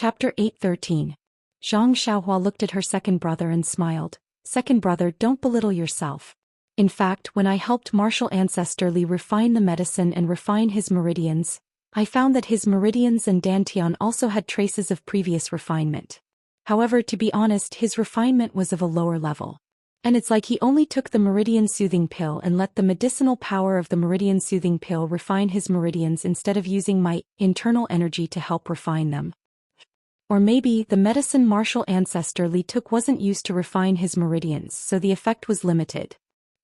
Chapter 8:13. Zhang Xiaohua looked at her second brother and smiled. Second brother, don't belittle yourself. In fact, when I helped Martial Ancestor Li refine the medicine and refine his meridians, I found that his meridians and dantian also had traces of previous refinement. However, to be honest, his refinement was of a lower level. And it's like he only took the meridian soothing pill and let the medicinal power of the meridian soothing pill refine his meridians instead of using my internal energy to help refine them. Or maybe the medicine Martial Ancestor Li took wasn't used to refine his meridians, so the effect was limited.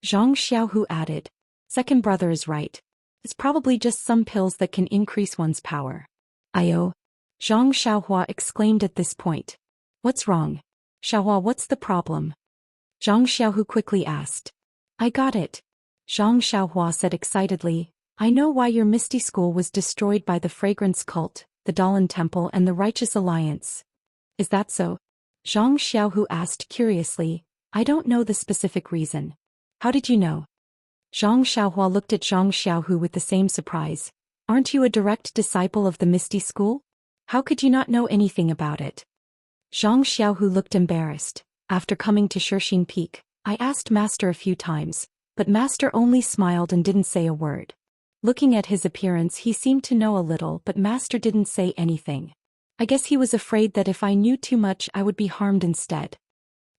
Zhang Xiaohu added. Second brother is right. It's probably just some pills that can increase one's power. Ayo. Zhang Xiaohua exclaimed at this point. What's wrong? Xiaohua, what's the problem? Zhang Xiaohu quickly asked. I got it. Zhang Xiaohua said excitedly. I know why your Misty School was destroyed by the Fragrance Cult, the Dalan Temple and the Righteous Alliance. Is that so? Zhang Xiaohu asked curiously. I don't know the specific reason. How did you know? Zhang Xiaohua looked at Zhang Xiaohu with the same surprise. Aren't you a direct disciple of the Misty School? How could you not know anything about it? Zhang Xiaohu looked embarrassed. After coming to Shirxin Peak, I asked Master a few times, but Master only smiled and didn't say a word. Looking at his appearance, he seemed to know a little, but Master didn't say anything. I guess he was afraid that if I knew too much I would be harmed instead.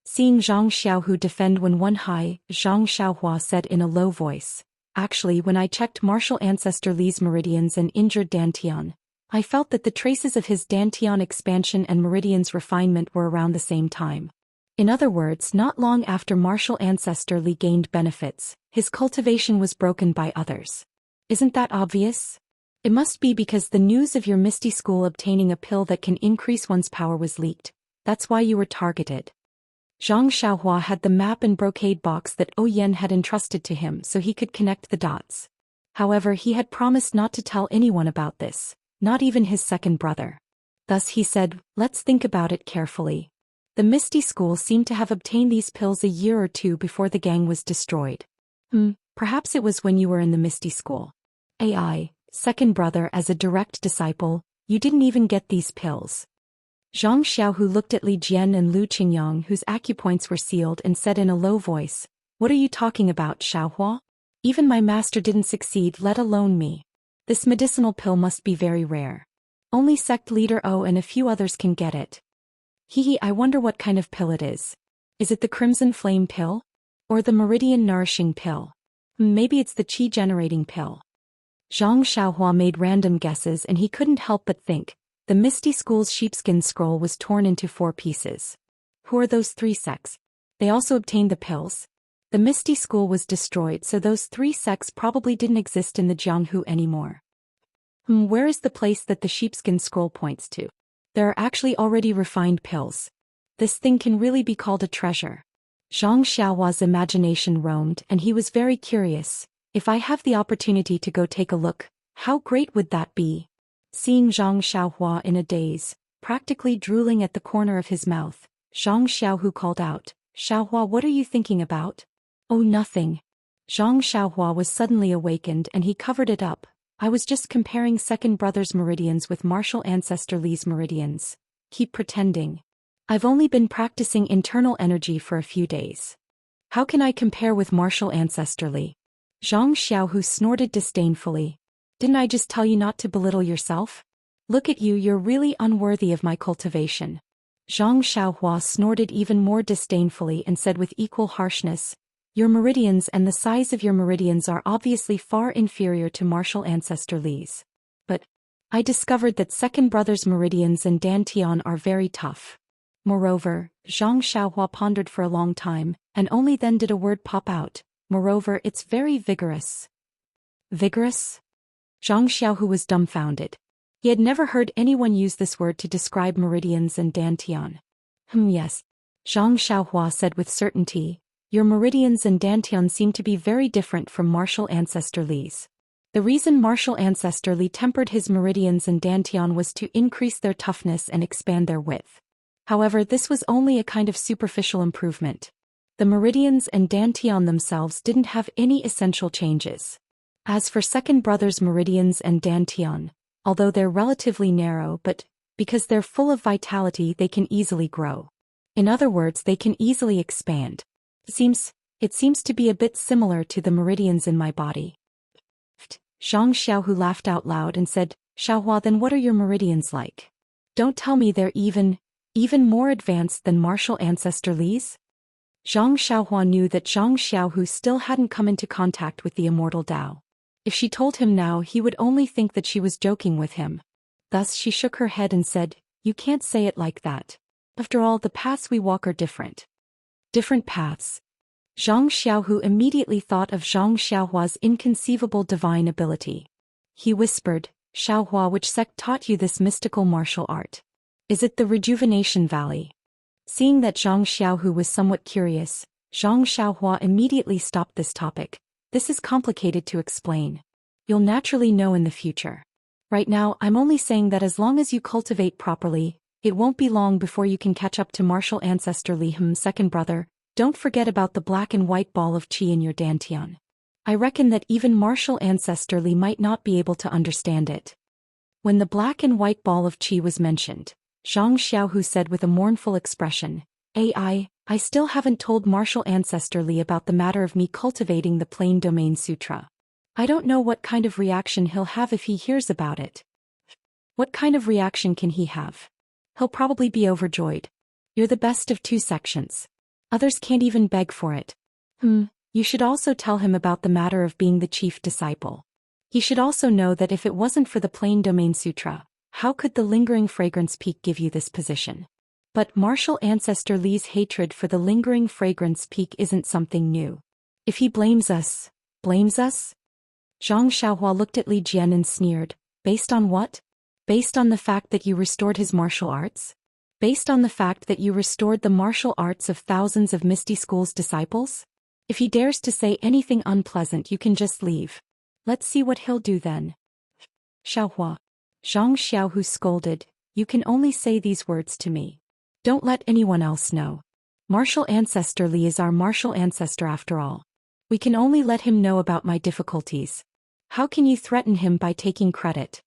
Seeing Zhang Xiaohu defend when one high, Zhang Xiaohua said in a low voice. Actually, when I checked Martial Ancestor Li's meridians and injured dantian, I felt that the traces of his dantian expansion and meridians refinement were around the same time. In other words, not long after Martial Ancestor Li gained benefits, his cultivation was broken by others. Isn't that obvious? It must be because the news of your Misty School obtaining a pill that can increase one's power was leaked. That's why you were targeted. Zhang Xiaohua had the map and brocade box that Yen had entrusted to him so he could connect the dots. However, he had promised not to tell anyone about this, not even his second brother. Thus he said, let's think about it carefully. The Misty School seemed to have obtained these pills a year or two before the gang was destroyed. Perhaps it was when you were in the Misty School. AI, second brother, as a direct disciple, you didn't even get these pills. Zhang Xiaohu looked at Li Jian and Lu Qingyang, whose acupoints were sealed, and said in a low voice, what are you talking about, Xiaohua? Even my master didn't succeed, let alone me. This medicinal pill must be very rare. Only sect leader O and a few others can get it. I wonder what kind of pill it is. Is it the Crimson Flame pill? Or the Meridian Nourishing pill? Maybe it's the Qi Generating pill. Zhang Xiaohua made random guesses and he couldn't help but think. The Misty School's sheepskin scroll was torn into 4 pieces. Who are those 3 sects? They also obtained the pills. The Misty School was destroyed, so those 3 sects probably didn't exist in the Jianghu anymore. Where is the place that the sheepskin scroll points to? There are actually already refined pills. This thing can really be called a treasure. Zhang Xiaohua's imagination roamed and he was very curious. If I have the opportunity to go take a look, how great would that be? Seeing Zhang Xiaohua in a daze, practically drooling at the corner of his mouth, Zhang Xiaohu called out, Xiaohua, what are you thinking about? Oh, nothing. Zhang Xiaohua was suddenly awakened and he covered it up. I was just comparing second brother's meridians with Martial Ancestor Li's meridians. Keep pretending. I've only been practicing internal energy for a few days. How can I compare with Martial Ancestor Li? Zhang Xiaohu snorted disdainfully. Didn't I just tell you not to belittle yourself? Look at you, you're really unworthy of my cultivation. Zhang Xiaohua snorted even more disdainfully and said with equal harshness, your meridians and the size of your meridians are obviously far inferior to Martial Ancestor Li's. But I discovered that second brother's meridians and dantian are very tough. Moreover, Zhang Xiaohua pondered for a long time, and only then did a word pop out. Moreover, it's very vigorous. Vigorous? Zhang Xiaohu was dumbfounded. He had never heard anyone use this word to describe meridians and dantian. Yes. Zhang Xiaohua said with certainty, your meridians and dantian seem to be very different from Martial Ancestor Li's. The reason Martial Ancestor Li tempered his meridians and dantian was to increase their toughness and expand their width. However, this was only a kind of superficial improvement. The meridians and dantian themselves didn't have any essential changes. As for second brother's meridians and dantian, although they're relatively narrow but Because they're full of vitality, they can easily grow. In other words, they can easily expand. It seems to be a bit similar to the meridians in my body. Zhang Xiaohu laughed out loud and said, Xiaohua, then what are your meridians like? Don't tell me they're even more advanced than martial ancestor Li's? Zhang Xiaohua knew that Zhang Xiaohu still hadn't come into contact with the immortal Tao. If she told him now, he would only think that she was joking with him. Thus she shook her head and said, You can't say it like that. After all, the paths we walk are different. Different paths. Zhang Xiaohu immediately thought of Zhang Xiaohua's inconceivable divine ability. He whispered, Xiaohua, which sect taught you this mystical martial art? Is it the Rejuvenation Valley? Seeing that Zhang Xiaohu was somewhat curious, Zhang Xiaohua immediately stopped this topic. This is complicated to explain. You'll naturally know in the future. Right now, I'm only saying that as long as you cultivate properly, it won't be long before you can catch up to martial ancestor Li second brother. Don't forget about the black and white ball of qi in your dantian. I reckon that even martial ancestor Li might not be able to understand it. When the black and white ball of qi was mentioned, Zhang Xiaohu said with a mournful expression, I still haven't told martial ancestor Li about the matter of me cultivating the Plain Domain Sutra. I don't know what kind of reaction he'll have if he hears about it. What kind of reaction can he have? He'll probably be overjoyed. You're the best of two sections. Others can't even beg for it. You should also tell him about the matter of being the chief disciple. He should also know that if it wasn't for the Plain Domain Sutra, how could the Lingering Fragrance Peak give you this position? But martial ancestor Li's hatred for the Lingering Fragrance Peak isn't something new. If he blames us? Zhang Xiaohua looked at Li Jian and sneered. Based on what? Based on the fact that you restored his martial arts? Based on the fact that you restored the martial arts of thousands of Misty School's disciples? If he dares to say anything unpleasant, you can just leave. Let's see what he'll do then. Xiaohua. Zhang Xiaohu scolded, You can only say these words to me. Don't let anyone else know. Martial ancestor Li is our martial ancestor after all. We can only let him know about my difficulties. How can you threaten him by taking credit?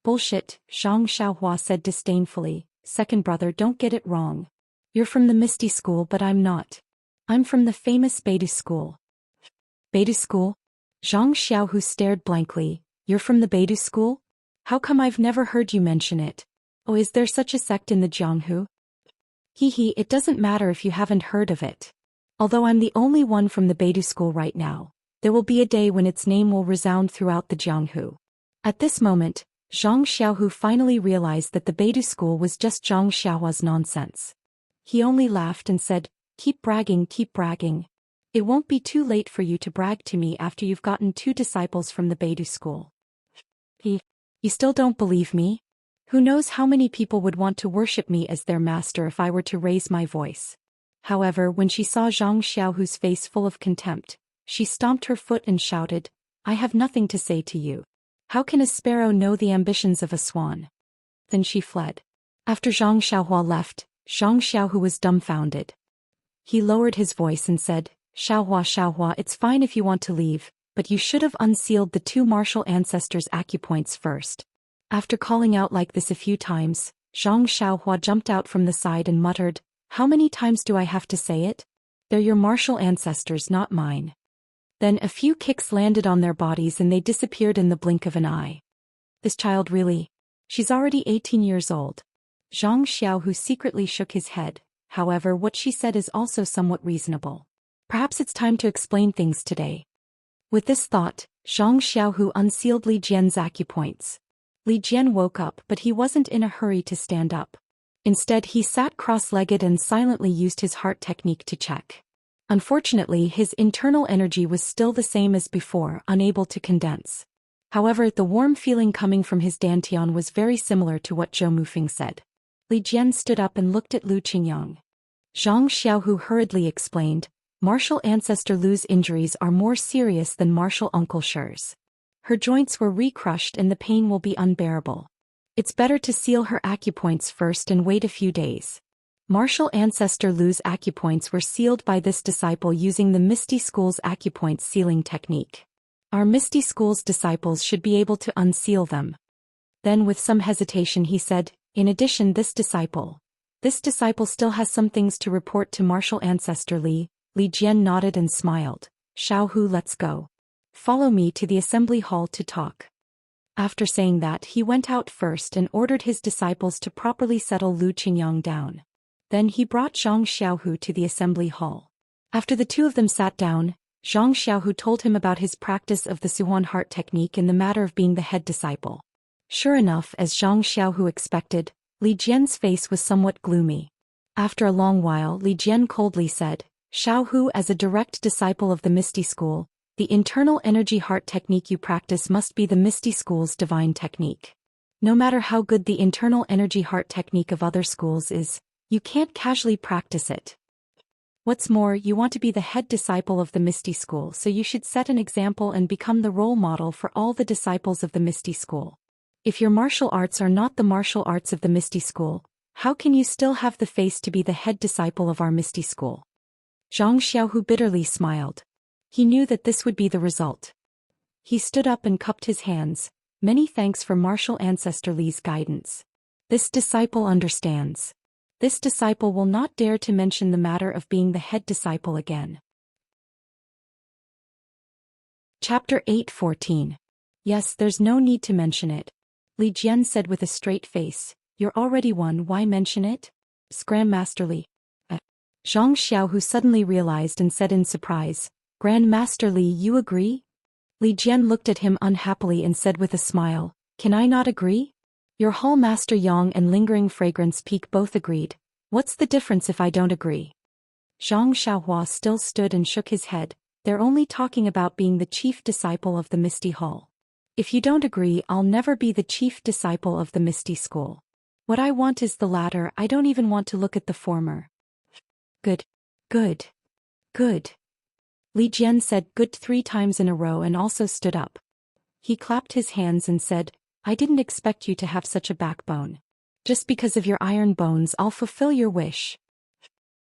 Bullshit, Zhang Xiaohua said disdainfully. Second brother, don't get it wrong. You're from the Misty School, but I'm not. I'm from the famous Beidou School. Beidou School? Zhang Xiaohu stared blankly. You're from the Beidou School? How come I've never heard you mention it? Oh, is there such a sect in the Jianghu? It doesn't matter if you haven't heard of it. Although I'm the only one from the Beidou School right now, there will be a day when its name will resound throughout the Jianghu. At this moment, Zhang Xiaohu finally realized that the Beidou School was just Zhang Xiaohua's nonsense. He only laughed and said, Keep bragging, keep bragging. It won't be too late for you to brag to me after you've gotten 2 disciples from the Beidou School. You still don't believe me? Who knows how many people would want to worship me as their master if I were to raise my voice. However, when she saw Zhang Xiaohu's face full of contempt, she stomped her foot and shouted, I have nothing to say to you. How can a sparrow know the ambitions of a swan? Then she fled. After Zhang Xiaohua left, Zhang Xiaohu was dumbfounded. He lowered his voice and said, Xiaohua, it's fine if you want to leave, but you should have unsealed the 2 martial ancestors' acupoints first. After calling out like this a few times, Zhang Xiaohua jumped out from the side and muttered, How many times do I have to say it? They're your martial ancestors, not mine. Then a few kicks landed on their bodies and they disappeared in the blink of an eye. This child really? She's already 18 years old. Zhang Xiaohu secretly shook his head. However, what she said is also somewhat reasonable. Perhaps it's time to explain things today. With this thought, Zhang Xiaohu unsealed Li Jian's acupoints. Li Jian woke up, but he wasn't in a hurry to stand up. Instead, he sat cross-legged and silently used his heart technique to check. Unfortunately, his internal energy was still the same as before, unable to condense. However, the warm feeling coming from his dantian was very similar to what Zhou Mufeng said. Li Jian stood up and looked at Lu Qingyang. Zhang Xiaohu hurriedly explained, Martial ancestor Lu's injuries are more serious than martial uncle Shi's. Her joints were re-crushed and the pain will be unbearable. It's better to seal her acupoints first and wait a few days. Martial ancestor Lu's acupoints were sealed by this disciple using the Misty School's acupoint sealing technique. Our Misty School's disciples should be able to unseal them. Then with some hesitation he said, In addition, this disciple still has some things to report to martial ancestor Li. Li Jian nodded and smiled. Xiaohu, let's go. Follow me to the assembly hall to talk. After saying that, he went out first and ordered his disciples to properly settle Lu Qingyang down. Then he brought Zhang Xiaohu to the assembly hall. After the two of them sat down, Zhang Xiaohu told him about his practice of the Suhuan heart technique in the matter of being the head disciple. Sure enough, as Zhang Xiaohu expected, Li Jian's face was somewhat gloomy. After a long while, Li Jian coldly said, Xiaohu, as a direct disciple of the Misty School, the internal energy heart technique you practice must be the Misty School's divine technique. No matter how good the internal energy heart technique of other schools is, you can't casually practice it. What's more, you want to be the head disciple of the Misty School, so you should set an example and become the role model for all the disciples of the Misty School. If your martial arts are not the martial arts of the Misty School, how can you still have the face to be the head disciple of our Misty School? Zhang Xiaohu bitterly smiled. He knew that this would be the result. He stood up and cupped his hands. Many thanks for martial ancestor Li's guidance. This disciple understands. This disciple will not dare to mention the matter of being the head disciple again. Chapter 8:14. Yes, there's no need to mention it. Li Jian said with a straight face. You're already one, why mention it? Grandmaster Li. Zhang Xiaohu suddenly realized and said in surprise, Grandmaster Li, you agree? Li Jian looked at him unhappily and said with a smile, Can I not agree? Your Hall Master Yang and Lingering Fragrance Peak both agreed. What's the difference if I don't agree? Zhang Xiaohua still stood and shook his head. They're only talking about being the chief disciple of the Misty Hall. If you don't agree, I'll never be the chief disciple of the Misty School. What I want is the latter. I don't even want to look at the former. Good. Good. Good. Li Jian said good 3 times in a row and also stood up. He clapped his hands and said, I didn't expect you to have such a backbone. Just because of your iron bones, I'll fulfill your wish.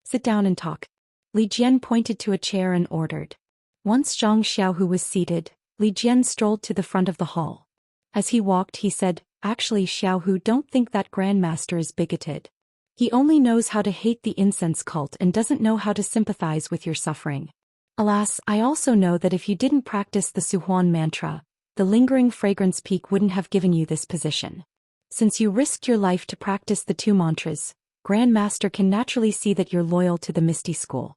Sit down and talk. Li Jian pointed to a chair and ordered. Once Zhang Xiaohu was seated, Li Jian strolled to the front of the hall. As he walked, he said, Actually, Xiaohu, don't think that Grandmaster is bigoted. He only knows how to hate the incense cult and doesn't know how to sympathize with your suffering. Alas, I also know that if you didn't practice the Suhuan mantra, the Lingering Fragrance Peak wouldn't have given you this position. Since you risked your life to practice the 2 mantras, Grandmaster can naturally see that you're loyal to the Misty School.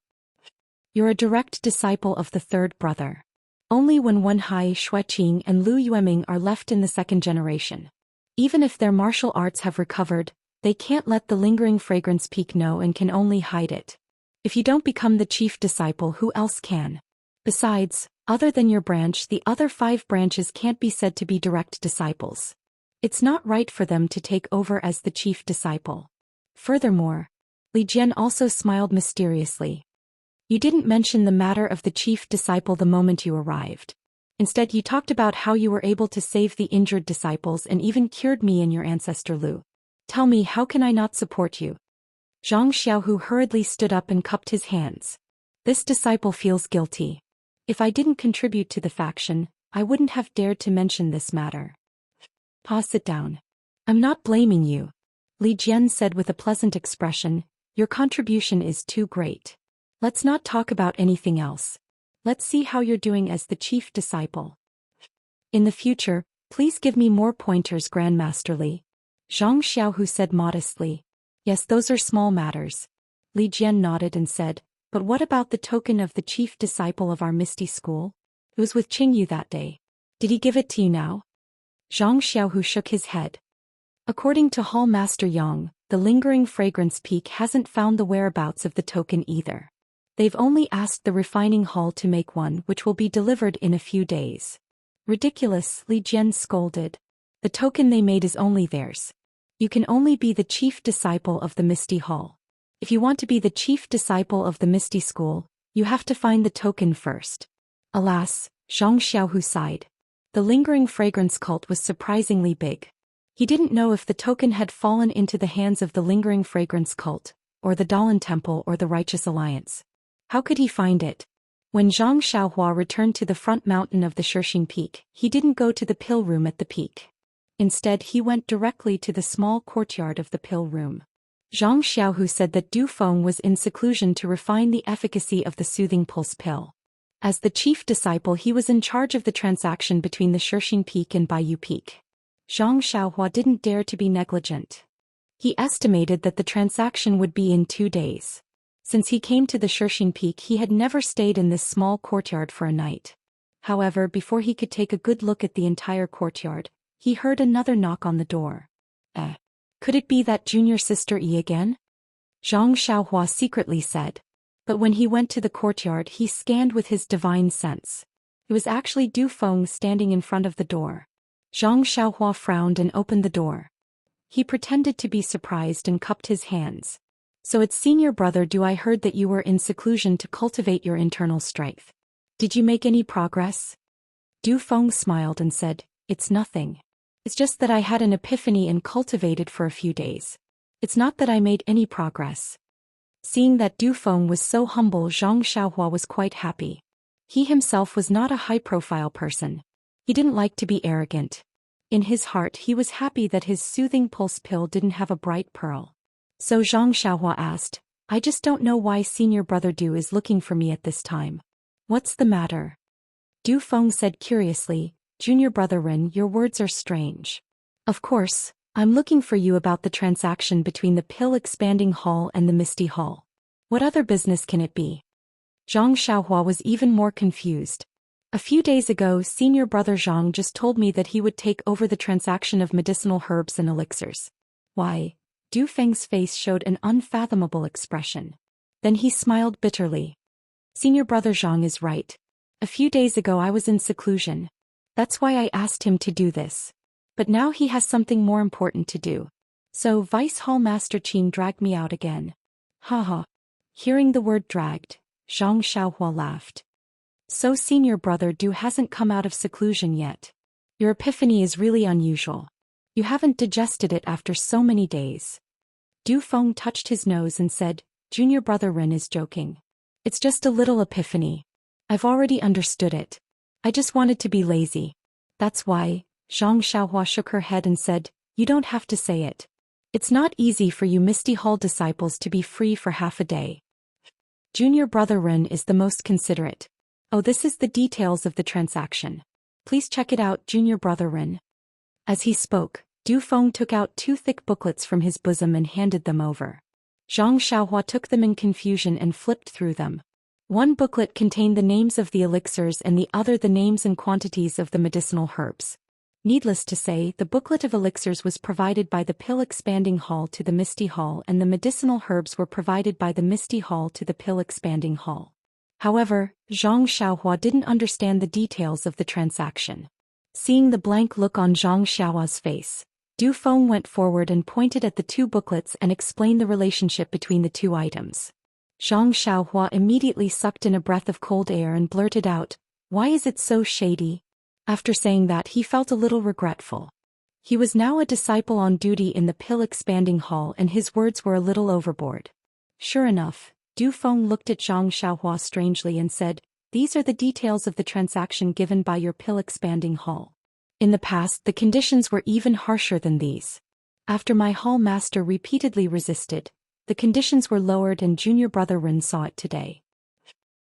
You're a direct disciple of the 3rd brother. Only when Wenhai, Xueqing and Lu Yueming are left in the 2nd generation. Even if their martial arts have recovered, they can't let the Lingering Fragrance Peak know and can only hide it. If you don't become the chief disciple, who else can? Besides, other than your branch, the other 5 branches can't be said to be direct disciples. It's not right for them to take over as the chief disciple. Furthermore, Li Jian also smiled mysteriously. You didn't mention the matter of the chief disciple the moment you arrived. Instead, you talked about how you were able to save the injured disciples and even cured me and your ancestor Lu. Tell me, how can I not support you? Zhang Xiaohu hurriedly stood up and cupped his hands. This disciple feels guilty. If I didn't contribute to the faction, I wouldn't have dared to mention this matter. Sit down. I'm not blaming you. Li Jian said with a pleasant expression, your contribution is too great. Let's not talk about anything else. Let's see how you're doing as the chief disciple. In the future, please give me more pointers, Grandmaster Li. Zhang Xiaohu said modestly. Yes, those are small matters. Li Jian nodded and said, but what about the token of the chief disciple of our Misty School? It was with Qingyu that day. Did he give it to you now? Zhang Xiaohu shook his head. According to Hall Master Yang, the Lingering Fragrance Peak hasn't found the whereabouts of the token either. They've only asked the refining hall to make one, which will be delivered in a few days. Ridiculous, Li Jian scolded. The token they made is only theirs. You can only be the chief disciple of the Misty Hall. If you want to be the chief disciple of the Misty School, you have to find the token first. Alas, Zhang Xiaohu sighed. The Lingering Fragrance cult was surprisingly big. He didn't know if the token had fallen into the hands of the Lingering Fragrance cult, or the Dalan Temple or the Righteous Alliance. How could he find it? When Zhang Xiaohua returned to the front mountain of the Shishing Peak, he didn't go to the pill room at the peak. Instead he went directly to the small courtyard of the pill room. Zhang Xiaohu said that Du Feng was in seclusion to refine the efficacy of the soothing pulse pill. As the chief disciple he was in charge of the transaction between the Shirxing Peak and Baiyu Peak. Zhang Xiaohua didn't dare to be negligent. He estimated that the transaction would be in 2 days. Since he came to the Shirxing Peak he had never stayed in this small courtyard for a night. However, before he could take a good look at the entire courtyard, he heard another knock on the door. Could it be that junior sister Yi again? Zhang Xiaohua secretly said. But when he went to the courtyard he scanned with his divine sense. It was actually Du Feng standing in front of the door. Zhang Xiaohua frowned and opened the door. He pretended to be surprised and cupped his hands. So it's senior brother Du, I heard that you were in seclusion to cultivate your internal strength. Did you make any progress? Du Feng smiled and said, it's nothing. It's just that I had an epiphany and cultivated for a few days. It's not that I made any progress. Seeing that Du Feng was so humble, Zhang Xiaohua was quite happy. He himself was not a high-profile person. He didn't like to be arrogant. In his heart he was happy that his soothing pulse pill didn't have a bright pearl. So Zhang Xiaohua asked, I just don't know why senior brother Du is looking for me at this time. What's the matter? Du Feng said curiously, Junior brother Ren, your words are strange. Of course, I'm looking for you about the transaction between the pill expanding hall and the Misty Hall. What other business can it be? Zhang Xiaohua was even more confused. A few days ago senior brother Zhang just told me that he would take over the transaction of medicinal herbs and elixirs. Why? Du Feng's face showed an unfathomable expression. Then he smiled bitterly. Senior brother Zhang is right. A few days ago I was in seclusion. That's why I asked him to do this. But now he has something more important to do. So Vice Hall Master Qin dragged me out again. Haha. Hearing the word dragged, Zhang Xiaohua laughed. So senior brother Du hasn't come out of seclusion yet. Your epiphany is really unusual. You haven't digested it after so many days. Du Feng touched his nose and said, Junior brother Ren is joking. It's just a little epiphany. I've already understood it. I just wanted to be lazy. That's why. Zhang Xiaohua shook her head and said, you don't have to say it. It's not easy for you Misty Hall disciples to be free for half a day. Junior brother Ren is the most considerate. Oh, this is the details of the transaction. Please check it out, Junior brother Ren. As he spoke, Du Feng took out 2 thick booklets from his bosom and handed them over. Zhang Xiaohua took them in confusion and flipped through them. One booklet contained the names of the elixirs and the other the names and quantities of the medicinal herbs. Needless to say, the booklet of elixirs was provided by the pill expanding hall to the Misty Hall and the medicinal herbs were provided by the Misty Hall to the pill expanding hall. However, Zhang Xiaohua didn't understand the details of the transaction. Seeing the blank look on Zhang Xiaohua's face, Du Feng went forward and pointed at the 2 booklets and explained the relationship between the 2 items. Zhang Xiaohua immediately sucked in a breath of cold air and blurted out, why is it so shady? After saying that he felt a little regretful. He was now a disciple on duty in the pill expanding hall and his words were a little overboard. Sure enough, Du Feng looked at Zhang Xiaohua strangely and said, these are the details of the transaction given by your pill expanding hall. In the past the conditions were even harsher than these. After my hall master repeatedly resisted, the conditions were lowered and junior brother Ren saw it today.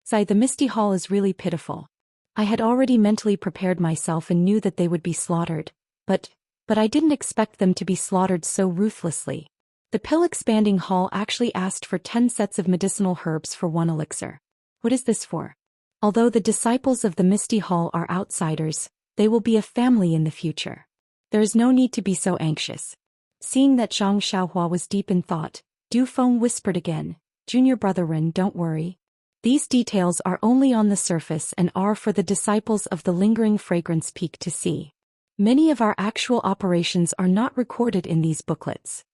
The Misty Hall is really pitiful. I had already mentally prepared myself and knew that they would be slaughtered, but I didn't expect them to be slaughtered so ruthlessly. The pill expanding hall actually asked for 10 sets of medicinal herbs for 1 elixir. What is this for? Although the disciples of the Misty Hall are outsiders, they will be a family in the future. There is no need to be so anxious. Seeing that Zhang Xiaohua was deep in thought, Du Feng whispered again, Junior brother Ren, don't worry. These details are only on the surface and are for the disciples of the lingering fragrance peak to see. Many of our actual operations are not recorded in these booklets.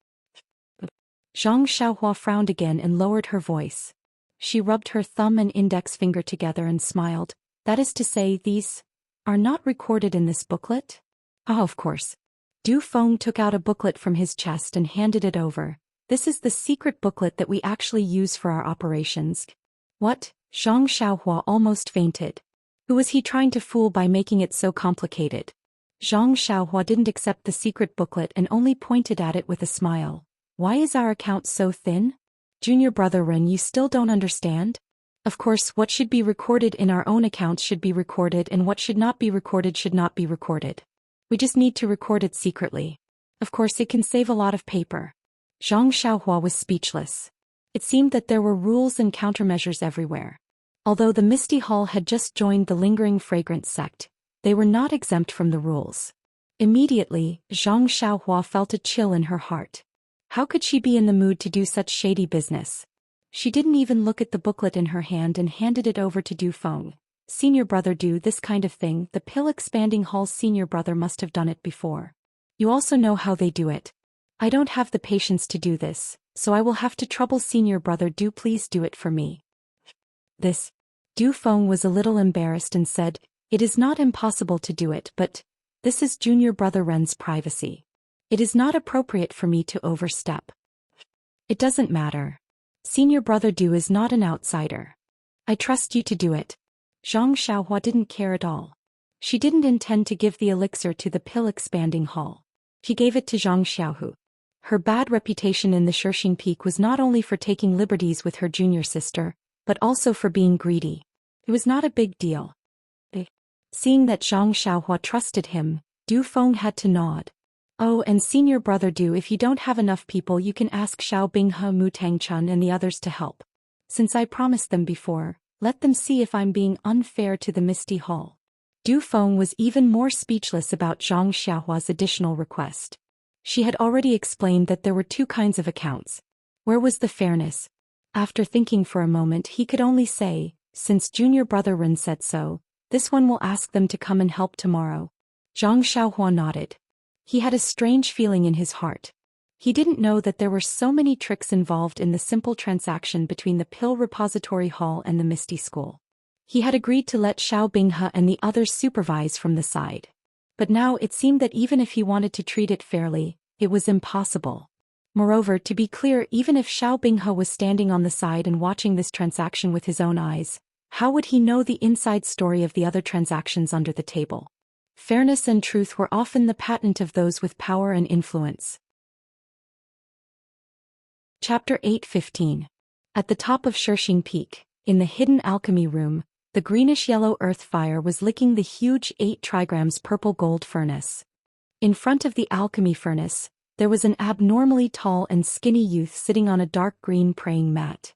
Zhang Xiaohua frowned again and lowered her voice. She rubbed her thumb and index finger together and smiled. That is to say, these are not recorded in this booklet? Ah, of course. Du Feng took out a booklet from his chest and handed it over. This is the secret booklet that we actually use for our operations. What? Zhang Xiaohua almost fainted. Who was he trying to fool by making it so complicated? Zhang Xiaohua didn't accept the secret booklet and only pointed at it with a smile. Why is our account so thin? Junior brother Ren, you still don't understand? Of course, what should be recorded in our own accounts should be recorded and what should not be recorded should not be recorded. We just need to record it secretly. Of course, it can save a lot of paper. Zhang Xiaohua was speechless. It seemed that there were rules and countermeasures everywhere. Although the Misty Hall had just joined the Lingering Fragrance sect, they were not exempt from the rules. Immediately, Zhang Xiaohua felt a chill in her heart. How could she be in the mood to do such shady business? She didn't even look at the booklet in her hand and handed it over to Du Feng. Senior brother, do this kind of thing. The Pill Expanding Hall's senior brother must have done it before. You also know how they do it. I don't have the patience to do this, so I will have to trouble senior brother. Do please do it for me. This. Du Feng was a little embarrassed and said, it is not impossible to do it, but this is junior brother Ren's privacy. It is not appropriate for me to overstep. It doesn't matter. Senior brother Du is not an outsider. I trust you to do it. Zhang Xiaohua didn't care at all. She didn't intend to give the elixir to the Pill Expanding Hall. She gave it to Zhang Xiaohu. Her bad reputation in the Shirxing Peak was not only for taking liberties with her junior sister, but also for being greedy. It was not a big deal. Seeing that Zhang Xiaohua trusted him, Du Feng had to nod. Oh, and senior brother Du, if you don't have enough people, you can ask Xiao Binghe, Mu Tangchun and the others to help. Since I promised them before, let them see if I'm being unfair to the Misty Hall. Du Feng was even more speechless about Zhang Xiaohua's additional request. She had already explained that there were two kinds of accounts. Where was the fairness? After thinking for a moment, he could only say, since junior brother Ren said so, this one will ask them to come and help tomorrow. Zhang Xiaohua nodded. He had a strange feeling in his heart. He didn't know that there were so many tricks involved in the simple transaction between the Pill Repository Hall and the Misty School. He had agreed to let Xiao Binghe and the others supervise from the side. But now it seemed that even if he wanted to treat it fairly, it was impossible. Moreover, to be clear, even if Xiao Binghe was standing on the side and watching this transaction with his own eyes, how would he know the inside story of the other transactions under the table? Fairness and truth were often the patent of those with power and influence. Chapter 8:15. At the top of Shirxing Peak, in the hidden alchemy room, the greenish-yellow earth fire was licking the huge 8 trigrams purple gold furnace. In front of the alchemy furnace, there was an abnormally tall and skinny youth sitting on a dark green praying mat.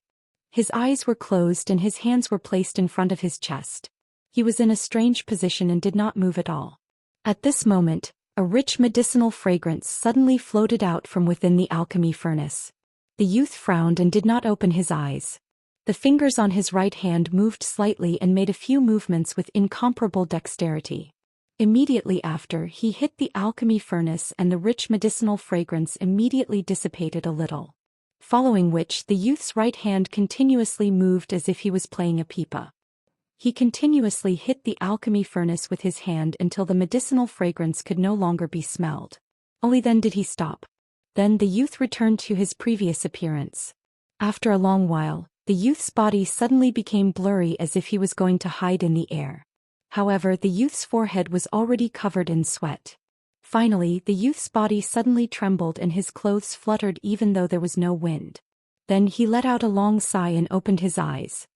His eyes were closed and his hands were placed in front of his chest. He was in a strange position and did not move at all. At this moment, a rich medicinal fragrance suddenly floated out from within the alchemy furnace. The youth frowned and did not open his eyes. The fingers on his right hand moved slightly and made a few movements with incomparable dexterity. Immediately after, he hit the alchemy furnace and the rich medicinal fragrance immediately dissipated a little. Following which, the youth's right hand continuously moved as if he was playing a pipa. He continuously hit the alchemy furnace with his hand until the medicinal fragrance could no longer be smelled. Only then did he stop. Then the youth returned to his previous appearance. After a long while, the youth's body suddenly became blurry as if he was going to hide in the air. However, the youth's forehead was already covered in sweat. Finally, the youth's body suddenly trembled and his clothes fluttered even though there was no wind. Then he let out a long sigh and opened his eyes.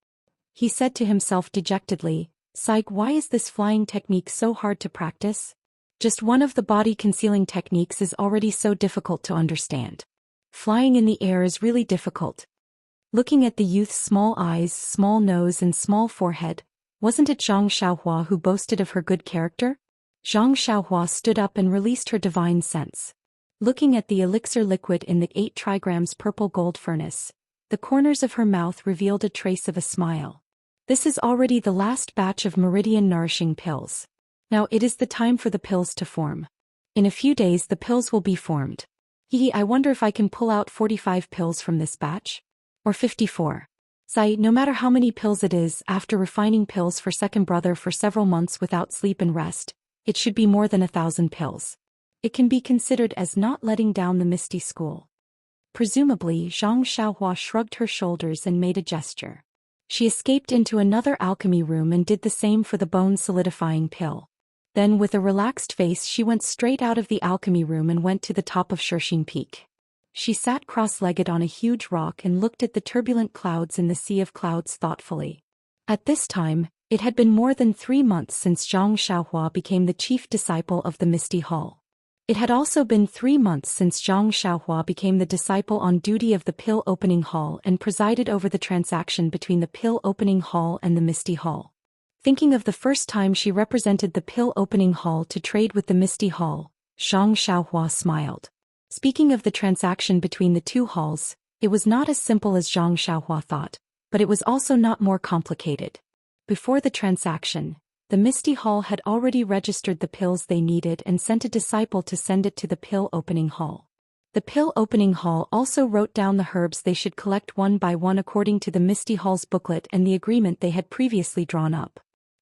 He said to himself dejectedly, "Saig, why is this flying technique so hard to practice? Just one of the body-concealing techniques is already so difficult to understand. Flying in the air is really difficult." Looking at the youth's small eyes, small nose and small forehead, wasn't it Zhang Xiaohua who boasted of her good character? Zhang Xiaohua stood up and released her divine sense. Looking at the elixir liquid in the 8 trigrams purple gold furnace, the corners of her mouth revealed a trace of a smile. This is already the last batch of meridian nourishing pills. Now it is the time for the pills to form. In a few days the pills will be formed. I wonder if I can pull out 45 pills from this batch? Or 54. No matter how many pills it is, after refining pills for second brother for several months without sleep and rest, it should be more than 1,000 pills. It can be considered as not letting down the Misty School. Presumably, Zhang Xiaohua shrugged her shoulders and made a gesture. She escaped into another alchemy room and did the same for the bone solidifying pill. Then with a relaxed face she went straight out of the alchemy room and went to the top of Shirshing Peak. She sat cross-legged on a huge rock and looked at the turbulent clouds in the sea of clouds thoughtfully. At this time, it had been more than 3 months since Zhang Xiaohua became the chief disciple of the Misty Hall. It had also been 3 months since Zhang Xiaohua became the disciple on duty of the Pill Opening Hall and presided over the transaction between the Pill Opening Hall and the Misty Hall. Thinking of the first time she represented the Pill Opening Hall to trade with the Misty Hall, Zhang Xiaohua smiled. Speaking of the transaction between the two halls, it was not as simple as Zhang Xiaohua thought, but it was also not more complicated. Before the transaction, the Misty Hall had already registered the pills they needed and sent a disciple to send it to the Pill Opening Hall. The Pill Opening Hall also wrote down the herbs they should collect one by one according to the Misty Hall's booklet and the agreement they had previously drawn up.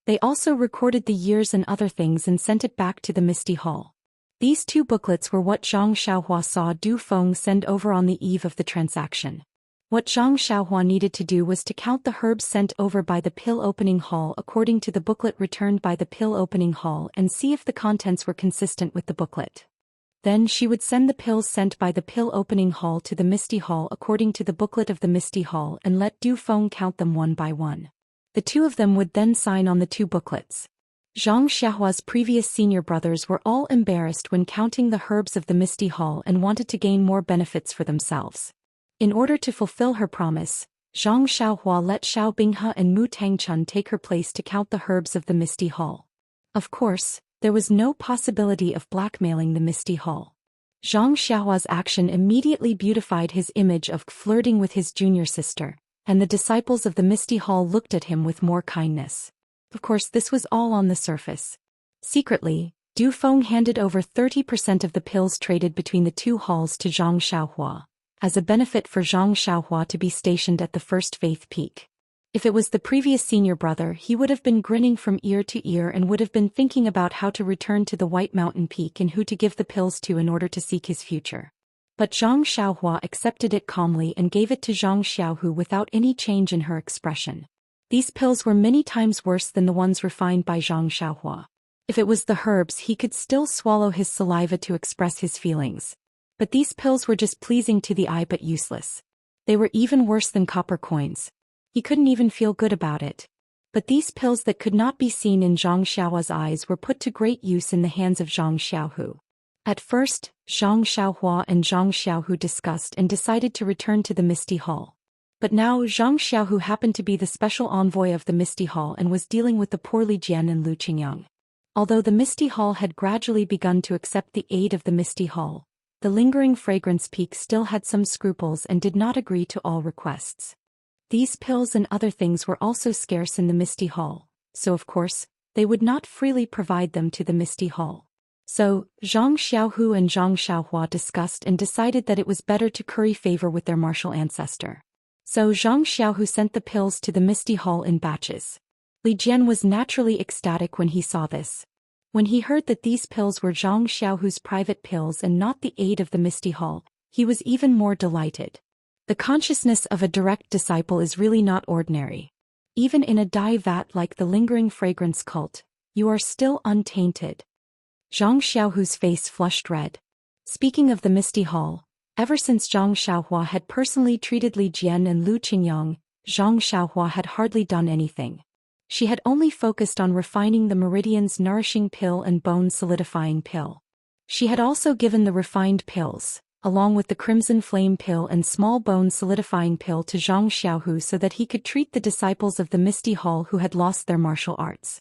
They also recorded the years and other things and sent it back to the Misty Hall. These 2 booklets were what Zhang Xiaohua saw Du Feng send over on the eve of the transaction. What Zhang Xiaohua needed to do was to count the herbs sent over by the Pill Opening Hall according to the booklet returned by the Pill Opening Hall and see if the contents were consistent with the booklet. Then she would send the pills sent by the Pill Opening Hall to the Misty Hall according to the booklet of the Misty Hall and let Du Feng count them one by one. The 2 of them would then sign on the 2 booklets. Zhang Xiaohua's previous senior brothers were all embarrassed when counting the herbs of the Misty Hall and wanted to gain more benefits for themselves. In order to fulfill her promise, Zhang Xiaohua let Xiao Binghe and Mu Tangchun take her place to count the herbs of the Misty Hall. Of course, there was no possibility of blackmailing the Misty Hall. Zhang Xiaohua's action immediately beautified his image of flirting with his junior sister, and the disciples of the Misty Hall looked at him with more kindness. Of course, this was all on the surface. Secretly, Du Feng handed over 30% of the pills traded between the 2 halls to Zhang Xiaohua, as a benefit for Zhang Xiaohua to be stationed at the first Faith Peak. If it was the previous senior brother, he would have been grinning from ear to ear and would have been thinking about how to return to the White Mountain Peak and who to give the pills to in order to seek his future. But Zhang Xiaohua accepted it calmly and gave it to Zhang Xiaohu without any change in her expression. These pills were many times worse than the ones refined by Zhang Xiaohua. If it was the herbs, he could still swallow his saliva to express his feelings. But these pills were just pleasing to the eye but useless. They were even worse than copper coins. He couldn't even feel good about it. But these pills that could not be seen in Zhang Xiaohua's eyes were put to great use in the hands of Zhang Xiaohu. At first, Zhang Xiaohua and Zhang Xiaohu discussed and decided to return to the Misty Hall. But now Zhang Xiaohu happened to be the special envoy of the Misty Hall and was dealing with the poor Li Jian and Lu Qingyang. Although the Misty Hall had gradually begun to accept the aid of the Misty Hall, the lingering fragrance peak still had some scruples and did not agree to all requests. These pills and other things were also scarce in the Misty Hall, so of course, they would not freely provide them to the Misty Hall. So, Zhang Xiaohu and Zhang Xiaohua discussed and decided that it was better to curry favor with their martial ancestor. So Zhang Xiaohu sent the pills to the Misty Hall in batches. Li Jian was naturally ecstatic when he saw this. When he heard that these pills were Zhang Xiaohu's private pills and not the aid of the Misty Hall, he was even more delighted. The consciousness of a direct disciple is really not ordinary. Even in a dye vat like the lingering fragrance cult, you are still untainted. Zhang Xiaohu's face flushed red. Speaking of the Misty Hall, ever since Zhang Xiaohua had personally treated Li Jian and Lu Qingyang, Zhang Xiaohua had hardly done anything. She had only focused on refining the Meridian's nourishing pill and bone solidifying pill. She had also given the refined pills, along with the Crimson Flame pill and small bone solidifying pill to Zhang Xiaohu so that he could treat the disciples of the Misty Hall who had lost their martial arts.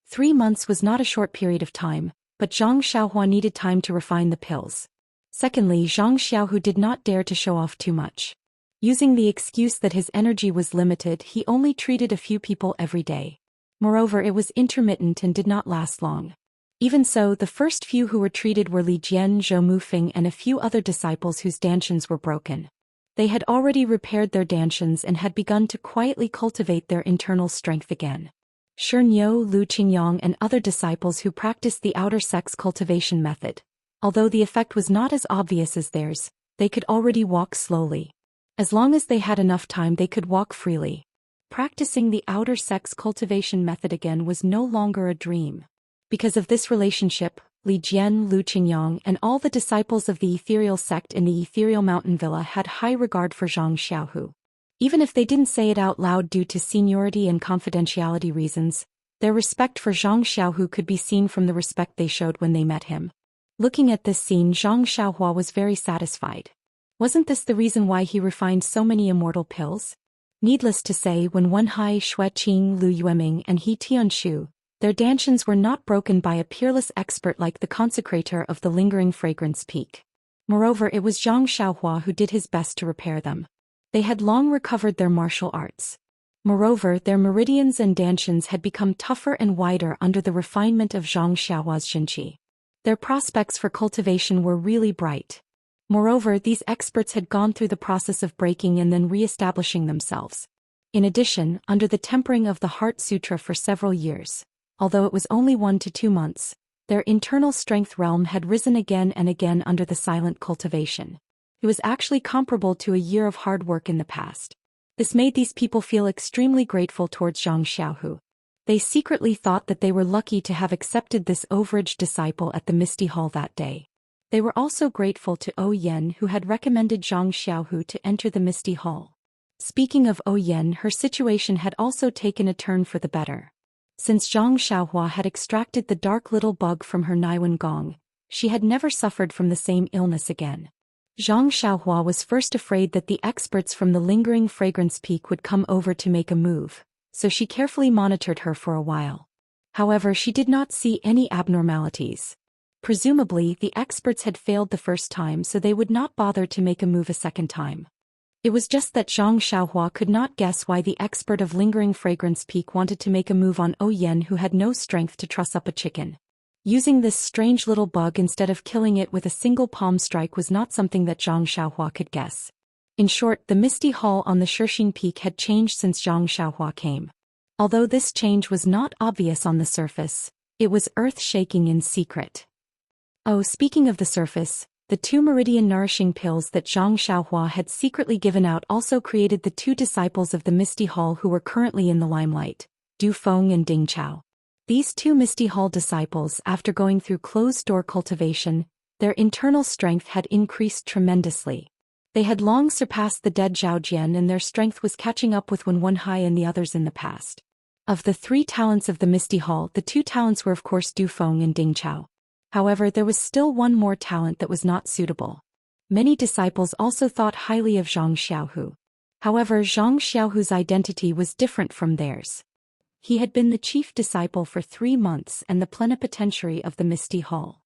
3 months was not a short period of time, but Zhang Xiaohua needed time to refine the pills. Secondly, Zhang Xiaohu did not dare to show off too much. Using the excuse that his energy was limited, he only treated a few people every day. Moreover, it was intermittent and did not last long. Even so, the first few who were treated were Li Jian, Zhou Mufeng and a few other disciples whose dantians were broken. They had already repaired their dantians and had begun to quietly cultivate their internal strength again. Shernyo, Lu Qingyang and other disciples who practiced the outer sex cultivation method. Although the effect was not as obvious as theirs, they could already walk slowly. As long as they had enough time, they could walk freely. Practicing the outer sex cultivation method again was no longer a dream. Because of this relationship, Li Jian, Lu Qingyang, and all the disciples of the ethereal sect in the ethereal mountain villa had high regard for Zhang Xiaohu. Even if they didn't say it out loud due to seniority and confidentiality reasons, their respect for Zhang Xiaohu could be seen from the respect they showed when they met him. Looking at this scene, Zhang Xiaohua was very satisfied. Wasn't this the reason why he refined so many immortal pills? Needless to say, when Wen Hai, Xue Qing, Lu Yueming, and He Tianshu, their dantians were not broken by a peerless expert like the consecrator of the lingering fragrance peak. Moreover, it was Zhang Xiaohua who did his best to repair them. They had long recovered their martial arts. Moreover, their meridians and dantians had become tougher and wider under the refinement of Zhang Xiaohua's Xinqi. Their prospects for cultivation were really bright. Moreover, these experts had gone through the process of breaking and then re-establishing themselves. In addition, under the tempering of the Heart Sutra for several years, although it was only 1 to 2 months, their internal strength realm had risen again and again under the silent cultivation. It was actually comparable to a year of hard work in the past. This made these people feel extremely grateful towards Zhang Xiaohu. They secretly thought that they were lucky to have accepted this overage disciple at the Misty Hall that day. They were also grateful to O Yen, who had recommended Zhang Xiaohu to enter the Misty Hall. Speaking of O Yen, her situation had also taken a turn for the better. Since Zhang Xiaohua had extracted the dark little bug from her Naiwen Gong, she had never suffered from the same illness again. Zhang Xiaohua was first afraid that the experts from the lingering fragrance peak would come over to make a move, so she carefully monitored her for a while. However, she did not see any abnormalities. Presumably, the experts had failed the first time, so they would not bother to make a move a second time. It was just that Zhang Xiaohua could not guess why the expert of lingering fragrance peak wanted to make a move on O Yen, who had no strength to truss up a chicken. Using this strange little bug instead of killing it with a single palm strike was not something that Zhang Xiaohua could guess. In short, the Misty Hall on the Shishing Peak had changed since Zhang Xiaohua came. Although this change was not obvious on the surface, it was earth-shaking in secret. Oh, speaking of the surface, the 2 meridian nourishing pills that Zhang Xiaohua had secretly given out also created the 2 disciples of the Misty Hall who were currently in the limelight, Du Feng and Ding Chao. These 2 Misty Hall disciples, after going through closed-door cultivation, their internal strength had increased tremendously. They had long surpassed the dead Zhao Jian, and their strength was catching up with Wen Hai and the others in the past. Of the 3 talents of the Misty Hall, the 2 talents were of course Du Feng and Ding Chao. However, there was still one more talent that was not suitable. Many disciples also thought highly of Zhang Xiaohu. However, Zhang Xiaohu's identity was different from theirs. He had been the chief disciple for 3 months and the plenipotentiary of the Misty Hall.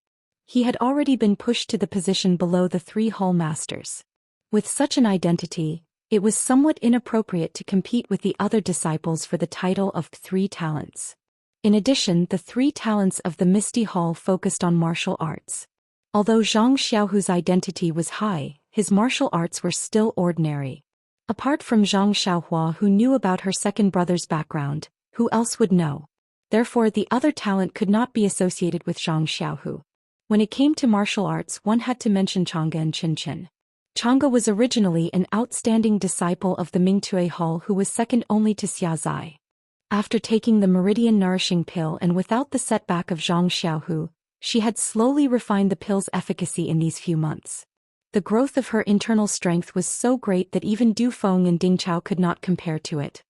He had already been pushed to the position below the 3 hall masters. With such an identity, it was somewhat inappropriate to compete with the other disciples for the title of 3 talents. In addition, the 3 talents of the Misty Hall focused on martial arts. Although Zhang Xiaohu's identity was high, his martial arts were still ordinary. Apart from Zhang Xiaohua, who knew about her second brother's background, who else would know? Therefore, the other talent could not be associated with Zhang Xiaohu. When it came to martial arts, one had to mention Chang'e and Qin. Chang'e was originally an outstanding disciple of the Mingtue Hall who was second only to Xia Zai. After taking the meridian nourishing pill and without the setback of Zhang Xiaohu, she had slowly refined the pill's efficacy in these few months. The growth of her internal strength was so great that even Du Feng and Ding Chao could not compare to it.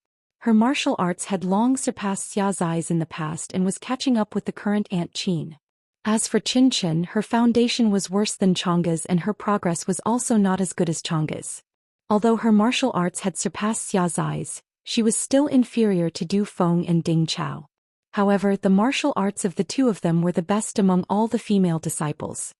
Her martial arts had long surpassed Xia Zai's in the past and was catching up with the current Aunt Qin. As for Qin, her foundation was worse than Chang'e's and her progress was also not as good as Chang'e's. Although her martial arts had surpassed Xia Zai's, she was still inferior to Du Feng and Ding Chao. However, the martial arts of the 2 of them were the best among all the female disciples.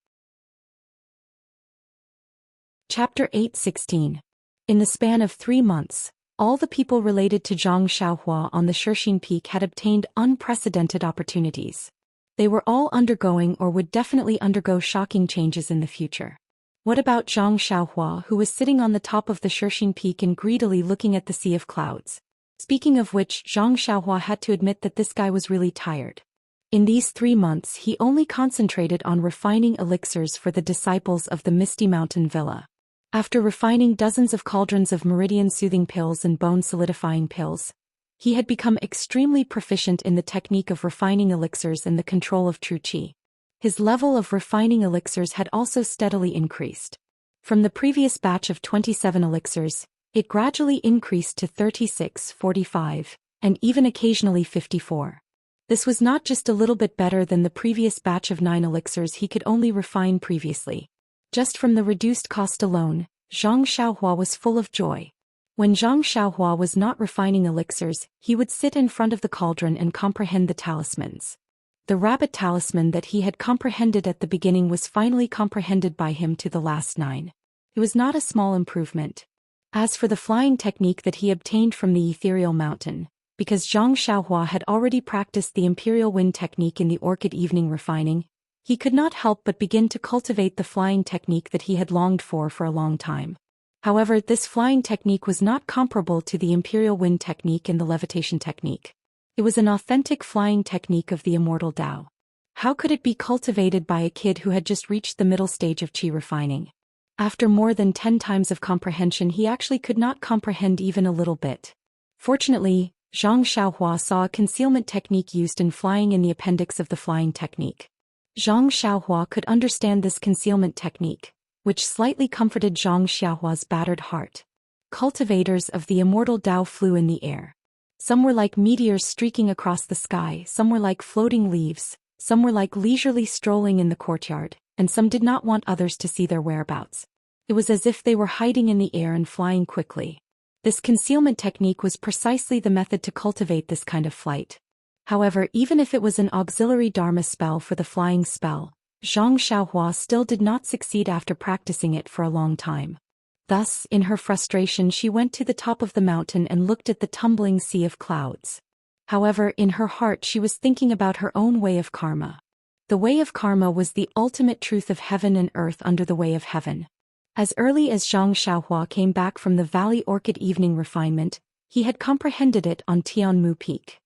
Chapter 8:16. In the span of 3 months, all the people related to Zhang Xiaohua on the Shishing Peak had obtained unprecedented opportunities. They were all undergoing or would definitely undergo shocking changes in the future. What about Zhang Xiaohua, who was sitting on the top of the Shishing Peak and greedily looking at the sea of clouds? Speaking of which, Zhang Xiaohua had to admit that this guy was really tired. In these 3 months, he only concentrated on refining elixirs for the disciples of the Misty Mountain Villa. After refining dozens of cauldrons of meridian soothing pills and bone solidifying pills, He had become extremely proficient in the technique of refining elixirs and the control of true qi. His level of refining elixirs had also steadily increased. From the previous batch of 27 elixirs, it gradually increased to 36, 45, and even occasionally 54. This was not just a little bit better than the previous batch of 9 elixirs he could only refine previously. Just from the reduced cost alone, Zhang Xiaohua was full of joy. When Zhang Xiaohua was not refining elixirs, he would sit in front of the cauldron and comprehend the talismans. The rabbit talisman that he had comprehended at the beginning was finally comprehended by him to the last 9. It was not a small improvement. As for the flying technique that he obtained from the ethereal mountain, because Zhang Xiaohua had already practiced the imperial wind technique in the orchid evening refining, he could not help but begin to cultivate the flying technique that he had longed for a long time. However, this flying technique was not comparable to the imperial wind technique and the levitation technique. It was an authentic flying technique of the immortal Tao. How could it be cultivated by a kid who had just reached the middle stage of qi refining? After more than 10 times of comprehension, he actually could not comprehend even a little bit. Fortunately, Zhang Xiaohua saw a concealment technique used in flying in the appendix of the flying technique. Zhang Xiaohua could understand this concealment technique, which slightly comforted Zhang Xiaohua's battered heart. Cultivators of the immortal Tao flew in the air. Some were like meteors streaking across the sky, some were like floating leaves, some were like leisurely strolling in the courtyard, and some did not want others to see their whereabouts. It was as if they were hiding in the air and flying quickly. This concealment technique was precisely the method to cultivate this kind of flight. However, even if it was an auxiliary Dharma spell for the flying spell, Zhang Xiaohua still did not succeed after practicing it for a long time. Thus, in her frustration, she went to the top of the mountain and looked at the tumbling sea of clouds. However, in her heart she was thinking about her own way of karma. The way of karma was the ultimate truth of heaven and earth under the way of heaven. As early as Zhang Xiaohua came back from the Valley Orchid evening refinement, he had comprehended it on Tianmu Peak.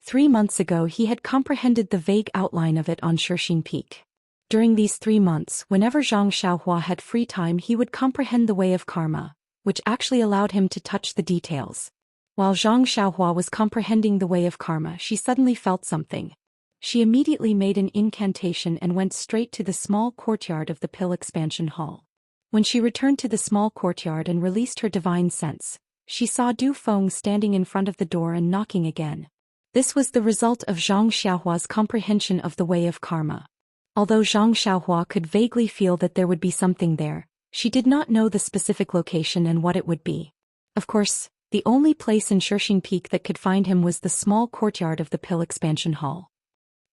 3 months ago he had comprehended the vague outline of it on Shixin Peak. During these 3 months, whenever Zhang Xiaohua had free time, he would comprehend the way of karma, which actually allowed him to touch the details. While Zhang Xiaohua was comprehending the way of karma, she suddenly felt something. She immediately made an incantation and went straight to the small courtyard of the Pill Expansion Hall. When she returned to the small courtyard and released her divine sense, she saw Du Feng standing in front of the door and knocking again. This was the result of Zhang Xiaohua's comprehension of the way of karma. Although Zhang Xiaohua could vaguely feel that there would be something there, she did not know the specific location and what it would be. Of course, the only place in Shixin Peak that could find him was the small courtyard of the Pill Expansion Hall.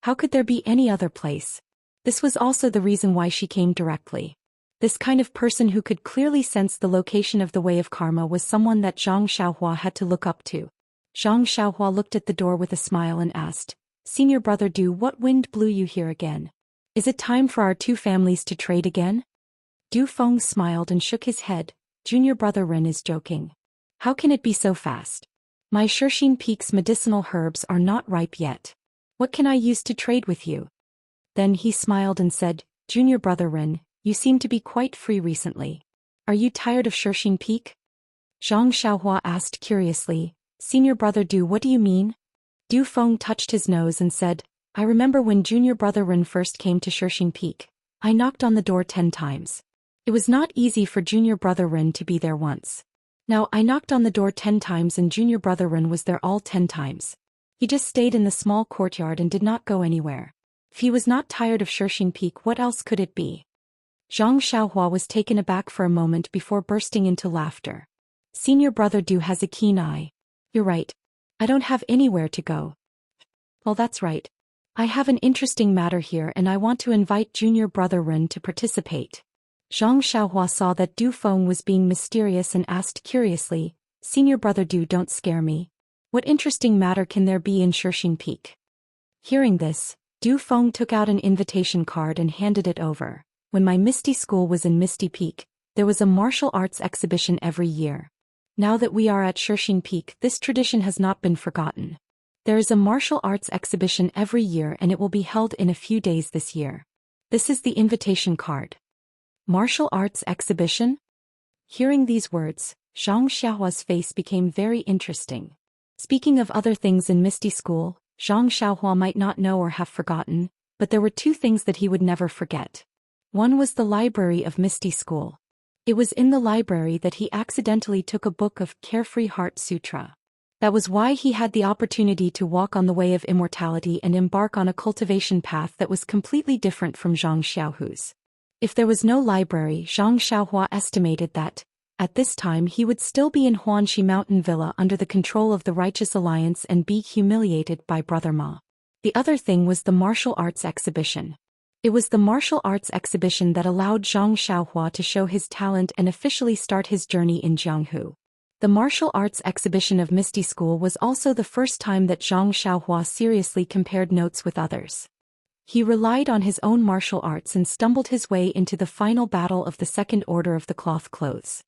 How could there be any other place? This was also the reason why she came directly. This kind of person who could clearly sense the location of the way of karma was someone that Zhang Xiaohua had to look up to. Zhang Xiaohua looked at the door with a smile and asked, "Senior brother Du, what wind blew you here again? Is it time for our 2 families to trade again?" Du Feng smiled and shook his head. "Junior brother Ren is joking. How can it be so fast? My Shixin Peak's medicinal herbs are not ripe yet. What can I use to trade with you?" Then he smiled and said, "Junior brother Ren, you seem to be quite free recently. Are you tired of Shixin Peak?" Zhang Xiaohua asked curiously, "Senior brother Du, what do you mean?" Du Feng touched his nose and said, "I remember when junior brother Ren first came to Shixin Peak. I knocked on the door 10 times. It was not easy for junior brother Ren to be there once. Now I knocked on the door 10 times and junior brother Ren was there all 10 times. He just stayed in the small courtyard and did not go anywhere. If he was not tired of Shixin Peak, what else could it be?" Zhang Xiaohua was taken aback for a moment before bursting into laughter. "Senior brother Du has a keen eye. You're right. I don't have anywhere to go." "Well, that's right. I have an interesting matter here and I want to invite junior brother Ren to participate." Zhang Xiaohua saw that Du Feng was being mysterious and asked curiously, "Senior brother Du, don't scare me. What interesting matter can there be in Shixin Peak?" Hearing this, Du Feng took out an invitation card and handed it over. "When my Misty school was in Misty Peak, there was a martial arts exhibition every year. Now that we are at Shixin Peak, this tradition has not been forgotten. There is a martial arts exhibition every year and it will be held in a few days this year. This is the invitation card." Martial arts exhibition? Hearing these words, Zhang Xiaohua's face became very interesting. Speaking of other things in Misty School, Zhang Xiaohua might not know or have forgotten, but there were two things that he would never forget. One was the library of Misty School. It was in the library that he accidentally took a book of Carefree Heart Sutra. That was why he had the opportunity to walk on the way of immortality and embark on a cultivation path that was completely different from Zhang Xiaohu's. If there was no library, Zhang Xiaohua estimated that, at this time he would still be in Huanxi Mountain Villa under the control of the Righteous Alliance and be humiliated by Brother Ma. The other thing was the martial arts exhibition. It was the martial arts exhibition that allowed Zhang Xiaohua to show his talent and officially start his journey in Jianghu. The martial arts exhibition of Misty School was also the first time that Zhang Xiaohua seriously compared notes with others. He relied on his own martial arts and stumbled his way into the final battle of the Second Order of the Cloth Clothes.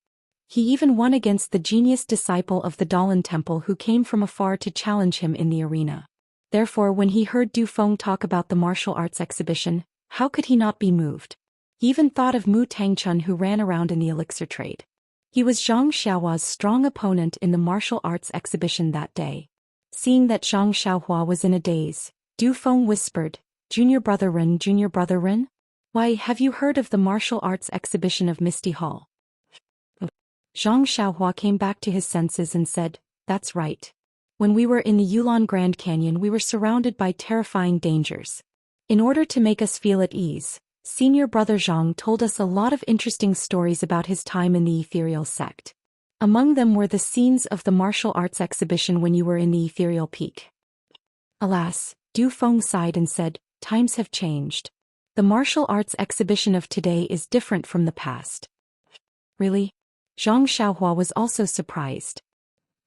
He even won against the genius disciple of the Dalan Temple who came from afar to challenge him in the arena. Therefore, when he heard Du Feng talk about the martial arts exhibition, how could he not be moved? He even thought of Mu Tangchun who ran around in the elixir trade. He was Zhang Xiaohua's strong opponent in the martial arts exhibition that day. Seeing that Zhang Xiaohua was in a daze, Du Feng whispered, Junior Brother Ren? Why, have you heard of the martial arts exhibition of Misty Hall? Zhang Xiaohua came back to his senses and said, That's right. When we were in the Yulon Grand Canyon we were surrounded by terrifying dangers. In order to make us feel at ease, Senior Brother Zhang told us a lot of interesting stories about his time in the ethereal sect. Among them were the scenes of the martial arts exhibition when you were in the ethereal peak. Alas, Du Feng sighed and said, Times have changed. The martial arts exhibition of today is different from the past. Really? Zhang Xiaohua was also surprised.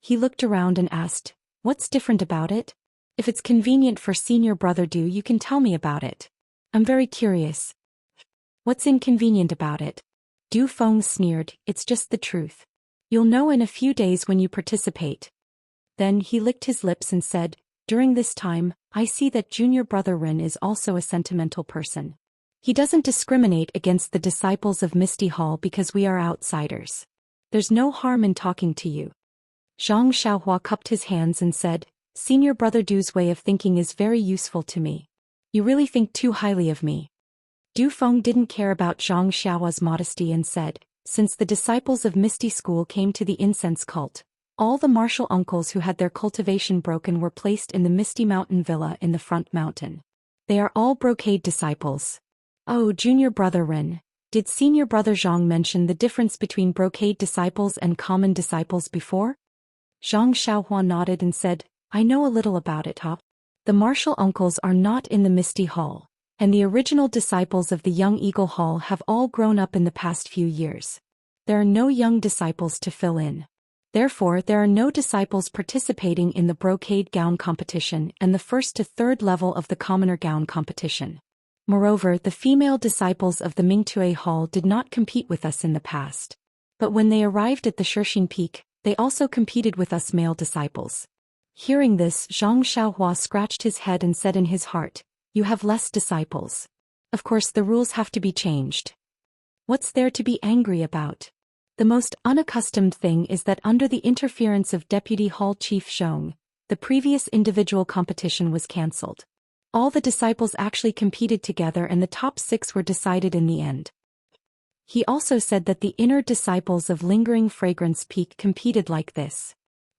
He looked around and asked, What's different about it? If it's convenient for Senior Brother Du, you can tell me about it. I'm very curious. What's inconvenient about it? Du Feng sneered, It's just the truth. You'll know in a few days when you participate. Then he licked his lips and said, During this time, I see that Junior Brother Ren is also a sentimental person. He doesn't discriminate against the disciples of Misty Hall because we are outsiders. There's no harm in talking to you. Zhang Xiaohua cupped his hands and said, Senior Brother Du's way of thinking is very useful to me. You really think too highly of me. Du Feng didn't care about Zhang Xiaohua's modesty and said, Since the disciples of Misty School came to the incense cult, all the martial uncles who had their cultivation broken were placed in the Misty Mountain Villa in the front mountain. They are all brocade disciples. Oh, Junior Brother Ren, did Senior Brother Zhang mention the difference between brocade disciples and common disciples before? Zhang Xiaohua nodded and said, I know a little about it, huh? The martial uncles are not in the Misty Hall, and the original disciples of the Young Eagle Hall have all grown up in the past few years. There are no young disciples to fill in. Therefore, there are no disciples participating in the brocade gown competition and the first to third level of the commoner gown competition. Moreover, the female disciples of the Mingtue Hall did not compete with us in the past. But when they arrived at the Shirxin Peak, they also competed with us male disciples. Hearing this, Zhang Xiaohua scratched his head and said in his heart, You have less disciples. Of course the rules have to be changed. What's there to be angry about? The most unaccustomed thing is that under the interference of Deputy Hall Chief Zhong, the previous individual competition was cancelled. All the disciples actually competed together and the top 6 were decided in the end. He also said that the inner disciples of Lingering Fragrance Peak competed like this.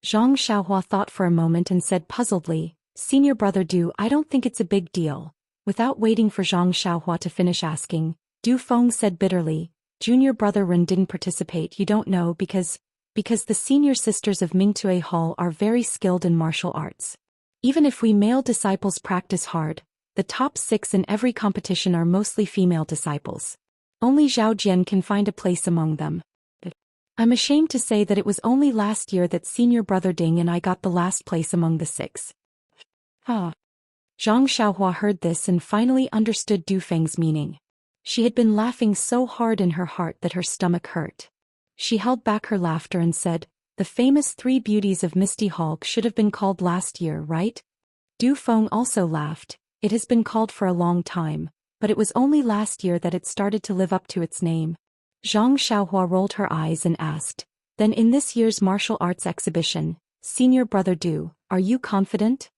Zhang Xiaohua thought for a moment and said puzzledly, Senior Brother Du, I don't think it's a big deal. Without waiting for Zhang Xiaohua to finish asking, Du Feng said bitterly, Junior Brother Ren didn't participate, you don't know because the senior sisters of Mingtue Hall are very skilled in martial arts. Even if we male disciples practice hard, the top 6 in every competition are mostly female disciples. Only Zhao Jian can find a place among them. I'm ashamed to say that it was only last year that Senior Brother Ding and I got the last place among the 6. Zhang Xiaohua heard this and finally understood Du Feng's meaning. She had been laughing so hard in her heart that her stomach hurt. She held back her laughter and said, The famous 3 beauties of Misty Hall should have been called last year, right? Du Feng also laughed. It has been called for a long time, but it was only last year that it started to live up to its name. Zhang Xiaohua rolled her eyes and asked, Then in this year's martial arts exhibition, Senior brother Du, are you confident?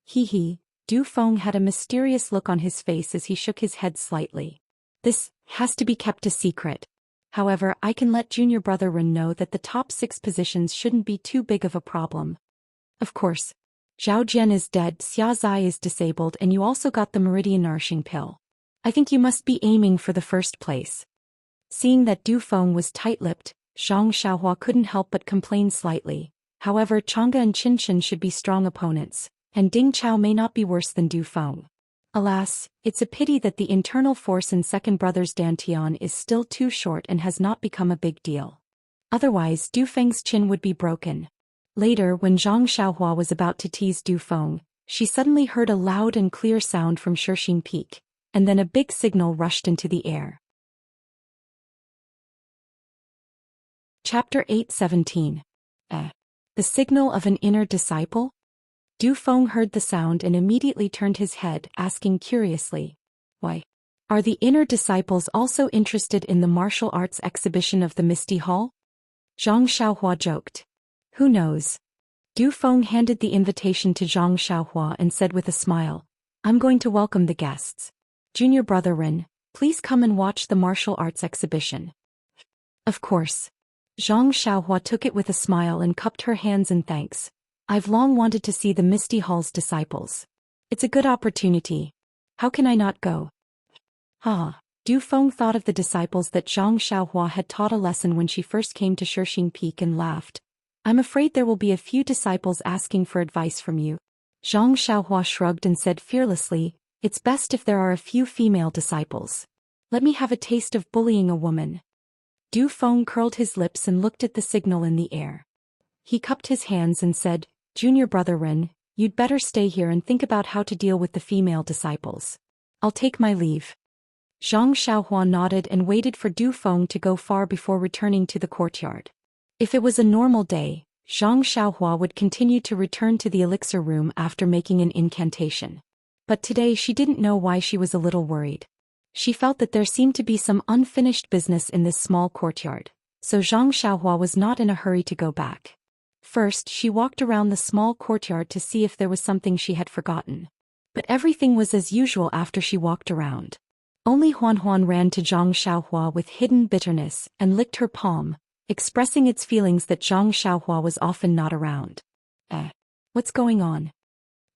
Hee hee, Du Feng had a mysterious look on his face as he shook his head slightly. This has to be kept a secret. However, I can let junior brother Ren know that the top 6 positions shouldn't be too big of a problem. Of course. Zhao Jian is dead, Xia Zai is disabled, and you also got the meridian nourishing pill. I think you must be aiming for the first place. Seeing that Du Feng was tight-lipped, Zhang Xiaohua couldn't help but complain slightly. However, Chang'e and Qinshan should be strong opponents, and Ding Chao may not be worse than Du Feng. Alas, it's a pity that the internal force in second brother's Dantian is still too short and has not become a big deal. Otherwise, Du Feng's chin would be broken. Later, when Zhang Xiaohua was about to tease Du Feng, she suddenly heard a loud and clear sound from Shixing Peak, and then a big signal rushed into the air. Chapter 8:17. The signal of an inner disciple? Du Feng heard the sound and immediately turned his head, asking curiously, "Why? Are the inner disciples also interested in the martial arts exhibition of the Misty Hall?" Zhang Xiaohua joked. "Who knows?" Du Feng handed the invitation to Zhang Xiaohua and said with a smile, "I'm going to welcome the guests. Junior brother Ren, please come and watch the martial arts exhibition." Of course. Zhang Xiaohua took it with a smile and cupped her hands in thanks. "I've long wanted to see the Misty Hall's disciples. It's a good opportunity. How can I not go?" Du Feng thought of the disciples that Zhang Xiaohua had taught a lesson when she first came to Shixing Peak and laughed. "I'm afraid there will be a few disciples asking for advice from you." Zhang Xiaohua shrugged and said fearlessly, "It's best if there are a few female disciples. Let me have a taste of bullying a woman." Du Feng curled his lips and looked at the signal in the air. He cupped his hands and said, "Junior brother Ren, you'd better stay here and think about how to deal with the female disciples. I'll take my leave." Zhang Xiaohua nodded and waited for Du Feng to go far before returning to the courtyard. If it was a normal day, Zhang Xiaohua would continue to return to the elixir room after making an incantation. But today she didn't know why she was a little worried. She felt that there seemed to be some unfinished business in this small courtyard, so Zhang Xiaohua was not in a hurry to go back. First, she walked around the small courtyard to see if there was something she had forgotten. But everything was as usual after she walked around. Only Huan Huan ran to Zhang Xiaohua with hidden bitterness and licked her palm, expressing its feelings that Zhang Xiaohua was often not around. What's going on?"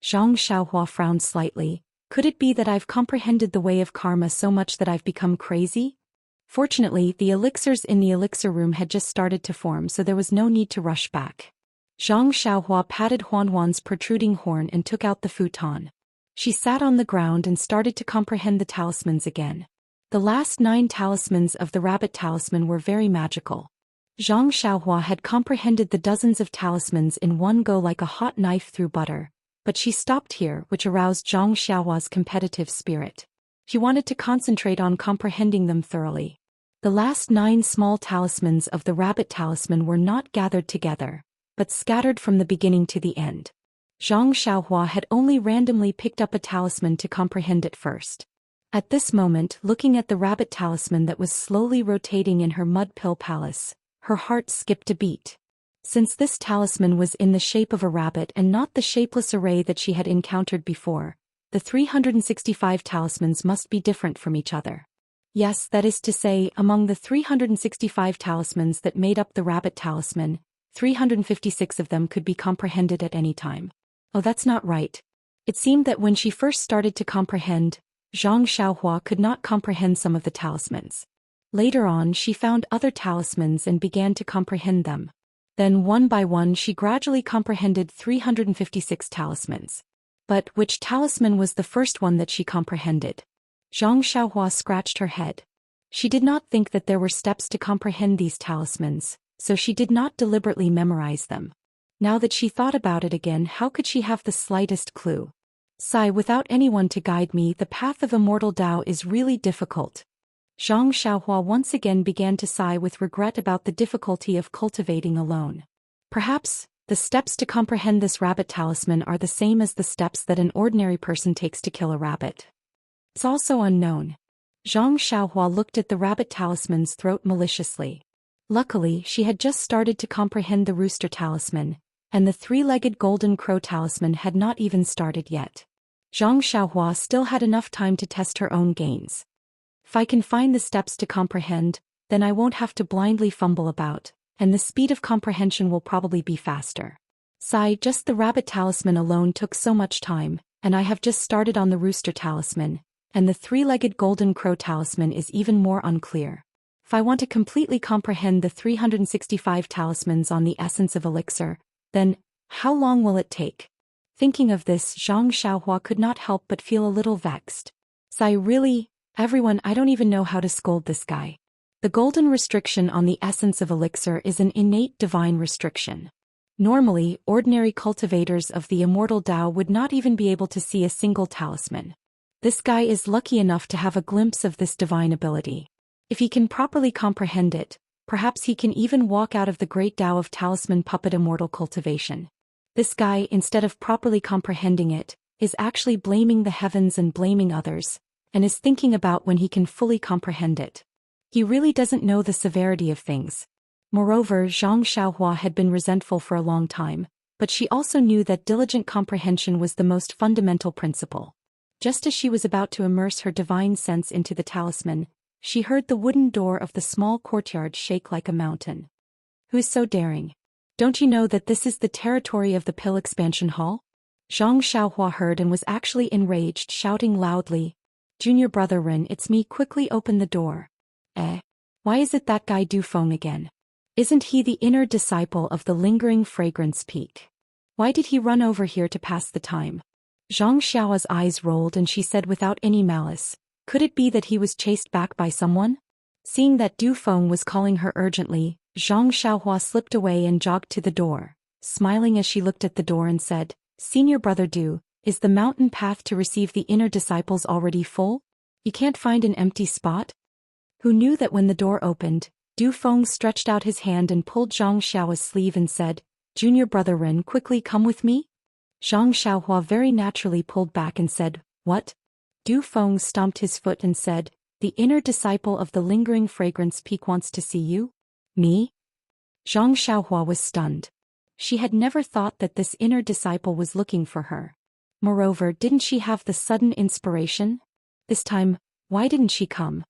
Zhang Xiaohua frowned slightly. "Could it be that I've comprehended the way of karma so much that I've become crazy?" Fortunately, the elixirs in the elixir room had just started to form, so there was no need to rush back. Zhang Xiaohua patted Huan Huan's protruding horn and took out the futon. She sat on the ground and started to comprehend the talismans again. The last 9 talismans of the rabbit talisman were very magical. Zhang Xiaohua had comprehended the dozens of talismans in one go like a hot knife through butter, but she stopped here, which aroused Zhang Xiaohua's competitive spirit. She wanted to concentrate on comprehending them thoroughly. The last 9 small talismans of the rabbit talisman were not gathered together, but scattered from the beginning to the end. Zhang Xiaohua had only randomly picked up a talisman to comprehend it first. At this moment, looking at the rabbit talisman that was slowly rotating in her mud pill palace, her heart skipped a beat. Since this talisman was in the shape of a rabbit and not the shapeless array that she had encountered before, the 365 talismans must be different from each other. Yes, that is to say, among the 365 talismans that made up the rabbit talisman, 356 of them could be comprehended at any time. Oh, that's not right. It seemed that when she first started to comprehend, Zhang Xiaohua could not comprehend some of the talismans. Later on, she found other talismans and began to comprehend them. Then one by one she gradually comprehended 356 talismans. But which talisman was the first one that she comprehended? Zhang Xiaohua scratched her head. She did not think that there were steps to comprehend these talismans, so she did not deliberately memorize them. Now that she thought about it again, how could she have the slightest clue? Sigh, without anyone to guide me, the path of immortal Tao is really difficult. Zhang Xiaohua once again began to sigh with regret about the difficulty of cultivating alone. Perhaps, the steps to comprehend this rabbit talisman are the same as the steps that an ordinary person takes to kill a rabbit. It's also unknown. Zhang Xiaohua looked at the rabbit talisman's throat maliciously. Luckily, she had just started to comprehend the rooster talisman, and the three-legged golden crow talisman had not even started yet. Zhang Xiaohua still had enough time to test her own gains. If I can find the steps to comprehend, then I won't have to blindly fumble about, and the speed of comprehension will probably be faster. Sigh, just the rabbit talisman alone took so much time, and I have just started on the rooster talisman, and the three-legged golden crow talisman is even more unclear. If I want to completely comprehend the 365 talismans on the essence of elixir, then how long will it take? Thinking of this, Zhang Xiaohua could not help but feel a little vexed. Sigh, really? Everyone, I don't even know how to scold this guy. The golden restriction on the essence of elixir is an innate divine restriction. Normally, ordinary cultivators of the immortal Tao would not even be able to see a single talisman. This guy is lucky enough to have a glimpse of this divine ability. If he can properly comprehend it, perhaps he can even walk out of the great Tao of talisman puppet immortal cultivation. This guy, instead of properly comprehending it, is actually blaming the heavens and blaming others, and is thinking about when he can fully comprehend it. He really doesn't know the severity of things. Moreover, Zhang Xiaohua had been resentful for a long time, but she also knew that diligent comprehension was the most fundamental principle. Just as she was about to immerse her divine sense into the talisman, she heard the wooden door of the small courtyard shake like a mountain. Who is so daring? Don't you know that this is the territory of the Pill Expansion Hall? Zhang Xiaohua heard and was actually enraged, shouting loudly, "Junior brother Ren, it's me, quickly open the door." Why is it that guy Du Feng again? Isn't he the inner disciple of the lingering fragrance peak? Why did he run over here to pass the time? Zhang Xiaohua's eyes rolled and she said without any malice, could it be that he was chased back by someone? Seeing that Du Feng was calling her urgently, Zhang Xiaohua slipped away and jogged to the door, smiling as she looked at the door and said, "Senior brother Du, is the mountain path to receive the inner disciples already full? You can't find an empty spot?" Who knew that when the door opened, Du Feng stretched out his hand and pulled Zhang Xiaohua's sleeve and said, "Junior brother Ren, quickly come with me?" Zhang Xiaohua very naturally pulled back and said, "What?" Du Feng stomped his foot and said, "The inner disciple of the lingering fragrance peak wants to see you?" "Me?" Zhang Xiaohua was stunned. She had never thought that this inner disciple was looking for her. Moreover, didn't she have the sudden inspiration? This time, why didn't she come?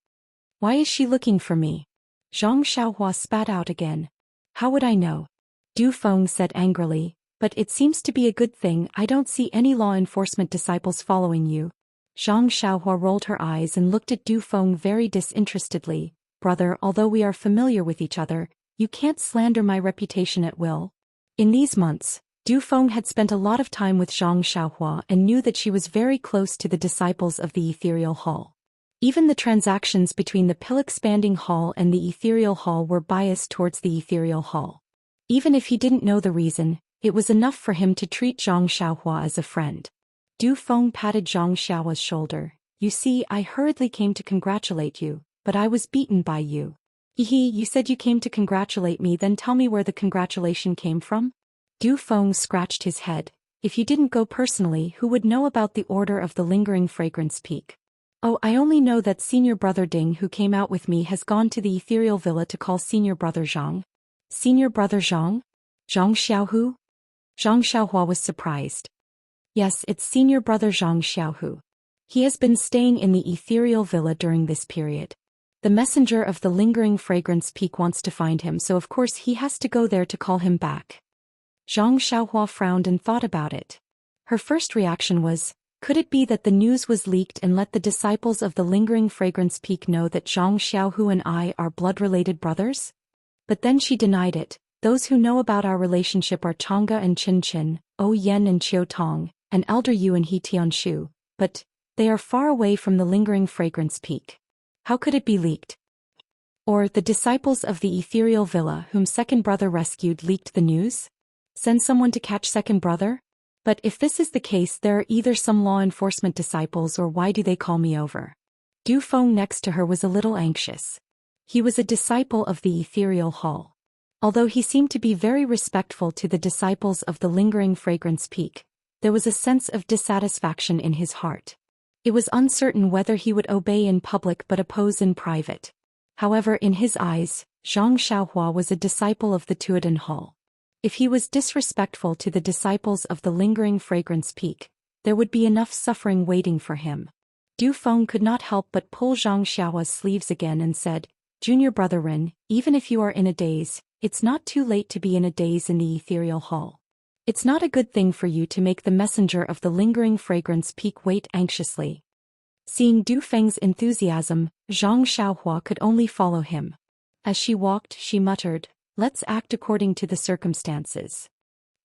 Why is she looking for me? Zhang Xiaohua spat out again. "How would I know?" Du Feng said angrily, "But it seems to be a good thing I don't see any law enforcement disciples following you." Zhang Xiaohua rolled her eyes and looked at Du Feng very disinterestedly. "Brother, although we are familiar with each other, you can't slander my reputation at will." In these months, Du Feng had spent a lot of time with Zhang Xiaohua and knew that she was very close to the disciples of the Ethereal Hall. Even the transactions between the Pill Expanding Hall and the Ethereal Hall were biased towards the Ethereal Hall. Even if he didn't know the reason, it was enough for him to treat Zhang Xiaohua as a friend. Du Feng patted Zhang Xiaohua's shoulder. "You see, I hurriedly came to congratulate you, but I was beaten by you." You said you came to congratulate me, then tell me where the congratulation came from?" Du Feng scratched his head. "If you didn't go personally, who would know about the order of the lingering fragrance peak?" "Oh, I only know that senior brother Ding, who came out with me, has gone to the ethereal villa to call senior brother Zhang." "Senior brother Zhang? Zhang Xiaohu?" Zhang Xiaohua was surprised. "Yes, it's senior brother Zhang Xiaohu. He has been staying in the ethereal villa during this period. The messenger of the lingering fragrance peak wants to find him, so of course he has to go there to call him back." Zhang Xiaohua frowned and thought about it. Her first reaction was, could it be that the news was leaked and let the disciples of the lingering fragrance peak know that Zhang Xiaohu and I are blood-related brothers? But then she denied it. "Those who know about our relationship are Chang'e and Qin Qin, O Yen and Qiu Tong, and Elder Yu and He Tianshu, but they are far away from the lingering fragrance peak. How could it be leaked?" Or the disciples of the ethereal villa whom second brother rescued leaked the news? Send someone to catch second brother? But if this is the case, there are either some law enforcement disciples, or why do they call me over? Du Feng next to her was a little anxious. He was a disciple of the ethereal hall. Although he seemed to be very respectful to the disciples of the lingering fragrance peak, there was a sense of dissatisfaction in his heart. It was uncertain whether he would obey in public but oppose in private. However, in his eyes, Zhang Xiaohua was a disciple of the Tuodan Hall. If he was disrespectful to the disciples of the lingering fragrance peak, there would be enough suffering waiting for him. Du Feng could not help but pull Zhang Xiaohua's sleeves again and said, "Junior brother Ren, even if you are in a daze, it's not too late to be in a daze in the ethereal hall. It's not a good thing for you to make the messenger of the lingering fragrance peak wait anxiously." Seeing Du Feng's enthusiasm, Zhang Xiaohua could only follow him. As she walked, she muttered, "Let's act according to the circumstances.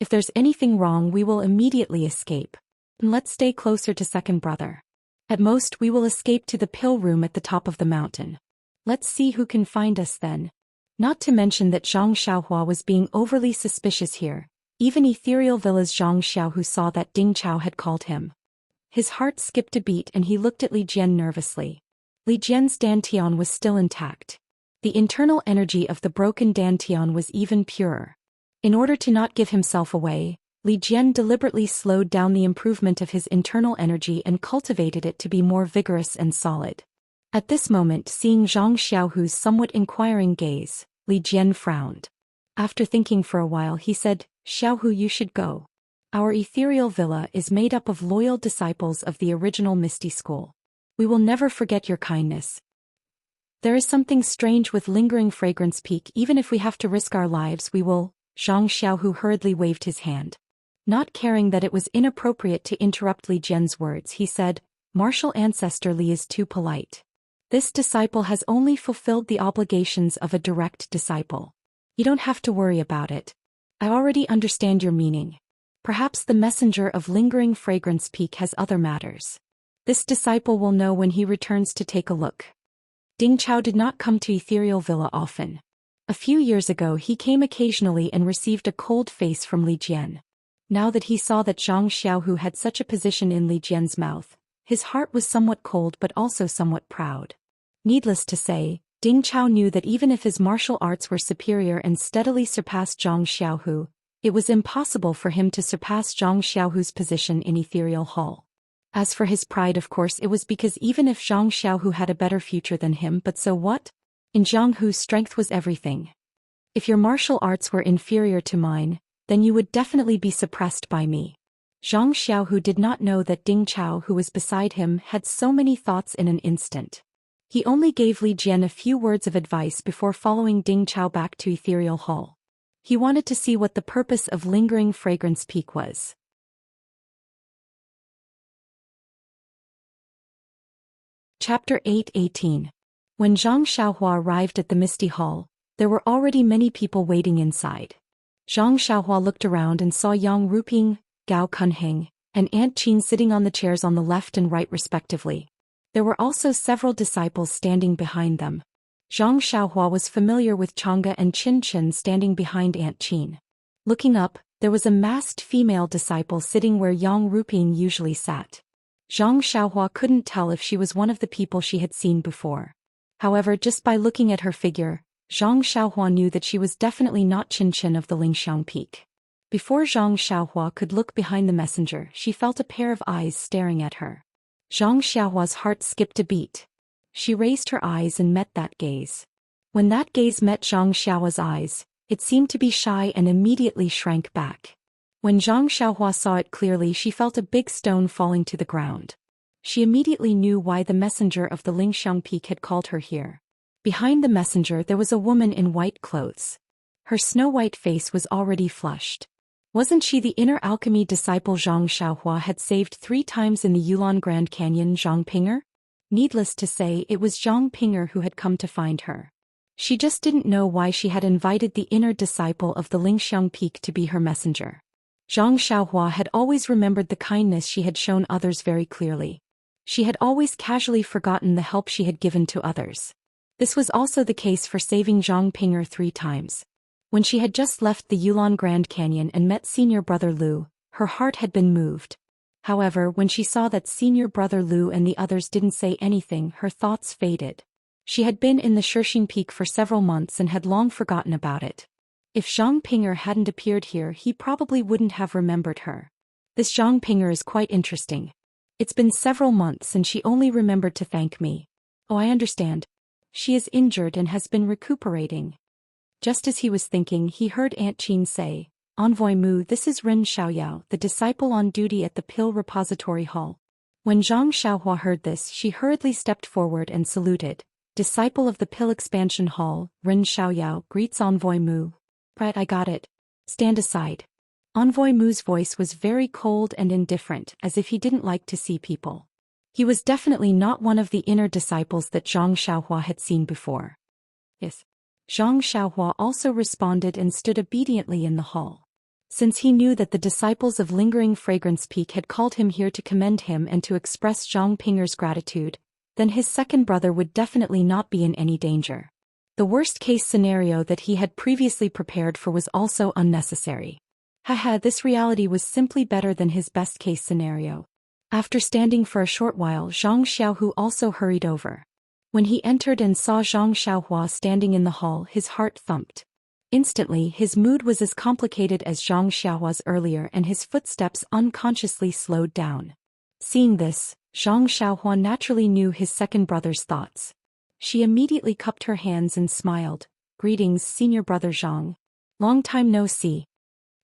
If there's anything wrong, we will immediately escape. And let's stay closer to second brother. At most we will escape to the pill room at the top of the mountain. Let's see who can find us then." Not to mention that Zhang Xiaohua was being overly suspicious here. Even Ethereal Villa's Zhang Xiao who saw that Ding Chao had called him. His heart skipped a beat and he looked at Li Jian nervously. Li Jian's dantian was still intact. The internal energy of the broken dantian was even purer. In order to not give himself away, Li Jian deliberately slowed down the improvement of his internal energy and cultivated it to be more vigorous and solid. At this moment, seeing Zhang Xiaohu's somewhat inquiring gaze, Li Jian frowned. After thinking for a while he said, "Xiaohu, you should go. Our ethereal villa is made up of loyal disciples of the original Misty School. We will never forget your kindness. There is something strange with lingering fragrance peak. Even if we have to risk our lives, we will." Zhang Xiaohu hurriedly waved his hand. Not caring that it was inappropriate to interrupt Li Jian's words, he said, "Martial Ancestor Li is too polite. This disciple has only fulfilled the obligations of a direct disciple. You don't have to worry about it. I already understand your meaning. Perhaps the messenger of lingering fragrance peak has other matters. This disciple will know when he returns to take a look." Ding Chao did not come to Ethereal Villa often. A few years ago he came occasionally and received a cold face from Li Jian. Now that he saw that Zhang Xiaohu had such a position in Li Jian's mouth, his heart was somewhat cold but also somewhat proud. Needless to say, Ding Chao knew that even if his martial arts were superior and steadily surpassed Zhang Xiaohu, it was impossible for him to surpass Zhang Xiaohu's position in Ethereal Hall. As for his pride, of course it was because even if Zhang Xiaohu had a better future than him, but so what? In Zhang Hu's strength was everything. If your martial arts were inferior to mine, then you would definitely be suppressed by me. Zhang Xiaohu did not know that Ding Chao, who was beside him, had so many thoughts in an instant. He only gave Li Jian a few words of advice before following Ding Chao back to Ethereal Hall. He wanted to see what the purpose of lingering fragrance peak was. Chapter 8:18. When Zhang Xiaohua arrived at the Misty Hall, there were already many people waiting inside. Zhang Xiaohua looked around and saw Yang Ruping, Gao Kunheng, and Aunt Qin sitting on the chairs on the left and right respectively. There were also several disciples standing behind them. Zhang Xiaohua was familiar with Chang'e and Qin Chen standing behind Aunt Qin. Looking up, there was a masked female disciple sitting where Yang Ruping usually sat. Zhang Xiaohua couldn't tell if she was one of the people she had seen before. However, just by looking at her figure, Zhang Xiaohua knew that she was definitely not Qin Chen of the Lingxiang Peak. Before Zhang Xiaohua could look behind the messenger, she felt a pair of eyes staring at her. Zhang Xiaohua's heart skipped a beat. She raised her eyes and met that gaze. When that gaze met Zhang Xiaohua's eyes, it seemed to be shy and immediately shrank back. When Zhang Xiaohua saw it clearly, she felt a big stone falling to the ground. She immediately knew why the messenger of the Lingxiang Peak had called her here. Behind the messenger there was a woman in white clothes. Her snow-white face was already flushed. Wasn't she the inner alchemy disciple Zhang Xiaohua had saved 3 times in the Yulon Grand Canyon, Zhang Pinger? Needless to say, it was Zhang Pinger who had come to find her. She just didn't know why she had invited the inner disciple of the Lingxiang Peak to be her messenger. Zhang Xiaohua had always remembered the kindness she had shown others very clearly. She had always casually forgotten the help she had given to others. This was also the case for saving Zhang Pinger 3 times. When she had just left the Yulon Grand Canyon and met senior brother Lu, her heart had been moved. However, when she saw that senior brother Lu and the others didn't say anything, her thoughts faded. She had been in the Shishing Peak for several months and had long forgotten about it. If Zhang Pinger hadn't appeared here, he probably wouldn't have remembered her. This Zhang Pinger is quite interesting. It's been several months and she only remembered to thank me. Oh, I understand. She is injured and has been recuperating. Just as he was thinking, he heard Aunt Qin say, Envoy Mu, this is Ren Xiaoyao, the disciple on duty at the Pill Repository Hall. When Zhang Xiaohua heard this, she hurriedly stepped forward and saluted. Disciple of the Pill Expansion Hall, Ren Xiaoyao greets Envoy Mu. Right, I got it. Stand aside. Envoy Mu's voice was very cold and indifferent, as if he didn't like to see people. He was definitely not one of the inner disciples that Zhang Xiaohua had seen before. Yes. Zhang Xiaohua also responded and stood obediently in the hall. Since he knew that the disciples of Lingering Fragrance Peak had called him here to commend him and to express Zhang Pinger's gratitude, then his second brother would definitely not be in any danger. The worst-case scenario that he had previously prepared for was also unnecessary. Haha, this reality was simply better than his best-case scenario. After standing for a short while, Zhang Xiaohu also hurried over. When he entered and saw Zhang Xiaohua standing in the hall, his heart thumped. Instantly, his mood was as complicated as Zhang Xiaohua's earlier and his footsteps unconsciously slowed down. Seeing this, Zhang Xiaohua naturally knew his second brother's thoughts. She immediately cupped her hands and smiled. Greetings, senior brother Zhang. Long time no see.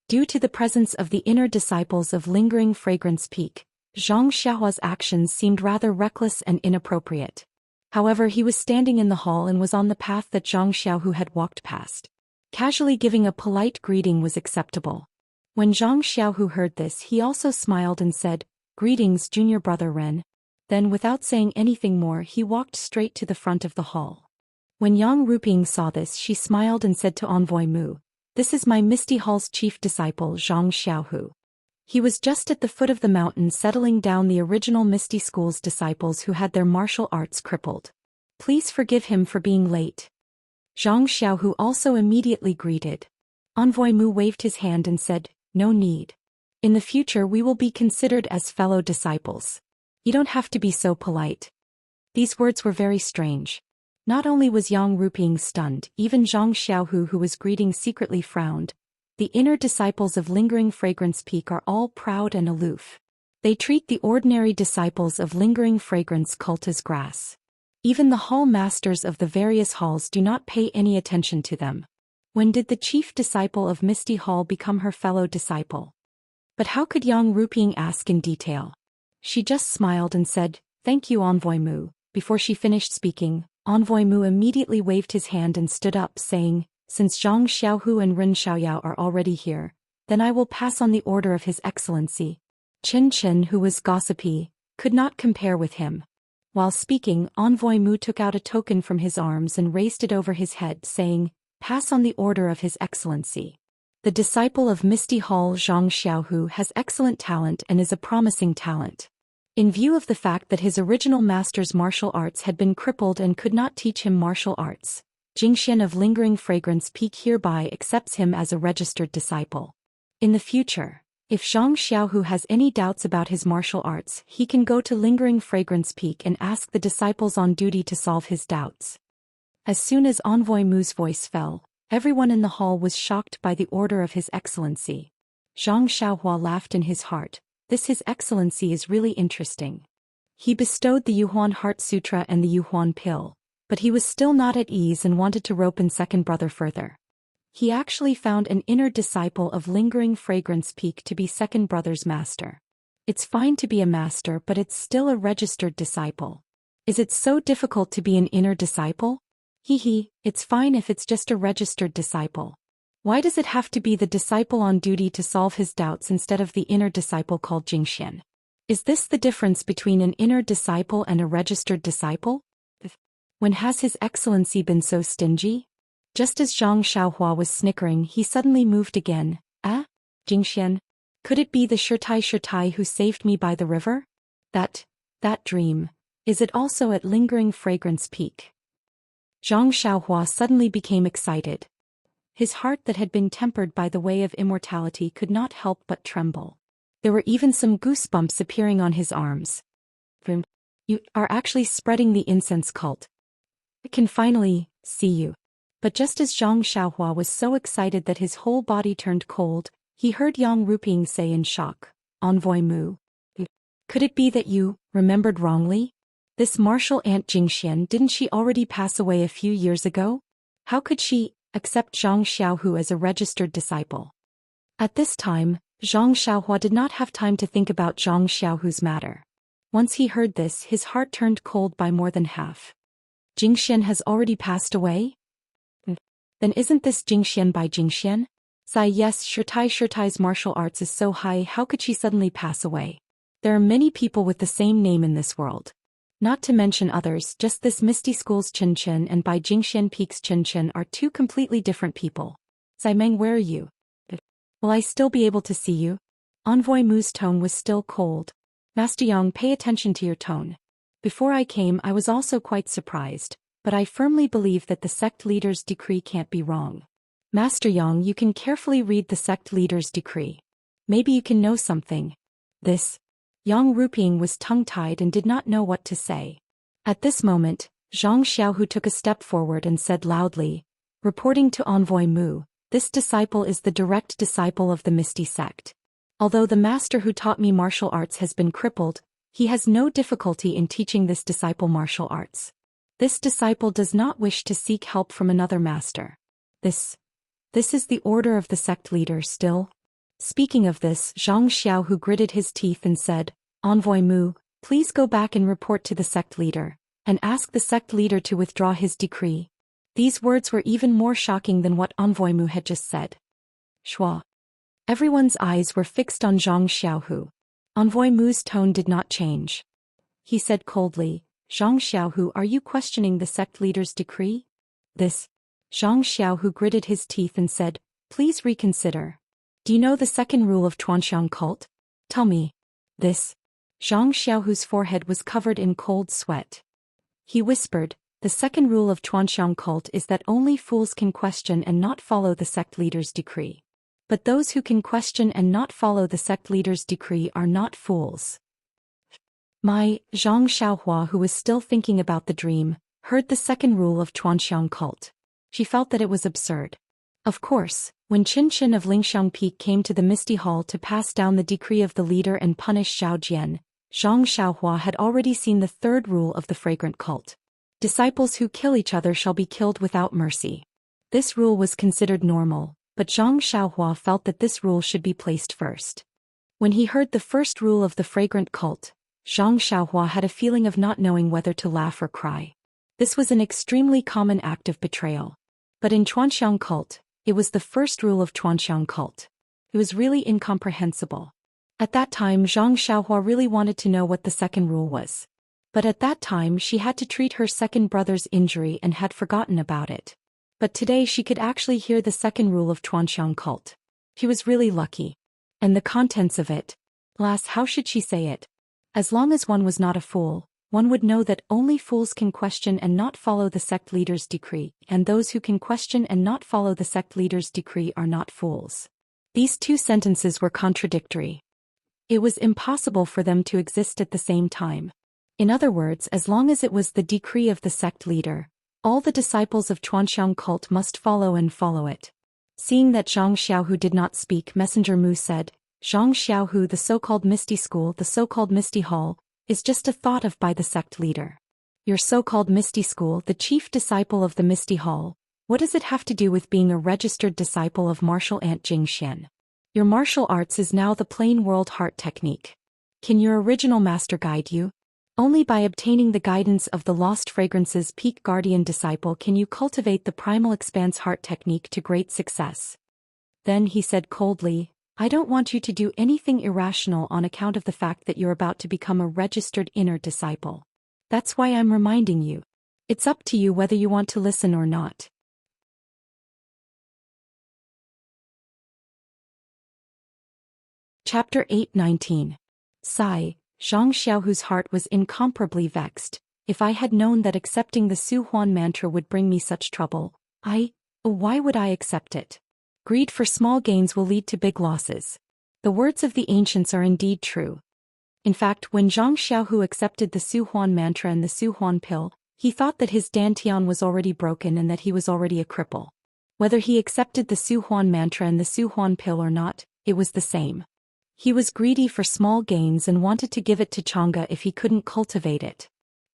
Due to the presence of the inner disciples of Lingering Fragrance Peak, Zhang Xiaohua's actions seemed rather reckless and inappropriate. However, he was standing in the hall and was on the path that Zhang Xiaohu had walked past. Casually giving a polite greeting was acceptable. When Zhang Xiaohu heard this, he also smiled and said, Greetings, junior brother Ren. Then without saying anything more, he walked straight to the front of the hall. When Yang Ruping saw this, she smiled and said to Envoy Mu, This is my Misty Hall's chief disciple Zhang Xiaohu. He was just at the foot of the mountain settling down the original Misty School's disciples who had their martial arts crippled. Please forgive him for being late. Zhang Xiaohu also immediately greeted. Envoy Mu waved his hand and said, No need. In the future we will be considered as fellow disciples. You don't have to be so polite. These words were very strange. Not only was Yang Ruping stunned, even Zhang Xiaohu, who was greeting, secretly frowned. The inner disciples of Lingering Fragrance Peak are all proud and aloof. They treat the ordinary disciples of Lingering Fragrance cult as grass. Even the hall masters of the various halls do not pay any attention to them. When did the chief disciple of Misty Hall become her fellow disciple? But how could Yang Ruping ask in detail? She just smiled and said, Thank you, Envoy Mu. Before she finished speaking, Envoy Mu immediately waved his hand and stood up, saying, Since Zhang Xiaohu and Ren Xiaoyao are already here, then I will pass on the order of His Excellency. Chen Chen, who was gossipy, could not compare with him. While speaking, Envoy Mu took out a token from his arms and raised it over his head, saying, Pass on the order of His Excellency. The disciple of Misty Hall Zhang Xiaohu has excellent talent and is a promising talent. In view of the fact that his original master's martial arts had been crippled and could not teach him martial arts, Jingxian of Lingering Fragrance Peak hereby accepts him as a registered disciple. In the future, if Zhang Xiaohu has any doubts about his martial arts, he can go to Lingering Fragrance Peak and ask the disciples on duty to solve his doubts. As soon as Envoy Mu's voice fell, everyone in the hall was shocked by the order of His Excellency. Zhang Xiaohua laughed in his heart. This His Excellency is really interesting. He bestowed the Yuhuan Heart Sutra and the Yuhuan Pill, but he was still not at ease and wanted to rope in second brother further. He actually found an inner disciple of Lingering Fragrance Peak to be second brother's master. It's fine to be a master, but it's still a registered disciple. Is it so difficult to be an inner disciple? It's fine if it's just a registered disciple. Why does it have to be the disciple on duty to solve his doubts instead of the inner disciple called Jingxian? Is this the difference between an inner disciple and a registered disciple? When has His Excellency been so stingy? Just as Zhang Xiaohua was snickering, he suddenly moved again. Jingxian? Could it be the Shirtai who saved me by the river? That dream. Is it also at Lingering Fragrance Peak? Zhang Xiaohua suddenly became excited. His heart that had been tempered by the way of immortality could not help but tremble. There were even some goosebumps appearing on his arms. You are actually spreading the incense cult. I can finally see you. But just as Zhang Xiaohua was so excited that his whole body turned cold, he heard Yang Ruping say in shock, Envoy Mu. Could it be that you remembered wrongly? This martial aunt Jingxian, didn't she already pass away a few years ago? How could she accept Zhang Xiaohu as a registered disciple? At this time, Zhang Xiaohua did not have time to think about Zhang Xiaohu's matter. Once he heard this, his heart turned cold by more than half. Jingxian has already passed away? Then isn't this Jingxian by Jingxian? Sigh, yes, Shirtai's martial arts is so high, how could she suddenly pass away? There are many people with the same name in this world. Not to mention others, just this Misty School's Chen and Bai Jingxian Peak's Chen are two completely different people. Zai Meng, where are you? Will I still be able to see you? Envoy Mu's tone was still cold. Master Yang, pay attention to your tone. Before I came, I was also quite surprised, but I firmly believe that the sect leader's decree can't be wrong. Master Yang, you can carefully read the sect leader's decree. Maybe you can know something. This. Yang Ruping was tongue-tied and did not know what to say. At this moment, Zhang Xiaohu took a step forward and said loudly, reporting to Envoy Mu, this disciple is the direct disciple of the Misty sect. Although the master who taught me martial arts has been crippled, he has no difficulty in teaching this disciple martial arts. This disciple does not wish to seek help from another master. This is the order of the sect leader still. Speaking of this, Zhang Xiaohu gritted his teeth and said, Envoy Mu, please go back and report to the sect leader, and ask the sect leader to withdraw his decree. These words were even more shocking than what Envoy Mu had just said. Shua. Everyone's eyes were fixed on Zhang Xiaohu. Envoy Mu's tone did not change. He said coldly, Zhang Xiaohu, are you questioning the sect leader's decree? This. Zhang Xiaohu gritted his teeth and said, please reconsider. Do you know the second rule of Transcending cult? Tell me. This. Zhang Xiaohu's forehead was covered in cold sweat. He whispered, the second rule of Transcending cult is that only fools can question and not follow the sect leader's decree. But those who can question and not follow the sect leader's decree are not fools. Zhang Xiaohua, who was still thinking about the dream, heard the second rule of Transcending cult. She felt that it was absurd. Of course, when Qin of Lingxiang Peak came to the Misty Hall to pass down the decree of the leader and punish Zhao Jian, Zhang Xiaohua had already seen the third rule of the fragrant cult. Disciples who kill each other shall be killed without mercy. This rule was considered normal, but Zhang Xiaohua felt that this rule should be placed first. When he heard the first rule of the fragrant cult, Zhang Xiaohua had a feeling of not knowing whether to laugh or cry. This was an extremely common act of betrayal. But in Transcending cult, it was the first rule of Transcending cult. It was really incomprehensible. At that time, Zhang Xiaohua really wanted to know what the second rule was. But at that time she had to treat her second brother's injury and had forgotten about it. But today she could actually hear the second rule of Transcending cult. She was really lucky. And the contents of it. Alas, how should she say it? As long as one was not a fool, one would know that only fools can question and not follow the sect leader's decree, and those who can question and not follow the sect leader's decree are not fools. These two sentences were contradictory. It was impossible for them to exist at the same time. In other words, as long as it was the decree of the sect leader, all the disciples of Transcending cult must follow and follow it. Seeing that Zhang Xiaohu did not speak, Messenger Mu said, Zhang Xiaohu, the so-called Misty School, the so-called Misty Hall, is just a thought of by the sect leader. Your so-called Misty School, the chief disciple of the Misty Hall, what does it have to do with being a registered disciple of martial ant Jingxian? Your martial arts is now the plain world heart technique. Can your original master guide you? Only by obtaining the guidance of the Lost Fragrance's peak guardian disciple can you cultivate the primal expanse heart technique to great success. Then he said coldly, I don't want you to do anything irrational on account of the fact that you're about to become a registered inner disciple. That's why I'm reminding you. It's up to you whether you want to listen or not. Chapter 8:19. Sigh. Zhang Xiaohu's heart was incomparably vexed. If I had known that accepting the Su Huan mantra would bring me such trouble, why would I accept it? Greed for small gains will lead to big losses. The words of the ancients are indeed true. In fact, when Zhang Xiaohu accepted the Su Huan mantra and the Su Huan pill, he thought that his dantian was already broken and that he was already a cripple. Whether he accepted the Su Huan mantra and the Su Huan pill or not, it was the same. He was greedy for small gains and wanted to give it to Chang'e if he couldn't cultivate it.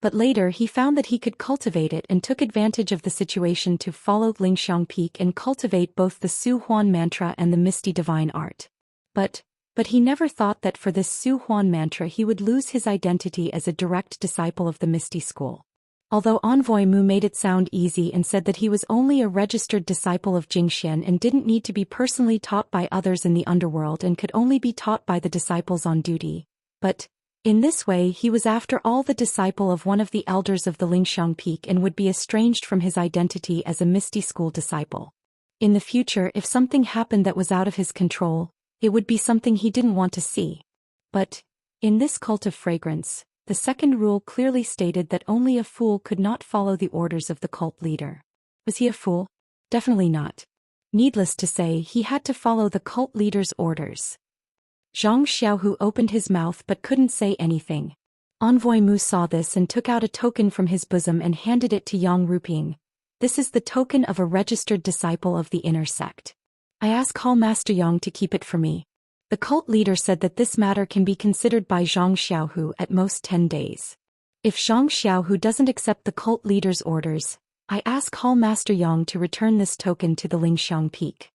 But later he found that he could cultivate it and took advantage of the situation to follow Lingxiang Peak and cultivate both the Su Huan mantra and the Misty Divine Art. But he never thought that for this Su Huan mantra he would lose his identity as a direct disciple of the Misty School. Although Envoy Mu made it sound easy and said that he was only a registered disciple of Jingxian and didn't need to be personally taught by others in the underworld and could only be taught by the disciples on duty. But in this way he was after all the disciple of one of the elders of the Lingxiang Peak and would be estranged from his identity as a Misty School disciple. In the future, if something happened that was out of his control, it would be something he didn't want to see. But in this cult of fragrance, the second rule clearly stated that only a fool could not follow the orders of the cult leader. Was he a fool? Definitely not. Needless to say, he had to follow the cult leader's orders. Zhang Xiaohu opened his mouth but couldn't say anything. Envoy Mu saw this and took out a token from his bosom and handed it to Yang Ruping. This is the token of a registered disciple of the inner sect. I ask Hall Master Yang to keep it for me. The cult leader said that this matter can be considered by Zhang Xiaohu at most 10 days. If Zhang Xiaohu doesn't accept the cult leader's orders, I ask Hall Master Yang to return this token to the Lingxiang Peak.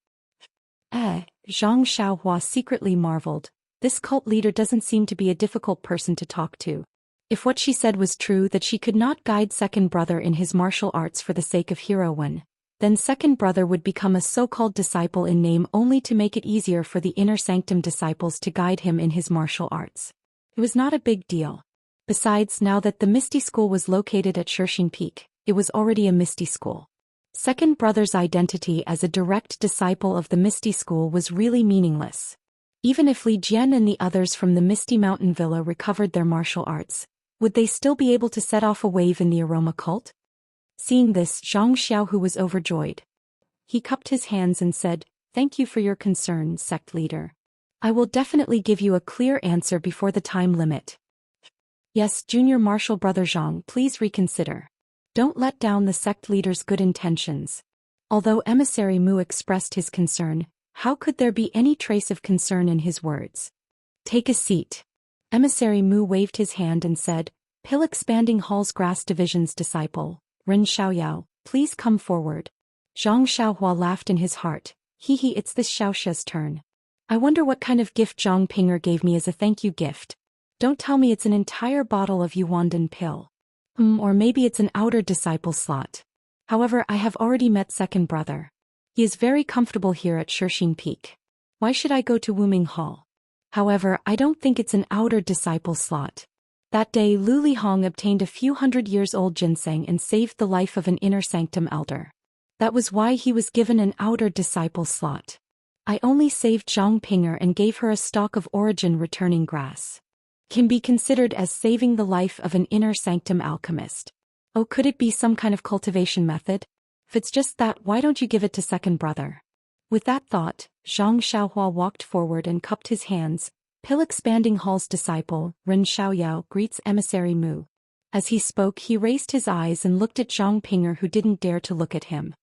Zhang Xiaohua secretly marveled. This cult leader doesn't seem to be a difficult person to talk to. If what she said was true, that she could not guide second brother in his martial arts for the sake of heroine, then second brother would become a so-called disciple in name only to make it easier for the inner sanctum disciples to guide him in his martial arts. It was not a big deal. Besides, now that the Misty School was located at Shixing Peak, it was already a Misty School. Second brother's identity as a direct disciple of the Misty School was really meaningless. Even if Li Jian and the others from the Misty Mountain Villa recovered their martial arts, would they still be able to set off a wave in the aroma cult? Seeing this, Zhang Xiaohu was overjoyed. He cupped his hands and said, "Thank you for your concern, sect leader. I will definitely give you a clear answer before the time limit." Yes, junior martial brother Zhang, please reconsider. Don't let down the sect leader's good intentions. Although Emissary Mu expressed his concern, how could there be any trace of concern in his words? Take a seat. Emissary Mu waved his hand and said, "Pill Expanding Hall's Grass Division's disciple, Ren Xiaoyao, please come forward." Zhang Xiaohua laughed in his heart. Hee, it's this Xiaoxia's turn. I wonder what kind of gift Zhang Pinger gave me as a thank you gift. Don't tell me it's an entire bottle of Yuandan pill. Or maybe it's an outer disciple slot. However, I have already met second brother. He is very comfortable here at Shixing Peak. Why should I go to Wuming Hall? However, I don't think it's an outer disciple slot. That day Lu Lihong obtained a few hundred-years-old ginseng and saved the life of an inner sanctum elder. That was why he was given an outer disciple slot. I only saved Zhang Pinger and gave her a stalk of origin returning grass. Can be considered as saving the life of an inner sanctum alchemist. Oh, could it be some kind of cultivation method? If it's just that, why don't you give it to second brother? With that thought, Zhang Xiaohua walked forward and cupped his hands. Pill Expanding Hall's disciple, Ren Xiaoyao, greets Emissary Mu. As he spoke, he raised his eyes and looked at Zhang Pinger, who didn't dare to look at him.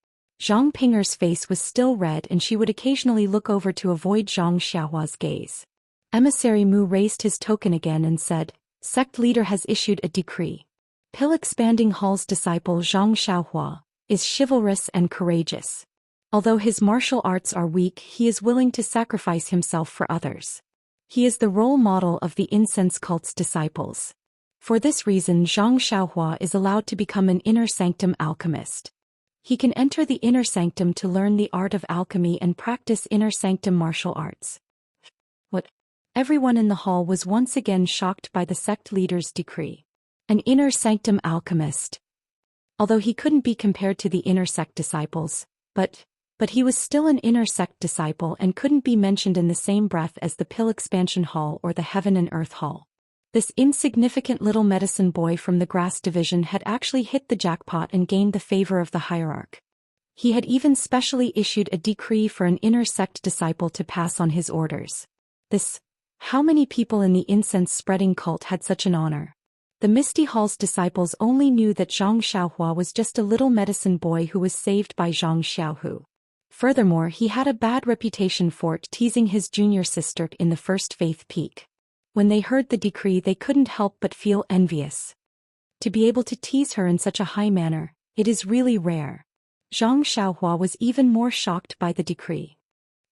Zhang Pinger's face was still red and she would occasionally look over to avoid Zhang Xiaohua's gaze. Emissary Mu raised his token again and said, "Sect leader has issued a decree. Pill Expanding Hall's disciple Zhang Xiaohua is chivalrous and courageous. Although his martial arts are weak, he is willing to sacrifice himself for others. He is the role model of the incense cult's disciples. For this reason, Zhang Xiaohua is allowed to become an inner sanctum alchemist. He can enter the inner sanctum to learn the art of alchemy and practice inner sanctum martial arts." What? Everyone in the hall was once again shocked by the sect leader's decree. An inner sanctum alchemist. Although he couldn't be compared to the inner sect disciples, but he was still an inner sect disciple and couldn't be mentioned in the same breath as the Pill Expansion Hall or the Heaven and Earth Hall. This insignificant little medicine boy from the Grass Division had actually hit the jackpot and gained the favor of the hierarch. He had even specially issued a decree for an inner sect disciple to pass on his orders. How many people in the incense-spreading cult had such an honor? The Misty Hall's disciples only knew that Zhang Xiaohua was just a little medicine boy who was saved by Zhang Xiaohu. Furthermore, he had a bad reputation for teasing his junior sister in the First Faith Peak. When they heard the decree, they couldn't help but feel envious. to be able to tease her in such a high manner, it is really rare. Zhang Xiaohua was even more shocked by the decree.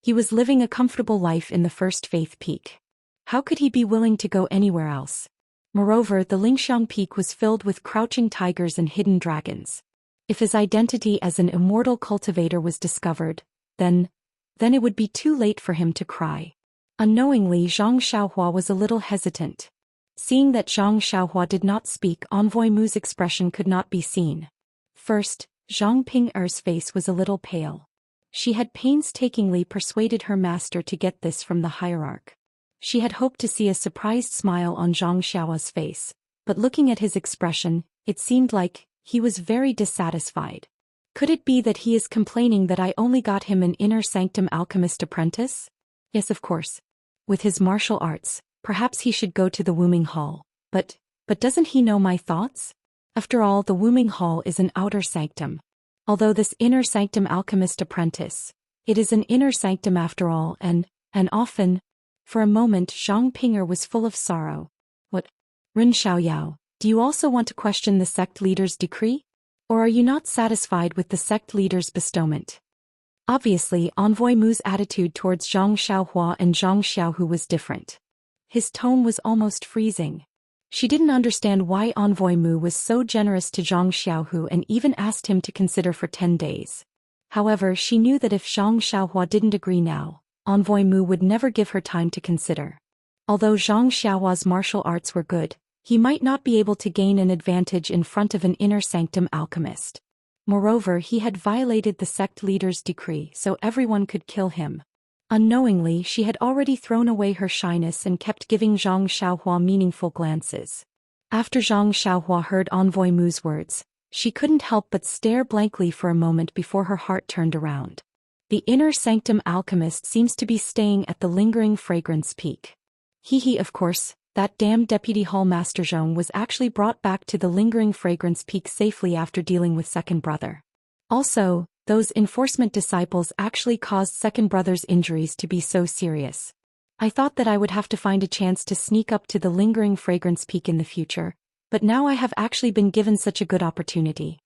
He was living a comfortable life in the First Faith Peak. How could he be willing to go anywhere else? Moreover, the Lingxiang Peak was filled with crouching tigers and hidden dragons. If his identity as an immortal cultivator was discovered, then it would be too late for him to cry. Unknowingly, Zhang Xiaohua was a little hesitant. Seeing that Zhang Xiaohua did not speak, Envoy Mu's expression could not be seen. First, Zhang Ping'er's face was a little pale. She had painstakingly persuaded her master to get this from the hierarch. She had hoped to see a surprised smile on Zhang Xiaohua's face, but looking at his expression, it seemed like he was very dissatisfied. Could it be that he is complaining that I only got him an inner sanctum alchemist apprentice? Yes, of course. With his martial arts, perhaps he should go to the Wooming Hall. But doesn't he know my thoughts? After all, the Wooming Hall is an outer sanctum. Although this inner sanctum alchemist apprentice, it is an inner sanctum after all, and often. For a moment Zhang Ping'er was full of sorrow. What? Ren Xiaoyao, do you also want to question the sect leader's decree? Or are you not satisfied with the sect leader's bestowment? Obviously, Envoy Mu's attitude towards Zhang Xiaohua and Zhang Xiaohu was different. His tone was almost freezing. She didn't understand why Envoy Mu was so generous to Zhang Xiaohu and even asked him to consider for 10 days. However, she knew that if Zhang Xiaohua didn't agree now, Envoy Mu would never give her time to consider. Although Zhang Xiaohua's martial arts were good, he might not be able to gain an advantage in front of an inner sanctum alchemist. Moreover, he had violated the sect leader's decree, so everyone could kill him. Unknowingly, she had already thrown away her shyness and kept giving Zhang Xiaohua meaningful glances. After Zhang Xiaohua heard Envoy Mu's words, she couldn't help but stare blankly for a moment before her heart turned around. The inner sanctum alchemist seems to be staying at the lingering fragrance peak. Of course, that damned Deputy Hall Master Zhong was actually brought back to the lingering fragrance peak safely after dealing with Second Brother. Also, those enforcement disciples actually caused Second Brother's injuries to be so serious. I thought that I would have to find a chance to sneak up to the lingering fragrance peak in the future, but now I have actually been given such a good opportunity.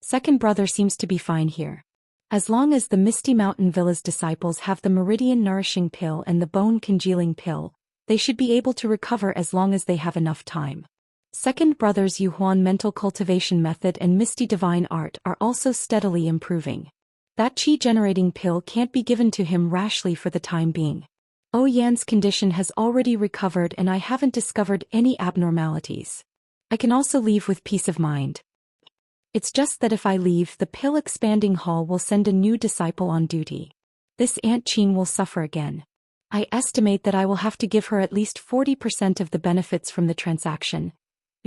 Second Brother seems to be fine here. As long as the Misty Mountain Villa's disciples have the Meridian Nourishing Pill and the Bone Congealing Pill, they should be able to recover as long as they have enough time. Second Brother's Yuhuan Mental Cultivation Method and Misty Divine Art are also steadily improving. That Qi-generating pill can't be given to him rashly for the time being. Oh Yan's condition has already recovered and I haven't discovered any abnormalities. I can also leave with peace of mind. It's just that if I leave, the pill expanding hall will send a new disciple on duty. This Aunt Qin will suffer again. I estimate that I will have to give her at least 40% of the benefits from the transaction.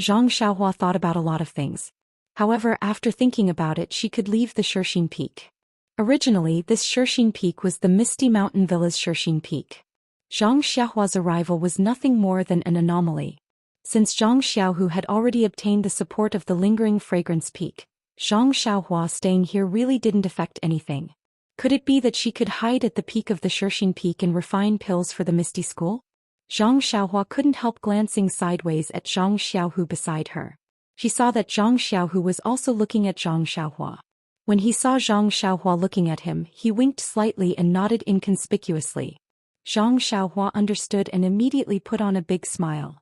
Zhang Xiaohua thought about a lot of things. However, after thinking about it, she could leave the Shirxin Peak. Originally, this Shirxin Peak was the Misty Mountain Villa's Shirxin Peak. Zhang Xiaohua's arrival was nothing more than an anomaly. Since Zhang Xiaohu had already obtained the support of the lingering fragrance peak, Zhang Xiaohua staying here really didn't affect anything. Could it be that she could hide at the peak of the Shirxin Peak and refine pills for the Misty School? Zhang Xiaohua couldn't help glancing sideways at Zhang Xiaohu beside her. She saw that Zhang Xiaohu was also looking at Zhang Xiaohua. When he saw Zhang Xiaohua looking at him, he winked slightly and nodded inconspicuously. Zhang Xiaohua understood and immediately put on a big smile.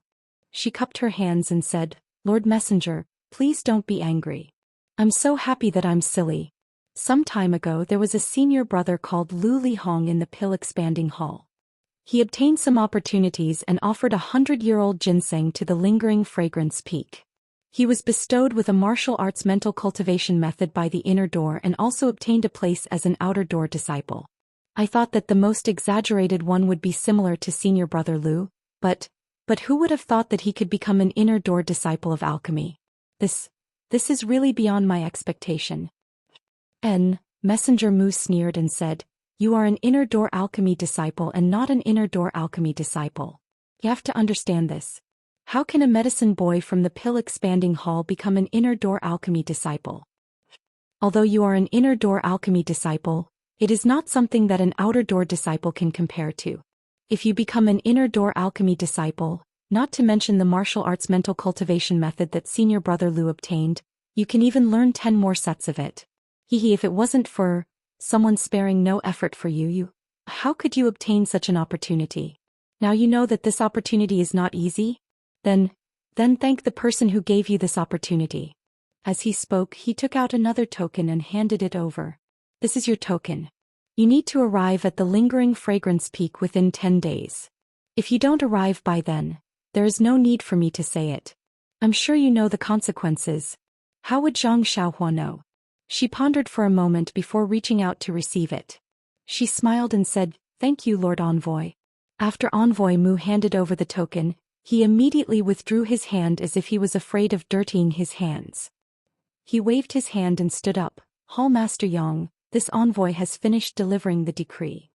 She cupped her hands and said, "Lord Messenger, please don't be angry. I'm so happy that I'm silly. Some time ago there was a senior brother called Lu Lihong in the Pill Expanding Hall. He obtained some opportunities and offered 100-year-old ginseng to the lingering fragrance peak. He was bestowed with a martial arts mental cultivation method by the inner door and also obtained a place as an outer door disciple. I thought that the most exaggerated one would be similar to senior brother Lu, but who would have thought that he could become an inner door disciple of alchemy? This is really beyond my expectation." Messenger Mu sneered and said, "You are an inner door alchemy disciple and not an inner door alchemy disciple. You have to understand this. How can a medicine boy from the Pill Expanding Hall become an inner door alchemy disciple? Although you are an inner door alchemy disciple, it is not something that an outer door disciple can compare to. If you become an inner door alchemy disciple, Not to mention the martial arts mental cultivation method that senior brother Lu obtained, you can even learn 10 more sets of it. Hehe, if it wasn't for someone sparing no effort for you, how could you obtain such an opportunity? Now you know that this opportunity is not easy? Then thank the person who gave you this opportunity. As he spoke, he took out another token and handed it over. This is your token. You need to arrive at the lingering fragrance peak within 10 days. If you don't arrive by then, there is no need for me to say it. I'm sure you know the consequences. How would Zhang Xiaohua know? She pondered for a moment before reaching out to receive it. She smiled and said, "Thank you, Lord Envoy." After Envoy Mu handed over the token, he immediately withdrew his hand as if he was afraid of dirtying his hands. He waved his hand and stood up. "Hall Master Yang, this envoy has finished delivering the decree.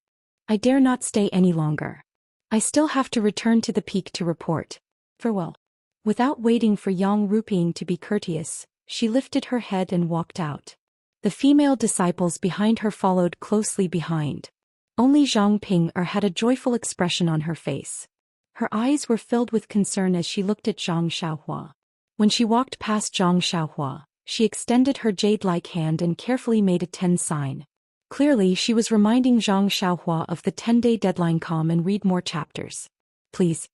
I dare not stay any longer. I still have to return to the peak to report. Farewell." Without waiting for Yang Ruping to be courteous, she lifted her head and walked out. The female disciples behind her followed closely behind. Only Zhang Ping-er had a joyful expression on her face. Her eyes were filled with concern as she looked at Zhang Xiaohua. When she walked past Zhang Xiaohua, she extended her jade-like hand and carefully made a 10 sign. Clearly, she was reminding Zhang Xiaohua of the 10-day deadline. Come and read more chapters. Please.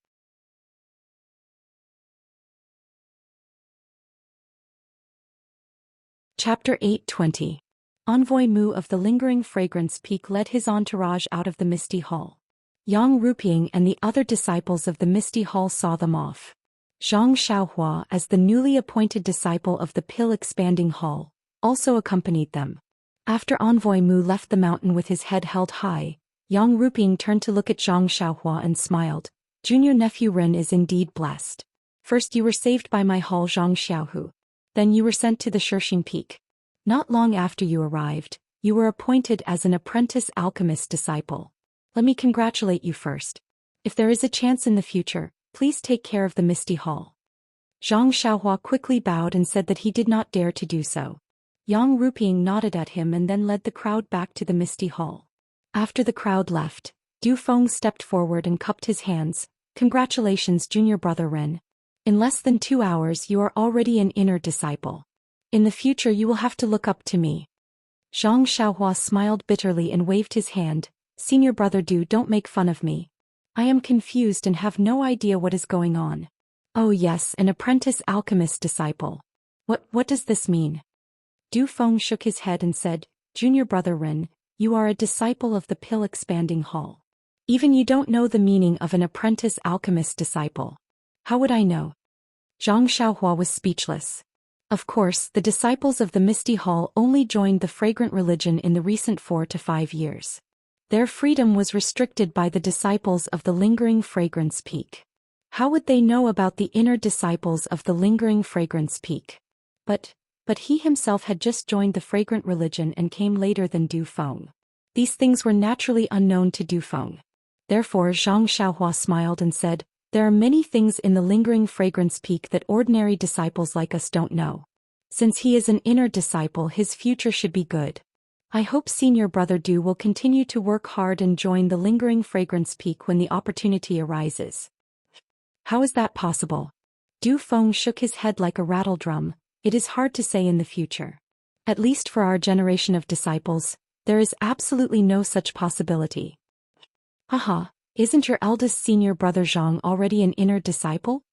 Chapter 820. Envoy Mu of the Lingering Fragrance Peak led his entourage out of the Misty Hall. Yang Ruping and the other disciples of the Misty Hall saw them off. Zhang Xiaohua, as the newly appointed disciple of the Pill Expanding Hall, also accompanied them. After Envoy Mu left the mountain with his head held high, Yang Ruping turned to look at Zhang Xiaohua and smiled. "Junior nephew Ren is indeed blessed. First you were saved by my hall Zhang Xiaohu. Then you were sent to the Shishing Peak. Not long after you arrived, you were appointed as an apprentice alchemist disciple. Let me congratulate you first. If there is a chance in the future, please take care of the Misty Hall." Zhang Xiaohua quickly bowed and said that he did not dare to do so. Yang Ruping nodded at him and then led the crowd back to the Misty Hall. After the crowd left, Du Feng stepped forward and cupped his hands. "Congratulations, junior brother Ren. In less than 2 hours you are already an inner disciple. In the future you will have to look up to me." Zhang Xiaohua smiled bitterly and waved his hand. "Senior brother Du, don't make fun of me. I am confused and have no idea what is going on." "Oh yes, an apprentice alchemist disciple. What does this mean?" Du Feng shook his head and said, "Junior brother Ren, you are a disciple of the Pill Expanding Hall. Even you don't know the meaning of an apprentice alchemist disciple. How would I know?" Zhang Xiaohua was speechless. Of course, the disciples of the Misty Hall only joined the fragrant religion in the recent 4 to 5 years. Their freedom was restricted by the disciples of the Lingering Fragrance Peak. How would they know about the inner disciples of the Lingering Fragrance Peak? But he himself had just joined the fragrant religion and came later than Du Feng. These things were naturally unknown to Du Feng. Therefore Zhang Xiaohua smiled and said, "There are many things in the Lingering Fragrance Peak that ordinary disciples like us don't know. Since he is an inner disciple, his future should be good. I hope senior brother Du will continue to work hard and join the Lingering Fragrance Peak when the opportunity arises." "How is that possible?" Du Feng shook his head like a rattle drum. "It is hard to say in the future. At least for our generation of disciples, there is absolutely no such possibility." "Haha, isn't your eldest senior brother Zhang already an inner disciple?"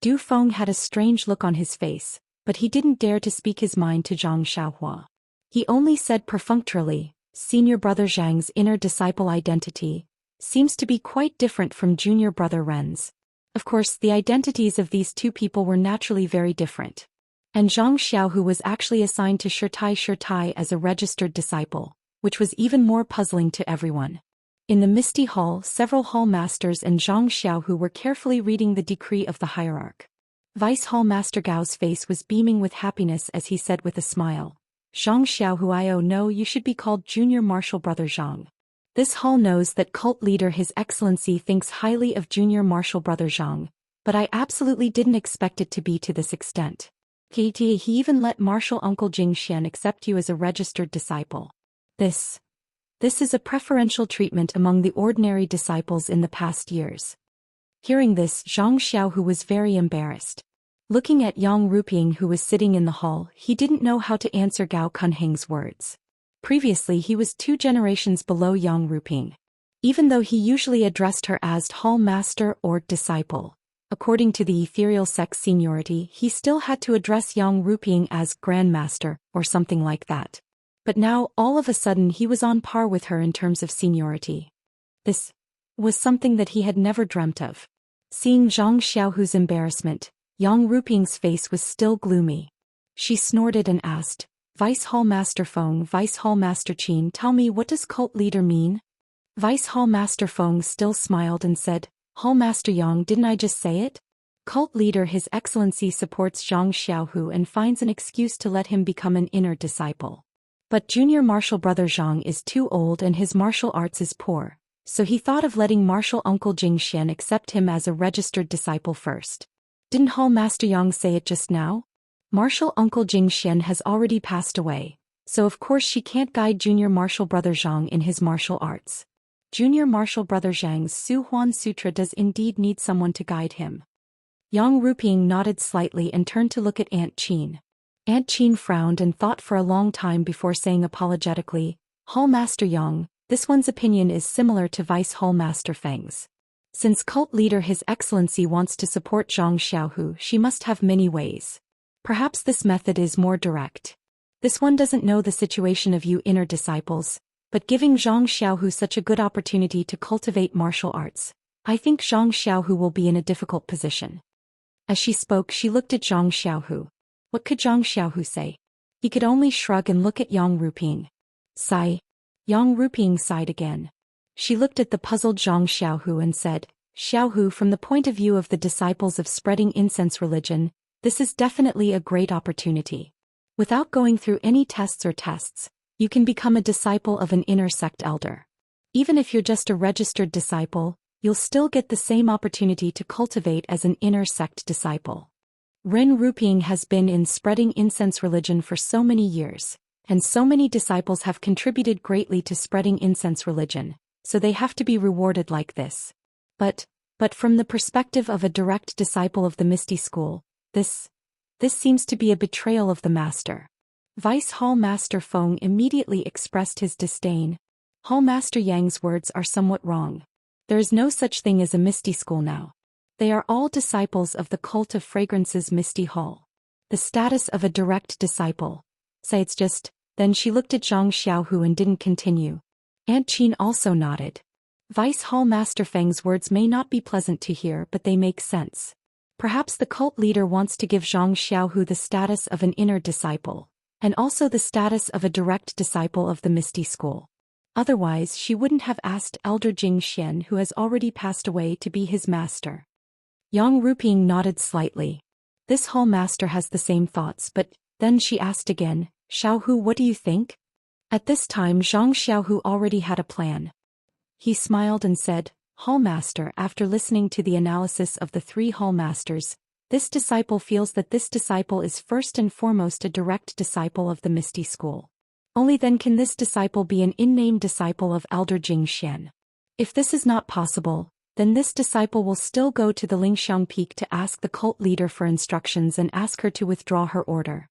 Du Feng had a strange look on his face, but he didn't dare to speak his mind to Zhang Xiaohua. He only said perfunctorily, "Senior brother Zhang's inner disciple identity seems to be quite different from junior brother Ren's." Of course, the identities of these two people were naturally very different. And Zhang Xiaohu was actually assigned to Shirtai as a registered disciple, which was even more puzzling to everyone. In the Misty Hall, several hall masters and Zhang Xiaohu were carefully reading the decree of the hierarch. Vice Hall Master Gao's face was beaming with happiness as he said with a smile, "Zhang Xiaohu, I know you should be called Junior Martial Brother Zhang. This hall knows that cult leader His Excellency thinks highly of Junior Martial Brother Zhang, but I absolutely didn't expect it to be to this extent. He even let Martial Uncle Jing Xian accept you as a registered disciple. This is a preferential treatment among the ordinary disciples in the past years." Hearing this, Zhang Xiaohu was very embarrassed. Looking at Yang Ruping, who was sitting in the hall, he didn't know how to answer Gao Kunheng's words. Previously he was 2 generations below Yang Ruping. Even though he usually addressed her as hall master or disciple, according to the ethereal sex seniority, he still had to address Yang Ruping as grandmaster or something like that. But now, all of a sudden, he was on par with her in terms of seniority. This was something that he had never dreamt of. Seeing Zhang Xiaohu's embarrassment, Yang Ruping's face was still gloomy. She snorted and asked, "Vice Hall Master Feng, Vice Hall Master Qin, tell me, what does cult leader mean?" Vice Hall Master Feng still smiled and said, "Hall Master Yang, didn't I just say it?" Cult leader His Excellency supports Zhang Xiaohu and finds an excuse to let him become an inner disciple. But junior martial brother Zhang is too old and his martial arts is poor, so he thought of letting martial uncle Jingxian accept him as a registered disciple first. Didn't Hall Master Yang say it just now? Martial uncle Jingxian has already passed away, so of course she can't guide junior martial brother Zhang in his martial arts. Junior martial brother Zhang's Su Huan Sutra does indeed need someone to guide him. Yang Ruping nodded slightly and turned to look at Aunt Qin. Aunt Qin frowned and thought for a long time before saying apologetically, "Hall Master Yang, this one's opinion is similar to Vice Hall Master Feng's. Since cult leader His Excellency wants to support Zhang Xiaohu, she must have many ways. Perhaps this method is more direct. This one doesn't know the situation of you inner disciples, but giving Zhang Xiaohu such a good opportunity to cultivate martial arts, I think Zhang Xiaohu will be in a difficult position." As she spoke, she looked at Zhang Xiaohu. What could Zhang Xiaohu say? He could only shrug and look at Yang Ruping. Sigh. Yang Ruping sighed again. She looked at the puzzled Zhang Xiaohu and said, "Xiaohu, from the point of view of the disciples of spreading incense religion, this is definitely a great opportunity. Without going through any tests, you can become a disciple of an inner sect elder. Even if you're just a registered disciple, you'll still get the same opportunity to cultivate as an inner sect disciple." Ren Ruping has been in spreading incense religion for so many years, and so many disciples have contributed greatly to spreading incense religion, so they have to be rewarded like this. But from the perspective of a direct disciple of the Misty School, this seems to be a betrayal of the master. Vice Hall Master Feng immediately expressed his disdain. Hall Master Yang's words are somewhat wrong. There is no such thing as a Misty School now. They are all disciples of the cult of fragrances Misty Hall. The status of a direct disciple. Say it's just, then she looked at Zhang Xiaohu and didn't continue. Aunt Qin also nodded. Vice Hall Master Feng's words may not be pleasant to hear, but they make sense. Perhaps the cult leader wants to give Zhang Xiaohu the status of an inner disciple, and also the status of a direct disciple of the Misty School. Otherwise, she wouldn't have asked Elder Jingxian, who has already passed away, to be his master. Yang Ruping nodded slightly. This hall master has the same thoughts, but then she asked again, "Xiaohu, what do you think?" At this time Zhang Xiaohu already had a plan. He smiled and said, "Hall master, after listening to the analysis of the 3 hall masters, this disciple feels that this disciple is first and foremost a direct disciple of the Misty School. Only then can this disciple be an in-name disciple of Elder Jingxian. If this is not possible, then this disciple will still go to the Lingxiang Peak to ask the cult leader for instructions and ask her to withdraw her order."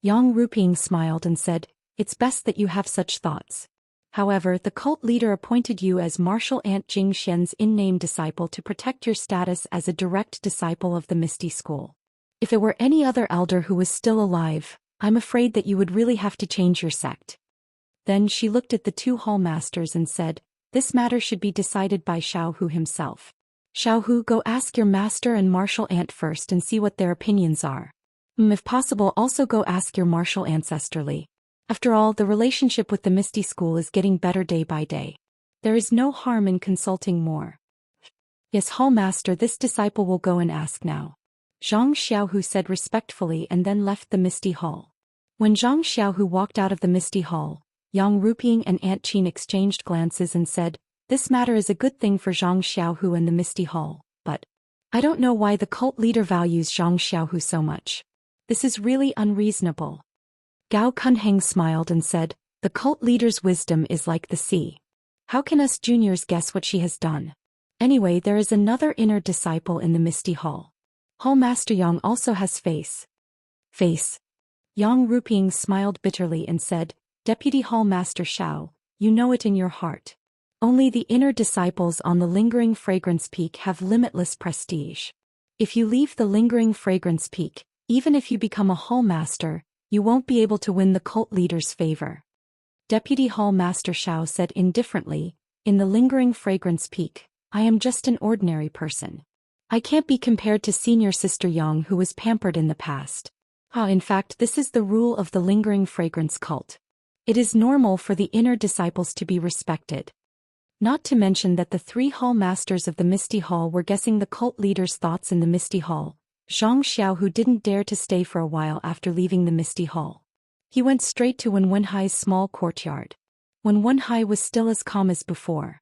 Yang Ruping smiled and said, "It's best that you have such thoughts. However, the cult leader appointed you as Martial Aunt Jingxian's in-name disciple to protect your status as a direct disciple of the Misty School. If it were any other elder who was still alive, I'm afraid that you would really have to change your sect." Then she looked at the 2 hall masters and said, "This matter should be decided by Xiaohu himself. Xiaohu, go ask your master and martial aunt first and see what their opinions are. If possible, also go ask your martial ancestrally. After all, the relationship with the Misty School is getting better day by day. There is no harm in consulting more." "Yes, hall master, this disciple will go and ask now," Zhang Xiaohu said respectfully and then left the Misty Hall. When Zhang Xiaohu walked out of the Misty Hall, Yang Ruping and Aunt Qin exchanged glances and said, "This matter is a good thing for Zhang Xiaohu and the Misty Hall, but I don't know why the cult leader values Zhang Xiaohu so much. This is really unreasonable." Gao Kunheng smiled and said, "The cult leader's wisdom is like the sea. How can us juniors guess what she has done? Anyway, there is another inner disciple in the Misty Hall. Hall Master Yang also has face. Face. Yang Ruping smiled bitterly and said, Deputy Hall Master Shao, you know it in your heart. Only the inner disciples on the Lingering Fragrance Peak have limitless prestige. If you leave the Lingering Fragrance Peak, even if you become a Hall Master, you won't be able to win the cult leader's favor. Deputy Hall Master Shao said indifferently, in the Lingering Fragrance Peak, I am just an ordinary person. I can't be compared to Senior Sister Yang who was pampered in the past. In fact, this is the rule of the Lingering Fragrance cult. It is normal for the inner disciples to be respected. Not to mention that the 3 Hall Masters of the Misty Hall were guessing the cult leader's thoughts in the Misty Hall. Zhang Xiao, who didn't dare to stay for a while after leaving the Misty Hall. He went straight to Wen Wenhai's small courtyard. Wen Wenhai was still as calm as before.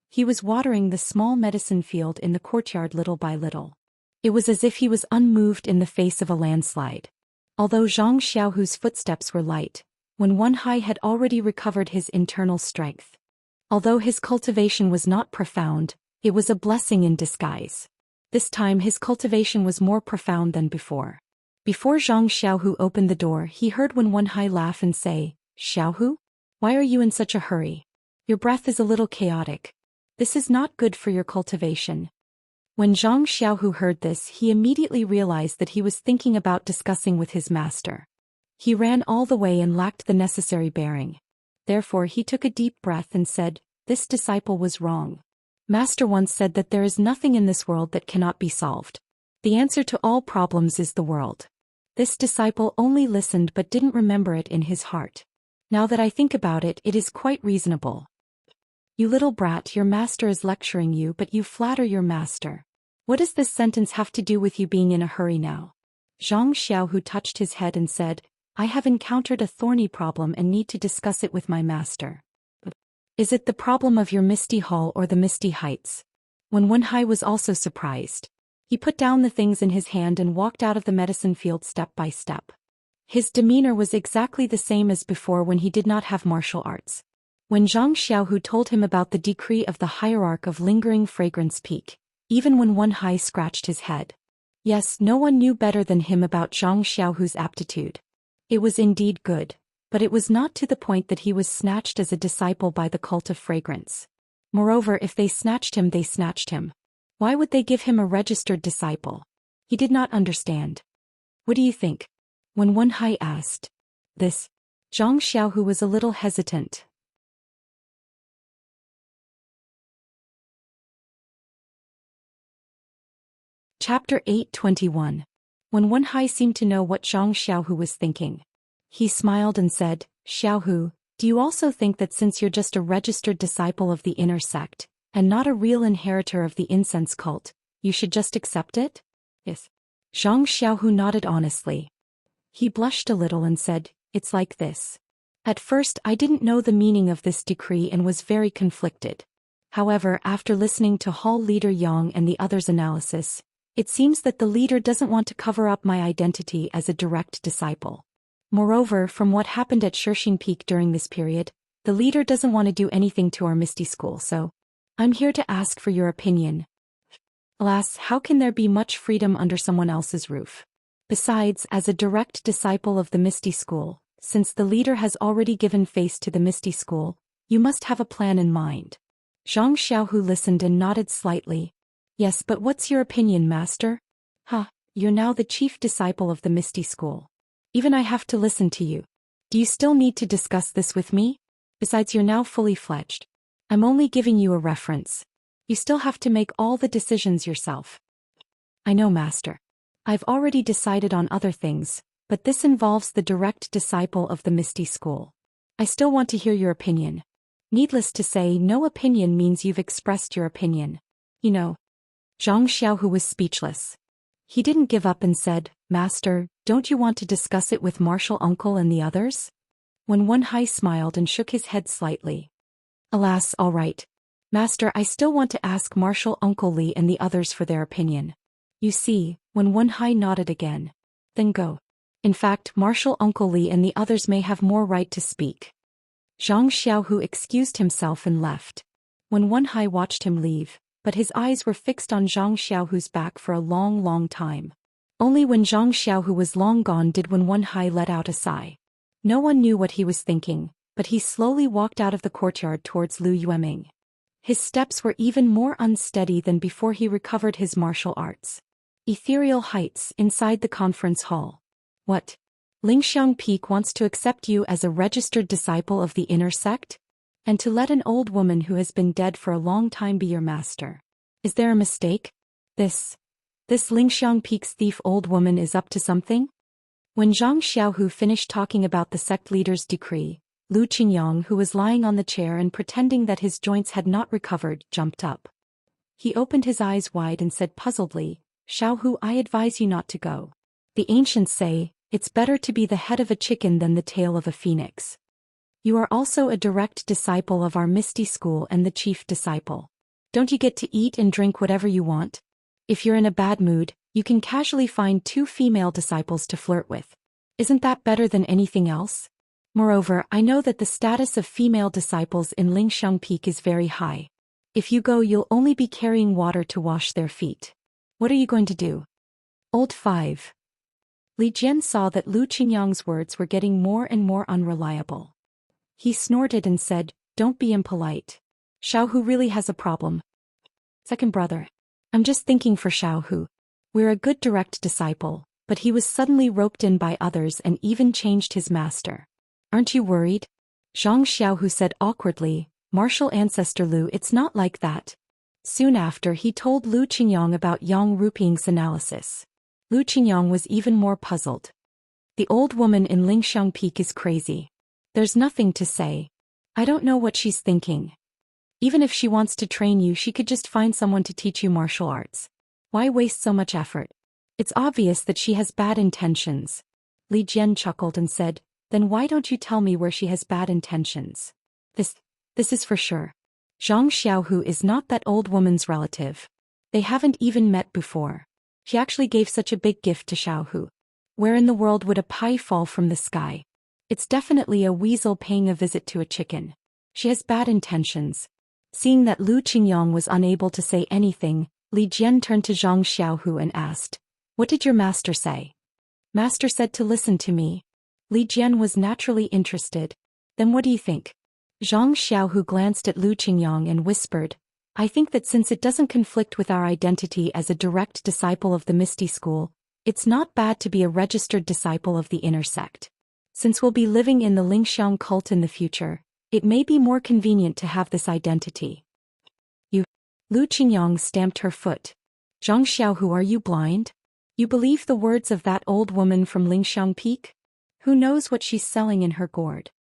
He was watering the small medicine field in the courtyard little by little. It was as if he was unmoved in the face of a landslide. Although Zhang Xiaohu's footsteps were light, Wen Wenhai had already recovered his internal strength. Although his cultivation was not profound, it was a blessing in disguise. This time his cultivation was more profound than before. Before Zhang Xiaohu opened the door, he heard Wen Wenhai laugh and say, Xiaohu? Why are you in such a hurry? Your breath is a little chaotic. This is not good for your cultivation. When Zhang Xiaohu heard this, he immediately realized that he was thinking about discussing with his master. He ran all the way and lacked the necessary bearing. Therefore he took a deep breath and said, this disciple was wrong. Master once said that there is nothing in this world that cannot be solved. The answer to all problems is the world. This disciple only listened but didn't remember it in his heart. Now that I think about it, it is quite reasonable. You little brat, your master is lecturing you, but you flatter your master. What does this sentence have to do with you being in a hurry now? Zhang Xiaohu touched his head and said, I have encountered a thorny problem and need to discuss it with my master. Is it the problem of your Misty Hall or the Misty Heights? Wen Wenhai was also surprised. He put down the things in his hand and walked out of the medicine field step by step. His demeanor was exactly the same as before when he did not have martial arts. When Zhang Xiaohu told him about the decree of the hierarch of Lingering Fragrance Peak, even Wen Wenhai scratched his head. Yes, no one knew better than him about Zhang Xiaohu's aptitude. It was indeed good, but it was not to the point that he was snatched as a disciple by the cult of fragrance. Moreover, if they snatched him, they snatched him. Why would they give him a registered disciple? He did not understand. What do you think? When Wenhai asked this, Zhang Xiaohu was a little hesitant. Chapter 8:21. When Wenhai seemed to know what Zhang Xiaohu was thinking. He smiled and said, Xiaohu, do you also think that since you're just a registered disciple of the inner sect, and not a real inheritor of the incense cult, you should just accept it? Yes. Zhang Xiaohu nodded honestly. He blushed a little and said, it's like this. At first I didn't know the meaning of this decree and was very conflicted. However, after listening to Hall Leader Yang and the others' analysis, it seems that the leader doesn't want to cover up my identity as a direct disciple. Moreover, from what happened at Shirxing Peak during this period, the leader doesn't want to do anything to our Misty School, so I'm here to ask for your opinion. Alas, how can there be much freedom under someone else's roof? Besides, as a direct disciple of the Misty School, since the leader has already given face to the Misty School, you must have a plan in mind. Zhang Xiaohu listened and nodded slightly. Yes, but what's your opinion, master? You're now the chief disciple of the Misty School. Even I have to listen to you. Do you still need to discuss this with me? Besides, you're now fully fledged. I'm only giving you a reference. You still have to make all the decisions yourself. I know, master. I've already decided on other things, but this involves the direct disciple of the Misty School. I still want to hear your opinion. Needless to say, no opinion means you've expressed your opinion. You know. Zhang Xiaohu was speechless. He didn't give up and said, Master, don't you want to discuss it with Martial Uncle and the others? When Wenhai smiled and shook his head slightly. Alas, all right. Master, I still want to ask Martial Uncle Li and the others for their opinion. You see, when Wenhai nodded again. Then go. In fact, Martial Uncle Li and the others may have more right to speak. Zhang Xiaohu excused himself and left. When Wenhai watched him leave, but his eyes were fixed on Zhang Xiaohu's back for a long, long time. Only when Zhang Xiaohu was long gone did Wen Hai let out a sigh. No one knew what he was thinking, but he slowly walked out of the courtyard towards Lu Yueming. His steps were even more unsteady than before he recovered his martial arts. Ethereal heights inside the conference hall. What? Lingxiang Peak wants to accept you as a registered disciple of the inner sect? And to let an old woman who has been dead for a long time be your master. Is there a mistake? This Lingxiang Peak's thief old woman is up to something? When Zhang Xiaohu finished talking about the sect leader's decree, Lu Qingyang, who was lying on the chair and pretending that his joints had not recovered, jumped up. He opened his eyes wide and said puzzledly, Xiaohu, I advise you not to go. The ancients say, it's better to be the head of a chicken than the tail of a phoenix. You are also a direct disciple of our Misty School and the chief disciple. Don't you get to eat and drink whatever you want? If you're in a bad mood, you can casually find 2 female disciples to flirt with. Isn't that better than anything else? Moreover, I know that the status of female disciples in Lingxiang Peak is very high. If you go, you'll only be carrying water to wash their feet. What are you going to do? Old 5. Li Jian saw that Lu Qingyang's words were getting more and more unreliable. He snorted and said, don't be impolite. Xiaohu really has a problem. Second brother. I'm just thinking for Xiaohu. We're a good direct disciple, but he was suddenly roped in by others and even changed his master. Aren't you worried? Zhang Xiaohu said awkwardly, Martial Ancestor Lu, it's not like that. Soon after he told Lu Qingyang about Yang Ruping's analysis. Lu Qingyang was even more puzzled. The old woman in Lingxiang Peak is crazy. There's nothing to say. I don't know what she's thinking. Even if she wants to train you, she could just find someone to teach you martial arts. Why waste so much effort? It's obvious that she has bad intentions. Li Jian chuckled and said, then why don't you tell me where she has bad intentions? This is for sure. Zhang Xiaohu is not that old woman's relative. They haven't even met before. She actually gave such a big gift to Xiaohu. Where in the world would a pie fall from the sky? It's definitely a weasel paying a visit to a chicken. She has bad intentions. Seeing that Lu Qingyang was unable to say anything, Li Jian turned to Zhang Xiaohu and asked, what did your master say? Master said to listen to me. Li Jian was naturally interested. Then what do you think? Zhang Xiaohu glanced at Lu Qingyang and whispered, I think that since it doesn't conflict with our identity as a direct disciple of the Misty School, it's not bad to be a registered disciple of the inner sect. Since we'll be living in the Lingxiang cult in the future, it may be more convenient to have this identity. You. Lu Qingyang stamped her foot. Zhang Xiaohu, are you blind? You believe the words of that old woman from Lingxiang Peak? Who knows what she's selling in her gourd?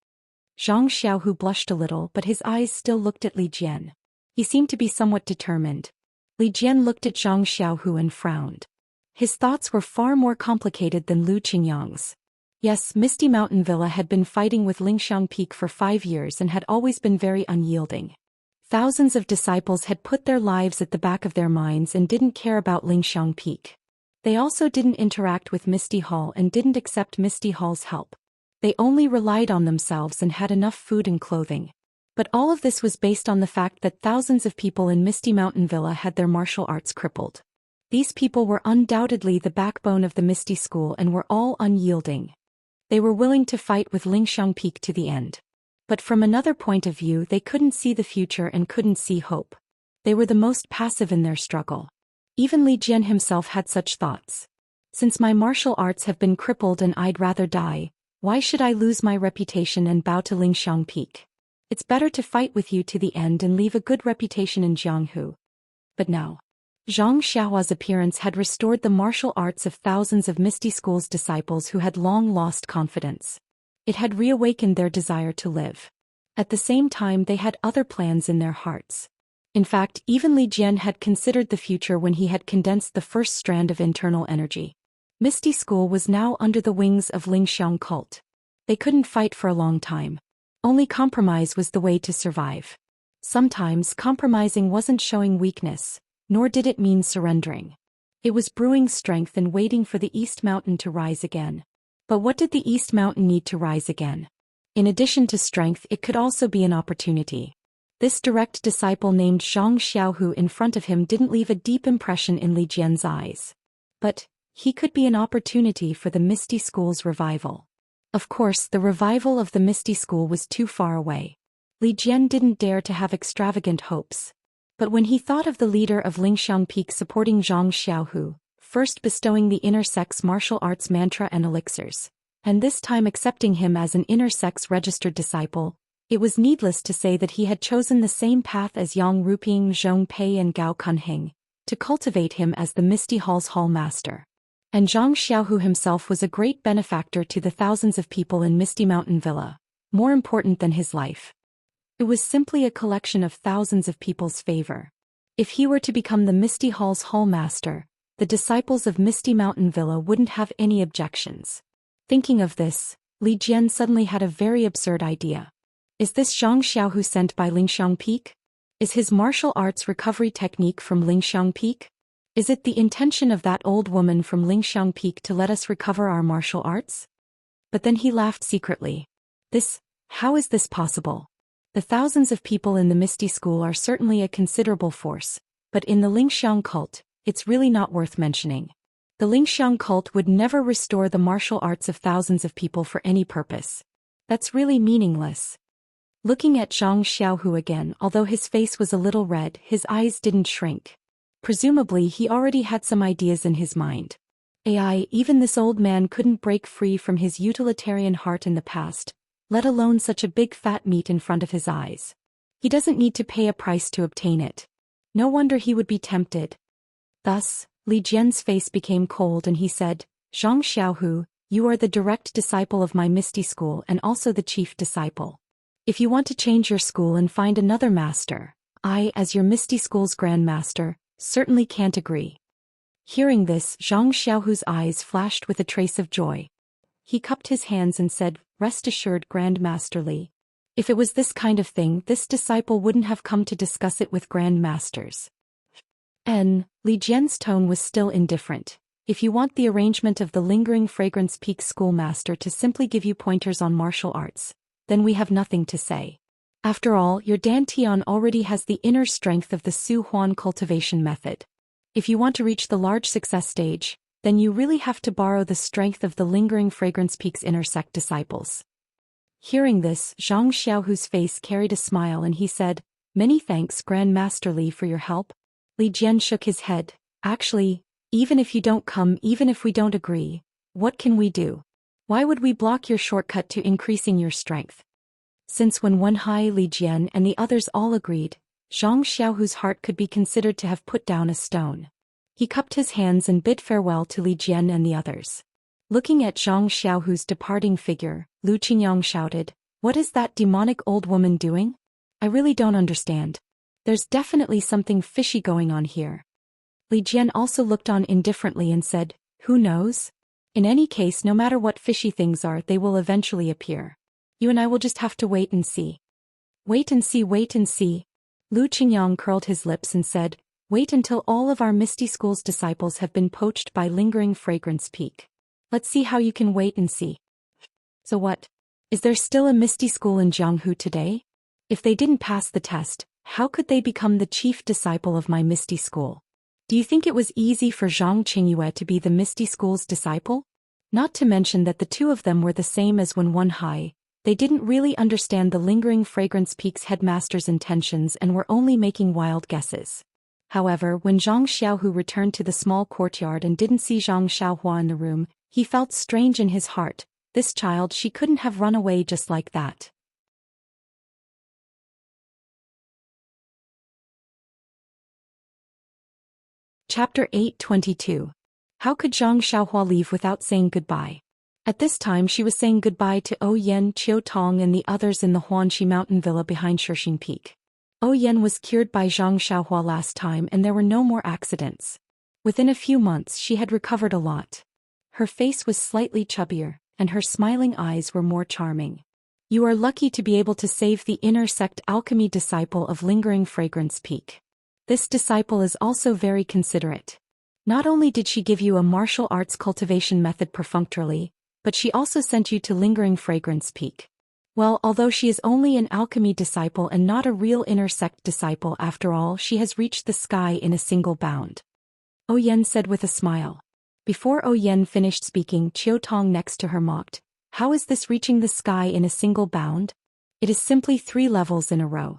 Zhang Xiaohu blushed a little, but his eyes still looked at Li Jian. He seemed to be somewhat determined. Li Jian looked at Zhang Xiaohu and frowned. His thoughts were far more complicated than Lu Qingyang's. Yes, Misty Mountain Villa had been fighting with Lingxiang Peak for 5 years and had always been very unyielding. Thousands of disciples had put their lives at the back of their minds and didn't care about Lingxiang Peak. They also didn't interact with Misty Hall and didn't accept Misty Hall's help. They only relied on themselves and had enough food and clothing. But all of this was based on the fact that thousands of people in Misty Mountain Villa had their martial arts crippled. These people were undoubtedly the backbone of the Misty School and were all unyielding. They were willing to fight with Lingxiang Peak to the end. But from another point of view, they couldn't see the future and couldn't see hope. They were the most passive in their struggle. Even Li Jian himself had such thoughts. Since my martial arts have been crippled and I'd rather die, why should I lose my reputation and bow to Lingxiang Peak? It's better to fight with you to the end and leave a good reputation in Jianghu. But now, Zhang Xiaohua's appearance had restored the martial arts of thousands of Misty School's disciples who had long lost confidence. It had reawakened their desire to live. At the same time, they had other plans in their hearts. In fact, even Li Jian had considered the future when he had condensed the first strand of internal energy. Misty School was now under the wings of Lingxiang cult. They couldn't fight for a long time. Only compromise was the way to survive. Sometimes compromising wasn't showing weakness, nor did it mean surrendering. It was brewing strength and waiting for the East Mountain to rise again. But what did the East Mountain need to rise again? In addition to strength, it could also be an opportunity. This direct disciple named Zhang Xiaohu in front of him didn't leave a deep impression in Li Jian's eyes. But he could be an opportunity for the Misty School's revival. Of course, the revival of the Misty School was too far away. Li Jian didn't dare to have extravagant hopes. But when he thought of the leader of Lingxiang Peak supporting Zhang Xiaohu, first bestowing the inner sex martial arts mantra and elixirs, and this time accepting him as an inner sex registered disciple, it was needless to say that he had chosen the same path as Yang Ruping, Zhong Pei and Gao Kunheng, to cultivate him as the Misty Hall's hall master. And Zhang Xiaohu himself was a great benefactor to the thousands of people in Misty Mountain Villa, more important than his life. It was simply a collection of thousands of people's favor. If he were to become the Misty Hall's hall master, the disciples of Misty Mountain Villa wouldn't have any objections. Thinking of this, Li Jian suddenly had a very absurd idea. Is this Zhang Xiaohu sent by Lingxiang Peak? Is his martial arts recovery technique from Lingxiang Peak? Is it the intention of that old woman from Lingxiang Peak to let us recover our martial arts? But then he laughed secretly. How is this possible? The thousands of people in the Misty School are certainly a considerable force, but in the Lingxiang cult, it's really not worth mentioning. The Lingxiang cult would never restore the martial arts of thousands of people for any purpose. That's really meaningless. Looking at Zhang Xiaohu again, although his face was a little red, his eyes didn't shrink. Presumably he already had some ideas in his mind. Even this old man couldn't break free from his utilitarian heart in the past, let alone such a big fat meat in front of his eyes. He doesn't need to pay a price to obtain it. No wonder he would be tempted. Thus, Li Jian's face became cold and he said, Zhang Xiaohu, you are the direct disciple of my Misty School and also the chief disciple. If you want to change your school and find another master, I, as your Misty School's Grand Master, certainly can't agree. Hearing this, Zhang Xiaohu's eyes flashed with a trace of joy. He cupped his hands and said, Rest assured, Grand Master Li. If it was this kind of thing, this disciple wouldn't have come to discuss it with Grand Masters. Li Jian's tone was still indifferent. If you want the arrangement of the Lingering Fragrance Peak Schoolmaster to simply give you pointers on martial arts, then we have nothing to say. After all, your Dan Tian already has the inner strength of the Su Huan cultivation method. If you want to reach the large success stage, then you really have to borrow the strength of the Lingering Fragrance Peak's inner sect disciples. Hearing this, Zhang Xiaohu's face carried a smile and he said, Many thanks, Grand Master Li, for your help. Li Jian shook his head. Actually, even if you don't come, even if we don't agree, what can we do? Why would we block your shortcut to increasing your strength? Since when Wenhai, Li Jian and the others all agreed, Zhang Xiaohu's heart could be considered to have put down a stone. He cupped his hands and bid farewell to Li Jian and the others. Looking at Zhang Xiaohu's departing figure, Lu Qingyang shouted, What is that demonic old woman doing? I really don't understand. There's definitely something fishy going on here. Li Jian also looked on indifferently and said, Who knows? In any case, no matter what fishy things are, they will eventually appear. You and I will just have to wait and see. Wait and see, wait and see. Lu Qingyang curled his lips and said, Wait until all of our Misty School's disciples have been poached by Lingering Fragrance Peak. Let's see how you can wait and see. So what? Is there still a Misty School in Jianghu today? If they didn't pass the test, how could they become the chief disciple of my Misty School? Do you think it was easy for Zhang Qingyue to be the Misty School's disciple? Not to mention that the two of them were the same as when Wenhai. They didn't really understand the Lingering Fragrance Peak's headmaster's intentions and were only making wild guesses. However, when Zhang Xiaohu returned to the small courtyard and didn't see Zhang Xiaohua in the room, he felt strange in his heart. This child, she couldn't have run away just like that. Chapter 8:22. How could Zhang Xiaohua leave without saying goodbye? At this time she was saying goodbye to Oyen, Qiu Tong and the others in the Huanxi mountain villa behind Shixing Peak. Oyen was cured by Zhang Xiaohua last time and there were no more accidents. Within a few months she had recovered a lot. Her face was slightly chubbier, and her smiling eyes were more charming. You are lucky to be able to save the inner sect alchemy disciple of Lingering Fragrance Peak. This disciple is also very considerate. Not only did she give you a martial arts cultivation method perfunctorily, but she also sent you to Lingering Fragrance Peak. Well, although she is only an alchemy disciple and not a real inner sect disciple after all, she has reached the sky in a single bound. O Yen said with a smile. Before O Yen finished speaking, Chiao Tong next to her mocked, "How is this reaching the sky in a single bound? It is simply 3 levels in a row."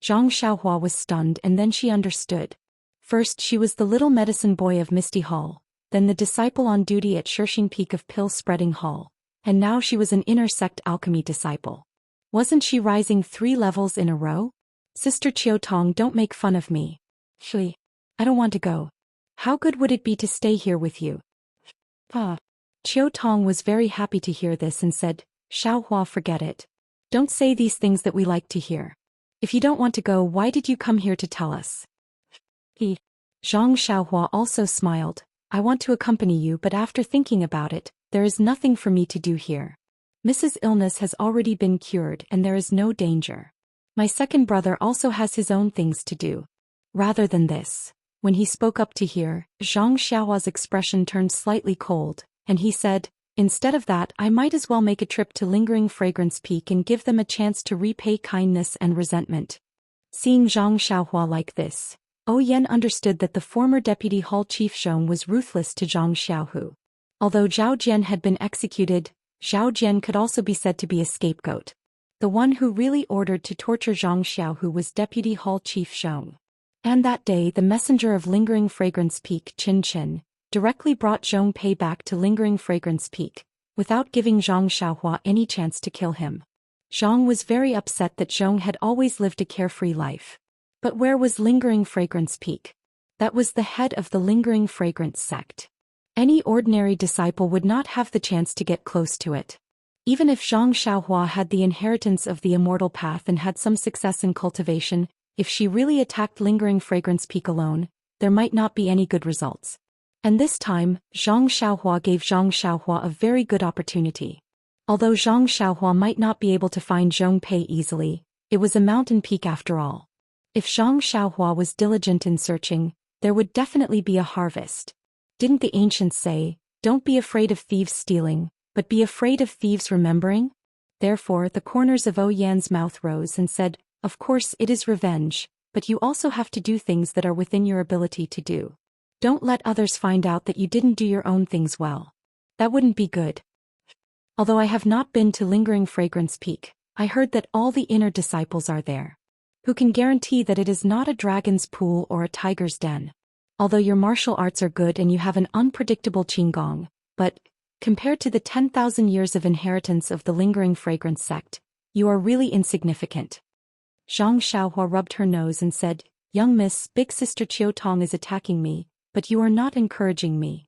Zhang Xiaohua was stunned, and then she understood. First she was the little medicine boy of Misty Hall, then the disciple on duty at Shirshing Peak of Pill-Spreading Hall, and now she was an inner sect alchemy disciple. Wasn't she rising 3 levels in a row? "Sister Chiao Tong, don't make fun of me. Shui. I don't want to go. How good would it be to stay here with you?" Chiao Tong was very happy to hear this and said, "Xiaohua, forget it. Don't say these things that we like to hear. If you don't want to go, why did you come here to tell us?" Zhang Xiaohua also smiled. "I want to accompany you, but after thinking about it, there is nothing for me to do here. Mrs. Illness has already been cured and there is no danger. My second brother also has his own things to do." Rather than this, when he spoke up to hear, Zhang Xiaohua's expression turned slightly cold, and he said, "Instead of that, I might as well make a trip to Lingering Fragrance Peak and give them a chance to repay kindness and resentment." Seeing Zhang Xiaohua like this, O Yen understood that the former deputy hall chief Zhong was ruthless to Zhang Xiaohu. Although Zhao Jian had been executed, Zhao Jian could also be said to be a scapegoat. The one who really ordered to torture Zhang Xiaohu was deputy hall chief Zhong. And that day the messenger of Lingering Fragrance Peak, Qin Qin, directly brought Zhong Pei back to Lingering Fragrance Peak, without giving Zhang Xiaohua any chance to kill him. Zhong was very upset that Zhong had always lived a carefree life. But where was Lingering Fragrance Peak? That was the head of the Lingering Fragrance sect. Any ordinary disciple would not have the chance to get close to it. Even if Zhang Xiaohua had the inheritance of the immortal path and had some success in cultivation, if she really attacked Lingering Fragrance Peak alone, there might not be any good results. And this time, Zhang Xiaohua gave Zhang Xiaohua a very good opportunity. Although Zhang Xiaohua might not be able to find Zhong Pei easily, it was a mountain peak after all. If Zhang Xiaohua was diligent in searching, there would definitely be a harvest. Didn't the ancients say, "Don't be afraid of thieves stealing, but be afraid of thieves remembering"? Therefore the corners of O Yan's mouth rose and said, "Of course it is revenge, but you also have to do things that are within your ability to do. Don't let others find out that you didn't do your own things well. That wouldn't be good." Although I have not been to Lingering Fragrance Peak, I heard that all the inner disciples are there. Who can guarantee that it is not a dragon's pool or a tiger's den? Although your martial arts are good and you have an unpredictable qigong, but, compared to the 10,000 years of inheritance of the Lingering Fragrance sect, you are really insignificant. Zhang Xiaohua rubbed her nose and said, "Young miss, big sister Chiao Tong is attacking me, but you are not encouraging me.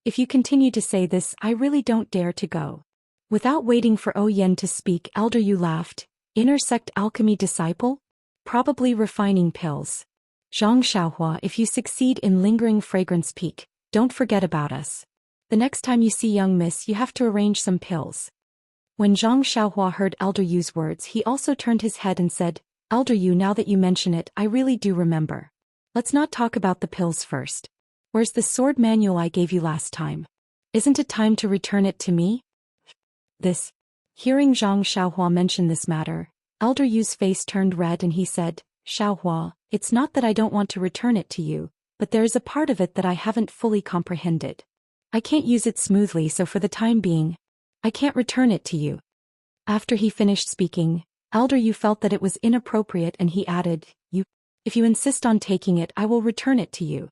If you continue to say this, I really don't dare to go." Without waiting for O Yen to speak, Elder Yu laughed. "Inner sect alchemy disciple? Probably refining pills. Zhang Xiaohua, if you succeed in Lingering Fragrance Peak, don't forget about us. The next time you see young miss, you have to arrange some pills." When Zhang Xiaohua heard Elder Yu's words, he also turned his head and said, "Elder Yu, now that you mention it, I really do remember. Let's not talk about the pills first. Where's the sword manual I gave you last time? Isn't it time to return it to me?" Hearing Zhang Xiaohua mention this matter, Elder Yu's face turned red and he said, "Xiaohua, it's not that I don't want to return it to you, but there is a part of it that I haven't fully comprehended. I can't use it smoothly, so for the time being, I can't return it to you." After he finished speaking, Elder Yu felt that it was inappropriate and he added, If you insist on taking it, I will return it to you."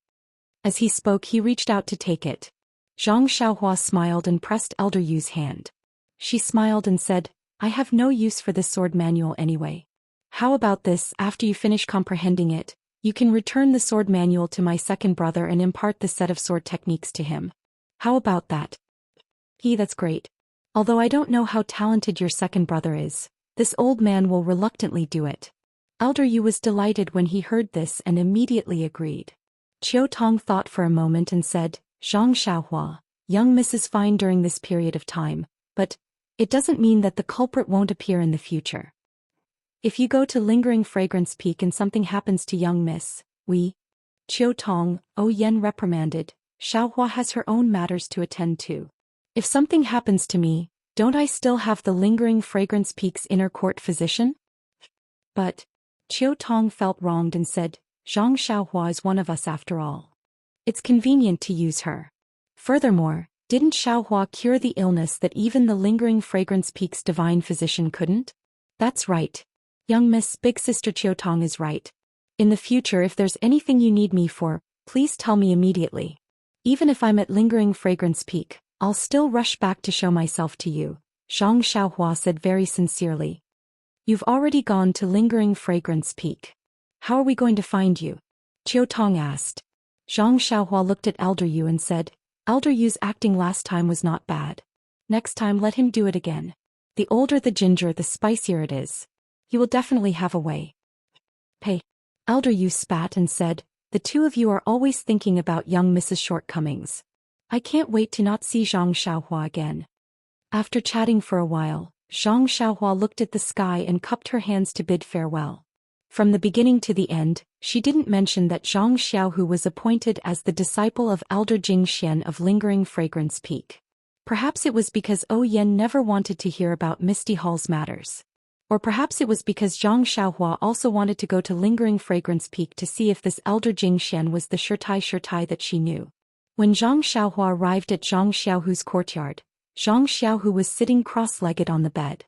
As he spoke, he reached out to take it. Zhang Xiaohua smiled and pressed Elder Yu's hand. She smiled and said, "I have no use for this sword manual anyway. How about this, after you finish comprehending it, you can return the sword manual to my second brother and impart the set of sword techniques to him. How about that?" That's great. Although I don't know how talented your second brother is, this old man will reluctantly do it. Elder Yu was delighted when he heard this and immediately agreed. Chiao Tong thought for a moment and said, "Zhang Xiaohua, young miss is fine during this period of time, but it doesn't mean that the culprit won't appear in the future. If you go to Lingering Fragrance Peak and something happens to young miss, Chiao Tong, O Yen reprimanded, "Xiaohua has her own matters to attend to. If something happens to me, Don't I still have the lingering fragrance peak's inner court physician? But Chiu Tong felt wronged and said, Zhang Xiaohua is one of us after all. It's convenient to use her. Furthermore, didn't Xiaohua cure the illness that even the lingering fragrance peak's divine physician couldn't? That's right. Young Miss Big Sister Chiu Tong is right. In the future, if there's anything you need me for, please tell me immediately. Even if I'm at lingering fragrance peak, I'll still rush back to show myself to you, Zhang Xiaohua said very sincerely. You've already gone to lingering fragrance peak. How are we going to find you? Chiu Tong asked. Zhang Xiaohua looked at Elder Yu and said, Elder Yu's acting last time was not bad. Next time let him do it again. The older the ginger, the spicier it is. He will definitely have a way. Hey. Elder Yu spat and said, the two of you are always thinking about young Mrs. Shortcomings. I can't wait to not see Zhang Xiaohua again. After chatting for a while, Zhang Xiaohua looked at the sky and cupped her hands to bid farewell. From the beginning to the end, she didn't mention that Zhang Xiaohu was appointed as the disciple of Elder Jing Xian of Lingering Fragrance Peak. Perhaps it was because Yen never wanted to hear about Misty Hall's matters. Or perhaps it was because Zhang Xiaohua also wanted to go to Lingering Fragrance Peak to see if this Elder Jing Xian was the Shirtai that she knew. When Zhang Xiaohua arrived at Zhang Xiaohu's courtyard, Zhang Xiaohu was sitting cross-legged on the bed.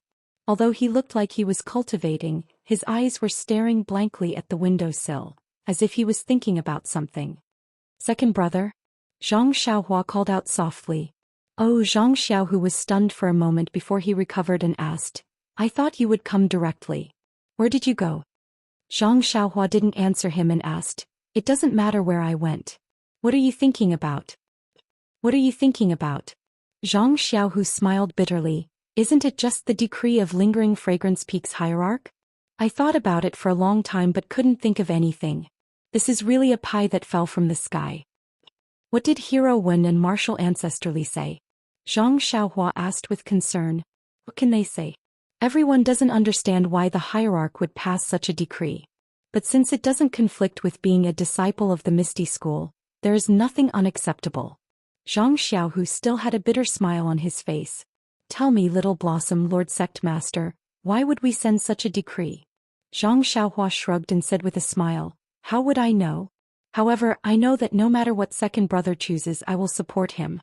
Although he looked like he was cultivating, his eyes were staring blankly at the windowsill, as if he was thinking about something. Second brother? Zhang Xiaohua called out softly. Oh, Zhang Xiaohu was stunned for a moment before he recovered and asked, I thought you would come directly. Where did you go? Zhang Xiaohua didn't answer him and asked, It doesn't matter where I went. What are you thinking about? What are you thinking about? Zhang Xiaohu smiled bitterly. Isn't it just the decree of Lingering Fragrance Peak's hierarch? I thought about it for a long time but couldn't think of anything. This is really a pie that fell from the sky. What did Hero Wen and Martial Ancestrally say? Zhang Xiaohua asked with concern. What can they say? Everyone doesn't understand why the hierarch would pass such a decree. But since it doesn't conflict with being a disciple of the Misty School, there is nothing unacceptable. Zhang Xiaohu still had a bitter smile on his face. Tell me, Little Blossom Lord Sect Master, why would we send such a decree? Zhang Xiaohua shrugged and said with a smile, How would I know? However, I know that no matter what second brother chooses, I will support him.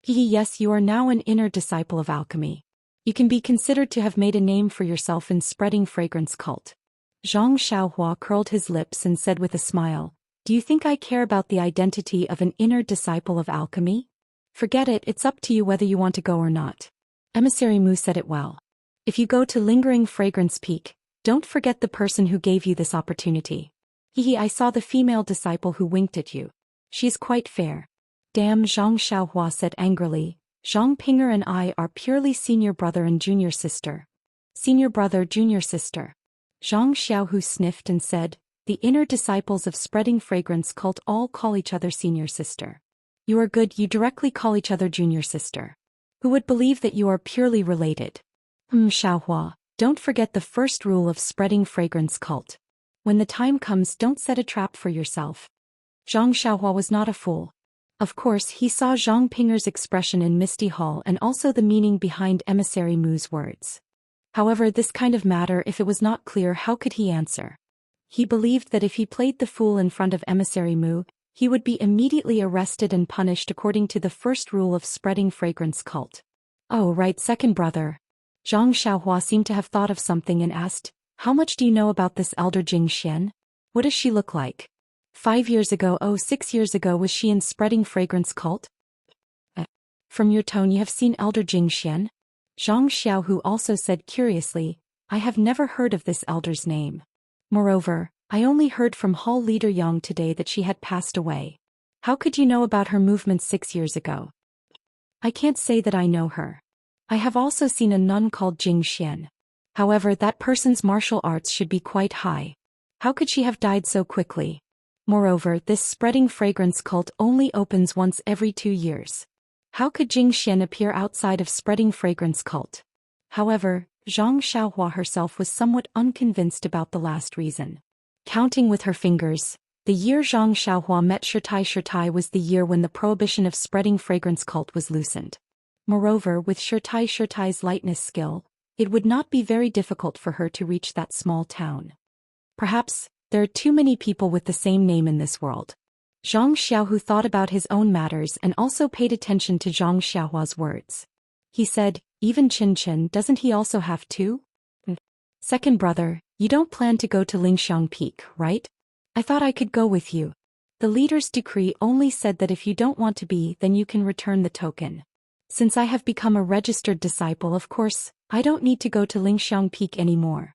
Yes, you are now an inner disciple of alchemy. You can be considered to have made a name for yourself in spreading fragrance cult. Zhang Xiaohua curled his lips and said with a smile, Do you think I care about the identity of an inner disciple of alchemy? Forget it, it's up to you whether you want to go or not. Emissary Mu said it well. If you go to Lingering Fragrance Peak, don't forget the person who gave you this opportunity. I saw the female disciple who winked at you. She is quite fair. Damn, Zhang Xiaohua said angrily. Zhang Pinger and I are purely senior brother and junior sister. Senior brother, junior sister. Zhang Xiaohu sniffed and said, The inner disciples of spreading fragrance cult all call each other senior sister. You are good, you directly call each other junior sister. Who would believe that you are purely related? Xiaohua, don't forget the first rule of spreading fragrance cult. When the time comes, don't set a trap for yourself. Zhang Xiaohua was not a fool. Of course, he saw Zhang Pinger's expression in Misty Hall and also the meaning behind Emissary Mu's words. However, this kind of matter, if it was not clear, how could he answer? He believed that if he played the fool in front of Emissary Mu, he would be immediately arrested and punished according to the first rule of spreading fragrance cult. Oh right, second brother. Zhang Xiaohua seemed to have thought of something and asked, How much do you know about this Elder Jing Xian? What does she look like? 6 years ago was she in spreading fragrance cult? From your tone you have seen Elder Jing Xian? Zhang Xiaohu also said curiously, I have never heard of this elder's name. Moreover, I only heard from Hall Leader Yang today that she had passed away. How could you know about her movements 6 years ago? I can't say that I know her. I have also seen a nun called Jing Xian. However, that person's martial arts should be quite high. How could she have died so quickly? Moreover, this spreading fragrance cult only opens once every 2 years. How could Jing Xian appear outside of spreading fragrance cult? However, Zhang Xiaohua herself was somewhat unconvinced about the last reason. Counting with her fingers, the year Zhang Xiaohua met Shirtai was the year when the prohibition of spreading fragrance cult was loosened. Moreover, with Shirtai's lightness skill, it would not be very difficult for her to reach that small town. Perhaps, there are too many people with the same name in this world. Zhang Xiaohu thought about his own matters and also paid attention to Zhang Xiaohua's words. He said, even Chen, doesn't he also have two? Second brother, you don't plan to go to Lingxiang Peak, right? I thought I could go with you. The leader's decree only said that if you don't want to be, then you can return the token. Since I have become a registered disciple, of course, I don't need to go to Lingxiang Peak anymore.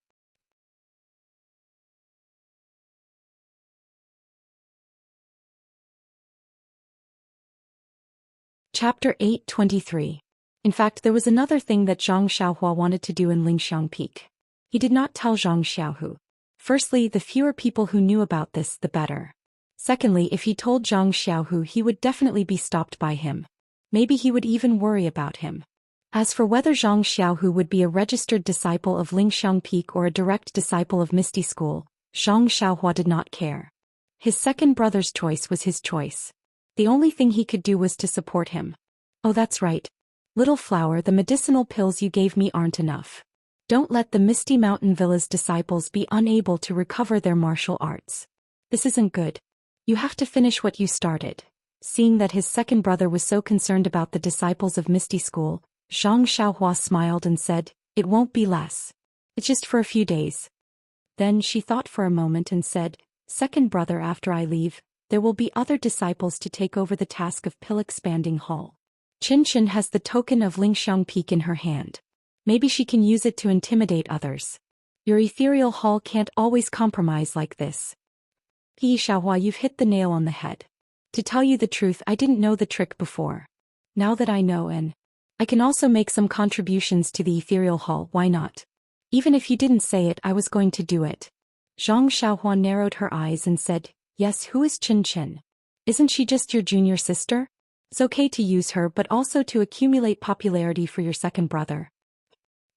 Chapter 8:23. In fact, there was another thing that Zhang Xiaohua wanted to do in Lingxiang Peak. He did not tell Zhang Xiaohu. Firstly, the fewer people who knew about this, the better. Secondly, if he told Zhang Xiaohu, he would definitely be stopped by him. Maybe he would even worry about him. As for whether Zhang Xiaohu would be a registered disciple of Lingxiang Peak or a direct disciple of Misty School, Zhang Xiaohua did not care. His second brother's choice was his choice. The only thing he could do was to support him. Oh, that's right. Little flower, the medicinal pills you gave me aren't enough. Don't let the Misty Mountain Villa's disciples be unable to recover their martial arts. This isn't good. You have to finish what you started. Seeing that his second brother was so concerned about the disciples of Misty School, Zhang Xiaohua smiled and said, it won't be less. It's just for a few days. Then she thought for a moment and said, second brother, after I leave, there will be other disciples to take over the task of Pill Expanding Hall. Chen has the token of Lingxiang Peak in her hand. Maybe she can use it to intimidate others. Your ethereal hall can't always compromise like this. Yi Xiaohua, you've hit the nail on the head. To tell you the truth, I didn't know the trick before. Now that I know, and I can also make some contributions to the ethereal hall, why not? Even if you didn't say it, I was going to do it. Zhang Xiaohua narrowed her eyes and said, yes, who is Chen? Isn't she just your junior sister? It's okay to use her, but also to accumulate popularity for your second brother.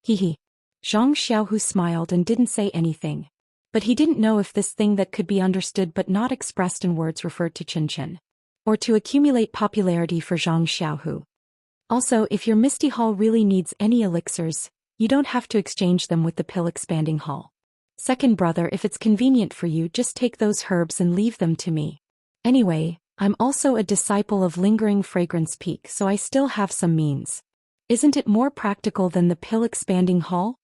Hehe. Zhang Xiaohu smiled and didn't say anything. But he didn't know if this thing that could be understood but not expressed in words referred to Chen. Or to accumulate popularity for Zhang Xiaohu. Also, if your Misty Hall really needs any elixirs, you don't have to exchange them with the Pill Expanding Hall. Second brother, if it's convenient for you, just take those herbs and leave them to me. Anyway, I'm also a disciple of Lingering Fragrance Peak, so I still have some means. Isn't it more practical than the Pill Expanding Hall?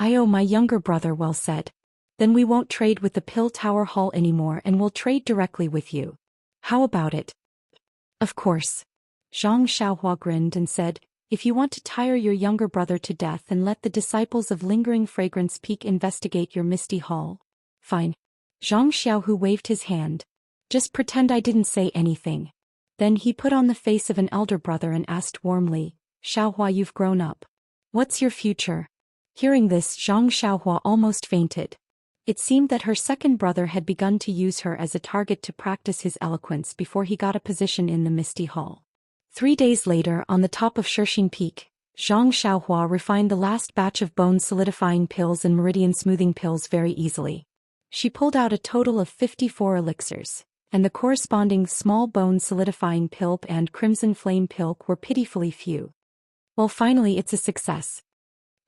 Oh, my younger brother, well said. Then we won't trade with the Pill Tower Hall anymore and we'll trade directly with you. How about it? Of course. Zhang Xiaohua grinned and said, if you want to tire your younger brother to death and let the disciples of Lingering Fragrance Peak investigate your Misty Hall. Fine. Zhang Xiaohu waved his hand. Just pretend I didn't say anything. Then he put on the face of an elder brother and asked warmly, Xiaohua, you've grown up. What's your future? Hearing this, Zhang Xiaohua almost fainted. It seemed that her second brother had begun to use her as a target to practice his eloquence before he got a position in the Misty Hall. 3 days later, on the top of Shirxing Peak, Zhang Xiaohua refined the last batch of bone solidifying pills and meridian smoothing pills very easily. She pulled out a total of 54 elixirs, and the corresponding small bone solidifying pilp and crimson flame pilk were pitifully few. Well, finally it's a success.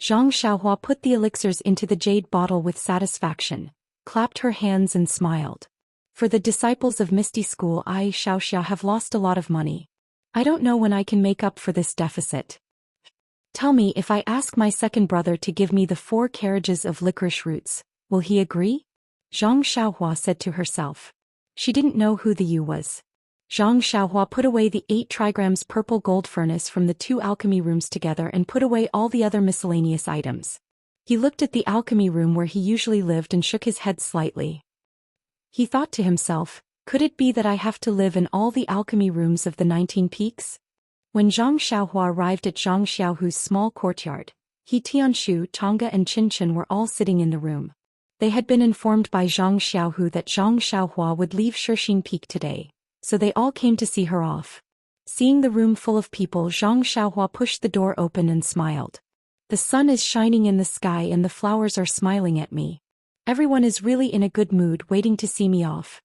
Zhang Xiaohua put the elixirs into the jade bottle with satisfaction, clapped her hands and smiled. For the disciples of Misty School, I, Xiaoxia, have lost a lot of money. I don't know when I can make up for this deficit. Tell me, if I ask my second brother to give me the 4 carriages of licorice roots, will he agree? Zhang Xiaohua said to herself. She didn't know who the Yu was. Zhang Xiaohua put away the 8 trigrams purple gold furnace from the 2 alchemy rooms together and put away all the other miscellaneous items. He looked at the alchemy room where he usually lived and shook his head slightly. He thought to himself, could it be that I have to live in all the alchemy rooms of the 19 peaks? When Zhang Xiaohua arrived at Zhang Xiaohu's small courtyard, he, Tianshu, Chang'e and Chen were all sitting in the room. They had been informed by Zhang Xiaohu that Zhang Xiaohua would leave Shirxing Peak today, so they all came to see her off. Seeing the room full of people, Zhang Xiaohua pushed the door open and smiled. The sun is shining in the sky and the flowers are smiling at me. Everyone is really in a good mood waiting to see me off.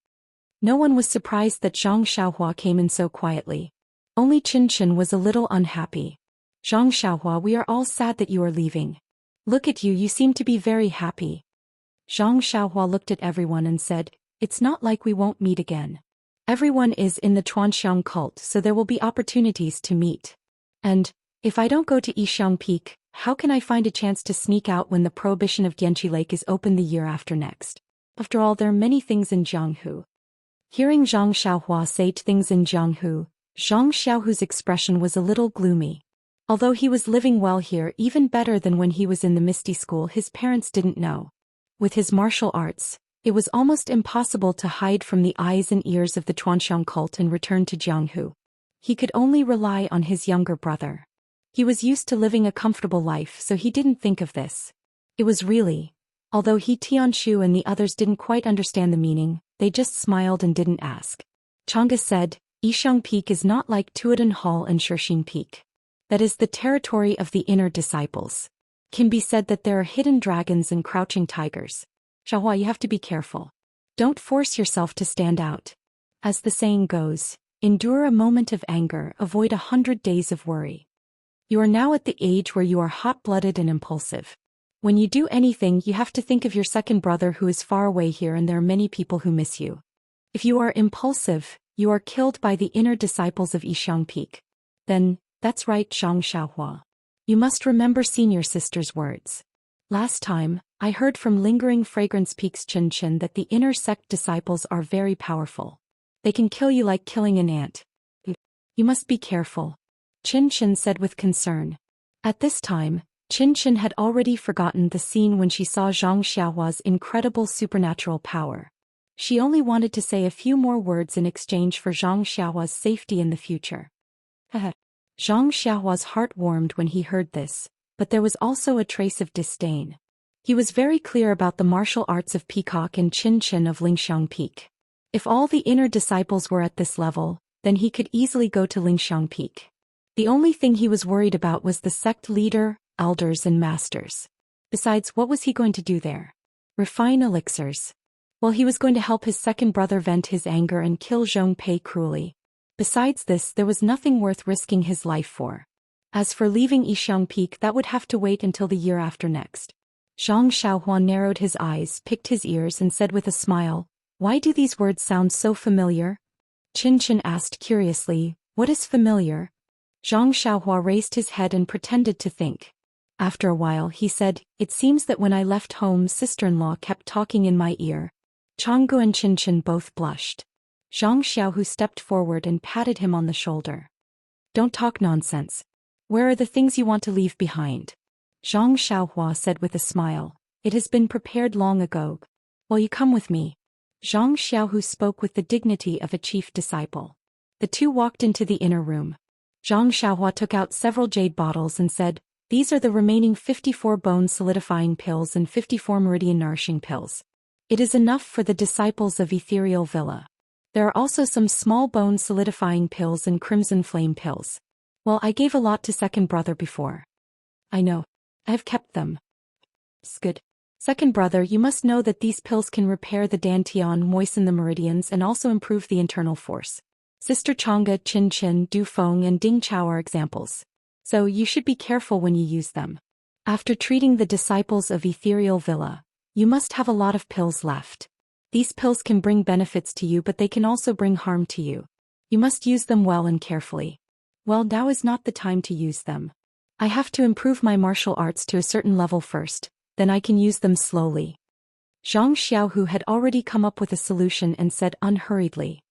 No one was surprised that Zhang Xiaohua came in so quietly. Only Chen was a little unhappy. Zhang Xiaohua, we are all sad that you are leaving. Look at you, you seem to be very happy. Zhang Xiaohua looked at everyone and said, it's not like we won't meet again. Everyone is in the Transcending cult, so there will be opportunities to meet. And, if I don't go to Yixiang Peak, how can I find a chance to sneak out when the prohibition of Dianqi Lake is open the year after next? After all, there are many things in Jianghu. Hearing Zhang Xiaohua say things in Jianghu, Zhang Xiaohu's expression was a little gloomy. Although he was living well here, even better than when he was in the Misty School, his parents didn't know. With his martial arts, it was almost impossible to hide from the eyes and ears of the Transcending cult and return to Jianghu. He could only rely on his younger brother. He was used to living a comfortable life, so he didn't think of this. It was really, although Tianshu and the others didn't quite understand the meaning, they just smiled and didn't ask. Chang'e said, Yixiang Peak is not like Tuodan Hall and Shixin Peak. That is the territory of the inner disciples. Can be said that there are hidden dragons and crouching tigers. Xiaohua, you have to be careful. Don't force yourself to stand out. As the saying goes, endure a moment of anger, avoid 100 days of worry. You are now at the age where you are hot-blooded and impulsive. When you do anything, you have to think of your second brother who is far away here, and there are many people who miss you. If you are impulsive, you are killed by the inner disciples of Yixiang Peak. Then, that's right, Zhang Xiaohua. You must remember senior sister's words. Last time, I heard from Lingering Fragrance Peak's Chen Chen that the inner sect disciples are very powerful. They can kill you like killing an ant. You must be careful, Chen Chen said with concern. At this time, Chen Chen had already forgotten the scene when she saw Zhang Xiaohua's incredible supernatural power. She only wanted to say a few more words in exchange for Zhang Xiaohua's safety in the future. Zhang Xiaohua's heart warmed when he heard this, but there was also a trace of disdain. He was very clear about the martial arts of Peacock and Qin Qin of Lingxiang Peak. If all the inner disciples were at this level, then he could easily go to Lingxiang Peak. The only thing he was worried about was the sect leader, elders and masters. Besides, what was he going to do there? Refine elixirs. Well, he was going to help his second brother vent his anger and kill Zhong Pei cruelly. Besides this, there was nothing worth risking his life for. As for leaving Yixiang Peak, that would have to wait until the year after next. Zhang Xiaohua narrowed his eyes, picked his ears and said with a smile, why do these words sound so familiar? Qin Qin asked curiously, what is familiar? Zhang Xiaohua raised his head and pretended to think. After a while he said, it seems that when I left home, sister-in-law kept talking in my ear. Changgu and Qin Qin both blushed. Zhang Xiaohu stepped forward and patted him on the shoulder. Don't talk nonsense. Where are the things you want to leave behind? Zhang Xiaohua said with a smile, it has been prepared long ago. Will you come with me? Zhang Xiaohu spoke with the dignity of a chief disciple. The two walked into the inner room. Zhang Xiaohua took out several jade bottles and said, these are the remaining 54 bone solidifying pills and 54 meridian nourishing pills. It is enough for the disciples of Ethereal Villa. There are also some small bone solidifying pills and crimson flame pills. Well, I gave a lot to second brother before. I know. I have kept them. It's good. Second brother, you must know that these pills can repair the dantian, moisten the meridians and also improve the internal force. Sister Chang'e, Qin Qin, Du Feng and Ding Chao are examples. So you should be careful when you use them. After treating the disciples of Ethereal Villa, you must have a lot of pills left. These pills can bring benefits to you, but they can also bring harm to you. You must use them well and carefully. Well, now is not the time to use them. I have to improve my martial arts to a certain level first, then I can use them slowly. Zhang Xiaohu had already come up with a solution and said unhurriedly.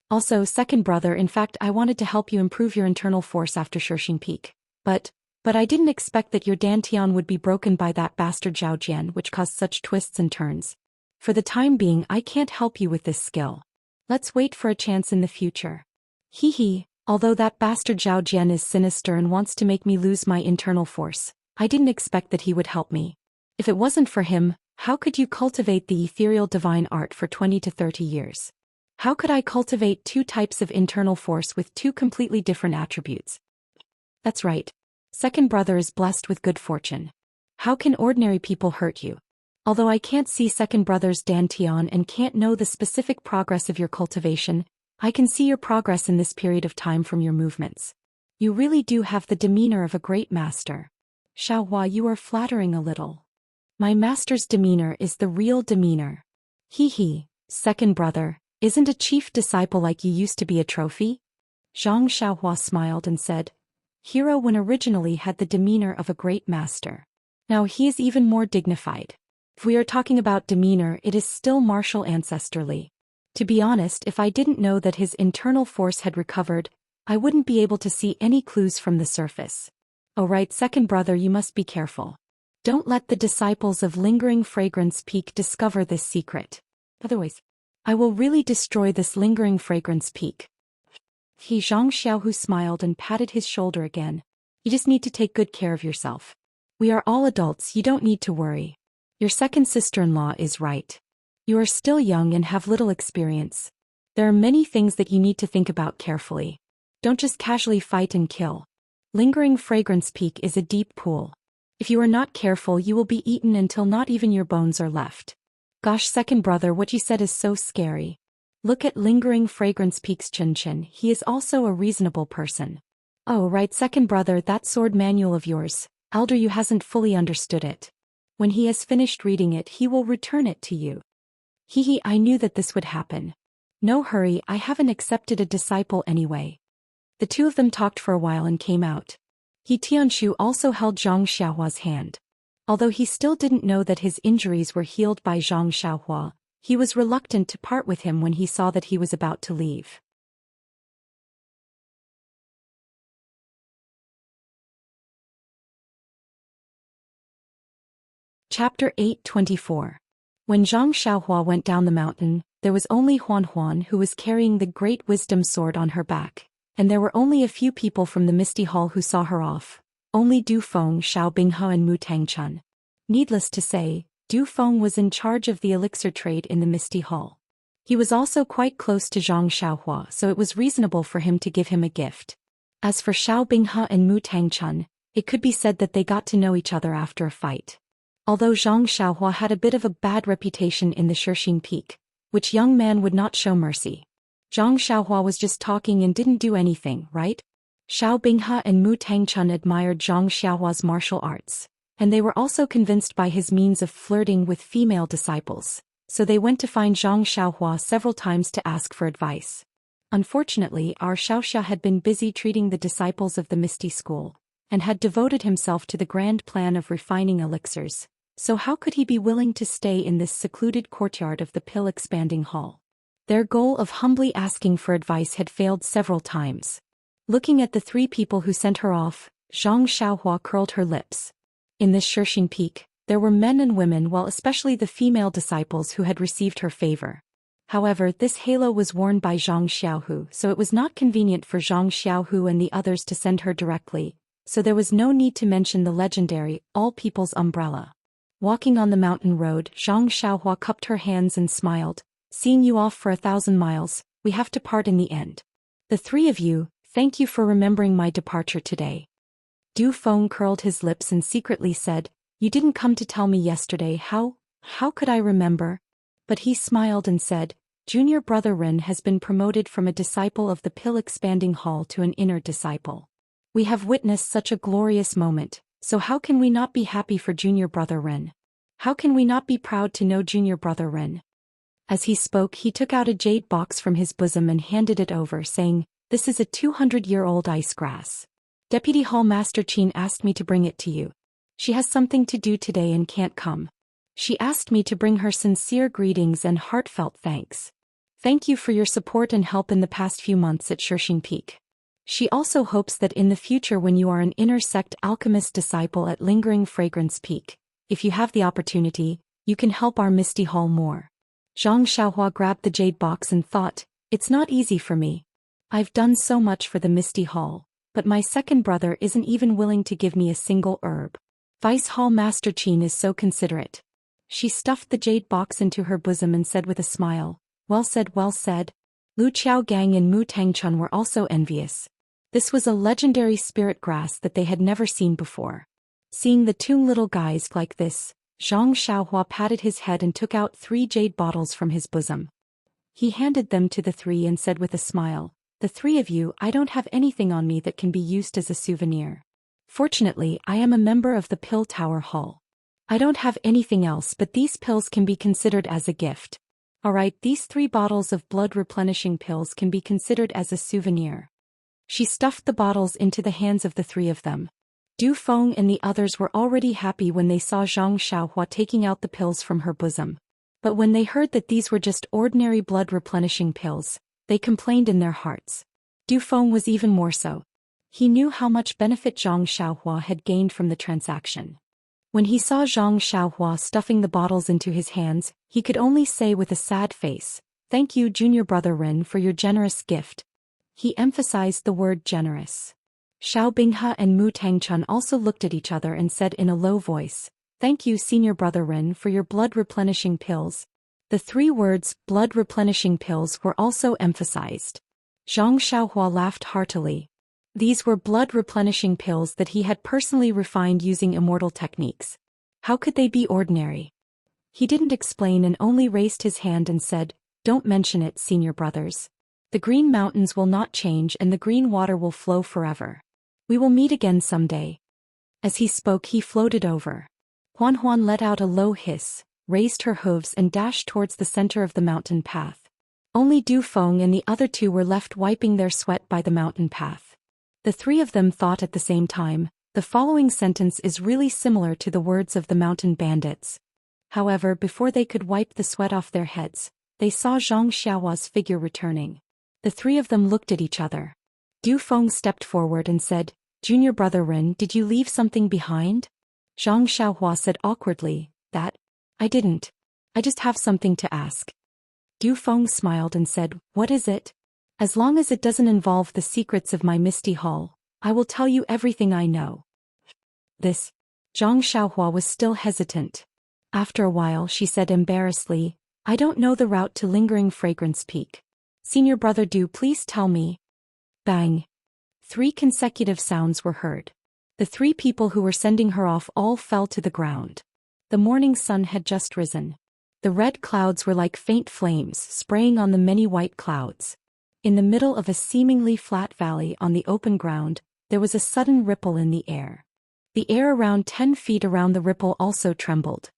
Also, second brother, in fact I wanted to help you improve your internal force after Shixin Peak. But I didn't expect that your dantian would be broken by that bastard Zhao Jian, which caused such twists and turns. For the time being, I can't help you with this skill. Let's wait for a chance in the future. Hee. Although that bastard Zhao Jian is sinister and wants to make me lose my internal force, I didn't expect that he would help me. If it wasn't for him, how could you cultivate the ethereal divine art for 20 to 30 years? How could I cultivate two types of internal force with two completely different attributes? That's right. Second brother is blessed with good fortune. How can ordinary people hurt you? Although I can't see second brother's dantian and can't know the specific progress of your cultivation, I can see your progress in this period of time from your movements. You really do have the demeanor of a great master. Xiaohua, you are flattering a little. My master's demeanor is the real demeanor. He, second brother, isn't a chief disciple like you used to be a trophy? Zhang Xiaohua smiled and said, Hero when originally had the demeanor of a great master. Now he is even more dignified. If we are talking about demeanor, it is still martial ancestrally. To be honest, if I didn't know that his internal force had recovered, I wouldn't be able to see any clues from the surface. Oh right, second brother, you must be careful. Don't let the disciples of Lingering Fragrance Peak discover this secret. Otherwise, I will really destroy this Lingering Fragrance Peak. Zhang Xiaohu smiled and patted his shoulder again. You just need to take good care of yourself. We are all adults, you don't need to worry. Your second sister-in-law is right. You are still young and have little experience. There are many things that you need to think about carefully. Don't just casually fight and kill. Lingering Fragrance Peak is a deep pool. If you are not careful, you will be eaten until not even your bones are left. Gosh, second brother, what you said is so scary. Look at Lingering Fragrance Peak's Chen. He is also a reasonable person. Oh right, second brother, that sword manual of yours, Elder Yu hasn't fully understood it. When he has finished reading it, he will return it to you. I knew that this would happen. No hurry, I haven't accepted a disciple anyway. The two of them talked for a while and came out. Tianshu also held Zhang Xiaohua's hand. Although he still didn't know that his injuries were healed by Zhang Xiaohua, he was reluctant to part with him when he saw that he was about to leave. Chapter 8:24. When Zhang Xiaohua went down the mountain, there was only Huan who was carrying the great wisdom sword on her back, and there were only a few people from the Misty Hall who saw her off, only Du Feng, Xiao Binghe and Mu Tangchun. Needless to say, Du Feng was in charge of the elixir trade in the Misty Hall. He was also quite close to Zhang Xiaohua, so it was reasonable for him to give him a gift. As for Xiao Binghe and Mu Tangchun, it could be said that they got to know each other after a fight. Although Zhang Xiaohua had a bit of a bad reputation in the Shirxing Peak, which young man would not show mercy. Zhang Xiaohua was just talking and didn't do anything, right? Xiao Binghe and Mu Tangchun admired Zhang Xiaohua's martial arts, and they were also convinced by his means of flirting with female disciples, so they went to find Zhang Xiaohua several times to ask for advice. Unfortunately, our Xiaoxia had been busy treating the disciples of the Misty School, and had devoted himself to the grand plan of refining elixirs, so how could he be willing to stay in this secluded courtyard of the pill-expanding hall? Their goal of humbly asking for advice had failed several times. Looking at the three people who sent her off, Zhang Xiaohua curled her lips. In this Shirxing Peak, there were men and women, while especially the female disciples who had received her favor. However, this halo was worn by Zhang Xiaohu, so it was not convenient for Zhang Xiaohu and the others to send her directly, so there was no need to mention the legendary all-people's umbrella. Walking on the mountain road, Zhang Xiaohua cupped her hands and smiled. Seeing you off for 1,000 miles, we have to part in the end. The three of you, thank you for remembering my departure today. Du Feng curled his lips and secretly said, You didn't come to tell me yesterday. How could I remember? But he smiled and said, Junior brother Ren has been promoted from a disciple of the pill-expanding hall to an inner disciple. We have witnessed such a glorious moment, so how can we not be happy for junior brother Ren? How can we not be proud to know junior brother Ren? As he spoke, he took out a jade box from his bosom and handed it over, saying, This is a 200-year-old ice grass. Deputy Hall Master Qin asked me to bring it to you. She has something to do today and can't come. She asked me to bring her sincere greetings and heartfelt thanks. Thank you for your support and help in the past few months at Shirxing Peak. She also hopes that in the future, when you are an inner sect alchemist disciple at Lingering Fragrance Peak, if you have the opportunity, you can help our Misty Hall more. Zhang Xiaohua grabbed the jade box and thought, It's not easy for me. I've done so much for the Misty Hall, but my second brother isn't even willing to give me a single herb. Vice Hall Master Qin is so considerate. She stuffed the jade box into her bosom and said with a smile, Well said, well said. Lu Qiaogang and Mu Tangchun were also envious. This was a legendary spirit grass that they had never seen before. Seeing the two little guys like this, Zhang Xiaohua patted his head and took out 3 jade bottles from his bosom. He handed them to the three and said with a smile, The three of you, I don't have anything on me that can be used as a souvenir. Fortunately, I am a member of the Pill Tower Hall. I don't have anything else, but these pills can be considered as a gift. Alright, these 3 bottles of blood replenishing pills can be considered as a souvenir. She stuffed the bottles into the hands of the 3 of them. Du Feng and the others were already happy when they saw Zhang Xiaohua taking out the pills from her bosom. But when they heard that these were just ordinary blood replenishing pills, they complained in their hearts. Du Feng was even more so. He knew how much benefit Zhang Xiaohua had gained from the transaction. When he saw Zhang Xiaohua stuffing the bottles into his hands, he could only say with a sad face, "Thank you, junior brother Ren, for your generous gift." He emphasized the word generous. Xiao Binghe and Mu Tangchun also looked at each other and said in a low voice, "Thank you, senior brother Ren, for your blood replenishing pills." The 3 words, blood replenishing pills, were also emphasized. Zhang Xiaohua laughed heartily. These were blood replenishing pills that he had personally refined using immortal techniques. How could they be ordinary? He didn't explain and only raised his hand and said, "Don't mention it, senior brothers. The green mountains will not change and the green water will flow forever. We will meet again someday." As he spoke, he floated over. Huan Huan let out a low hiss, raised her hooves and dashed towards the center of the mountain path. Only Du Feng and the other 2 were left wiping their sweat by the mountain path. The 3 of them thought at the same time, the following sentence is really similar to the words of the mountain bandits. However, before they could wipe the sweat off their heads, they saw Zhang Xiaohua's figure returning. The 3 of them looked at each other. Du Feng stepped forward and said, "Junior brother Ren, did you leave something behind?" Zhang Xiaohua said awkwardly, "That? I didn't. I just have something to ask." Du Feng smiled and said, "What is it?" "As long as it doesn't involve the secrets of my Misty Hall, I will tell you everything I know." This. Zhang Xiaohua was still hesitant. After a while she said embarrassedly, "I don't know the route to Lingering Fragrance Peak. Senior brother Du, please tell me." Bang. 3 consecutive sounds were heard. The 3 people who were sending her off all fell to the ground. The morning sun had just risen. The red clouds were like faint flames spraying on the many white clouds. In the middle of a seemingly flat valley on the open ground, there was a sudden ripple in the air. The air around 10 feet around the ripple also trembled.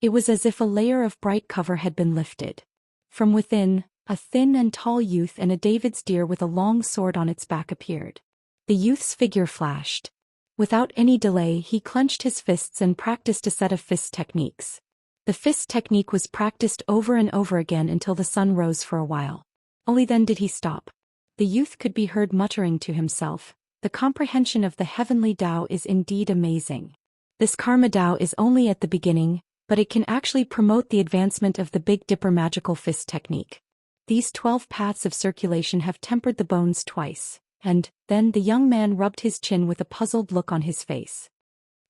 It was as if a layer of bright cover had been lifted. From within, a thin and tall youth and a David's deer with a long sword on its back appeared. The youth's figure flashed. Without any delay, he clenched his fists and practiced a set of fist techniques. The fist technique was practiced over and over again until the sun rose for a while. Only then did he stop. The youth could be heard muttering to himself, "The comprehension of the heavenly Tao is indeed amazing. This Karma Tao is only at the beginning, but it can actually promote the advancement of the Big Dipper magical fist technique. These 12 paths of circulation have tempered the bones twice." And then the young man rubbed his chin with a puzzled look on his face.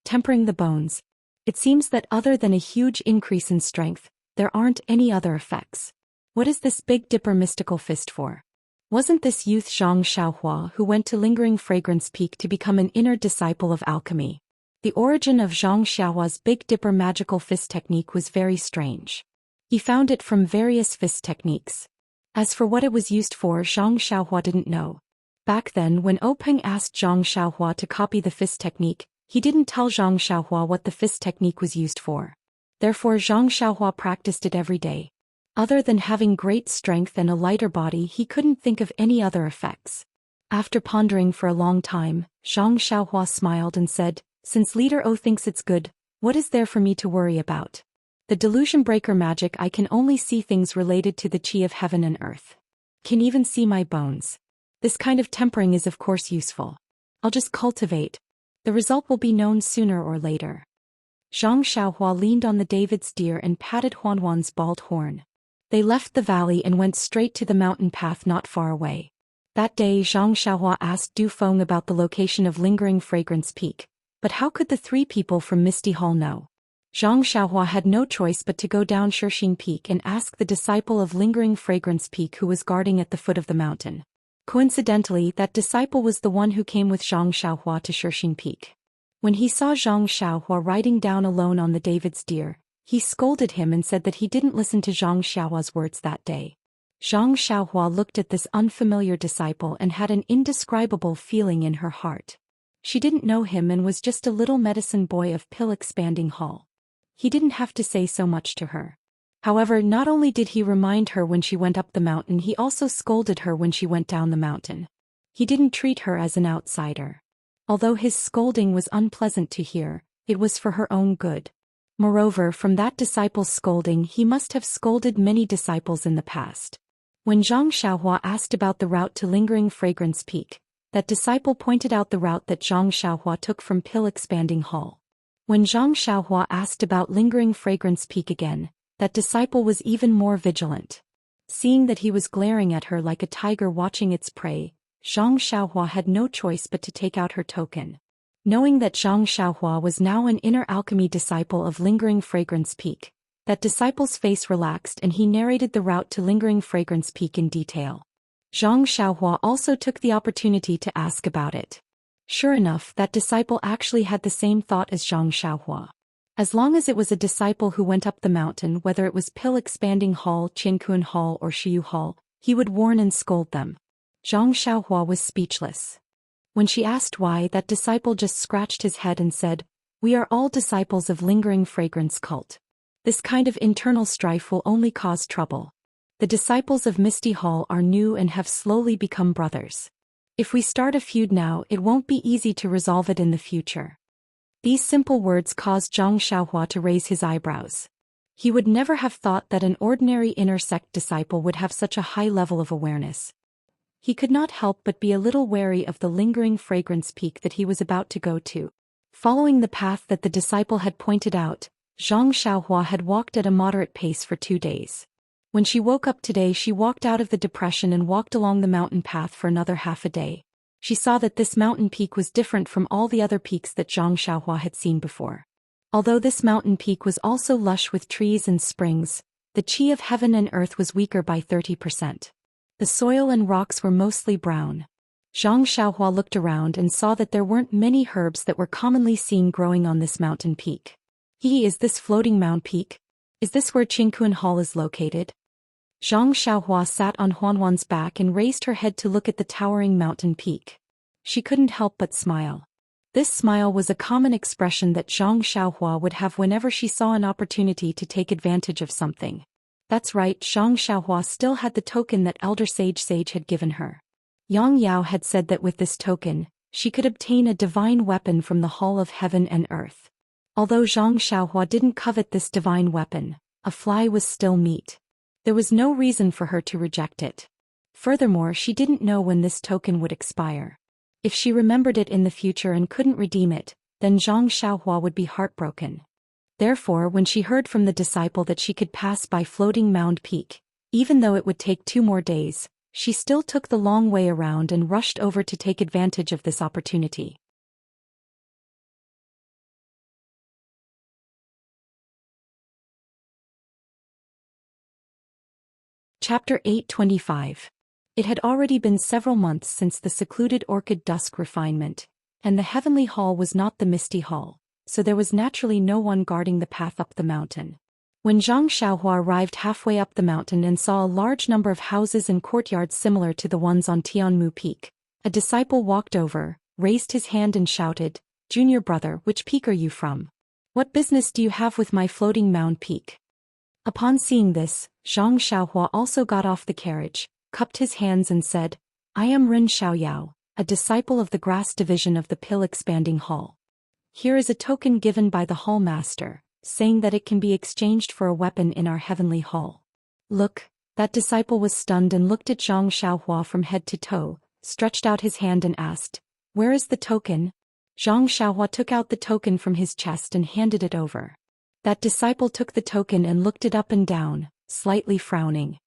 Tempering the bones. It seems that other than a huge increase in strength, there aren't any other effects. What is this Big Dipper mystical fist for? Wasn't this youth Zhang Xiaohua who went to Lingering Fragrance Peak to become an inner disciple of alchemy? The origin of Zhang Xiaohua's Big Dipper magical fist technique was very strange. He found it from various fist techniques. As for what it was used for, Zhang Xiaohua didn't know. Back then, when Openg asked Zhang Xiaohua to copy the fist technique, he didn't tell Zhang Xiaohua what the fist technique was used for. Therefore Zhang Xiaohua practiced it every day. Other than having great strength and a lighter body, he couldn't think of any other effects. After pondering for a long time, Zhang Xiaohua smiled and said, "Since Leader O thinks it's good, what is there for me to worry about? The delusion breaker magic, I can only see things related to the chi of heaven and earth. Can even see my bones. This kind of tempering is of course useful. I'll just cultivate. The result will be known sooner or later." Zhang Xiaohua leaned on the David's deer and patted Huanhuan's bald horn. They left the valley and went straight to the mountain path not far away. That day Zhang Xiaohua asked Du Feng about the location of Lingering Fragrance Peak, but how could the 3 people from Misty Hall know? Zhang Xiaohua had no choice but to go down Shishing Peak and ask the disciple of Lingering Fragrance Peak who was guarding at the foot of the mountain. Coincidentally, that disciple was the one who came with Zhang Xiaohua to Shishing Peak. When he saw Zhang Xiaohua riding down alone on the David's deer, he scolded him and said that he didn't listen to Zhang Xiaohua's words that day. Zhang Xiaohua looked at this unfamiliar disciple and had an indescribable feeling in her heart. She didn't know him and was just a little medicine boy of pill-expanding hall. He didn't have to say so much to her. However, not only did he remind her when she went up the mountain, he also scolded her when she went down the mountain. He didn't treat her as an outsider. Although his scolding was unpleasant to hear, it was for her own good. Moreover, from that disciple's scolding, he must have scolded many disciples in the past. When Zhang Xiaohua asked about the route to Lingering Fragrance Peak, that disciple pointed out the route that Zhang Xiaohua took from Pill-Expanding Hall. When Zhang Xiaohua asked about Lingering Fragrance Peak again, that disciple was even more vigilant. Seeing that he was glaring at her like a tiger watching its prey, Zhang Xiaohua had no choice but to take out her token. Knowing that Zhang Xiaohua was now an inner alchemy disciple of Lingering Fragrance Peak, that disciple's face relaxed and he narrated the route to Lingering Fragrance Peak in detail. Zhang Xiaohua also took the opportunity to ask about it. Sure enough, that disciple actually had the same thought as Zhang Xiaohua. As long as it was a disciple who went up the mountain, whether it was Pill-Expanding Hall, Qiankun Hall or Shiyu Hall, he would warn and scold them. Zhang Xiaohua was speechless. When she asked why, that disciple just scratched his head and said, "We are all disciples of Lingering Fragrance Cult. This kind of internal strife will only cause trouble. The disciples of Misty Hall are new and have slowly become brothers. If we start a feud now, it won't be easy to resolve it in the future." These simple words caused Zhang Xiaohua to raise his eyebrows. He would never have thought that an ordinary inner sect disciple would have such a high level of awareness. He could not help but be a little wary of the Lingering Fragrance Peak that he was about to go to. Following the path that the disciple had pointed out, Zhang Xiaohua had walked at a moderate pace for 2 days. When she woke up today, she walked out of the depression and walked along the mountain path for another half a day. She saw that this mountain peak was different from all the other peaks that Zhang Xiaohua had seen before. Although this mountain peak was also lush with trees and springs, the qi of heaven and earth was weaker by 30%. The soil and rocks were mostly brown. Zhang Xiaohua looked around and saw that there weren't many herbs that were commonly seen growing on this mountain peak. Is this floating mound peak? Is this where Qiankun Hall is located? Zhang Xiaohua sat on Huanhuan's back and raised her head to look at the towering mountain peak. She couldn't help but smile. This smile was a common expression that Zhang Xiaohua would have whenever she saw an opportunity to take advantage of something. That's right, Zhang Xiaohua still had the token that Elder Sage had given her. Yang Yao had said that with this token, she could obtain a divine weapon from the Hall of Heaven and Earth. Although Zhang Xiaohua didn't covet this divine weapon, a fly was still meat. There was no reason for her to reject it. Furthermore, she didn't know when this token would expire. If she remembered it in the future and couldn't redeem it, then Zhang Xiaohua would be heartbroken. Therefore, when she heard from the disciple that she could pass by Floating Mound Peak, even though it would take 2 more days, she still took the long way around and rushed over to take advantage of this opportunity. Chapter 825. It had already been several months since the secluded Orchid Dusk refinement, and the Heavenly Hall was not the Misty Hall, so there was naturally no one guarding the path up the mountain. When Zhang Xiaohua arrived halfway up the mountain and saw a large number of houses and courtyards similar to the ones on Tianmu Peak, a disciple walked over, raised his hand and shouted, "Junior brother, which peak are you from? What business do you have with my Floating Mound Peak?" Upon seeing this, Zhang Xiaohua also got off the carriage, cupped his hands and said, "I am Ren Xiaoyao, a disciple of the Grass Division of the Pill-Expanding Hall. Here is a token given by the Hall Master, saying that it can be exchanged for a weapon in our Heavenly Hall." Look, that disciple was stunned and looked at Zhang Xiaohua from head to toe, stretched out his hand and asked, "Where is the token?" Zhang Xiaohua took out the token from his chest and handed it over. That disciple took the token and looked it up and down, slightly frowning.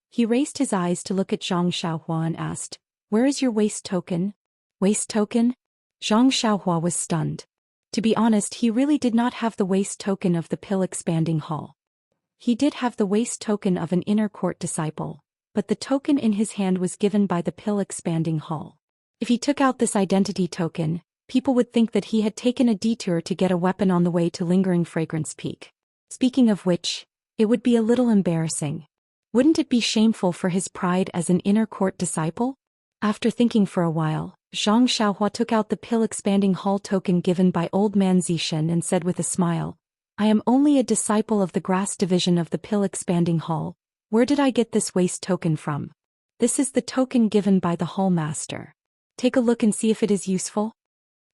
He raised his eyes to look at Zhang Xiaohua and asked, "Where is your waist token?" "Waist token?" Zhang Xiaohua was stunned. To be honest, he really did not have the waist token of the Pill-Expanding Hall. He did have the waist token of an inner court disciple, but the token in his hand was given by the Pill-Expanding Hall. If he took out this identity token, people would think that he had taken a detour to get a weapon on the way to Lingering Fragrance Peak. Speaking of which, it would be a little embarrassing. Wouldn't it be shameful for his pride as an inner court disciple? After thinking for a while, Zhang Xiaohua took out the pill-expanding hall token given by old man Zishan and said with a smile, I am only a disciple of the grass division of the pill-expanding hall. Where did I get this waste token from? This is the token given by the hall master. Take a look and see if it is useful.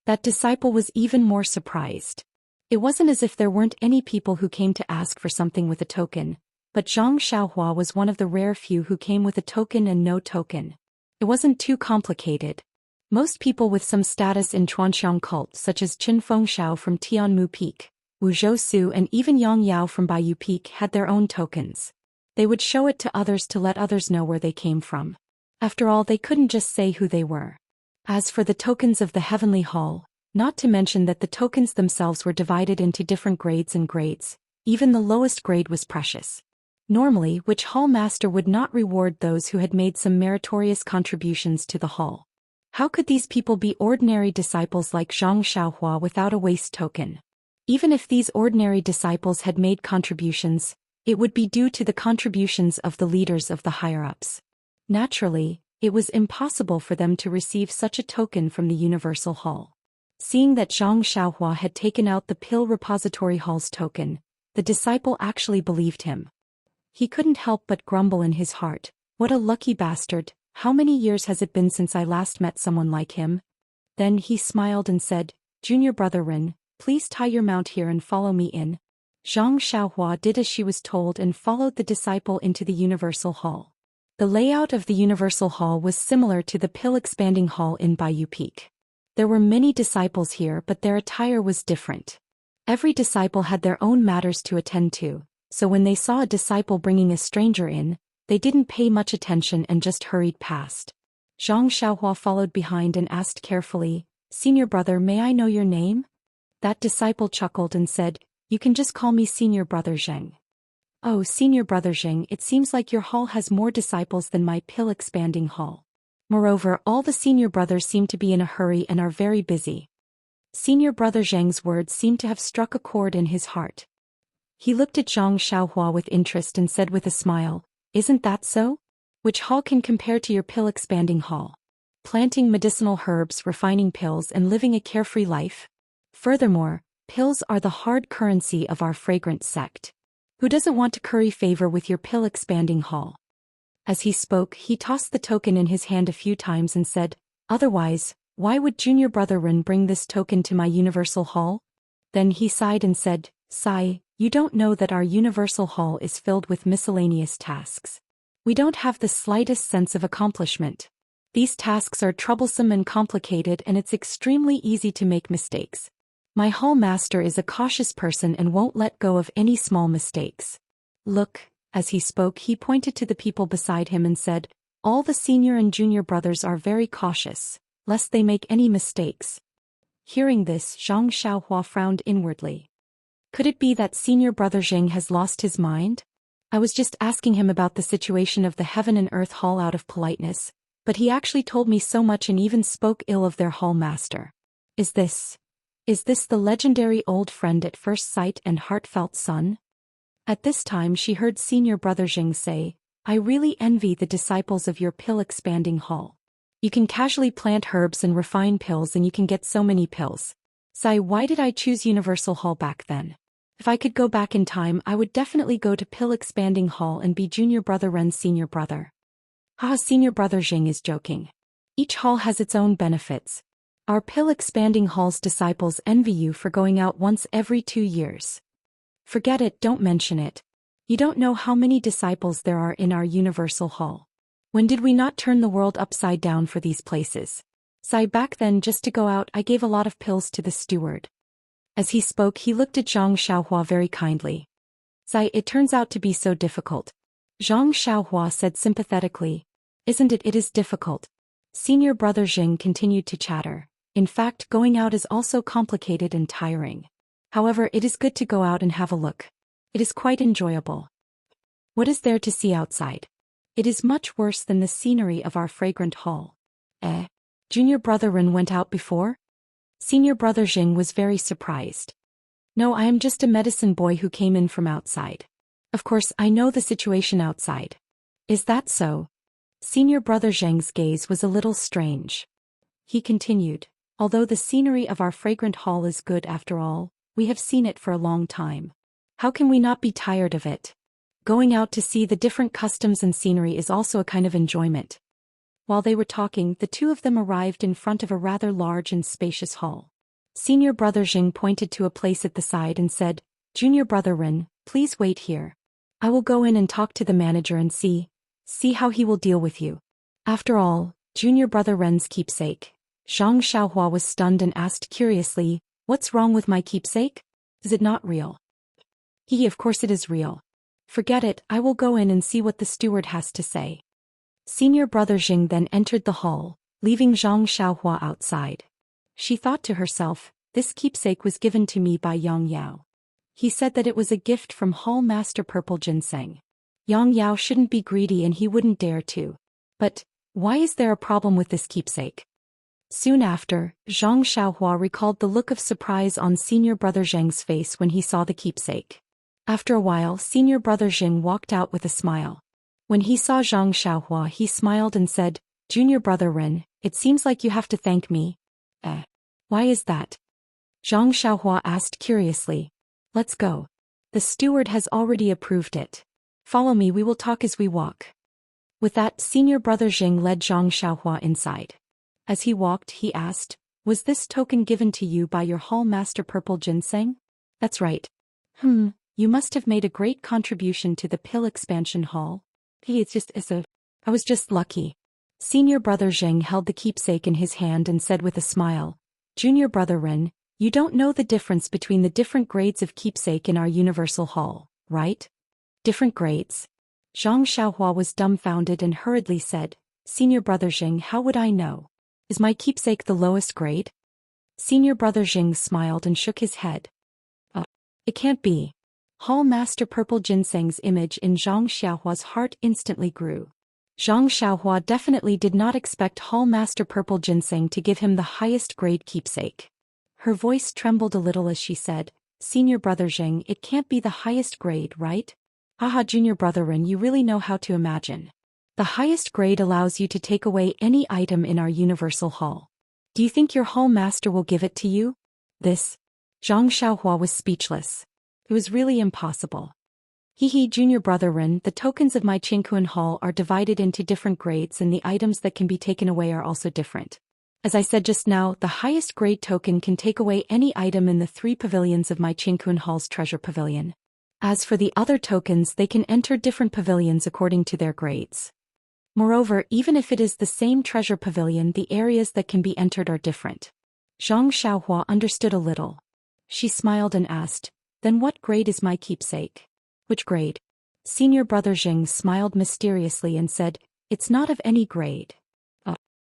That disciple was even more surprised. It wasn't as if there weren't any people who came to ask for something with a token, but Zhang Xiaohua was one of the rare few who came with a token and no token. It wasn't too complicated. Most people with some status in Chuanxiang cult such as Qin Fengxiao from Tianmu Peak, Wu Zhousu and even Yang Yao from Baiyu Peak had their own tokens. They would show it to others to let others know where they came from. After all, they couldn't just say who they were. As for the tokens of the Heavenly Hall, not to mention that the tokens themselves were divided into different grades and grades, even the lowest grade was precious. Normally, which hall master would not reward those who had made some meritorious contributions to the hall? How could these people be ordinary disciples like Zhang Xiaohua without a waste token? Even if these ordinary disciples had made contributions, it would be due to the contributions of the leaders of the higher-ups. Naturally, it was impossible for them to receive such a token from the Universal Hall. Seeing that Zhang Xiaohua had taken out the Pill Repository Hall's token, the disciple actually believed him. He couldn't help but grumble in his heart, what a lucky bastard, how many years has it been since I last met someone like him? Then he smiled and said, Junior brother Rin, please tie your mount here and follow me in. Zhang Xiaohua did as she was told and followed the disciple into the Universal Hall. The layout of the Universal Hall was similar to the pill-expanding hall in Baiyu Peak. There were many disciples here, but their attire was different. Every disciple had their own matters to attend to, so when they saw a disciple bringing a stranger in, they didn't pay much attention and just hurried past. Zhang Xiaohua followed behind and asked carefully, Senior brother, may I know your name? That disciple chuckled and said, You can just call me Senior brother Zheng. Oh, Senior brother Zheng, it seems like your hall has more disciples than my pill-expanding hall. Moreover, all the senior brothers seem to be in a hurry and are very busy. Senior brother Zheng's words seemed to have struck a chord in his heart. He looked at Zhang Xiaohua with interest and said with a smile, Isn't that so? Which hall can compare to your pill-expanding hall? Planting medicinal herbs, refining pills and living a carefree life? Furthermore, pills are the hard currency of our fragrant sect. Who doesn't want to curry favor with your pill-expanding hall? As he spoke, he tossed the token in his hand a few times and said, Otherwise, why would Junior brother Rin bring this token to my Universal Hall? Then he sighed and said, Sigh, you don't know that our Universal Hall is filled with miscellaneous tasks. We don't have the slightest sense of accomplishment. These tasks are troublesome and complicated, and it's extremely easy to make mistakes. My hall master is a cautious person and won't let go of any small mistakes. Look, as he spoke, he pointed to the people beside him and said, All the senior and junior brothers are very cautious, lest they make any mistakes. Hearing this, Zhang Xiaohua frowned inwardly. Could it be that senior brother Zheng has lost his mind? I was just asking him about the situation of the Heaven and Earth Hall out of politeness, but he actually told me so much and even spoke ill of their hall master. Is this the legendary old friend at first sight and heartfelt son? At this time she heard senior brother Zheng say, I really envy the disciples of your pill-expanding hall. You can casually plant herbs and refine pills and you can get so many pills. Sai, why did I choose Universal Hall back then? If I could go back in time, I would definitely go to pill-expanding hall and be junior brother Ren's senior brother. Senior brother Zheng is joking. Each hall has its own benefits. Our pill-expanding hall's disciples envy you for going out once every 2 years. Forget it, don't mention it. You don't know how many disciples there are in our Universal Hall. When did we not turn the world upside down for these places? Sai, back then just to go out I gave a lot of pills to the steward. As he spoke he looked at Zhang Xiaohua very kindly. Sai, it turns out to be so difficult. Zhang Xiaohua said sympathetically. Isn't it? It is difficult. Senior brother Zheng continued to chatter. In fact, going out is also complicated and tiring. However, it is good to go out and have a look. It is quite enjoyable. What is there to see outside? It is much worse than the scenery of our fragrant hall. Junior brother Rin went out before? Senior brother Zheng was very surprised. No, I am just a medicine boy who came in from outside. Of course, I know the situation outside. Is that so? Senior brother Zheng's gaze was a little strange. He continued, although the scenery of our fragrant hall is good after all, we have seen it for a long time. How can we not be tired of it? Going out to see the different customs and scenery is also a kind of enjoyment. While they were talking, the two of them arrived in front of a rather large and spacious hall. Senior brother Jing pointed to a place at the side and said, Junior brother Ren, please wait here. I will go in and talk to the manager and see how he will deal with you. After all, junior brother Ren's keepsake. Zhang Xiaohua was stunned and asked curiously, what's wrong with my keepsake? Is it not real? Of course it is real. Forget it, I will go in and see what the steward has to say. Senior brother Jing then entered the hall, leaving Zhang Xiaohua outside. She thought to herself, this keepsake was given to me by Yang Yao. He said that it was a gift from Hall Master Purple Ginseng. Yang Yao shouldn't be greedy and he wouldn't dare to. But why is there a problem with this keepsake? Soon after, Zhang Xiaohua recalled the look of surprise on senior brother Zheng's face when he saw the keepsake. After a while, senior brother Jing walked out with a smile. When he saw Zhang Xiaohua, he smiled and said, Junior brother Ren, it seems like you have to thank me. Why is that? Zhang Xiaohua asked curiously. Let's go. The steward has already approved it. Follow me, we will talk as we walk. With that, senior brother Jing led Zhang Xiaohua inside. As he walked, he asked, was this token given to you by your Hall Master Purple Ginseng? That's right. You must have made a great contribution to the pill expansion hall. I was just lucky. Senior brother Zheng held the keepsake in his hand and said with a smile, Junior brother Ren, you don't know the difference between the different grades of keepsake in our universal hall, right? Different grades? Zhang Xiaohua was dumbfounded and hurriedly said, Senior brother Zheng, how would I know? Is my keepsake the lowest grade? Senior brother Zheng smiled and shook his head. It can't be. Hall Master Purple Ginseng's image in Zhang Xiaohua's heart instantly grew. Zhang Xiaohua definitely did not expect Hall Master Purple Ginseng to give him the highest grade keepsake. Her voice trembled a little as she said, Senior brother Zheng, it can't be the highest grade, right? Haha, junior brother Ren, you really know how to imagine. The highest grade allows you to take away any item in our universal hall. Do you think your hall master will give it to you? Zhang Xiaohua was speechless. It was really impossible. Junior brother Ren, the tokens of my Qingkuan hall are divided into different grades and the items that can be taken away are also different. As I said just now, the highest grade token can take away any item in the 3 pavilions of my Qingkuan hall's treasure pavilion. As for the other tokens, they can enter different pavilions according to their grades. Moreover, even if it is the same treasure pavilion, the areas that can be entered are different. Zhang Xiaohua understood a little. She smiled and asked, then what grade is my keepsake? Which grade? Senior brother Jing smiled mysteriously and said, it's not of any grade.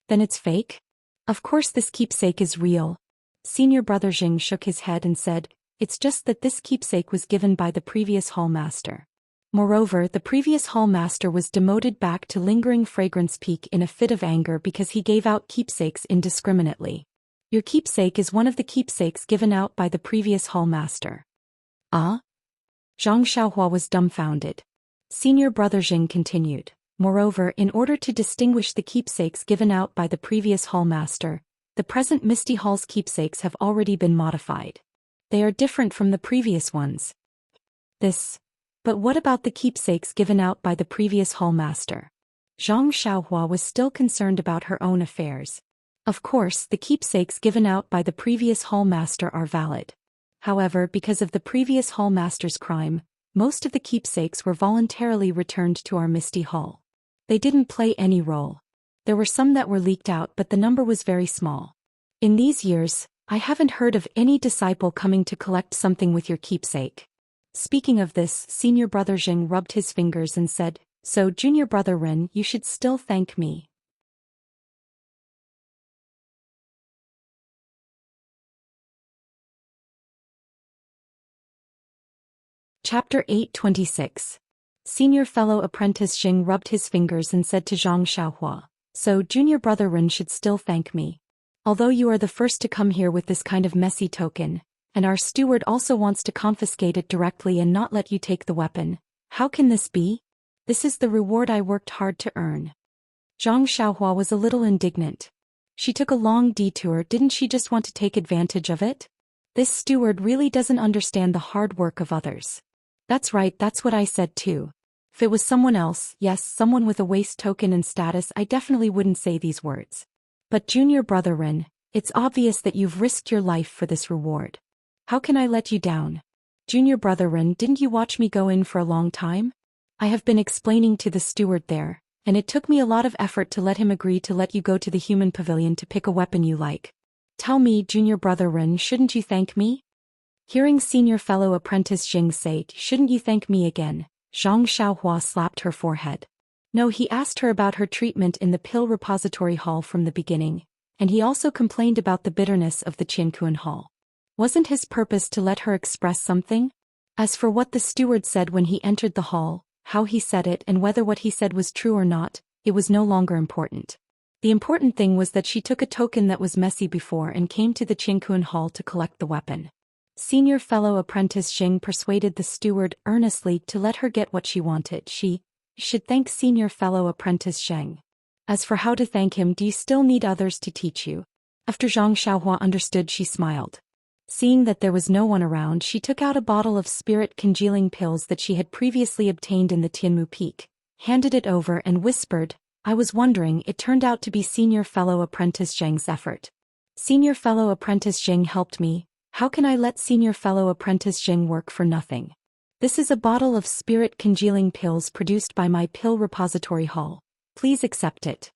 Then it's fake? Of course this keepsake is real. Senior brother Jing shook his head and said, it's just that this keepsake was given by the previous hall master. Moreover, the previous hall master was demoted back to Lingering Fragrance Peak in a fit of anger because he gave out keepsakes indiscriminately. Your keepsake is one of the keepsakes given out by the previous hall master. Zhang Xiaohua was dumbfounded. Senior brother Jing continued, moreover, in order to distinguish the keepsakes given out by the previous hall master, the present Misty Hall's keepsakes have already been modified. They are different from the previous ones. But what about the keepsakes given out by the previous hall master? Zhang Xiaohua was still concerned about her own affairs. Of course, the keepsakes given out by the previous hall master are valid. However, because of the previous hall master's crime, most of the keepsakes were voluntarily returned to our Misty Hall. They didn't play any role. There were some that were leaked out, but the number was very small. In these years, I haven't heard of any disciple coming to collect something with your keepsake. Speaking of this, senior brother Jing rubbed his fingers and said, so junior brother Ren, you should still thank me. Chapter 826. Senior fellow apprentice Jing rubbed his fingers and said to Zhang Xiaohua, so junior brother Ren should still thank me. Although you are the first to come here with this kind of messy token, and our steward also wants to confiscate it directly and not let you take the weapon, how can this be? This is the reward I worked hard to earn. Zhang Xiaohua was a little indignant. She took a long detour, didn't she just want to take advantage of it? This steward really doesn't understand the hard work of others. That's right, that's what I said too. If it was someone else, yes, someone with a waste token and status, I definitely wouldn't say these words. But junior brother Ren, it's obvious that you've risked your life for this reward. How can I let you down? Junior brother Ren, didn't you watch me go in for a long time? I have been explaining to the steward there, and it took me a lot of effort to let him agree to let you go to the human pavilion to pick a weapon you like. Tell me, junior brother Ren, shouldn't you thank me? Hearing senior fellow apprentice Jing say, shouldn't you thank me again, Zhang Xiaohua slapped her forehead. No, he asked her about her treatment in the pill repository hall from the beginning, and he also complained about the bitterness of the Qianquan hall. Wasn't his purpose to let her express something? As for what the steward said when he entered the hall, how he said it and whether what he said was true or not, it was no longer important. The important thing was that she took a token that was messy before and came to the Qianquan hall to collect the weapon. Senior fellow apprentice Xing persuaded the steward earnestly to let her get what she wanted. She should thank senior fellow apprentice Zheng. As for how to thank him, do you still need others to teach you? After Zhang Xiaohua understood, she smiled. Seeing that there was no one around, she took out a bottle of spirit congealing pills that she had previously obtained in the Tianmu Peak, handed it over and whispered, I was wondering, it turned out to be senior fellow apprentice Zheng's effort. Senior fellow apprentice Zheng helped me, how can I let senior fellow apprentice Zheng work for nothing? This is a bottle of spirit congealing pills produced by my pill repository hall. Please accept it.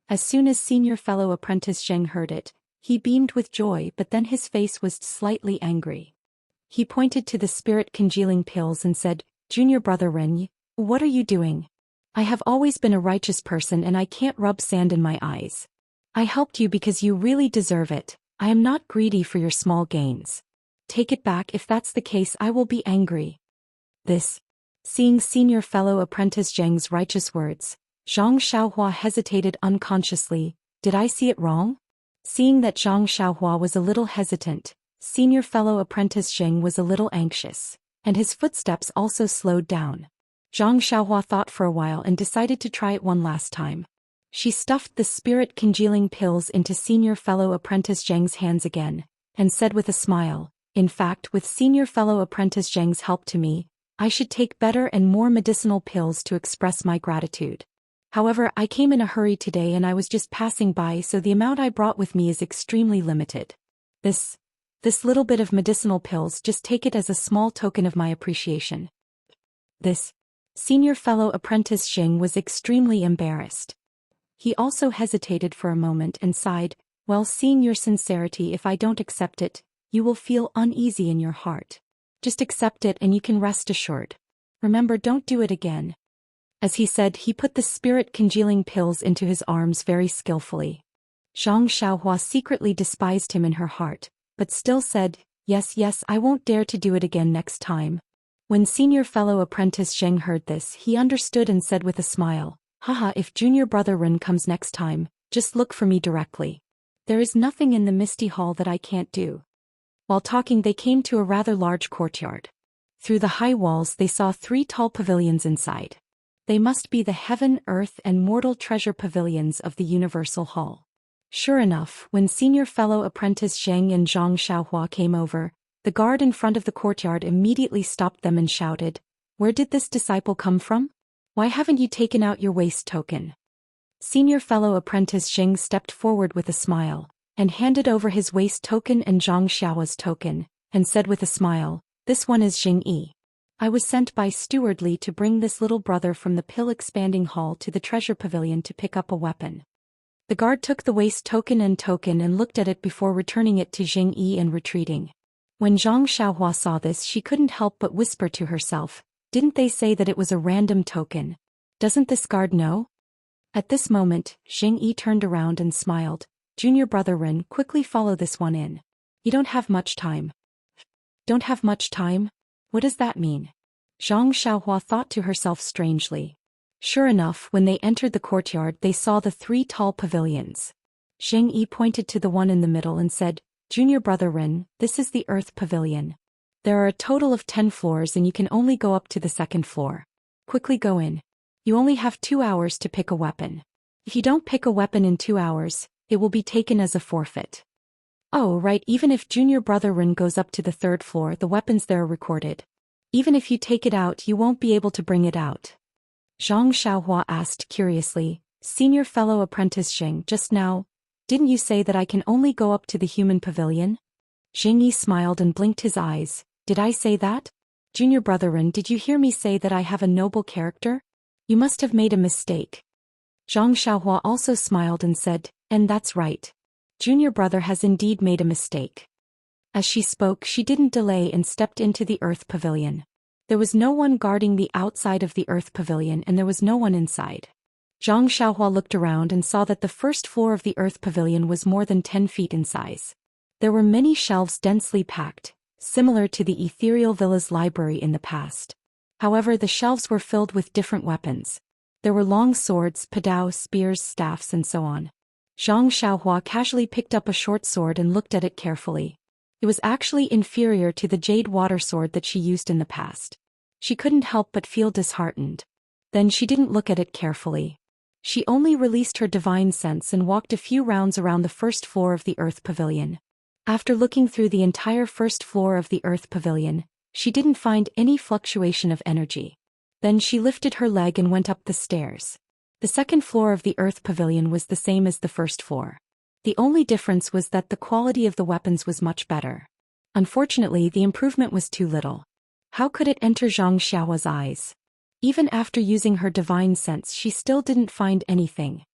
As soon as senior fellow apprentice Zheng heard it, he beamed with joy, but then his face was slightly angry. He pointed to the spirit congealing pills and said, Junior brother Ren, what are you doing? I have always been a righteous person and I can't rub sand in my eyes. I helped you because you really deserve it. I am not greedy for your small gains. Take it back. If that's the case, I will be angry. Seeing senior fellow apprentice Zheng's righteous words, Zhang Xiaohua hesitated unconsciously. Did I see it wrong? Seeing that Zhang Xiaohua was a little hesitant, senior fellow apprentice Zheng was a little anxious, and his footsteps also slowed down. Zhang Xiaohua thought for a while and decided to try it one last time. She stuffed the spirit congealing pills into senior fellow apprentice Zheng's hands again, and said with a smile, in fact, with senior fellow apprentice Zheng's help to me, I should take better and more medicinal pills to express my gratitude. However, I came in a hurry today and I was just passing by, so the amount I brought with me is extremely limited. This little bit of medicinal pills, just take it as a small token of my appreciation. Senior fellow apprentice Xing was extremely embarrassed. He also hesitated for a moment and sighed, well, seeing your sincerity, if I don't accept it, you will feel uneasy in your heart. Just accept it and you can rest assured. Remember, don't do it again. As he said, he put the spirit congealing pills into his arms very skillfully. Zhang Xiaohua secretly despised him in her heart, but still said, yes, I won't dare to do it again next time. When senior fellow apprentice Zheng heard this, he understood and said with a smile, haha, if junior brother Ren comes next time, just look for me directly. There is nothing in the Misty Hall that I can't do. While talking, they came to a rather large courtyard. Through the high walls they saw 3 tall pavilions inside. They must be the heaven, earth, and mortal treasure pavilions of the Universal Hall. Sure enough, when senior fellow apprentice Zheng and Zhang Xiaohua came over, the guard in front of the courtyard immediately stopped them and shouted, where did this disciple come from? Why haven't you taken out your waste token? Senior fellow apprentice Zheng stepped forward with a smile, and handed over his waste token and Zhang Xiaohua's token, and said with a smile, this one is Jing Yi. I was sent by Steward Li to bring this little brother from the pill expanding hall to the treasure pavilion to pick up a weapon. The guard took the waste token and looked at it before returning it to Jing Yi and retreating. When Zhang Xiaohua saw this, she couldn't help but whisper to herself, didn't they say that it was a random token? Doesn't this guard know? At this moment, Jing Yi turned around and smiled, junior brother Ren, quickly follow this one in. You don't have much time. Don't have much time? What does that mean? Zhang Xiaohua thought to herself strangely. Sure enough, when they entered the courtyard, they saw the 3 tall pavilions. Zheng Yi pointed to the one in the middle and said, Junior brother Ren, this is the Earth Pavilion. There are a total of 10 floors and you can only go up to the 2nd floor. Quickly go in. You only have 2 hours to pick a weapon. If you don't pick a weapon in 2 hours, it will be taken as a forfeit. Oh right, even if junior brother Rin goes up to the 3rd floor, the weapons there are recorded. Even if you take it out, you won't be able to bring it out. Zhang Xiaohua asked curiously, Senior fellow apprentice Zheng, just now, didn't you say that I can only go up to the human pavilion? Zheng Yi smiled and blinked his eyes. Did I say that? Junior brother Rin, did you hear me say that I have a noble character? You must have made a mistake. Zhang Xiaohua also smiled and said, and that's right. Junior brother has indeed made a mistake. As she spoke, she didn't delay and stepped into the Earth Pavilion. There was no one guarding the outside of the Earth Pavilion and there was no one inside. Zhang Xiaohua looked around and saw that the 1st floor of the Earth Pavilion was more than 10 feet in size. There were many shelves densely packed, similar to the Ethereal Villa's library in the past. However, the shelves were filled with different weapons. There were long swords, padao, spears, staffs and so on. Zhang Xiaohua casually picked up a short sword and looked at it carefully. It was actually inferior to the jade water sword that she used in the past. She couldn't help but feel disheartened. Then she didn't look at it carefully. She only released her divine sense and walked a few rounds around the 1st floor of the Earth Pavilion. After looking through the entire 1st floor of the Earth Pavilion, she didn't find any fluctuation of energy. Then she lifted her leg and went up the stairs. The 2nd floor of the Earth Pavilion was the same as the 1st floor. The only difference was that the quality of the weapons was much better. Unfortunately, the improvement was too little. How could it enter Zhang Xiaohua's eyes? Even after using her divine sense, she still didn't find anything.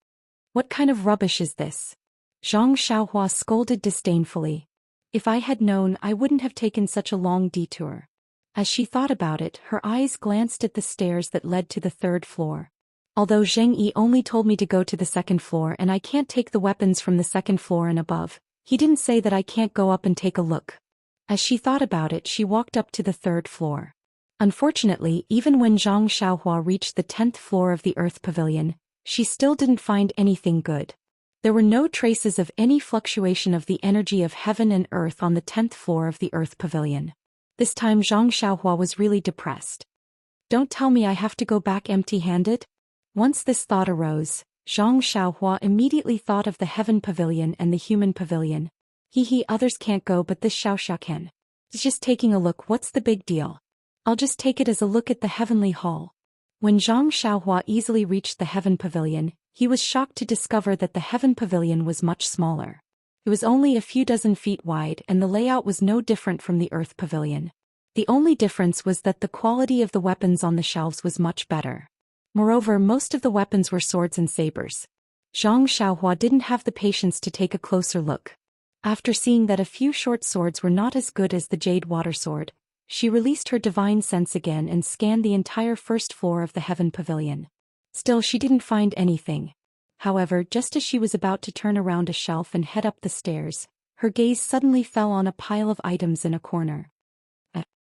What kind of rubbish is this? Zhang Xiaohua scolded disdainfully. If I had known, I wouldn't have taken such a long detour. As she thought about it, her eyes glanced at the stairs that led to the 3rd floor. Although Zheng Yi only told me to go to the 2nd floor and I can't take the weapons from the 2nd floor and above, he didn't say that I can't go up and take a look. As she thought about it, she walked up to the 3rd floor. Unfortunately, even when Zhang Xiaohua reached the 10th floor of the Earth Pavilion, she still didn't find anything good. There were no traces of any fluctuation of the energy of heaven and earth on the 10th floor of the Earth Pavilion. This time Zhang Xiaohua was really depressed. Don't tell me I have to go back empty-handed? Once this thought arose, Zhang Xiaohua immediately thought of the Heaven Pavilion and the Human Pavilion. Others can't go but this Xiaoxia can. It's just taking a look, what's the big deal? I'll just take it as a look at the Heavenly Hall. When Zhang Xiaohua easily reached the Heaven Pavilion, he was shocked to discover that the Heaven Pavilion was much smaller. It was only a few dozen feet wide and the layout was no different from the Earth Pavilion. The only difference was that the quality of the weapons on the shelves was much better. Moreover, most of the weapons were swords and sabers. Zhang Xiaohua didn't have the patience to take a closer look. After seeing that a few short swords were not as good as the jade water sword, she released her divine sense again and scanned the entire 1st floor of the Heaven Pavilion. Still, she didn't find anything. However, just as she was about to turn around a shelf and head up the stairs, her gaze suddenly fell on a pile of items in a corner.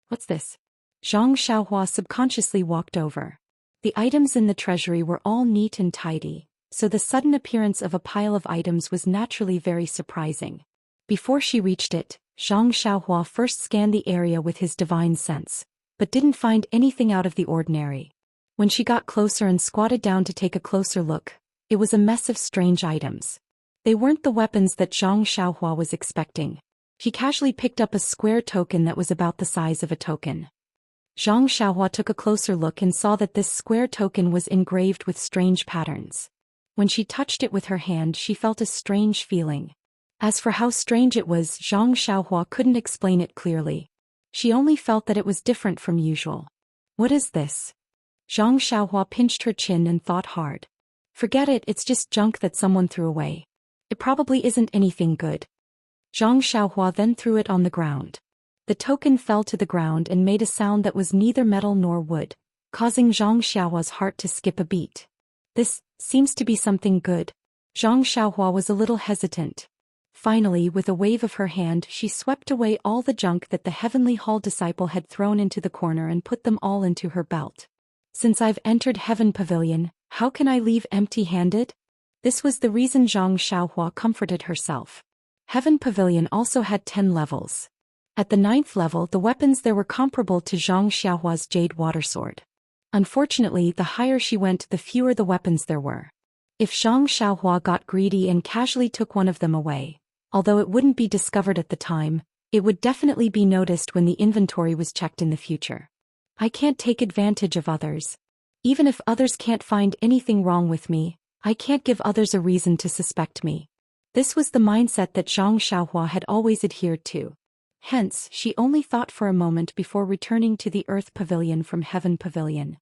What's this? Zhang Xiaohua subconsciously walked over. The items in the treasury were all neat and tidy, so the sudden appearance of a pile of items was naturally very surprising. Before she reached it, Zhang Xiaohua first scanned the area with his divine sense, but didn't find anything out of the ordinary. When she got closer and squatted down to take a closer look, it was a mess of strange items. They weren't the weapons that Zhang Xiaohua was expecting. She casually picked up a square token that was about the size of a token. Zhang Xiaohua took a closer look and saw that this square token was engraved with strange patterns. When she touched it with her hand, she felt a strange feeling. As for how strange it was, Zhang Xiaohua couldn't explain it clearly. She only felt that it was different from usual. What is this? Zhang Xiaohua pinched her chin and thought hard. Forget it, it's just junk that someone threw away. It probably isn't anything good. Zhang Xiaohua then threw it on the ground. The token fell to the ground and made a sound that was neither metal nor wood, causing Zhang Xiaohua's heart to skip a beat. This seems to be something good. Zhang Xiaohua was a little hesitant. Finally, with a wave of her hand, she swept away all the junk that the Heavenly Hall disciple had thrown into the corner and put them all into her belt. Since I've entered Heaven Pavilion, how can I leave empty-handed? This was the reason Zhang Xiaohua comforted herself. Heaven Pavilion also had 10 levels. At the 9th level, the weapons there were comparable to Zhang Xiaohua's jade water sword. Unfortunately, the higher she went, the fewer the weapons there were. If Zhang Xiaohua got greedy and casually took one of them away, although it wouldn't be discovered at the time, it would definitely be noticed when the inventory was checked in the future. I can't take advantage of others. Even if others can't find anything wrong with me, I can't give others a reason to suspect me. This was the mindset that Zhang Xiaohua had always adhered to. Hence, she only thought for a moment before returning to the Earth Pavilion from Heaven Pavilion.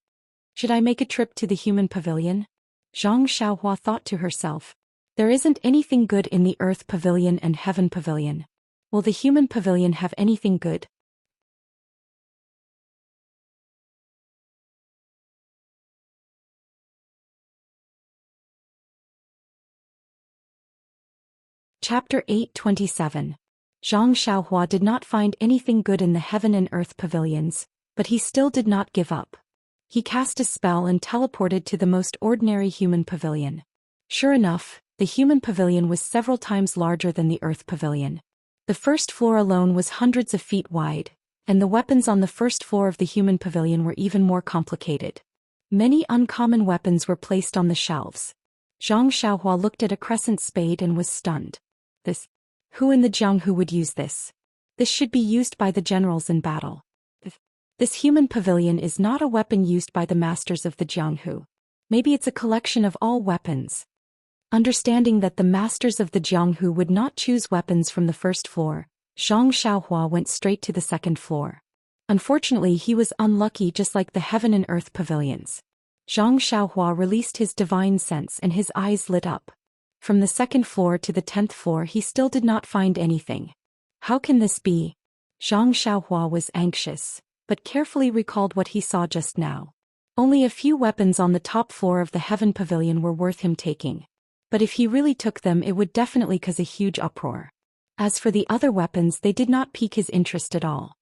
Should I make a trip to the Human Pavilion? Zhang Xiaohua thought to herself. There isn't anything good in the Earth Pavilion and Heaven Pavilion. Will the Human Pavilion have anything good? Chapter 8:27. Zhang Xiaohua did not find anything good in the Heaven and Earth Pavilions, but he still did not give up. He cast a spell and teleported to the most ordinary Human Pavilion. Sure enough, the Human Pavilion was several times larger than the Earth Pavilion. The first floor alone was hundreds of feet wide, and the weapons on the first floor of the Human Pavilion were even more complicated. Many uncommon weapons were placed on the shelves. Zhang Xiaohua looked at a crescent spade and was stunned. Who in the Jianghu would use this? This should be used by the generals in battle. This Human Pavilion is not a weapon used by the masters of the Jianghu. Maybe it's a collection of all weapons. Understanding that the masters of the Jianghu would not choose weapons from the first floor, Zhang Xiaohua went straight to the second floor. Unfortunately, he was unlucky, just like the Heaven and Earth Pavilions. Zhang Xiaohua released his divine sense and his eyes lit up. From the second floor to the 10th floor, he still did not find anything. How can this be? Zhang Xiaohua was anxious, but carefully recalled what he saw just now. Only a few weapons on the top floor of the Heaven Pavilion were worth him taking. But if he really took them, it would definitely cause a huge uproar. As for the other weapons, they did not pique his interest at all.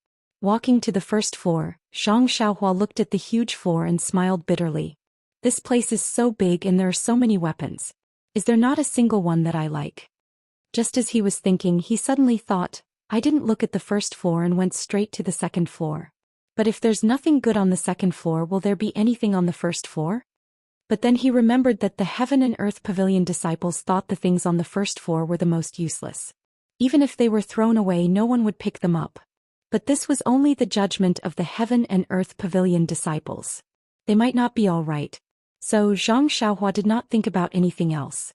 Walking to the first floor, Zhang Xiaohua looked at the huge floor and smiled bitterly. This place is so big and there are so many weapons. Is there not a single one that I like? Just as he was thinking, he suddenly thought, I didn't look at the first floor and went straight to the second floor. But if there's nothing good on the second floor, will there be anything on the first floor? But then he remembered that the Heaven and Earth Pavilion disciples thought the things on the first floor were the most useless. Even if they were thrown away, no one would pick them up. But this was only the judgment of the Heaven and Earth Pavilion disciples. They might not be all right. So Zhang Xiaohua did not think about anything else.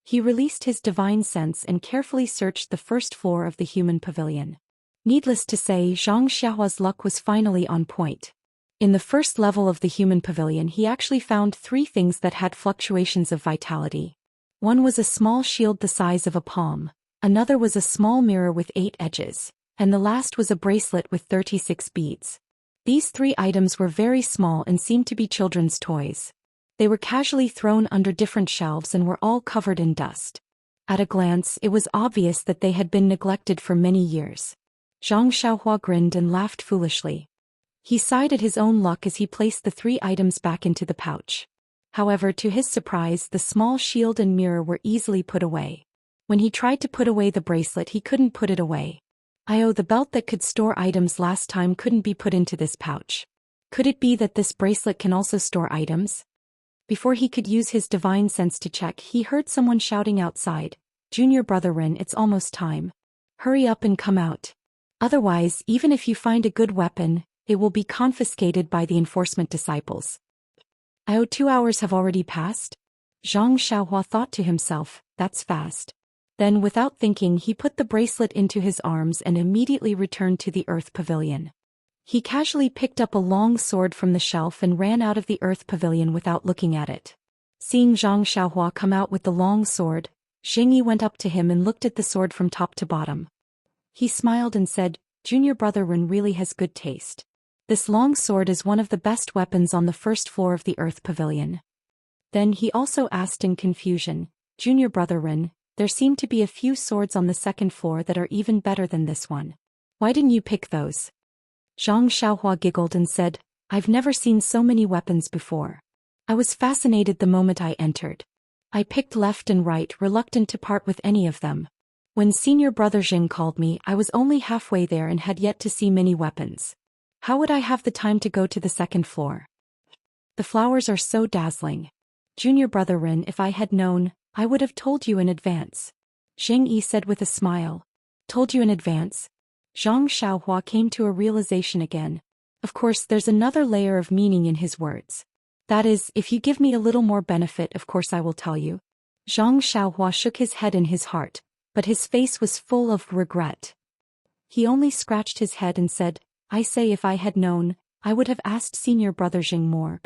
He released his divine sense and carefully searched the first floor of the Human Pavilion. Needless to say, Zhang Xiaohua's luck was finally on point. In the first level of the Human Pavilion, he actually found 3 things that had fluctuations of vitality. One was a small shield the size of a palm, another was a small mirror with 8 edges, and the last was a bracelet with 36 beads. These 3 items were very small and seemed to be children's toys. They were casually thrown under different shelves and were all covered in dust. At a glance, it was obvious that they had been neglected for many years. Zhang Xiaohua grinned and laughed foolishly. He sighed at his own luck as he placed the 3 items back into the pouch. However, to his surprise, the small shield and mirror were easily put away. When he tried to put away the bracelet, he couldn't put it away. The belt that could store items last time couldn't be put into this pouch. Could it be that this bracelet can also store items? Before he could use his divine sense to check, he heard someone shouting outside, Junior Brother Rin, it's almost time. Hurry up and come out. Otherwise, even if you find a good weapon, it will be confiscated by the enforcement disciples. 2 hours have already passed? Zhang Xiaohua thought to himself, that's fast. Then without thinking, he put the bracelet into his arms and immediately returned to the Earth Pavilion. He casually picked up a long sword from the shelf and ran out of the Earth Pavilion without looking at it. Seeing Zhang Xiaohua come out with the long sword, Xingyi went up to him and looked at the sword from top to bottom. He smiled and said, Junior Brother Rin really has good taste. This long sword is one of the best weapons on the first floor of the Earth Pavilion. Then he also asked in confusion, Junior Brother Rin, there seem to be a few swords on the second floor that are even better than this one. Why didn't you pick those? Zhang Xiaohua giggled and said, I've never seen so many weapons before. I was fascinated the moment I entered. I picked left and right, reluctant to part with any of them. When Senior Brother Jing called me, I was only halfway there and had yet to see many weapons. How would I have the time to go to the second floor? The flowers are so dazzling. Junior brother Rin, if I had known, I would have told you in advance. Zheng Yi said with a smile. Told you in advance? Zhang Xiaohua came to a realization again. Of course, there's another layer of meaning in his words. That is, if you give me a little more benefit, of course I will tell you. Zhang Xiaohua shook his head in his heart, but his face was full of regret. He only scratched his head and said, I say if I had known, I would have asked senior brother Zheng more.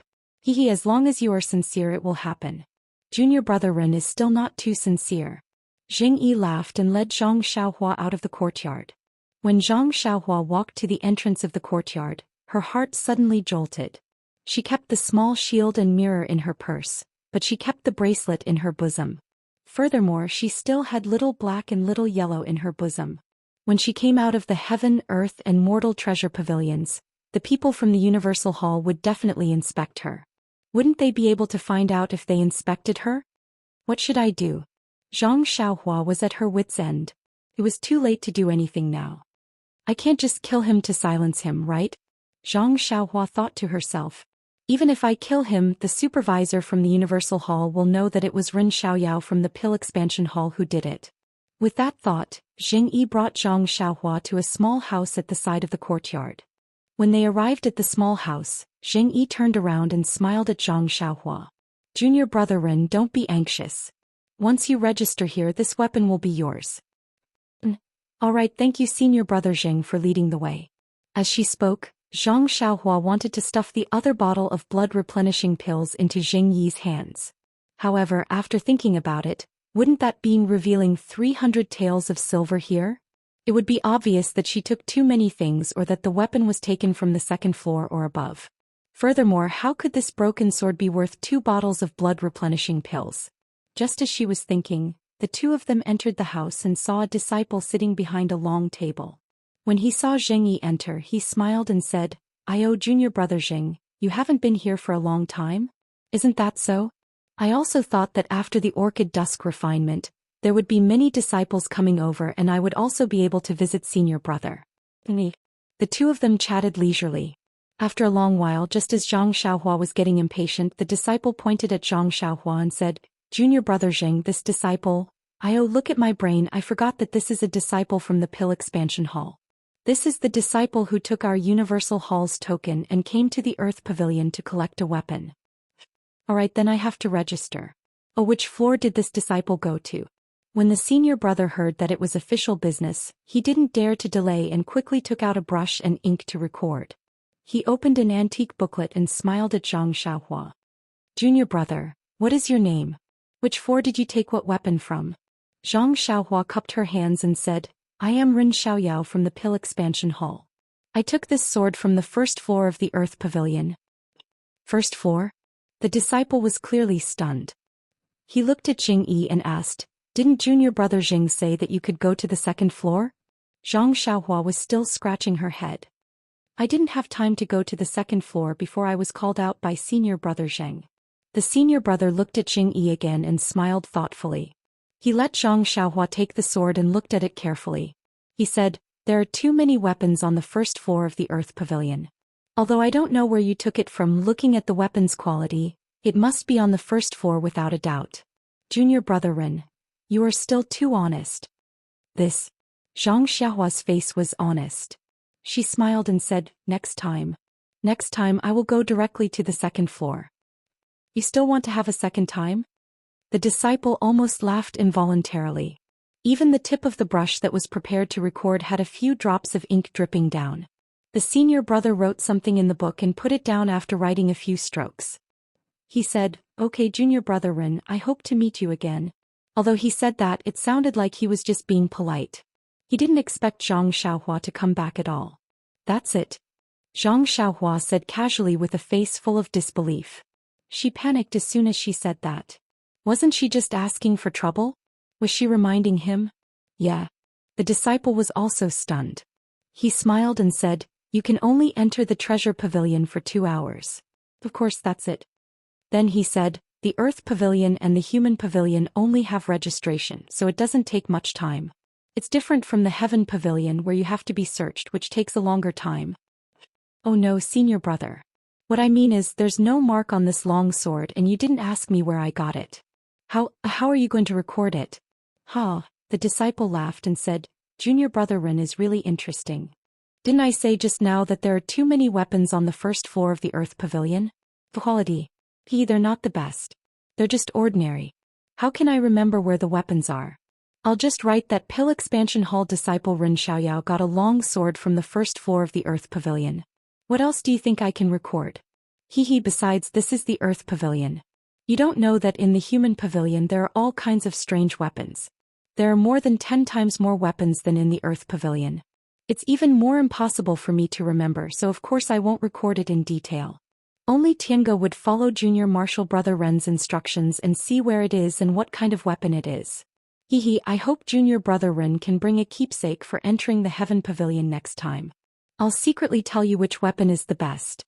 Hehe, as long as you are sincere it will happen. Junior brother Ren is still not too sincere. Zheng Yi laughed and led Zhang Xiaohua out of the courtyard. When Zhang Xiaohua walked to the entrance of the courtyard, her heart suddenly jolted. She kept the small shield and mirror in her purse, but she kept the bracelet in her bosom. Furthermore, she still had little black and little yellow in her bosom. When she came out of the heaven, earth and mortal treasure pavilions, the people from the Universal Hall would definitely inspect her. Wouldn't they be able to find out if they inspected her? What should I do? Zhang Xiaohua was at her wit's end. It was too late to do anything now. I can't just kill him to silence him, right? Zhang Xiaohua thought to herself. Even if I kill him, the supervisor from the Universal Hall will know that it was Ren Xiaoyao from the Pill Expansion Hall who did it. With that thought, Zheng Yi brought Zhang Xiaohua to a small house at the side of the courtyard. When they arrived at the small house, Zheng Yi turned around and smiled at Zhang Xiaohua. Junior brother Ren, don't be anxious. Once you register here, this weapon will be yours. Alright, thank you senior brother Zheng for leading the way. As she spoke, Zhang Xiaohua wanted to stuff the other bottle of blood-replenishing pills into Zheng Yi's hands. However, after thinking about it, wouldn't that being revealing 300 taels of silver here? It would be obvious that she took too many things or that the weapon was taken from the second floor or above. Furthermore, how could this broken sword be worth 2 bottles of blood-replenishing pills? Just as she was thinking, the two of them entered the house and saw a disciple sitting behind a long table. When he saw Zheng Yi enter, he smiled and said, Junior brother Zheng, you haven't been here for a long time? Isn't that so? I also thought that after the Orchid Dusk refinement, there would be many disciples coming over and I would also be able to visit senior brother. The two of them chatted leisurely. After a long while, just as Zhang Xiaohua was getting impatient, the disciple pointed at Zhang Xiaohua and said, Junior brother Zheng, this disciple, look at my brain, I forgot that this is a disciple from the Pill Expansion Hall. This is the disciple who took our Universal Hall's token and came to the Earth Pavilion to collect a weapon. Alright, then I have to register. Which floor did this disciple go to? When the senior brother heard that it was official business, he didn't dare to delay and quickly took out a brush and ink to record. He opened an antique booklet and smiled at Zhang Xiaohua. Junior brother, what is your name? Which floor did you take what weapon from? Zhang Xiaohua cupped her hands and said, I am Ren Xiaoyao from the Pill Expansion Hall. I took this sword from the first floor of the Earth Pavilion. First floor? The disciple was clearly stunned. He looked at Zheng Yi and asked, Didn't junior brother Zheng say that you could go to the second floor? Zhang Xiaohua was still scratching her head. I didn't have time to go to the second floor before I was called out by senior brother Zheng. The senior brother looked at Zheng Yi again and smiled thoughtfully. He let Zhang Xiaohua take the sword and looked at it carefully. He said, There are too many weapons on the first floor of the Earth Pavilion. Although I don't know where you took it from, looking at the weapon's quality, it must be on the first floor without a doubt. Junior brother Ren, you are still too honest. This. Zhang Xiaohua's face was honest. She smiled and said, Next time I will go directly to the second floor. You still want to have a second time? The disciple almost laughed involuntarily. Even the tip of the brush that was prepared to record had a few drops of ink dripping down. The senior brother wrote something in the book and put it down after writing a few strokes. He said, Okay junior brother Ren, I hope to meet you again. Although he said that, it sounded like he was just being polite. He didn't expect Zhang Xiaohua to come back at all. That's it. Zhang Xiaohua said casually with a face full of disbelief. She panicked as soon as she said that. Wasn't she just asking for trouble? Was she reminding him? Yeah. The disciple was also stunned. He smiled and said, You can only enter the treasure pavilion for 2 hours. Of course that's it. Then he said, The Earth Pavilion and the Human Pavilion only have registration, so it doesn't take much time. It's different from the Heaven Pavilion where you have to be searched, which takes a longer time. Oh no, senior brother. What I mean is there's no mark on this long sword and you didn't ask me where I got it. How are you going to record it? Ha, the disciple laughed and said, Junior Brother Rin is really interesting. Didn't I say just now that there are too many weapons on the first floor of the Earth Pavilion? Quality. They're not the best. They're just ordinary. How can I remember where the weapons are? I'll just write that Pill Expansion Hall disciple Rin Xiaoyao got a long sword from the first floor of the Earth Pavilion. What else do you think I can record? Besides this is the Earth Pavilion. You don't know that in the Human Pavilion there are all kinds of strange weapons. There are more than 10 times more weapons than in the Earth Pavilion. It's even more impossible for me to remember, so of course I won't record it in detail. Only Tiange would follow Junior Martial Brother Ren's instructions and see where it is and what kind of weapon it is. I hope Junior Brother Ren can bring a keepsake for entering the Heaven Pavilion next time. I'll secretly tell you which weapon is the best.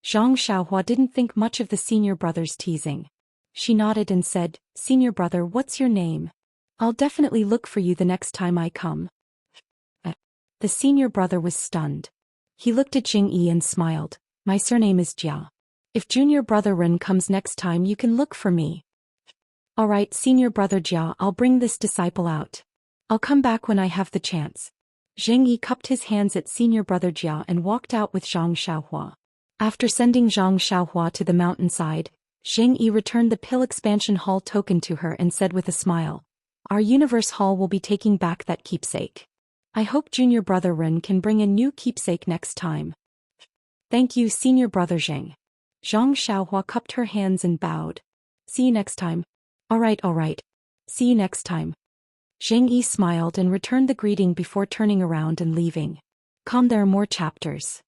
Zhang Xiaohua didn't think much of the senior brother's teasing. She nodded and said, Senior brother, what's your name? I'll definitely look for you the next time I come. The senior brother was stunned. He looked at Jing Yi and smiled. My surname is Jia. If Junior Brother Ren comes next time you can look for me. Alright, Senior Brother Jia, I'll bring this disciple out. I'll come back when I have the chance. Zheng Yi cupped his hands at Senior Brother Jia and walked out with Zhang Xiaohua. After sending Zhang Xiaohua to the mountainside, Zheng Yi returned the Pill Expansion Hall token to her and said with a smile, Our Universe Hall will be taking back that keepsake. I hope Junior Brother Ren can bring a new keepsake next time. Thank you, Senior Brother Zheng. Zhang Xiaohua cupped her hands and bowed. See you next time. Alright. See you next time. Zheng Yi smiled and returned the greeting before turning around and leaving. There are more chapters.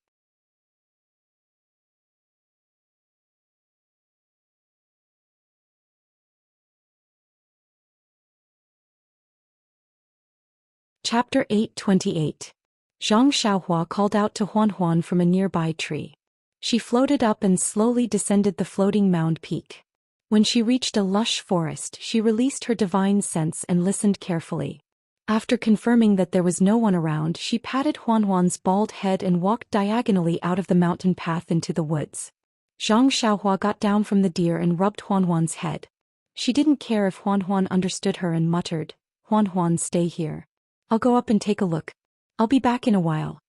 Chapter 828. Zhang Xiaohua called out to Huan Huan from a nearby tree. She floated up and slowly descended the floating mound peak. When she reached a lush forest, she released her divine sense and listened carefully. After confirming that there was no one around, she patted Huan Huan's bald head and walked diagonally out of the mountain path into the woods. Zhang Xiaohua got down from the deer and rubbed Huan Huan's head. She didn't care if Huan Huan understood her and muttered, Huan Huan, stay here. I'll go up and take a look. I'll be back in a while.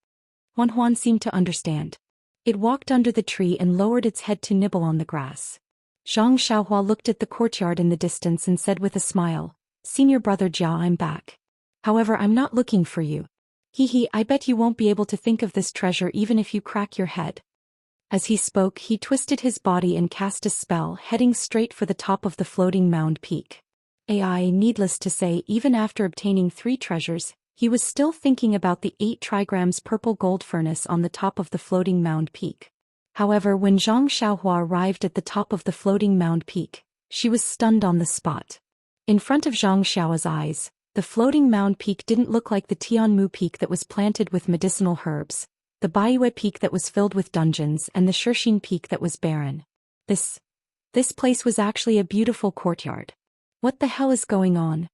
Huan Huan seemed to understand. It walked under the tree and lowered its head to nibble on the grass. Zhang Xiaohua looked at the courtyard in the distance and said with a smile, Senior Brother Jia, I'm back. However, I'm not looking for you. I bet you won't be able to think of this treasure even if you crack your head. As he spoke, he twisted his body and cast a spell, heading straight for the top of the floating mound peak. Needless to say, even after obtaining 3 treasures, he was still thinking about the 8 trigrams purple gold furnace on the top of the floating mound peak. However, when Zhang Xiaohua arrived at the top of the floating mound peak, she was stunned on the spot. In front of Zhang Xiaohua's eyes, the floating mound peak didn't look like the Tianmu peak that was planted with medicinal herbs, the Baiyue peak that was filled with dungeons, and the Shixin peak that was barren. This place was actually a beautiful courtyard. What the hell is going on?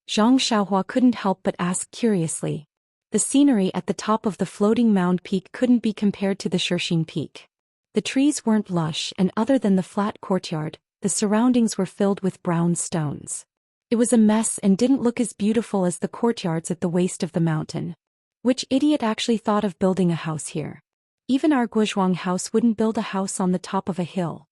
Zhang Xiaohua couldn't help but ask curiously. The scenery at the top of the floating mound peak couldn't be compared to the Shixin peak. The trees weren't lush, and other than the flat courtyard, the surroundings were filled with brown stones. It was a mess and didn't look as beautiful as the courtyards at the waist of the mountain. Which idiot actually thought of building a house here? Even our Guozhuang house wouldn't build a house on the top of a hill.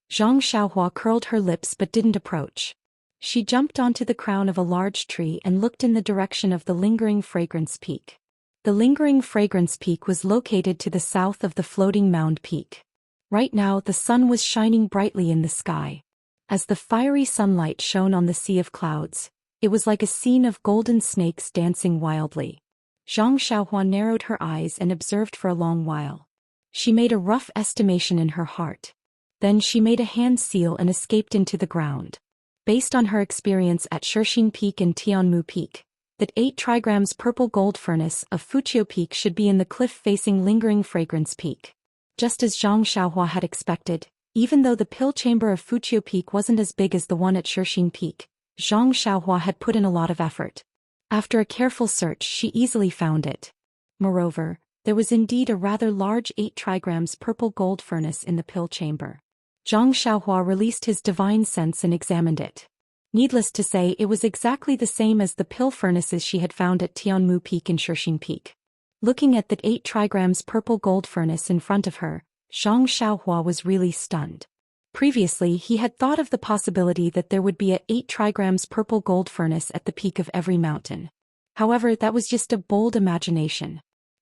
Zhang Xiaohua curled her lips but didn't approach. She jumped onto the crown of a large tree and looked in the direction of the Lingering Fragrance Peak. The Lingering Fragrance Peak was located to the south of the floating mound peak. Right now the sun was shining brightly in the sky. As the fiery sunlight shone on the sea of clouds, it was like a scene of golden snakes dancing wildly. Zhang Xiaohua narrowed her eyes and observed for a long while. She made a rough estimation in her heart. Then she made a hand seal and escaped into the ground. Based on her experience at Shixin Peak and Tianmu Peak, that 8 trigrams purple gold furnace of Fuqiu Peak should be in the cliff-facing Lingering Fragrance Peak. Just as Zhang Xiaohua had expected, even though the pill chamber of Fuqiu Peak wasn't as big as the one at Shixin Peak, Zhang Xiaohua had put in a lot of effort. After a careful search, she easily found it. Moreover, there was indeed a rather large 8 trigrams purple gold furnace in the pill chamber. Zhang Xiaohua released his divine sense and examined it. Needless to say, it was exactly the same as the pill furnaces she had found at Tianmu Peak and Shixing Peak. Looking at that 8 trigrams purple gold furnace in front of her, Zhang Xiaohua was really stunned. Previously, he had thought of the possibility that there would be a 8 trigrams purple gold furnace at the peak of every mountain. However, that was just a bold imagination.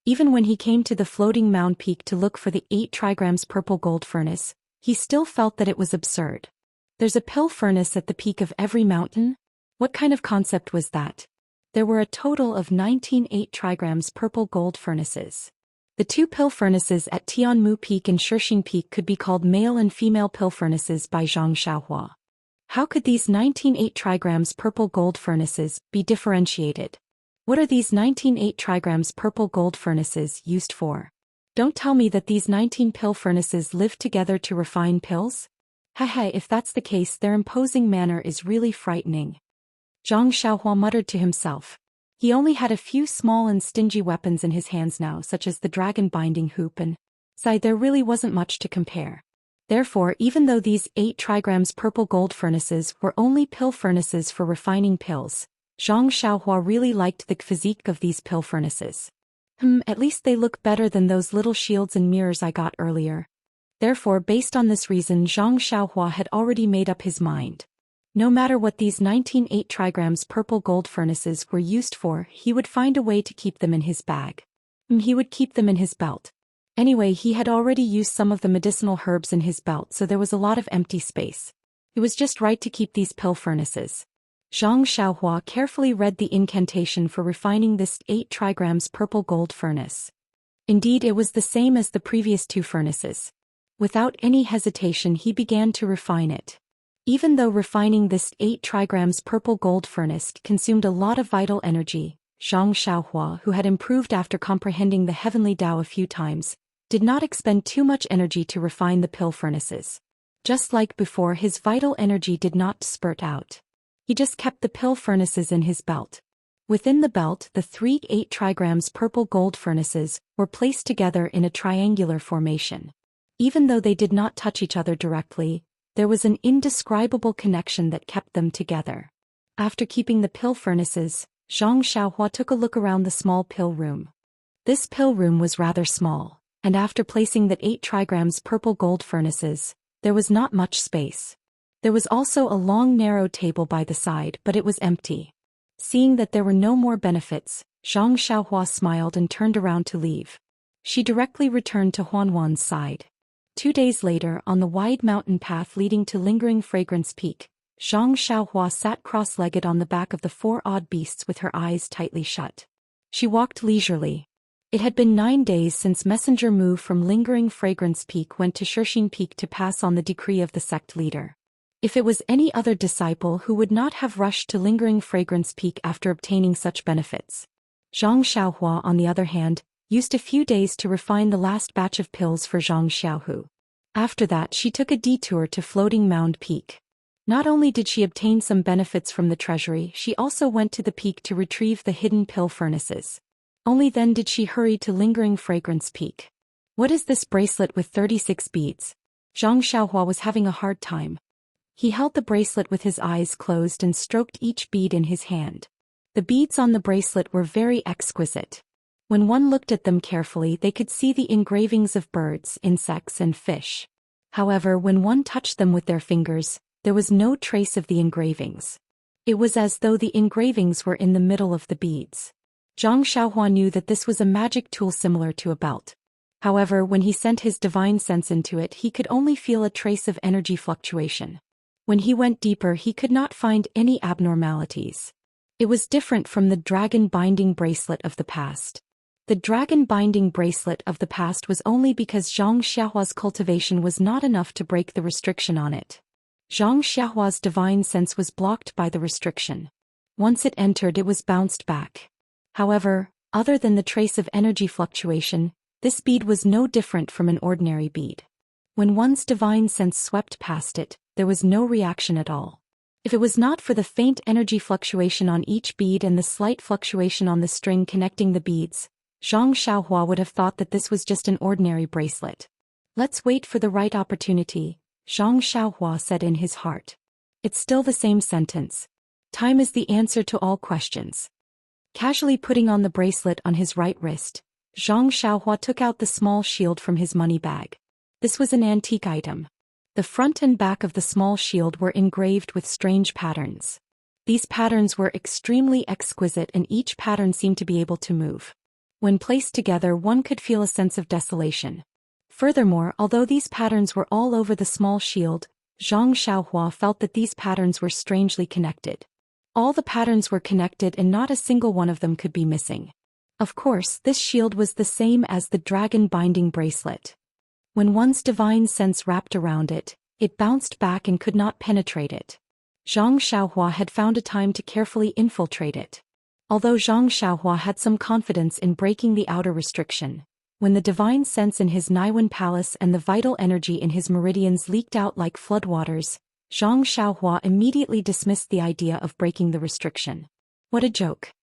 Even when he came to the floating mound peak to look for the 8 trigrams purple gold furnace, he still felt that it was absurd. There's a pill furnace at the peak of every mountain? What kind of concept was that? There were a total of 19 8 trigrams purple gold furnaces. The 2 pill furnaces at Tianmu Peak and Shixing Peak could be called male and female pill furnaces by Zhang Xiaohua. How could these 19 8 trigrams purple gold furnaces be differentiated? What are these 19 8 trigrams purple gold furnaces used for? Don't tell me that these 19 pill furnaces live together to refine pills? Haha, if that's the case, their imposing manner is really frightening. Zhang Xiaohua muttered to himself. He only had a few small and stingy weapons in his hands now, such as the dragon binding hoop, and there really wasn't much to compare. Therefore, even though these 8 trigrams purple gold furnaces were only pill furnaces for refining pills, Zhang Xiaohua really liked the physique of these pill furnaces. At least they look better than those little shields and mirrors I got earlier. Therefore, based on this reason, Zhang Xiaohua had already made up his mind. No matter what these 19 8 trigrams purple gold furnaces were used for, he would find a way to keep them in his bag. He would keep them in his belt. Anyway, he had already used some of the medicinal herbs in his belt, so there was a lot of empty space. It was just right to keep these pill furnaces. Zhang Xiaohua carefully read the incantation for refining this 8 trigrams purple gold furnace. Indeed, it was the same as the previous 2 furnaces. Without any hesitation, he began to refine it. Even though refining this 8 trigrams purple gold furnace consumed a lot of vital energy, Zhang Xiaohua, who had improved after comprehending the heavenly Tao a few times, did not expend too much energy to refine the pill furnaces. Just like before, his vital energy did not spurt out. He just kept the pill furnaces in his belt. Within the belt, the 3 8 trigrams purple gold furnaces were placed together in a triangular formation. Even though they did not touch each other directly, there was an indescribable connection that kept them together. After keeping the pill furnaces, Zhang Xiaohua took a look around the small pill room. This pill room was rather small, and after placing the 8 trigrams purple gold furnaces, there was not much space. There was also a long narrow table by the side, but it was empty. Seeing that there were no more benefits, Zhang Xiaohua smiled and turned around to leave. She directly returned to Huanwan's side. 2 days later, on the wide mountain path leading to Lingering Fragrance Peak, Zhang Xiaohua sat cross-legged on the back of the 4 odd beasts with her eyes tightly shut. She walked leisurely. It had been 9 days since Messenger Mu from Lingering Fragrance Peak went to Shixing Peak to pass on the decree of the sect leader. If it was any other disciple who would not have rushed to Lingering Fragrance Peak after obtaining such benefits. Zhang Xiaohua, on the other hand, used a few days to refine the last batch of pills for Zhang Xiaohu. After that, she took a detour to Floating Mound Peak. Not only did she obtain some benefits from the treasury, she also went to the peak to retrieve the hidden pill furnaces. Only then did she hurry to Lingering Fragrance Peak. What is this bracelet with 36 beads? Zhang Xiaohua was having a hard time. He held the bracelet with his eyes closed and stroked each bead in his hand. The beads on the bracelet were very exquisite. When one looked at them carefully, they could see the engravings of birds, insects, and fish. However, when one touched them with their fingers, there was no trace of the engravings. It was as though the engravings were in the middle of the beads. Zhang Xiaohua knew that this was a magic tool similar to a belt. However, when he sent his divine sense into it, he could only feel a trace of energy fluctuation. When he went deeper, he could not find any abnormalities. It was different from the dragon binding bracelet of the past. The dragon binding bracelet of the past was only because Zhang Xiaohua's cultivation was not enough to break the restriction on it. Zhang Xiaohua's divine sense was blocked by the restriction. Once it entered, it was bounced back. However, other than the trace of energy fluctuation, this bead was no different from an ordinary bead. When one's divine sense swept past it, there was no reaction at all. If it was not for the faint energy fluctuation on each bead and the slight fluctuation on the string connecting the beads, Zhang Xiaohua would have thought that this was just an ordinary bracelet. Let's wait for the right opportunity, Zhang Xiaohua said in his heart. It's still the same sentence. Time is the answer to all questions. Casually putting on the bracelet on his right wrist, Zhang Xiaohua took out the small shield from his money bag. This was an antique item. The front and back of the small shield were engraved with strange patterns. These patterns were extremely exquisite and each pattern seemed to be able to move. When placed together, one could feel a sense of desolation. Furthermore, although these patterns were all over the small shield, Zhang Xiaohua felt that these patterns were strangely connected. All the patterns were connected and not a single one of them could be missing. Of course, this shield was the same as the dragon binding bracelet. When one's divine sense wrapped around it, it bounced back and could not penetrate it. Zhang Xiaohua had found a time to carefully infiltrate it. Although Zhang Xiaohua had some confidence in breaking the outer restriction, when the divine sense in his Naiwan palace and the vital energy in his meridians leaked out like floodwaters, Zhang Xiaohua immediately dismissed the idea of breaking the restriction. What a joke.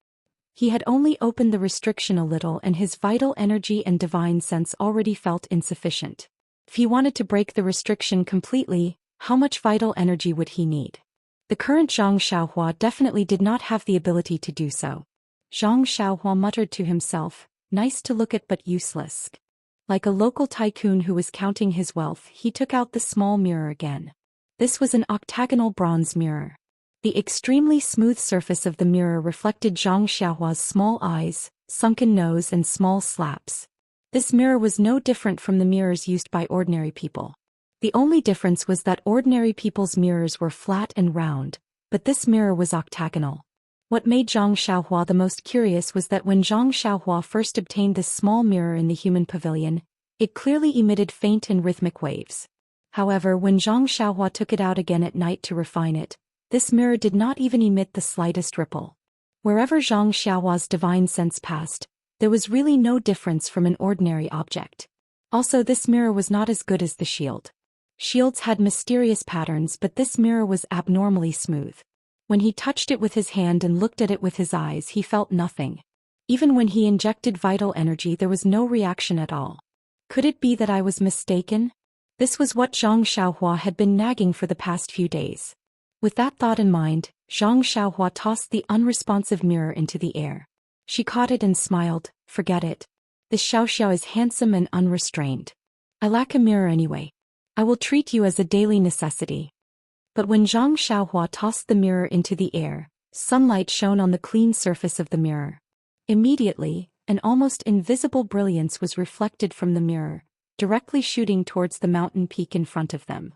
He had only opened the restriction a little and his vital energy and divine sense already felt insufficient. If he wanted to break the restriction completely, how much vital energy would he need? The current Zhang Xiaohua definitely did not have the ability to do so. Zhang Xiaohua muttered to himself, nice to look at but useless. Like a local tycoon who was counting his wealth, he took out the small mirror again. This was an octagonal bronze mirror. The extremely smooth surface of the mirror reflected Zhang Xiaohua's small eyes, sunken nose and small slaps. This mirror was no different from the mirrors used by ordinary people. The only difference was that ordinary people's mirrors were flat and round, but this mirror was octagonal. What made Zhang Xiaohua the most curious was that when Zhang Xiaohua first obtained this small mirror in the human pavilion, it clearly emitted faint and rhythmic waves. However, when Zhang Xiaohua took it out again at night to refine it, this mirror did not even emit the slightest ripple. Wherever Zhang Xiaohua's divine sense passed, there was really no difference from an ordinary object. Also, this mirror was not as good as the shield. Shields had mysterious patterns, but this mirror was abnormally smooth. When he touched it with his hand and looked at it with his eyes, he felt nothing. Even when he injected vital energy, there was no reaction at all. Could it be that I was mistaken? This was what Zhang Xiaohua had been nagging for the past few days. With that thought in mind, Zhang Xiaohua tossed the unresponsive mirror into the air. She caught it and smiled, forget it. This Xiaoxiao is handsome and unrestrained. I lack a mirror anyway. I will treat you as a daily necessity. But when Zhang Xiaohua tossed the mirror into the air, sunlight shone on the clean surface of the mirror. Immediately, an almost invisible brilliance was reflected from the mirror, directly shooting towards the mountain peak in front of them.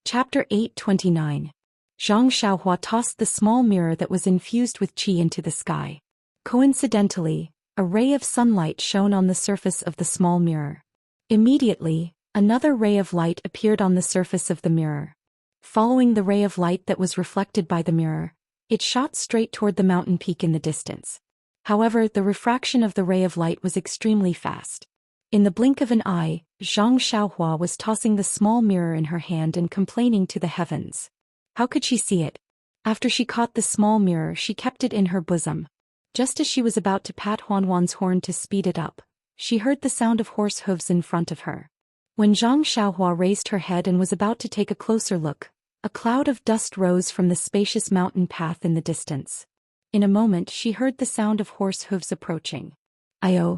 Chapter 829. Zhang Xiaohua tossed the small mirror that was infused with qi into the sky. Coincidentally, a ray of sunlight shone on the surface of the small mirror. Immediately, another ray of light appeared on the surface of the mirror. Following the ray of light that was reflected by the mirror, it shot straight toward the mountain peak in the distance. However, the refraction of the ray of light was extremely fast. In the blink of an eye, Zhang Xiaohua was tossing the small mirror in her hand and complaining to the heavens. How could she see it? After she caught the small mirror, she kept it in her bosom. Just as she was about to pat Huanhuan's horn to speed it up, she heard the sound of horse hooves in front of her. When Zhang Xiaohua raised her head and was about to take a closer look, a cloud of dust rose from the spacious mountain path in the distance. In a moment she heard the sound of horse hooves approaching. Ayo!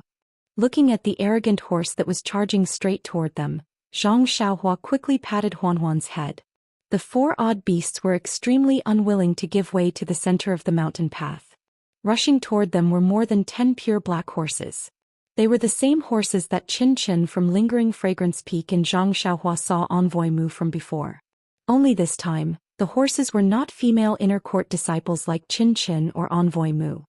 Looking at the arrogant horse that was charging straight toward them, Zhang Xiaohua quickly patted Huanhuan's head. The four odd beasts were extremely unwilling to give way to the center of the mountain path. Rushing toward them were more than 10 pure black horses. They were the same horses that Qin Qin from Lingering Fragrance Peak and Zhang Xiaohua saw Envoy Mu from before. Only this time, the horses were not female inner court disciples like Qin Qin or Envoy Mu.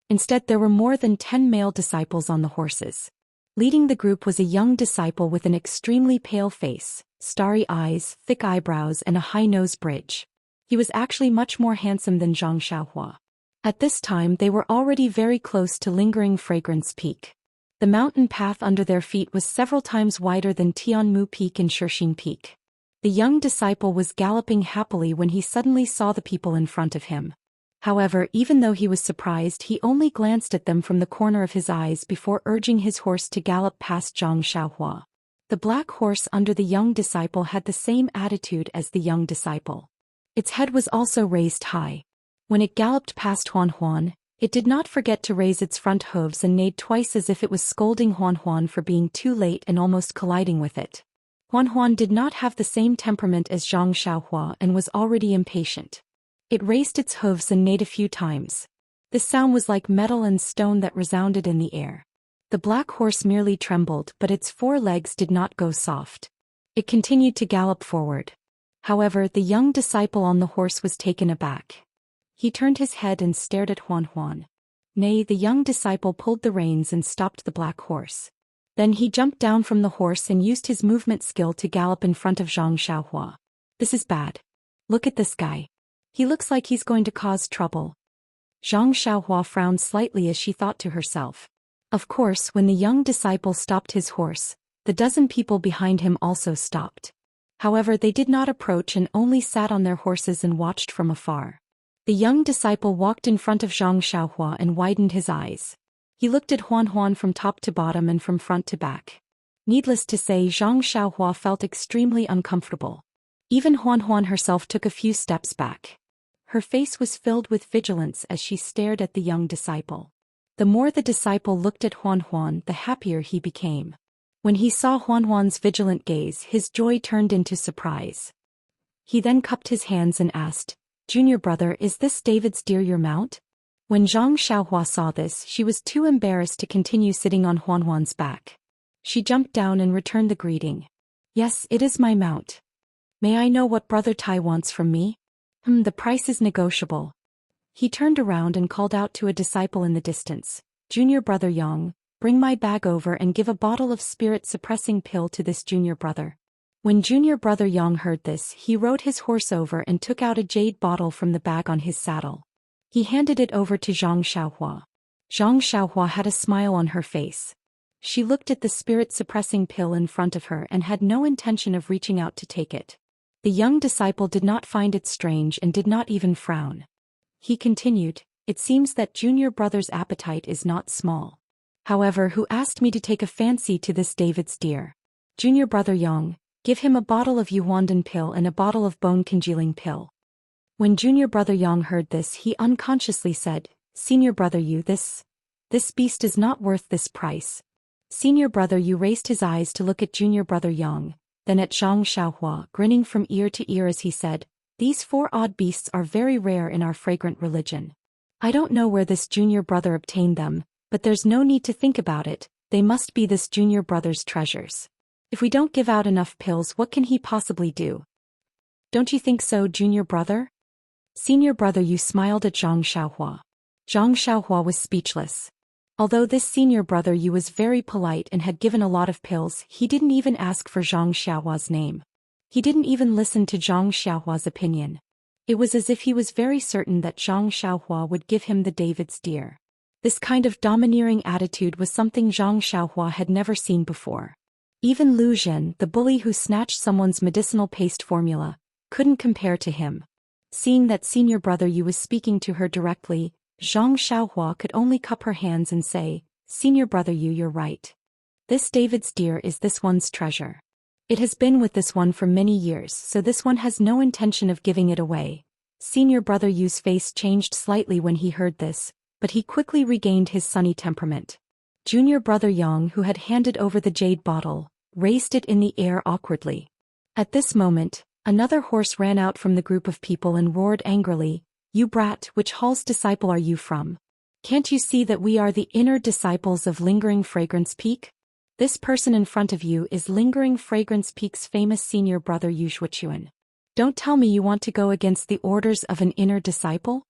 Instead, there were more than 10 male disciples on the horses. Leading the group was a young disciple with an extremely pale face, starry eyes, thick eyebrows and a high nose bridge. He was actually much more handsome than Zhang Xiaohua. At this time they were already very close to Lingering Fragrance Peak. The mountain path under their feet was several times wider than Tianmu Peak and Shixing Peak. The young disciple was galloping happily when he suddenly saw the people in front of him. However, even though he was surprised, he only glanced at them from the corner of his eyes before urging his horse to gallop past Zhang Xiaohua. The black horse under the young disciple had the same attitude as the young disciple. Its head was also raised high. When it galloped past Huan Huan, it did not forget to raise its front hooves and neighed twice as if it was scolding Huan Huan for being too late and almost colliding with it. Huan Huan did not have the same temperament as Zhang Xiaohua and was already impatient. It raised its hooves and neighed a few times. This sound was like metal and stone that resounded in the air. The black horse merely trembled, but its 4 legs did not go soft. It continued to gallop forward. However, the young disciple on the horse was taken aback. He turned his head and stared at Huan Huan. Nay, the young disciple pulled the reins and stopped the black horse. Then he jumped down from the horse and used his movement skill to gallop in front of Zhang Xiaohua. This is bad. Look at this guy. He looks like he's going to cause trouble. Zhang Xiaohua frowned slightly as she thought to herself. Of course, when the young disciple stopped his horse, the dozen people behind him also stopped. However, they did not approach and only sat on their horses and watched from afar. The young disciple walked in front of Zhang Xiaohua and widened his eyes. He looked at Huan Huan from top to bottom and from front to back. Needless to say, Zhang Xiaohua felt extremely uncomfortable. Even Huan Huan herself took a few steps back. Her face was filled with vigilance as she stared at the young disciple. The more the disciple looked at Huan Huan, the happier he became. When he saw Huan Huan's vigilant gaze, his joy turned into surprise. He then cupped his hands and asked, "Junior brother, is this David's deer your mount?" When Zhang Xiaohua saw this, she was too embarrassed to continue sitting on Huan Huan's back. She jumped down and returned the greeting. "Yes, it is my mount. May I know what Brother Tai wants from me?" The price is negotiable." He turned around and called out to a disciple in the distance, "Junior brother Yang, bring my bag over and give a bottle of spirit-suppressing pill to this junior brother." When junior brother Yang heard this, he rode his horse over and took out a jade bottle from the bag on his saddle. He handed it over to Zhang Xiaohua. Zhang Xiaohua had a smile on her face. She looked at the spirit-suppressing pill in front of her and had no intention of reaching out to take it. The young disciple did not find it strange and did not even frown. He continued, "It seems that junior brother's appetite is not small. However, who asked me to take a fancy to this David's deer? Junior brother Yang, give him a bottle of Yuandan pill and a bottle of bone-congealing pill." When junior brother Yang heard this, he unconsciously said, "Senior brother Yu, this beast is not worth this price." Senior brother Yu raised his eyes to look at junior brother Yang, then at Zhang Xiaohua, grinning from ear to ear as he said, "These 4 odd beasts are very rare in our fragrant religion. I don't know where this junior brother obtained them, but there's no need to think about it, they must be this junior brother's treasures. If we don't give out enough pills, what can he possibly do? Don't you think so, junior brother?" Senior brother Yu smiled at Zhang Xiaohua. Zhang Xiaohua was speechless. Although this senior brother Yu was very polite and had given a lot of pills, he didn't even ask for Zhang Xiaohua's name. He didn't even listen to Zhang Xiaohua's opinion. It was as if he was very certain that Zhang Xiaohua would give him the David's deer. This kind of domineering attitude was something Zhang Xiaohua had never seen before. Even Lu Zhen, the bully who snatched someone's medicinal paste formula, couldn't compare to him. Seeing that senior brother Yu was speaking to her directly, Zhang Xiaohua could only cup her hands and say, "Senior brother Yu, you're right. This David's deer is this one's treasure. It has been with this one for many years, so this one has no intention of giving it away." Senior brother Yu's face changed slightly when he heard this, but he quickly regained his sunny temperament. Junior brother Yang, who had handed over the jade bottle, raised it in the air awkwardly. At this moment, another horse ran out from the group of people and roared angrily, "You brat, which hall's disciple are you from? Can't you see that we are the inner disciples of Lingering Fragrance Peak? This person in front of you is Lingering Fragrance Peak's famous senior brother Yu Shuachuan. Don't tell me you want to go against the orders of an inner disciple?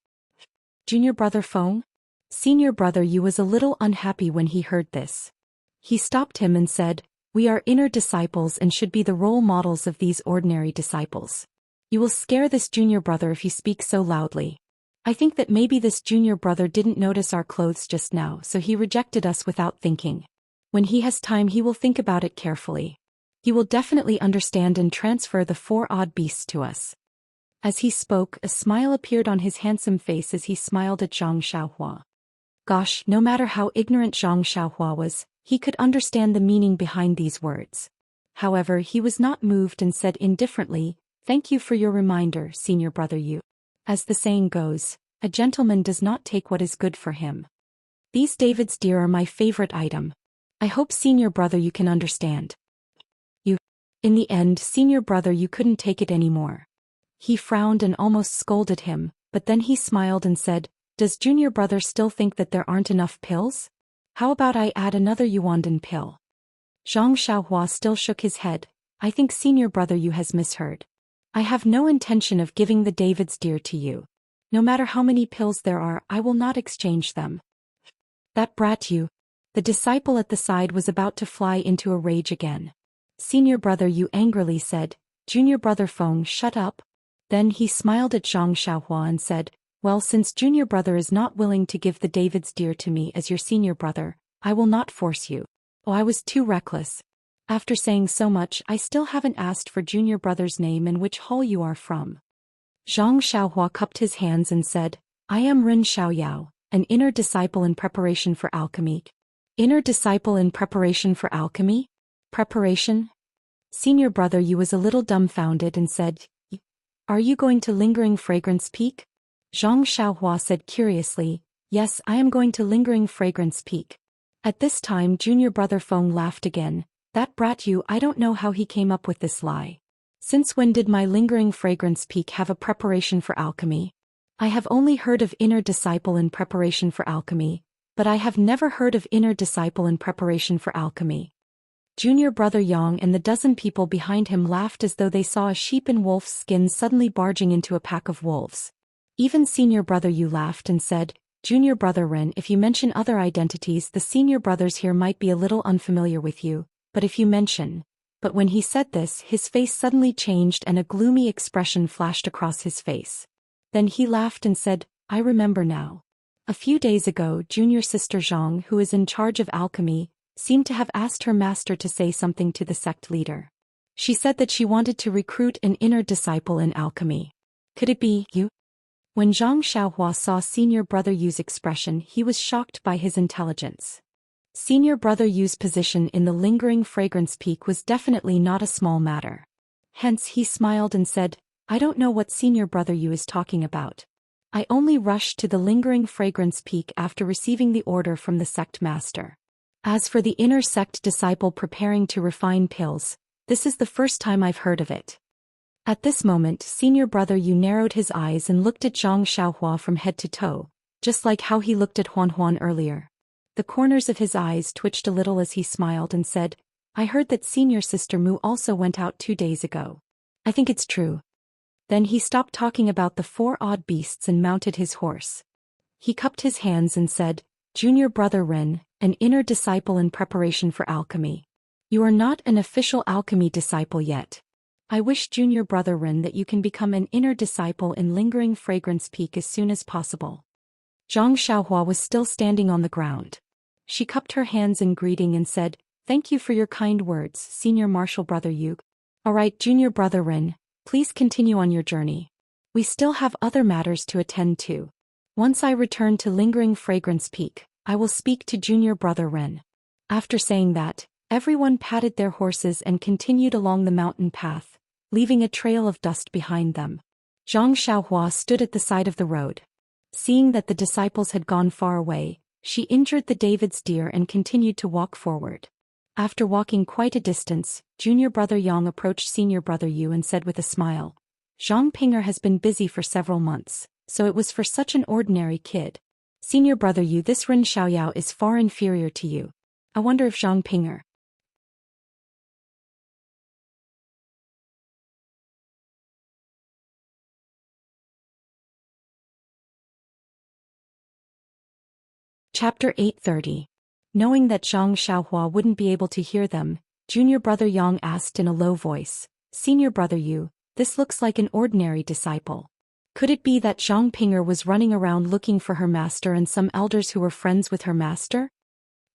Junior brother Feng?" Senior brother Yu was a little unhappy when he heard this. He stopped him and said, "We are inner disciples and should be the role models of these ordinary disciples. You will scare this junior brother if you speak so loudly. I think that maybe this junior brother didn't notice our clothes just now, so he rejected us without thinking. When he has time, he will think about it carefully." He will definitely understand and transfer the 4 odd beasts to us. As he spoke, a smile appeared on his handsome face as he smiled at Zhang Xiaohua. Gosh, no matter how ignorant Zhang Xiaohua was, he could understand the meaning behind these words. However, he was not moved and said indifferently, "Thank you for your reminder, senior brother Yu. As the saying goes, a gentleman does not take what is good for him. These David's deer are my favorite item. I hope senior brother you can understand." In the end, senior brother you couldn't take it anymore. He frowned and almost scolded him, but then he smiled and said, "Does junior brother still think that there aren't enough pills? How about I add another Yuandan pill?" Zhang Xiaohua still shook his head. "I think senior brother you has misheard. I have no intention of giving the David's deer to you. No matter how many pills there are, I will not exchange them." That brat you. The disciple at the side was about to fly into a rage again. Senior brother Yu angrily said, "Junior brother Feng, shut up." Then he smiled at Zhang Xiaohua and said, "Well, since junior brother is not willing to give the David's deer to me as your senior brother, I will not force you." Oh, I was too reckless. After saying so much, I still haven't asked for junior brother's name and which hall you are from. Zhang Xiaohua cupped his hands and said, "I am Ren Xiaoyao, an inner disciple in preparation for alchemy." Inner disciple in preparation for alchemy? Preparation? Senior brother Yu was a little dumbfounded and said, "Are you going to Lingering Fragrance Peak?" Zhang Xiaohua said curiously, "Yes, I am going to Lingering Fragrance Peak." At this time junior brother Feng laughed again. "That brat Yu, I don't know how he came up with this lie. Since when did my Lingering Fragrance Peak have a preparation for alchemy? I have only heard of inner disciple in preparation for alchemy, but I have never heard of inner disciple in preparation for alchemy." Junior brother Yang and the dozen people behind him laughed as though they saw a sheep in wolf's skin suddenly barging into a pack of wolves. Even senior brother Yu laughed and said, "Junior brother Ren, if you mention other identities, the senior brothers here might be a little unfamiliar with you, but if you mention..." But when he said this, his face suddenly changed and a gloomy expression flashed across his face. Then he laughed and said, "I remember now. A few days ago, junior sister Zhang, who is in charge of alchemy, seemed to have asked her master to say something to the sect leader. She said that she wanted to recruit an inner disciple in alchemy. Could it be you?" When Zhang Xiaohua saw senior brother Yu's expression, he was shocked by his intelligence. Senior brother Yu's position in the Lingering Fragrance Peak was definitely not a small matter. Hence he smiled and said, "I don't know what senior brother Yu is talking about. I only rushed to the Lingering Fragrance Peak after receiving the order from the sect master. As for the inner sect disciple preparing to refine pills, this is the first time I've heard of it." At this moment, senior brother Yu narrowed his eyes and looked at Zhang Xiaohua from head to toe, just like how he looked at Huan Huan earlier. The corners of his eyes twitched a little as he smiled and said, "I heard that senior sister Mu also went out 2 days ago. I think it's true." Then he stopped talking about the 4 odd beasts and mounted his horse. He cupped his hands and said, "Junior brother Ren, an inner disciple in preparation for alchemy. You are not an official alchemy disciple yet. I wish junior brother Ren that you can become an inner disciple in Lingering Fragrance Peak as soon as possible." Zhang Xiaohua was still standing on the ground. She cupped her hands in greeting and said, "Thank you for your kind words, senior martial brother Yu. Alright, junior brother Ren, please continue on your journey. We still have other matters to attend to. Once I return to Lingering Fragrance Peak, I will speak to junior brother Ren." After saying that, everyone patted their horses and continued along the mountain path, leaving a trail of dust behind them. Zhang Xiaohua stood at the side of the road. Seeing that the disciples had gone far away, she injured the David's deer and continued to walk forward. After walking quite a distance, junior brother Yang approached senior brother Yu and said with a smile, "Zhang Pinger has been busy for several months, so it was for such an ordinary kid. Senior brother Yu, this Ren Xiaoyao is far inferior to you. I wonder if Zhang Pinger..." Chapter 830. Knowing that Zhang Xiaohua wouldn't be able to hear them, junior brother Yang asked in a low voice, "Senior brother Yu, this looks like an ordinary disciple. Could it be that Zhang Pinger was running around looking for her master and some elders who were friends with her master?"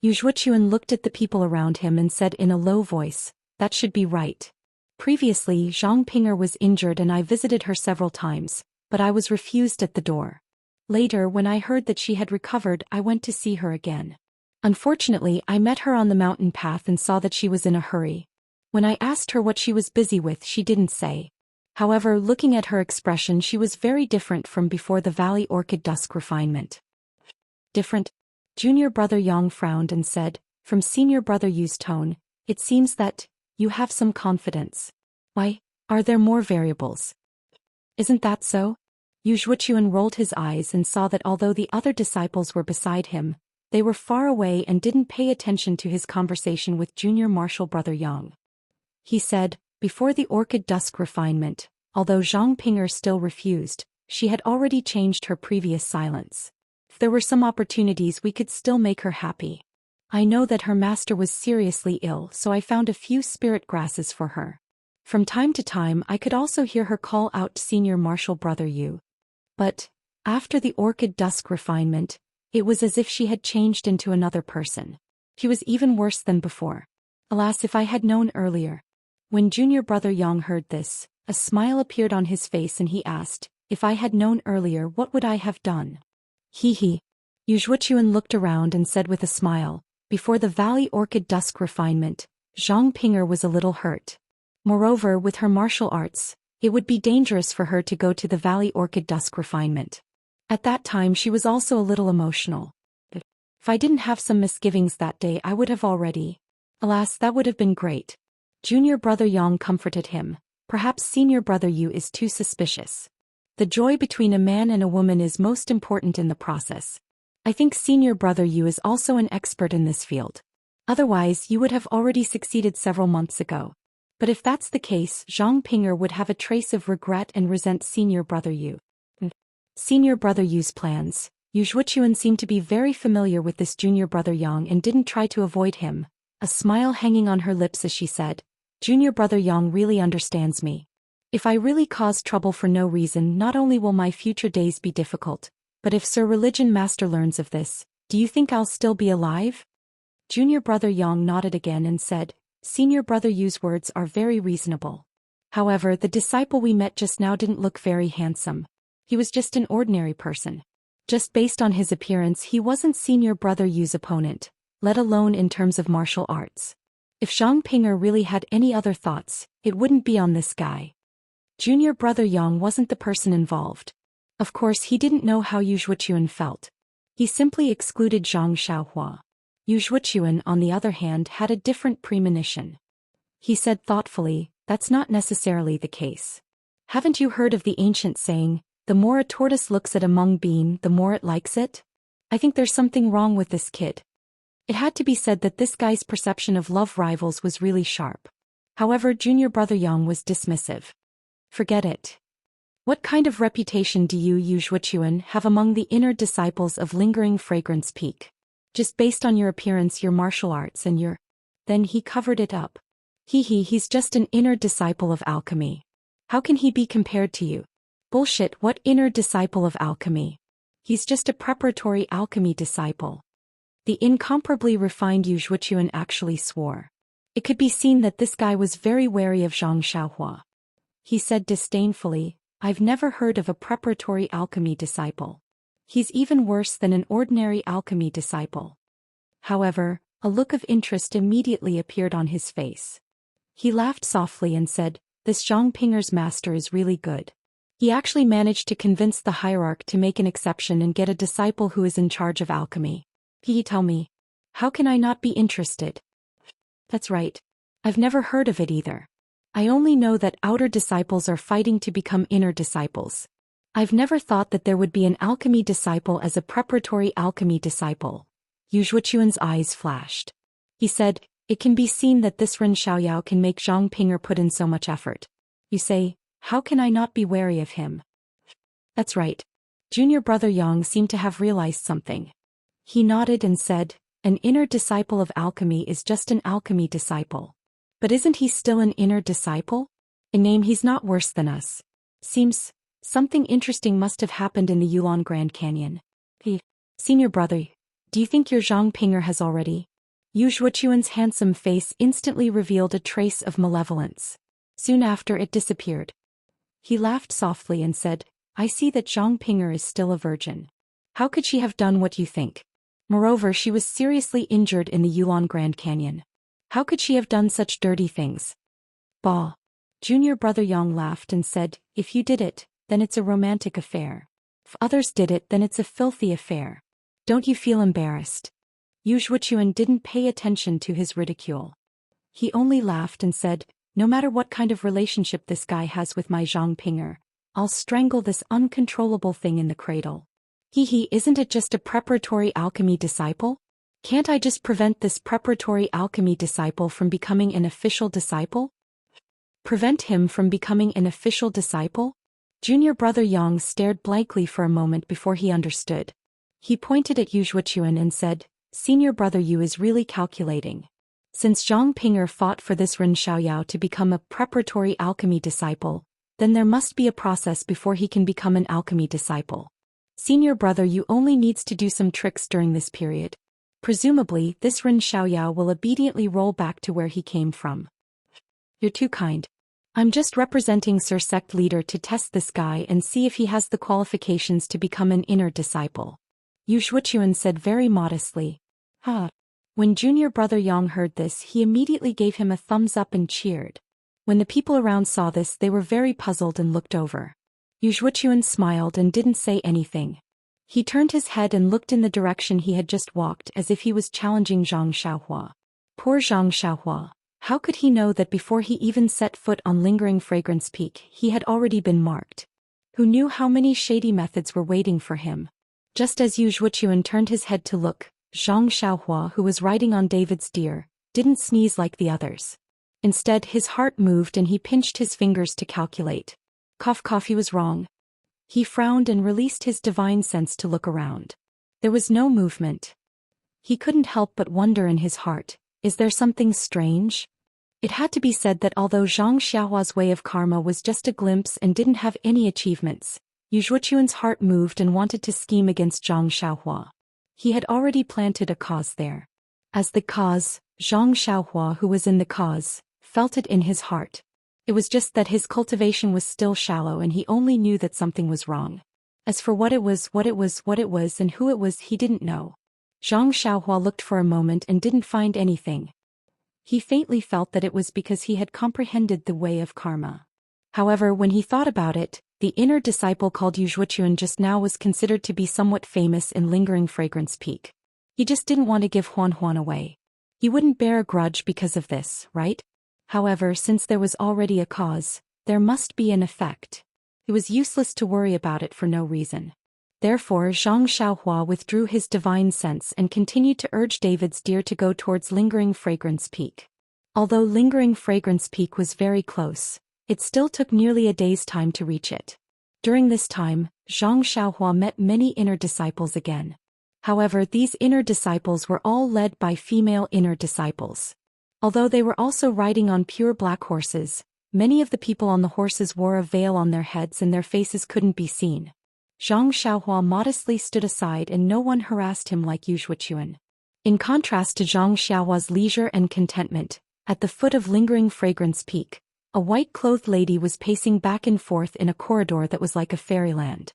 Yu Zhuochuan looked at the people around him and said in a low voice, That should be right. Previously, Zhang Pinger was injured and I visited her several times, but I was refused at the door. Later, when I heard that she had recovered, I went to see her again. Unfortunately, I met her on the mountain path and saw that she was in a hurry. When I asked her what she was busy with, she didn't say. However, looking at her expression, she was very different from before the Valley Orchid Dusk refinement. Different? Junior brother Yang frowned and said, from senior brother Yu's tone, it seems that you have some confidence. Why, are there more variables? Isn't that so? Yu Zhuochuan rolled his eyes and saw that although the other disciples were beside him, they were far away and didn't pay attention to his conversation with junior martial brother Yang. He said, before the Orchid Dusk refinement, although Zhang Pinger still refused, she had already changed her previous silence. If there were some opportunities, we could still make her happy. I know that her master was seriously ill, so I found a few spirit grasses for her. From time to time, I could also hear her call out senior martial brother Yu. But, after the Orchid Dusk refinement, it was as if she had changed into another person. She was even worse than before. Alas, if I had known earlier. When junior brother Yang heard this, a smile appeared on his face and he asked, if I had known earlier, what would I have done? He. Yu Zhuochuan looked around and said with a smile, before the Valley Orchid Dusk refinement, Zhang Pinger was a little hurt. Moreover, with her martial arts, it would be dangerous for her to go to the Valley Orchid Dusk refinement. At that time she was also a little emotional. If I didn't have some misgivings that day, I would have already. Alas, that would have been great. Junior brother Yang comforted him. Perhaps senior brother Yu is too suspicious. The joy between a man and a woman is most important in the process. I think senior brother Yu is also an expert in this field. Otherwise, you would have already succeeded several months ago. But if that's the case, Zhang Pinger would have a trace of regret and resent senior brother Yu. Senior brother Yu's plans. Yu Zhuochuan seemed to be very familiar with this junior brother Yang and didn't try to avoid him, a smile hanging on her lips as she said, junior brother Yang really understands me. If I really cause trouble for no reason, not only will my future days be difficult, but if Sir Religion Master learns of this, do you think I'll still be alive? Junior brother Yang nodded again and said, senior brother Yu's words are very reasonable. However, the disciple we met just now didn't look very handsome. He was just an ordinary person. Just based on his appearance, he wasn't senior brother Yu's opponent, let alone in terms of martial arts. If Zhang Pinger really had any other thoughts, it wouldn't be on this guy. Junior brother Yang wasn't the person involved. Of course, he didn't know how Yu Zhuochuan felt. He simply excluded Zhang Xiaohua. Yu Zhuochuan, on the other hand, had a different premonition. He said thoughtfully, that's not necessarily the case. Haven't you heard of the ancient saying, the more a tortoise looks at a mung bean, the more it likes it? I think there's something wrong with this kid. It had to be said that this guy's perception of love rivals was really sharp. However, junior brother Yang was dismissive. Forget it. What kind of reputation do you, Yu Zhuochuan, have among the inner disciples of Lingering Fragrance Peak? Just based on your appearance, your martial arts and your... Then he covered it up. He's just an inner disciple of alchemy. How can he be compared to you? Bullshit, what inner disciple of alchemy? He's just a preparatory alchemy disciple. The incomparably refined Yu Zhuochuan actually swore. It could be seen that this guy was very wary of Zhang Xiaohua. He said disdainfully, I've never heard of a preparatory alchemy disciple. He's even worse than an ordinary alchemy disciple. However, a look of interest immediately appeared on his face. He laughed softly and said, this Zhang Pinger's master is really good. He actually managed to convince the hierarch to make an exception and get a disciple who is in charge of alchemy. Tell me, how can I not be interested? That's right. I've never heard of it either. I only know that outer disciples are fighting to become inner disciples. I've never thought that there would be an alchemy disciple as a preparatory alchemy disciple. Yu Zhuochuan's eyes flashed. He said, it can be seen that this Ren Xiaoyao can make Zhang Pinger put in so much effort. You say, how can I not be wary of him? That's right. Junior brother Yang seemed to have realized something. He nodded and said, an inner disciple of alchemy is just an alchemy disciple. But isn't he still an inner disciple? In name, he's not worse than us. Seems, something interesting must have happened in the Yulon Grand Canyon. Senior brother, do you think your Zhang Pinger has already? Yu Zhuochuan's handsome face instantly revealed a trace of malevolence. Soon after it disappeared. He laughed softly and said, I see that Zhang Ping'er is still a virgin. How could she have done what you think? Moreover, she was seriously injured in the Yulon Grand Canyon. How could she have done such dirty things? Bah. Junior brother Yang laughed and said, if you did it, then it's a romantic affair. If others did it, then it's a filthy affair. Don't you feel embarrassed? Yu Zhuochuan didn't pay attention to his ridicule. He only laughed and said, no matter what kind of relationship this guy has with my Zhang Ping'er, I'll strangle this uncontrollable thing in the cradle. Isn't it just a preparatory alchemy disciple? Can't I just prevent this preparatory alchemy disciple from becoming an official disciple? Prevent him from becoming an official disciple? Junior brother Yang stared blankly for a moment before he understood. He pointed at Yu Zhuochuan and said, Senior brother Yu is really calculating. Since Zhang Ping'er fought for this Ren Xiaoyao to become a preparatory alchemy disciple, then there must be a process before he can become an alchemy disciple. Senior brother Yu only needs to do some tricks during this period. Presumably, this Ren Xiaoyao will obediently roll back to where he came from. You're too kind. I'm just representing Sir Sect Leader to test this guy and see if he has the qualifications to become an inner disciple. Yu Zhuochuan said very modestly. When junior brother Yang heard this, he immediately gave him a thumbs up and cheered. When the people around saw this, they were very puzzled and looked over. Yu Zhuochuan smiled and didn't say anything. He turned his head and looked in the direction he had just walked as if he was challenging Zhang Xiaohua. Poor Zhang Xiaohua. How could he know that before he even set foot on Lingering Fragrance Peak, he had already been marked? Who knew how many shady methods were waiting for him? Just as Yu Zhuochuan turned his head to look, Zhang Xiaohua, who was riding on David's deer, didn't sneeze like the others. Instead, his heart moved and he pinched his fingers to calculate. Cough, he was wrong. He frowned and released his divine sense to look around. There was no movement. He couldn't help but wonder in his heart, is there something strange? It had to be said that although Zhang Xiaohua's way of karma was just a glimpse and didn't have any achievements, Yu Zhuochuan's heart moved and wanted to scheme against Zhang Xiaohua. He had already planted a cause there. As the cause, Zhang Xiaohua, who was in the cause, felt it in his heart. It was just that his cultivation was still shallow and he only knew that something was wrong. As for what it was and who it was, he didn't know. Zhang Xiaohua looked for a moment and didn't find anything. He faintly felt that it was because he had comprehended the way of karma. However, when he thought about it, the inner disciple called Yu Zhuochuan just now was considered to be somewhat famous in Lingering Fragrance Peak. He just didn't want to give Huan away. He wouldn't bear a grudge because of this, right? However, since there was already a cause, there must be an effect. It was useless to worry about it for no reason. Therefore, Zhang Xiaohua withdrew his divine sense and continued to urge David's deer to go towards Lingering Fragrance Peak. Although Lingering Fragrance Peak was very close, it still took nearly a day's time to reach it. During this time, Zhang Xiaohua met many inner disciples again. However, these inner disciples were all led by female inner disciples. Although they were also riding on pure black horses, many of the people on the horses wore a veil on their heads and their faces couldn't be seen. Zhang Xiaohua modestly stood aside and no one harassed him like Yu Zhuochuan. In contrast to Zhang Xiaohua's leisure and contentment, at the foot of Lingering Fragrance Peak, a white-clothed lady was pacing back and forth in a corridor that was like a fairyland.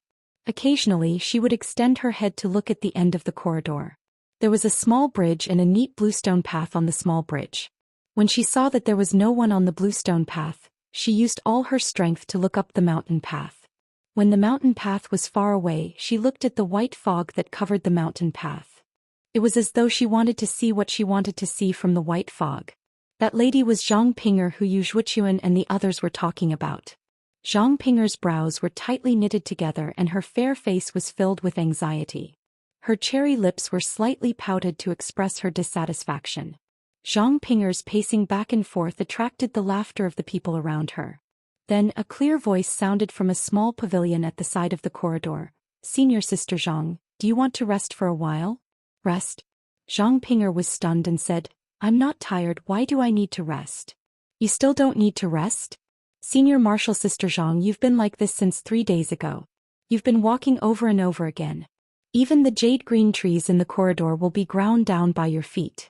Occasionally, she would extend her head to look at the end of the corridor. There was a small bridge and a neat bluestone path on the small bridge. When she saw that there was no one on the bluestone path, she used all her strength to look up the mountain path. When the mountain path was far away, she looked at the white fog that covered the mountain path. It was as though she wanted to see what she wanted to see from the white fog. That lady was Zhang Ping'er, who Yu Zhuochuan and the others were talking about. Zhang Ping'er's brows were tightly knitted together and her fair face was filled with anxiety. Her cherry lips were slightly pouted to express her dissatisfaction. Zhang Ping'er's pacing back and forth attracted the laughter of the people around her. Then a clear voice sounded from a small pavilion at the side of the corridor. "Senior Sister Zhang, do you want to rest for a while?" "Rest?" Zhang Ping'er was stunned and said, "I'm not tired, why do I need to rest?" "You still don't need to rest?" "Senior Martial Sister Zhang, you've been like this since 3 days ago. You've been walking over and over again. Even the jade green trees in the corridor will be ground down by your feet.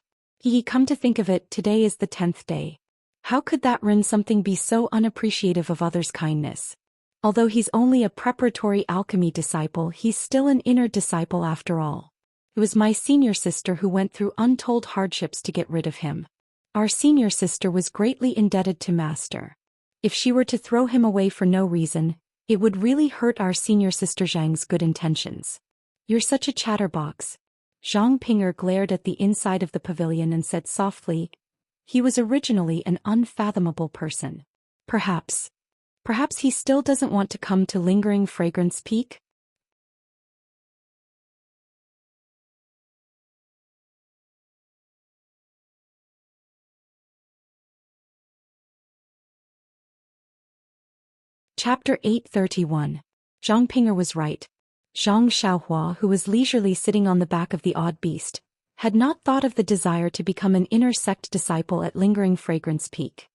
Come to think of it, today is the 10th day. How could that Rin something be so unappreciative of others' kindness? Although he's only a preparatory alchemy disciple, he's still an inner disciple after all. It was my senior sister who went through untold hardships to get rid of him. Our senior sister was greatly indebted to Master. If she were to throw him away for no reason, it would really hurt our senior sister Zhang's good intentions. You're such a chatterbox. Zhang Ping'er glared at the inside of the pavilion and said softly, he was originally an unfathomable person. Perhaps he still doesn't want to come to Lingering Fragrance Peak? Chapter 831. Zhang Ping'er was right. Zhang Xiaohua, who was leisurely sitting on the back of the odd beast, had not thought of the desire to become an inner sect disciple at Lingering Fragrance Peak.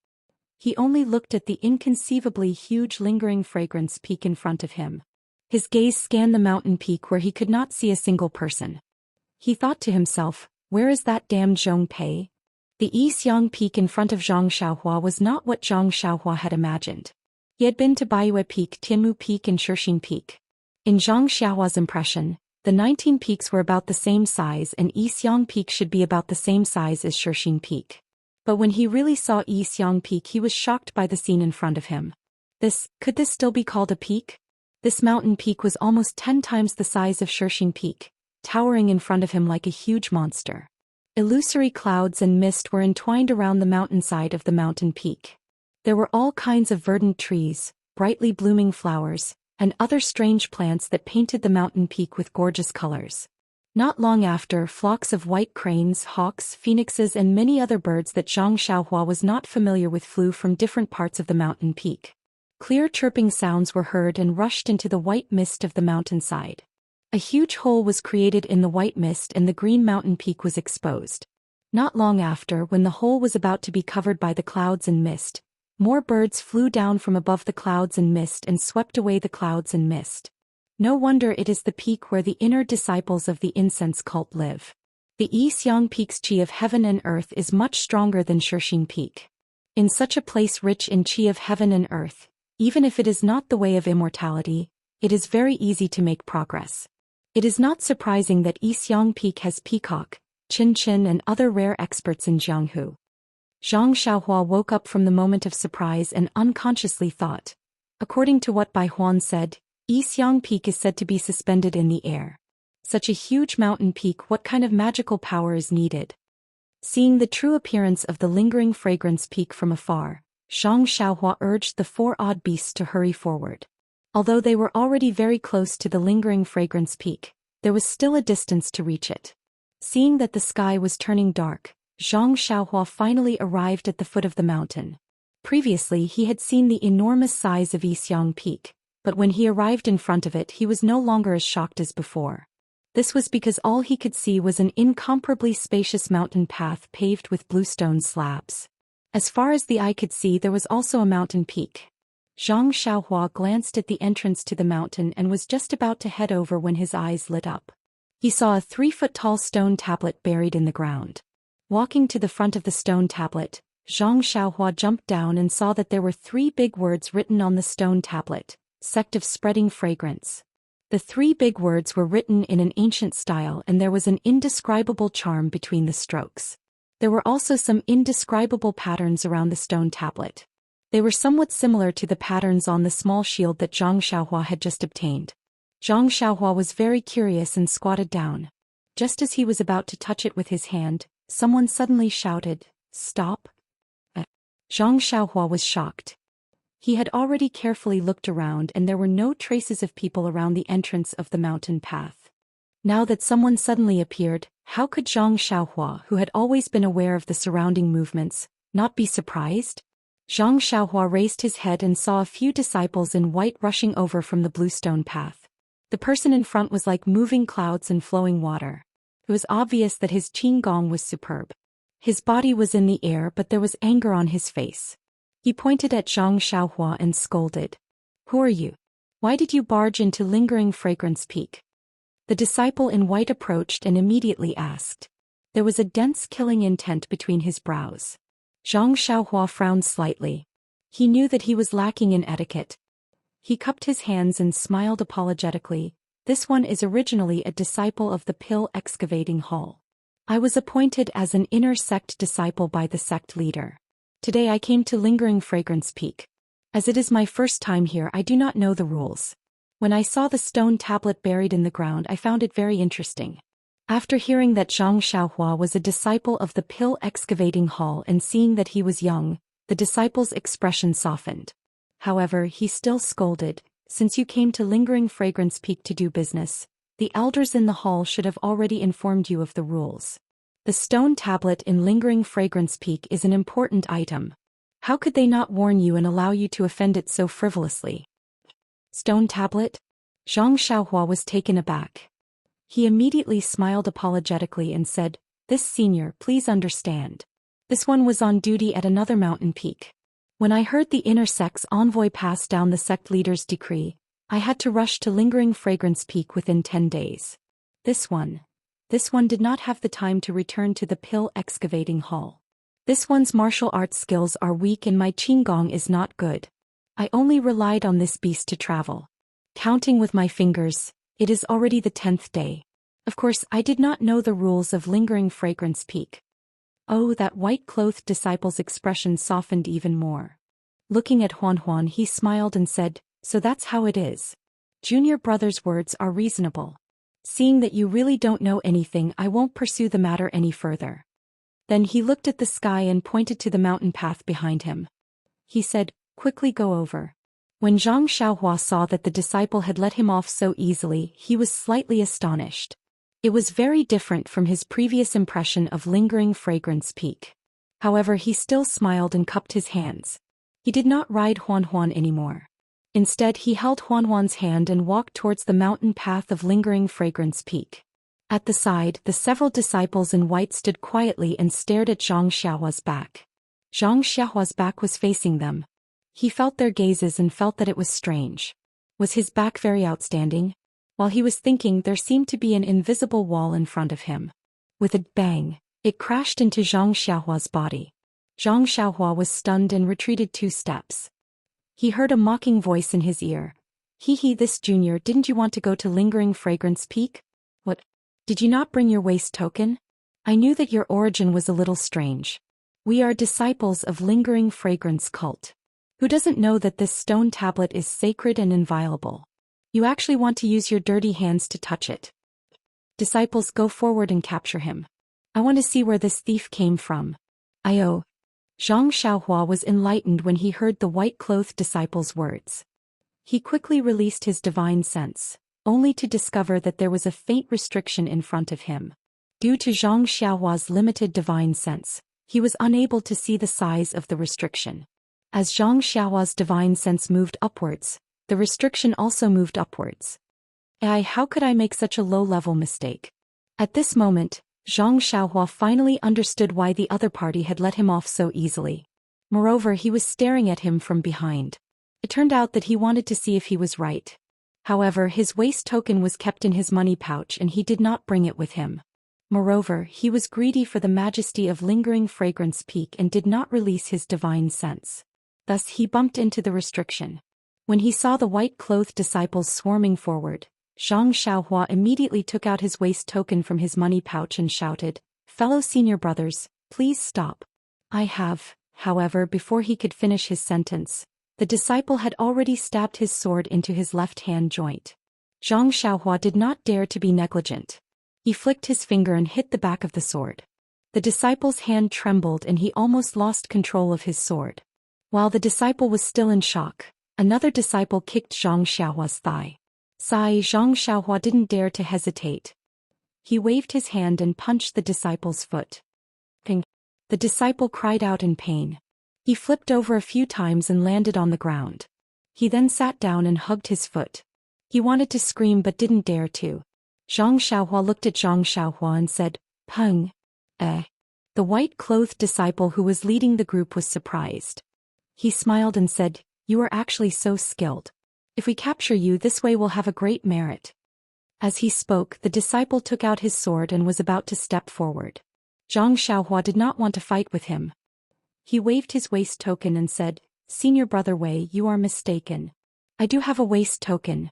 He only looked at the inconceivably huge Lingering Fragrance Peak in front of him. His gaze scanned the mountain peak where he could not see a single person. He thought to himself, where is that damned Zhong Pei? The Yixiang Peak in front of Zhang Xiaohua was not what Zhang Xiaohua had imagined. He had been to Baiyue Peak, Tianmu Peak and Shixing Peak. In Zhang Xiaohua's impression, the 19 peaks were about the same size and Yixiang Peak should be about the same size as Shixing Peak. But when he really saw Yixiang Peak, he was shocked by the scene in front of him. Could this still be called a peak? This mountain peak was almost 10 times the size of Shixing Peak, towering in front of him like a huge monster. Illusory clouds and mist were entwined around the mountainside of the mountain peak. There were all kinds of verdant trees, brightly blooming flowers, and other strange plants that painted the mountain peak with gorgeous colors. Not long after, flocks of white cranes, hawks, phoenixes and many other birds that Zhang Xiaohua was not familiar with flew from different parts of the mountain peak. Clear chirping sounds were heard and rushed into the white mist of the mountainside. A huge hole was created in the white mist and the green mountain peak was exposed. Not long after, when the hole was about to be covered by the clouds and mist, more birds flew down from above the clouds and mist and swept away the clouds and mist. No wonder it is the peak where the inner disciples of the incense cult live. The Yixiang Peak's qi of heaven and earth is much stronger than Shixing Peak. In such a place rich in qi of heaven and earth, even if it is not the way of immortality, it is very easy to make progress. It is not surprising that Yixiang Peak has Peacock, Qin Qin and other rare experts in Jianghu. Zhang Xiaohua woke up from the moment of surprise and unconsciously thought. According to what Bai Huan said, Yixiang Peak is said to be suspended in the air. Such a huge mountain peak, what kind of magical power is needed? Seeing the true appearance of the Lingering Fragrance Peak from afar, Zhang Xiaohua urged the 4 odd beasts to hurry forward. Although they were already very close to the Lingering Fragrance Peak, there was still a distance to reach it. Seeing that the sky was turning dark, Zhang Xiaohua finally arrived at the foot of the mountain. Previously he had seen the enormous size of Yixiang Peak, but when he arrived in front of it he was no longer as shocked as before. This was because all he could see was an incomparably spacious mountain path paved with bluestone slabs. As far as the eye could see, there was also a mountain peak. Zhang Xiaohua glanced at the entrance to the mountain and was just about to head over when his eyes lit up. He saw a 3-foot-tall stone tablet buried in the ground. Walking to the front of the stone tablet, Zhang Xiaohua jumped down and saw that there were 3 big words written on the stone tablet: Sect of Spreading Fragrance. The 3 big words were written in an ancient style and there was an indescribable charm between the strokes. There were also some indescribable patterns around the stone tablet. They were somewhat similar to the patterns on the small shield that Zhang Xiaohua had just obtained. Zhang Xiaohua was very curious and squatted down. Just as he was about to touch it with his hand, someone suddenly shouted, "Stop!" Zhang Xiaohua was shocked. He had already carefully looked around and there were no traces of people around the entrance of the mountain path. Now that someone suddenly appeared, how could Zhang Xiaohua, who had always been aware of the surrounding movements, not be surprised? Zhang Xiaohua raised his head and saw a few disciples in white rushing over from the bluestone path. The person in front was like moving clouds and flowing water. It was obvious that his qigong was superb. His body was in the air but there was anger on his face. He pointed at Zhang Xiaohua and scolded. "Who are you? Why did you barge into Lingering Fragrance Peak?" The disciple in white approached and immediately asked. There was a dense killing intent between his brows. Zhang Xiaohua frowned slightly. He knew that he was lacking in etiquette. He cupped his hands and smiled apologetically. This one is originally a disciple of the Pill Excavating Hall. I was appointed as an inner sect disciple by the sect leader. Today I came to Lingering Fragrance Peak. As it is my first time here, I do not know the rules. When I saw the stone tablet buried in the ground, I found it very interesting. After hearing that Zhang Xiaohua was a disciple of the Pill Excavating Hall and seeing that he was young, the disciple's expression softened. However, he still scolded, "Since you came to Lingering Fragrance Peak to do business, the elders in the hall should have already informed you of the rules. The stone tablet in Lingering Fragrance Peak is an important item. How could they not warn you and allow you to offend it so frivolously?" Stone tablet? Zhang Xiaohua was taken aback. He immediately smiled apologetically and said, "This senior, please understand. This one was on duty at another mountain peak. When I heard the inner sect's envoy pass down the sect leader's decree, I had to rush to Lingering Fragrance Peak within 10 days. This one did not have the time to return to the Pill Excavating Hall. This one's martial arts skills are weak and my qinggong is not good. I only relied on this beast to travel. Counting with my fingers, it is already the 10th day. Of course, I did not know the rules of Lingering Fragrance Peak." Oh, that white-clothed disciple's expression softened even more. Looking at Huan, he smiled and said, "So that's how it is. Junior brother's words are reasonable. Seeing that you really don't know anything, I won't pursue the matter any further." Then he looked at the sky and pointed to the mountain path behind him. He said, "Quickly go over." When Zhang Xiaohua saw that the disciple had let him off so easily, he was slightly astonished. It was very different from his previous impression of Lingering Fragrance Peak. However, he still smiled and cupped his hands. He did not ride Huan anymore. Instead, he held Huan's hand and walked towards the mountain path of Lingering Fragrance Peak. At the side, the several disciples in white stood quietly and stared at Zhang Xiaohua's back. Zhang Xiaohua's back was facing them. He felt their gazes and felt that it was strange. Was his back very outstanding? While he was thinking, there seemed to be an invisible wall in front of him. With a bang, it crashed into Zhang Xiaohua's body. Zhang Xiaohua was stunned and retreated 2 steps. He heard a mocking voice in his ear. "Hee, this junior, didn't you want to go to Lingering Fragrance Peak? What? Did you not bring your waist token? I knew that your origin was a little strange. We are disciples of Lingering Fragrance Cult. Who doesn't know that this stone tablet is sacred and inviolable? You actually want to use your dirty hands to touch it. Disciples, go forward and capture him. I want to see where this thief came from." Zhang Xiaohua was enlightened when he heard the white-clothed disciple's words. He quickly released his divine sense, only to discover that there was a faint restriction in front of him. Due to Zhang Xiaohua's limited divine sense, he was unable to see the size of the restriction. As Zhang Xiaohua's divine sense moved upwards, the restriction also moved upwards. How could I make such a low-level mistake? At this moment, Zhang Xiaohua finally understood why the other party had let him off so easily. Moreover, he was staring at him from behind. It turned out that he wanted to see if he was right. However, his waist token was kept in his money pouch and he did not bring it with him. Moreover, he was greedy for the majesty of Lingering Fragrance Peak and did not release his divine sense. Thus he bumped into the restriction. When he saw the white-clothed disciples swarming forward, Zhang Xiaohua immediately took out his waist token from his money pouch and shouted, "Fellow senior brothers, please stop." However, before he could finish his sentence, the disciple had already stabbed his sword into his left hand joint. Zhang Xiaohua did not dare to be negligent. He flicked his finger and hit the back of the sword. The disciple's hand trembled and he almost lost control of his sword. While the disciple was still in shock, another disciple kicked Zhang Xiaohua's thigh. Zhang Xiaohua didn't dare to hesitate. He waved his hand and punched the disciple's foot. Ping! The disciple cried out in pain. He flipped over a few times and landed on the ground. He then sat down and hugged his foot. He wanted to scream but didn't dare to. Zhang Xiaohua looked at Zhang Xiaohua and said, "Peng." The white-clothed disciple who was leading the group was surprised. He smiled and said, "You are actually so skilled. If we capture you this way we'll have a great merit." As he spoke, the disciple took out his sword and was about to step forward. Zhang Xiaohua did not want to fight with him. He waved his waist token and said, "Senior Brother Wei, you are mistaken. I do have a waist token."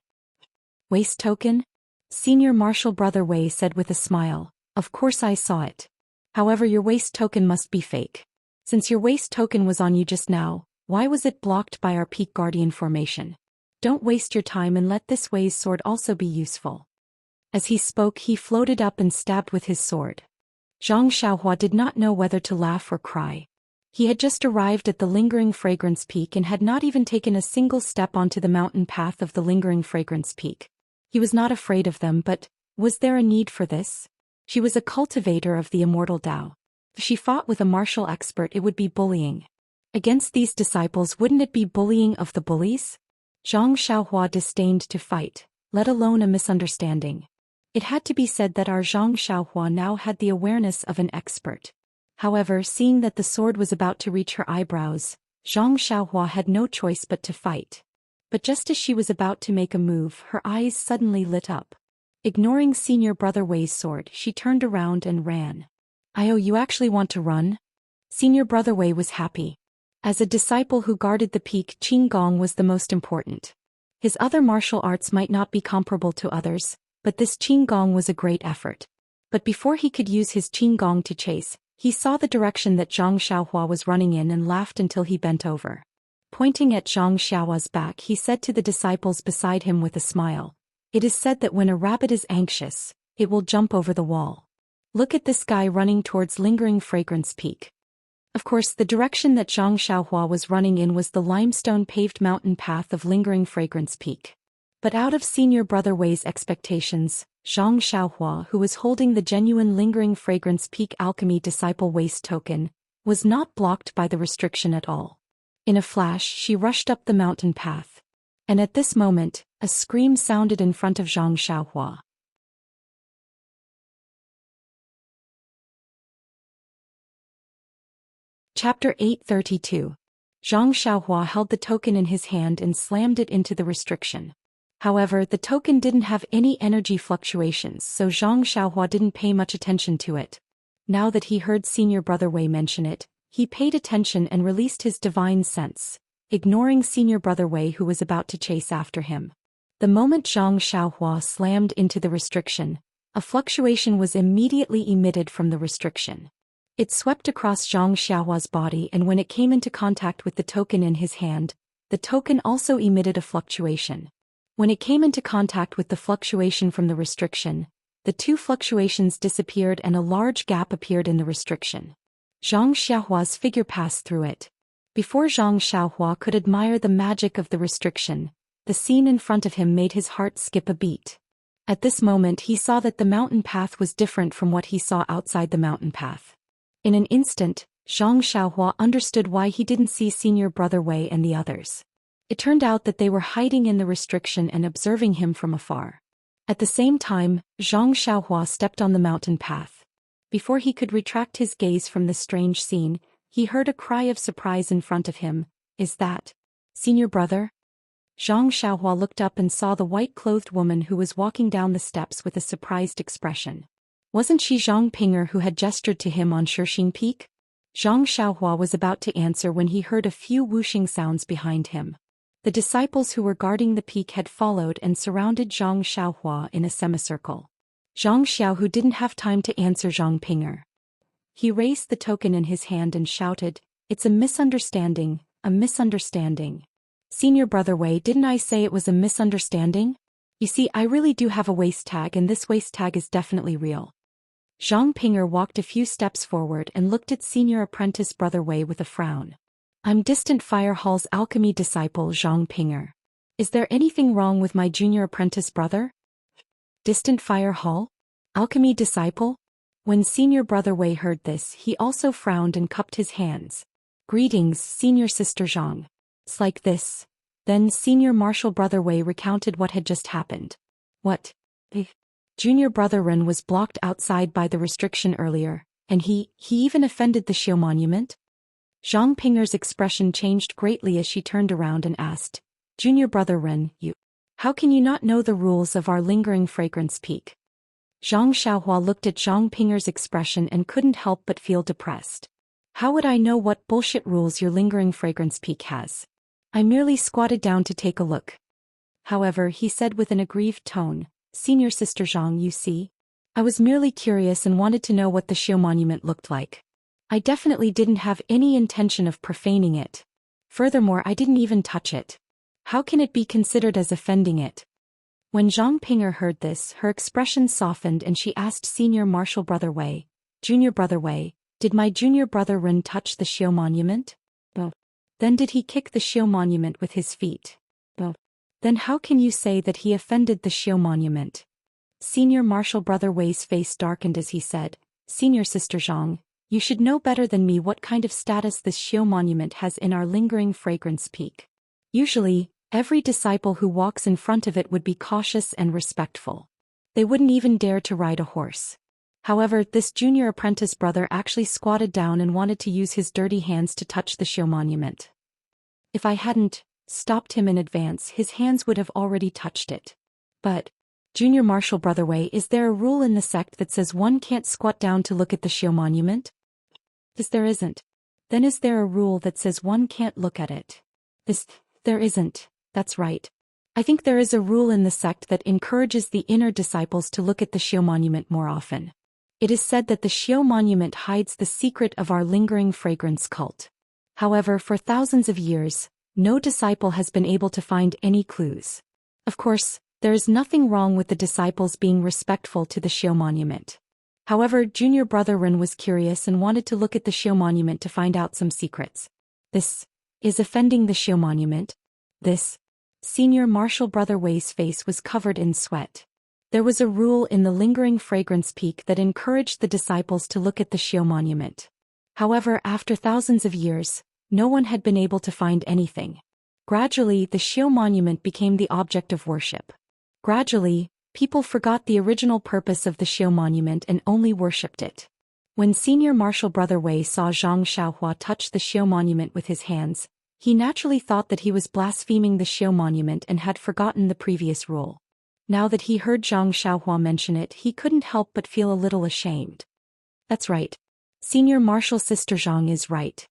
"Waist token?" Senior Martial Brother Wei said with a smile, "Of course I saw it. However, your waist token must be fake. Since your waist token was on you just now, why was it blocked by our Peak Guardian formation? Don't waste your time and let this Wei's sword also be useful." As he spoke, he floated up and stabbed with his sword. Zhang Xiaohua did not know whether to laugh or cry. He had just arrived at the Lingering Fragrance Peak and had not even taken a single step onto the mountain path of the Lingering Fragrance Peak. He was not afraid of them, but was there a need for this? She was a cultivator of the immortal Tao. If she fought with a martial expert, it would be bullying. Against these disciples, wouldn't it be bullying of the bullies? Zhang Xiaohua disdained to fight, let alone a misunderstanding. It had to be said that our Zhang Xiaohua now had the awareness of an expert. However, seeing that the sword was about to reach her eyebrows, Zhang Xiaohua had no choice but to fight. But just as she was about to make a move, her eyes suddenly lit up. Ignoring Senior Brother Wei's sword, she turned around and ran. "Oh, you actually want to run?" Senior Brother Wei was happy. As a disciple who guarded the peak, Qinggong was the most important. His other martial arts might not be comparable to others, but this Qinggong was a great effort. But before he could use his Qinggong to chase, he saw the direction that Zhang Xiaohua was running in and laughed until he bent over. Pointing at Zhang Xiaohua's back, he said to the disciples beside him with a smile, "It is said that when a rabbit is anxious, it will jump over the wall. Look at this guy running towards Lingering Fragrance Peak." Of course, the direction that Zhang Xiaohua was running in was the limestone-paved mountain path of Lingering Fragrance Peak. But out of Senior Brother Wei's expectations, Zhang Xiaohua, who was holding the genuine Lingering Fragrance Peak Alchemy Disciple waist token, was not blocked by the restriction at all. In a flash, she rushed up the mountain path. And at this moment, a scream sounded in front of Zhang Xiaohua. Chapter 832. Zhang Xiaohua held the token in his hand and slammed it into the restriction. However, the token didn't have any energy fluctuations, so Zhang Xiaohua didn't pay much attention to it. Now that he heard Senior Brother Wei mention it, he paid attention and released his divine sense, ignoring Senior Brother Wei who was about to chase after him. The moment Zhang Xiaohua slammed into the restriction, a fluctuation was immediately emitted from the restriction. It swept across Zhang Xiaohua's body, and when it came into contact with the token in his hand, the token also emitted a fluctuation. When it came into contact with the fluctuation from the restriction, the two fluctuations disappeared and a large gap appeared in the restriction. Zhang Xiaohua's figure passed through it. Before Zhang Xiaohua could admire the magic of the restriction, the scene in front of him made his heart skip a beat. At this moment he saw that the mountain path was different from what he saw outside the mountain path. In an instant, Zhang Xiaohua understood why he didn't see Senior Brother Wei and the others. It turned out that they were hiding in the restriction and observing him from afar. At the same time, Zhang Xiaohua stepped on the mountain path. Before he could retract his gaze from the strange scene, he heard a cry of surprise in front of him. "Is that Senior Brother?" Zhang Xiaohua looked up and saw the white-clothed woman who was walking down the steps with a surprised expression. Wasn't she Zhang Pinger who had gestured to him on Shixing Peak? Zhang Xiaohua was about to answer when he heard a few whooshing sounds behind him. The disciples who were guarding the peak had followed and surrounded Zhang Xiaohua in a semicircle. Zhang Xiaohu didn't have time to answer Zhang Pinger. He raised the token in his hand and shouted, "It's a misunderstanding, a misunderstanding." "Senior Brother Wei, didn't I say it was a misunderstanding? You see, I really do have a waist tag, and this waist tag is definitely real." Zhang Pinger walked a few steps forward and looked at Senior Apprentice Brother Wei with a frown. "I'm Distant Fire Hall's alchemy disciple Zhang Pinger. Is there anything wrong with my junior apprentice brother?" "Distant Fire Hall? Alchemy disciple?" When Senior Brother Wei heard this, he also frowned and cupped his hands. "Greetings, Senior Sister Zhang. It's like this." Then Senior Martial Brother Wei recounted what had just happened. "What? Junior Brother Ren was blocked outside by the restriction earlier, and he even offended the Xiao monument?" Zhang Pinger's expression changed greatly as she turned around and asked, "Junior Brother Ren, how can you not know the rules of our Lingering Fragrance Peak?" Zhang Xiaohua looked at Zhang Pinger's expression and couldn't help but feel depressed. How would I know what bullshit rules your lingering fragrance peak has? I merely squatted down to take a look. However, he said with an aggrieved tone, Senior Sister Zhang, you see? I was merely curious and wanted to know what the Xiu monument looked like. I definitely didn't have any intention of profaning it. Furthermore, I didn't even touch it. How can it be considered as offending it? When Zhang Pinger heard this, her expression softened and she asked Senior Martial Brother Wei, Junior Brother Wei, did my junior brother Ren touch the Xiu monument? Oh. Then did he kick the Xiu monument with his feet? Oh. Then how can you say that he offended the Xiu monument? Senior Martial Brother Wei's face darkened as he said, Senior Sister Zhang, you should know better than me what kind of status this Xiu monument has in our lingering fragrance peak. Usually, every disciple who walks in front of it would be cautious and respectful. They wouldn't even dare to ride a horse. However, this junior apprentice brother actually squatted down and wanted to use his dirty hands to touch the Xiu monument. If I hadn't stopped him in advance, his hands would have already touched it. But, Junior Martial Brother Wei, is there a rule in the sect that says one can't squat down to look at the Xiu monument? There isn't. Then is there a rule that says one can't look at it? There isn't. That's right. I think there is a rule in the sect that encourages the inner disciples to look at the Xiu monument more often. It is said that the Xiu monument hides the secret of our lingering fragrance cult. However, for thousands of years, no disciple has been able to find any clues. Of course, there is nothing wrong with the disciples being respectful to the Xiu monument. However, Junior Brother Ren was curious and wanted to look at the Xiu monument to find out some secrets. This is offending the Xiu monument. This. Senior Martial Brother Wei's face was covered in sweat. There was a rule in the lingering fragrance peak that encouraged the disciples to look at the Xiu monument. However, after thousands of years, no one had been able to find anything. Gradually, the Xiu monument became the object of worship. Gradually, people forgot the original purpose of the Xiu monument and only worshipped it. When Senior Martial Brother Wei saw Zhang Xiaohua touch the Xiu monument with his hands, he naturally thought that he was blaspheming the Xiu monument and had forgotten the previous rule. Now that he heard Zhang Xiaohua mention it, he couldn't help but feel a little ashamed. That's right. Senior Martial Sister Zhang is right.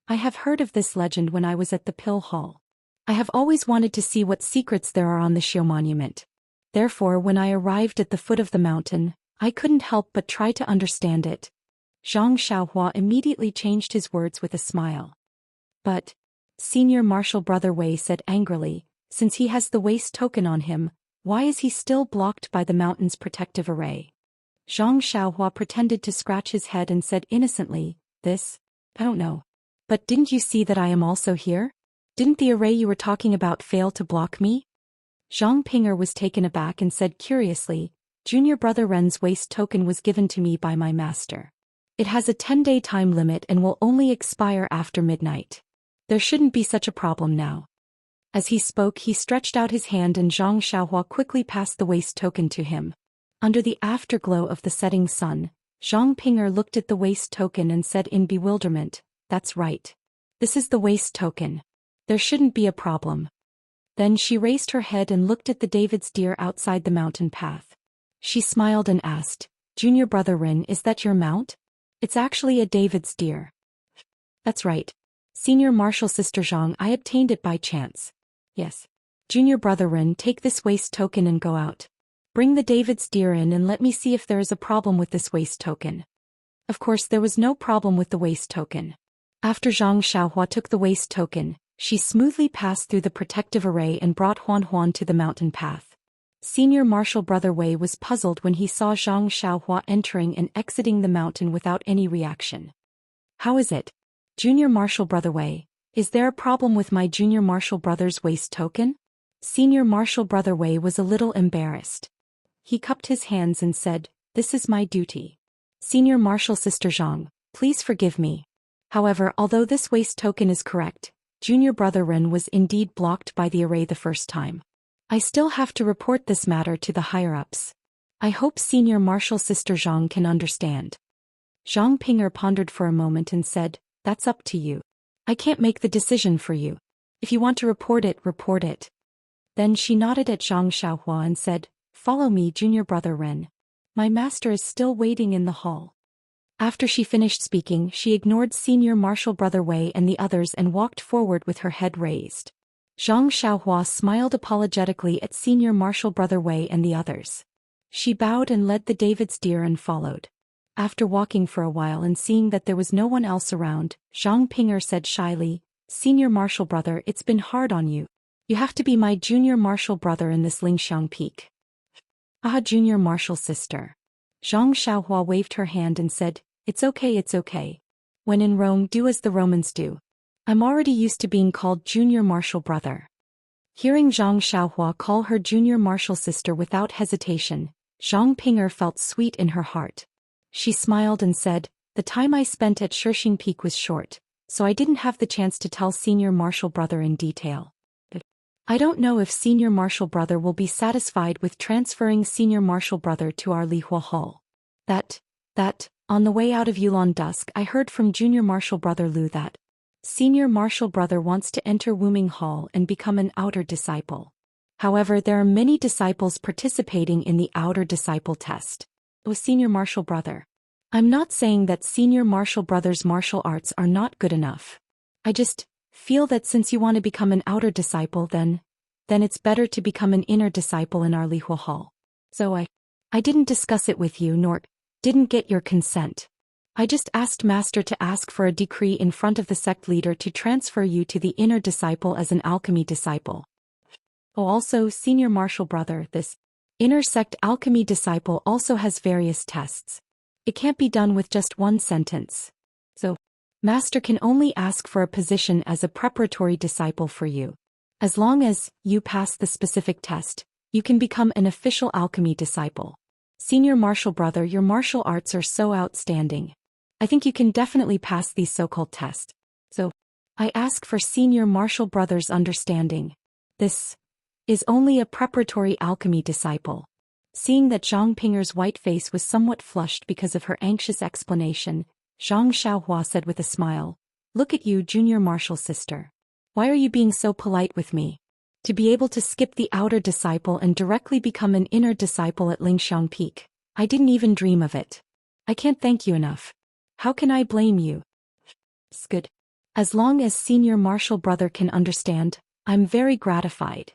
I have heard of this legend when I was at the Pill Hall. I have always wanted to see what secrets there are on the Xiu monument. Therefore, when I arrived at the foot of the mountain, I couldn't help but try to understand it. Zhang Xiaohua immediately changed his words with a smile. But, Senior Martial Brother Wei said angrily, since he has the waste token on him, why is he still blocked by the mountain's protective array? Zhang Xiaohua pretended to scratch his head and said innocently, I don't know. But didn't you see that I am also here? Didn't the array you were talking about fail to block me? Zhang Pinger was taken aback and said curiously, Junior Brother Ren's waste token was given to me by my master. It has a 10-day time limit and will only expire after midnight. There shouldn't be such a problem now. As he spoke, he stretched out his hand and Zhang Xiaohua quickly passed the waste token to him. Under the afterglow of the setting sun, Zhang Pinger looked at the waste token and said in bewilderment, that's right. This is the waste token. There shouldn't be a problem. Then she raised her head and looked at the David's deer outside the mountain path. She smiled and asked, Junior Brother Ren, is that your mount? It's actually a David's deer. That's right. Senior Martial Sister Zhang, I obtained it by chance. Yes. Junior Brother Ren, take this waste token and go out. Bring the David's deer in and let me see if there is a problem with this waste token. Of course, there was no problem with the waste token. After Zhang Xiaohua took the waste token, she smoothly passed through the protective array and brought Huan Huan to the mountain path. Senior Martial Brother Wei was puzzled when he saw Zhang Xiaohua entering and exiting the mountain without any reaction. How is it? Junior Martial Brother Wei, is there a problem with my Junior Martial Brother's waste token? Senior Martial Brother Wei was a little embarrassed. He cupped his hands and said, this is my duty. Senior Martial Sister Zhang, please forgive me. However, although this waste token is correct, Junior Brother Ren was indeed blocked by the array the first time. I still have to report this matter to the higher-ups. I hope Senior Martial Sister Zhang can understand. Zhang Pinger pondered for a moment and said, that's up to you. I can't make the decision for you. If you want to report it, report it. Then she nodded at Zhang Xiaohua and said, follow me, Junior Brother Ren. my master is still waiting in the hall. After she finished speaking, she ignored Senior Marshal Brother Wei and the others and walked forward with her head raised. Zhang Xiaohua smiled apologetically at Senior Marshal Brother Wei and the others. She bowed and led the David's deer and followed. After walking for a while and seeing that there was no one else around, Zhang Ping'er said shyly, Senior Marshal Brother, it's been hard on you. You have to be my junior marshal brother in this Lingxiang peak. Ah, junior marshal sister. Zhang Xiaohua waved her hand and said, it's okay, it's okay. When in Rome, do as the Romans do. I'm already used to being called junior marshal brother. Hearing Zhang Xiaohua call her junior marshal sister without hesitation, Zhang Ping'er felt sweet in her heart. She smiled and said, the time I spent at Shishing Peak was short, so I didn't have the chance to tell senior marshal brother in detail. I don't know if Senior Marshal Brother will be satisfied with transferring Senior Marshal Brother to our Lihua Hall. On the way out of Yulon Dusk I heard from Junior Marshal Brother Lu that Senior Marshal Brother wants to enter Wuming Hall and become an outer disciple. However, there are many disciples participating in the outer disciple test. Oh, Senior Marshal Brother. I'm not saying that Senior Marshal Brother's martial arts are not good enough. I just feel that since you want to become an outer disciple then it's better to become an inner disciple in our Lihua Hall. So I didn't discuss it with you nor didn't get your consent. I just asked Master to ask for a decree in front of the sect leader to transfer you to the inner disciple as an alchemy disciple. Oh, also, Senior Marshal Brother, this inner sect alchemy disciple also has various tests. It can't be done with just one sentence. So Master can only ask for a position as a preparatory disciple for you. As long as you pass the specific test, you can become an official alchemy disciple. Senior Marshal Brother, your martial arts are so outstanding. I think you can definitely pass these so-called tests. So I ask for Senior Marshal Brother's understanding. This is only a preparatory alchemy disciple. Seeing that Zhang Ping'er's white face was somewhat flushed because of her anxious explanation, Zhang Xiaohua said with a smile, look at you, junior marshal sister. Why are you being so polite with me? To be able to skip the outer disciple and directly become an inner disciple at Lingxiang Peak, I didn't even dream of it. I can't thank you enough. How can I blame you? It's good. As long as Senior Marshal Brother can understand, I'm very gratified.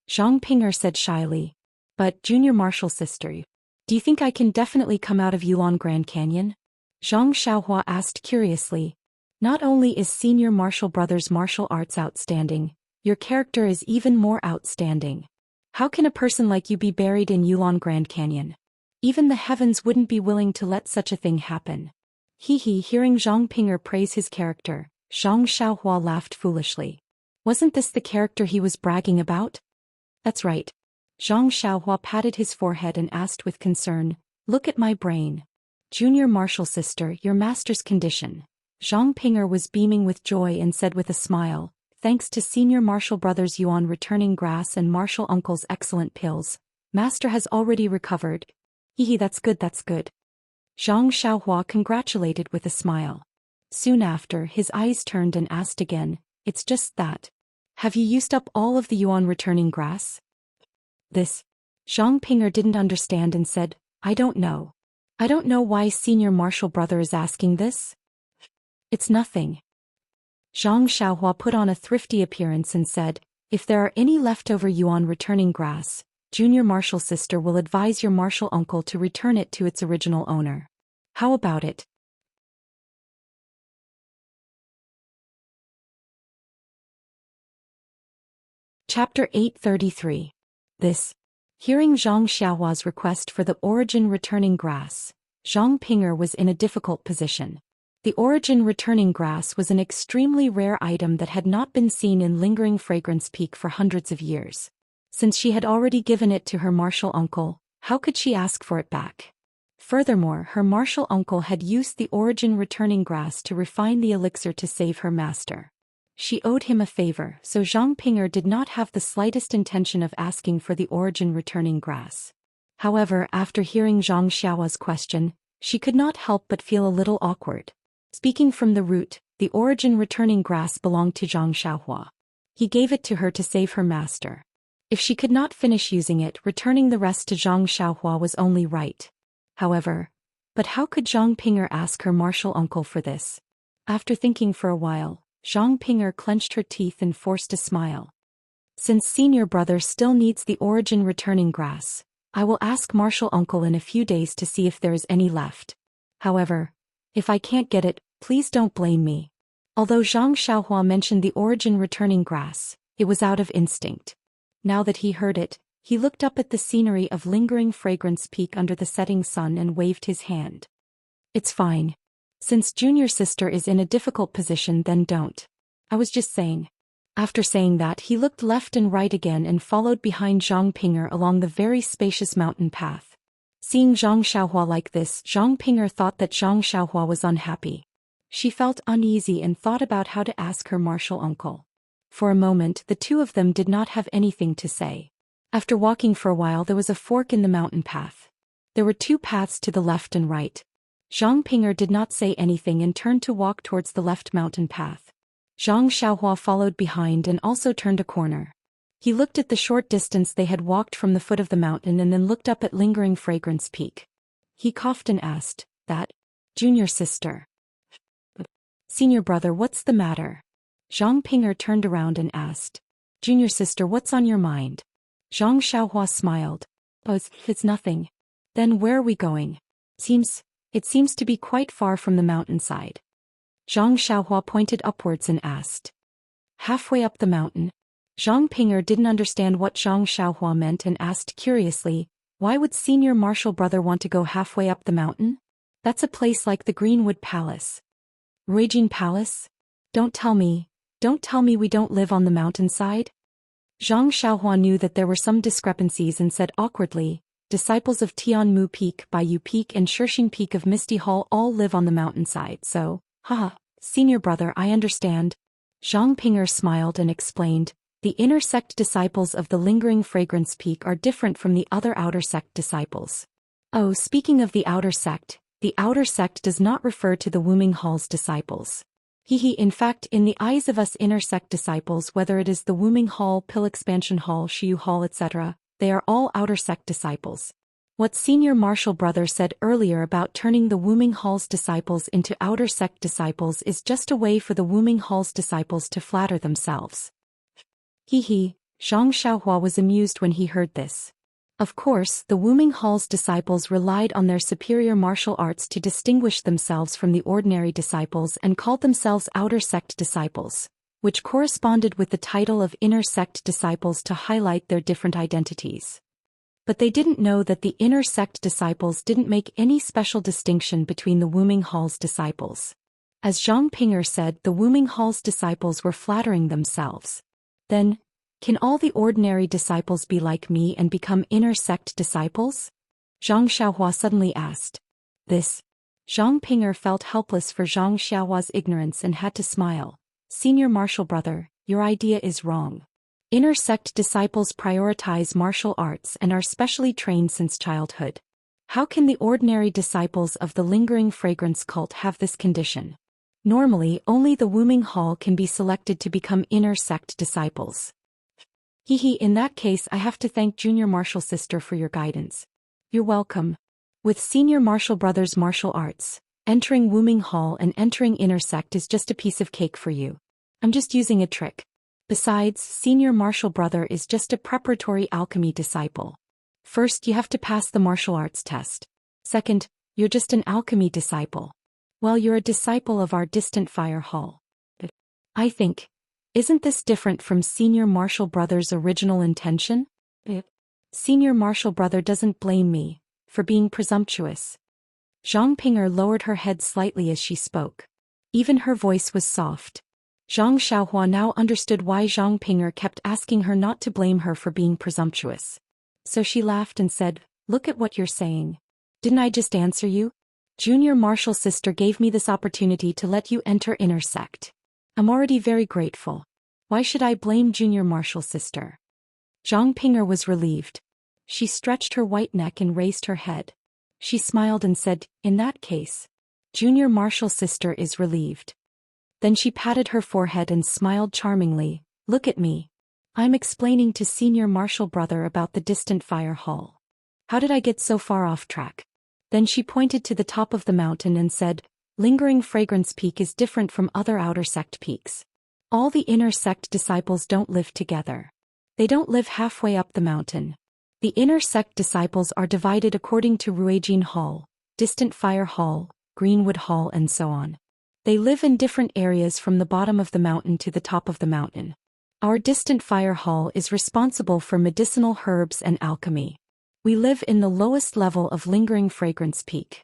Zhang Ping'er said shyly. But, Junior Marshal Sister, do you think I can definitely come out of Yulon Grand Canyon? Zhang Xiaohua asked curiously. Not only is Senior Marshal Brother's martial arts outstanding, your character is even more outstanding. How can a person like you be buried in Yulon Grand Canyon? Even the heavens wouldn't be willing to let such a thing happen. Hearing Zhang Ping'er praise his character, Zhang Xiaohua laughed foolishly. Wasn't this the character he was bragging about? That's right. Zhang Xiaohua patted his forehead and asked with concern, look at my brain. Junior Marshal Sister, your master's condition. Zhang Ping'er was beaming with joy and said with a smile, thanks to Senior Marshal Brothers Yuan returning grass and Marshal Uncle's excellent pills, Master has already recovered. That's good, that's good. Zhang Xiaohua congratulated with a smile. Soon after, his eyes turned and asked again, it's just that. Have you used up all of the Yuan returning grass? This. Zhang Ping'er didn't understand and said, I don't know. I don't know why Senior Marshal Brother is asking this. It's nothing. Zhang Xiaohua put on a thrifty appearance and said, if there are any leftover Yuan returning grass, Junior Marshal Sister will advise your Marshal Uncle to return it to its original owner. How about it? Chapter 833. This. Hearing Zhang Xiaohua's request for the origin returning grass, Zhang Ping'er was in a difficult position. The origin returning grass was an extremely rare item that had not been seen in lingering Fragrance Peak for hundreds of years. Since she had already given it to her martial uncle, how could she ask for it back? Furthermore, her martial uncle had used the origin returning grass to refine the elixir to save her master. She owed him a favor, so Zhang Ping'er did not have the slightest intention of asking for the origin returning grass. However, after hearing Zhang Xiaohua's question, she could not help but feel a little awkward. Speaking from the root, the origin returning grass belonged to Zhang Xiaohua. He gave it to her to save her master. If she could not finish using it, returning the rest to Zhang Xiaohua was only right. But how could Zhang Ping'er ask her martial uncle for this? After thinking for a while, Zhang Ping'er clenched her teeth and forced a smile. Since senior brother still needs the origin returning grass, I will ask martial uncle in a few days to see if there is any left. However, if I can't get it, please don't blame me. Although Zhang Xiaohua mentioned the origin returning grass, it was out of instinct. Now that he heard it, he looked up at the scenery of lingering fragrance peak under the setting sun and waved his hand. It's fine. Since junior sister is in a difficult position, then don't. I was just saying. After saying that, he looked left and right again and followed behind Zhang Ping'er along the very spacious mountain path. Seeing Zhang Xiaohua like this, Zhang Ping'er thought that Zhang Xiaohua was unhappy. She felt uneasy and thought about how to ask her martial uncle. For a moment, the two of them did not have anything to say. After walking for a while, there was a fork in the mountain path. There were two paths to the left and right. Zhang Ping'er did not say anything and turned to walk towards the left mountain path. Zhang Xiaohua followed behind and also turned a corner. He looked at the short distance they had walked from the foot of the mountain and then looked up at lingering fragrance peak. He coughed and asked, "That? Junior sister? Senior brother, what's the matter?" Zhang Ping'er turned around and asked, "Junior sister, what's on your mind?" Zhang Xiaohua smiled. "Oh, it's nothing." "Then where are we going?" It seems to be quite far from the mountainside." Zhang Xiaohua pointed upwards and asked. "Halfway up the mountain?" Zhang Ping'er didn't understand what Zhang Xiaohua meant and asked curiously, "Why would senior martial brother want to go halfway up the mountain? That's a place like the Greenwood Palace." "Ruijin Palace? Don't tell me we don't live on the mountainside?" Zhang Xiaohua knew that there were some discrepancies and said awkwardly, "Disciples of Tianmu Peak, Baiyu Peak and Shirxing Peak of Misty Hall all live on the mountainside, so, haha, senior brother, I understand." Zhang Ping'er smiled and explained, "The inner sect disciples of the lingering fragrance peak are different from the other outer sect disciples." "Oh, speaking of the outer sect does not refer to the Wuming Hall's disciples. In fact, in the eyes of us inner sect disciples, whether it is the Wuming Hall, Pill Expansion Hall, Shiyu Hall, etc., they are all outer sect disciples. What senior martial brother said earlier about turning the Wuming Hall's disciples into outer sect disciples is just a way for the Wuming Hall's disciples to flatter themselves." Zhang Xiaohua was amused when he heard this. Of course, the Wuming Hall's disciples relied on their superior martial arts to distinguish themselves from the ordinary disciples and called themselves outer sect disciples, which corresponded with the title of inner sect disciples to highlight their different identities. But they didn't know that the inner sect disciples didn't make any special distinction between the Wuming Hall's disciples. As Zhang Ping'er said, the Wuming Hall's disciples were flattering themselves. Then, can all the ordinary disciples be like me and become inner sect disciples? Zhang Xiaohua suddenly asked. Zhang Ping'er felt helpless for Zhang Xiaohua's ignorance and had to smile. "Senior martial brother, your idea is wrong. Inner sect disciples prioritize martial arts and are specially trained since childhood. How can the ordinary disciples of the lingering fragrance cult have this condition? Normally, only the Wuming Hall can be selected to become inner sect disciples." In that case, I have to thank junior martial sister for your guidance." "You're welcome. With senior martial brother's martial arts, entering Wuming Hall and entering inner sect is just a piece of cake for you. I'm just using a trick. Besides, senior martial brother is just a preparatory alchemy disciple. First, you have to pass the martial arts test. Second, you're just an alchemy disciple. Well, you're a disciple of our distant fire hall. I think, isn't this different from senior martial brother's original intention? Senior martial brother doesn't blame me for being presumptuous." Zhang Ping'er lowered her head slightly as she spoke. Even her voice was soft. Zhang Xiaohua now understood why Zhang Ping'er kept asking her not to blame her for being presumptuous. So she laughed and said, "Look at what you're saying. Didn't I just answer you? Junior martial sister gave me this opportunity to let you enter inner sect. I'm already very grateful. Why should I blame junior martial sister?" Zhang Ping'er was relieved. She stretched her white neck and raised her head. She smiled and said, "In that case, junior martial sister is relieved." Then she patted her forehead and smiled charmingly. "Look at me. I'm explaining to senior martial brother about the distant fire hall. How did I get so far off track?" Then she pointed to the top of the mountain and said, Lingering Fragrance Peak is different from other outer sect peaks. All the inner sect disciples don't live together. They don't live halfway up the mountain. The inner sect disciples are divided according to Ruijin Hall, Distant Fire Hall, Greenwood Hall and so on. They live in different areas from the bottom of the mountain to the top of the mountain. Our Distant Fire Hall is responsible for medicinal herbs and alchemy. We live in the lowest level of Lingering Fragrance Peak.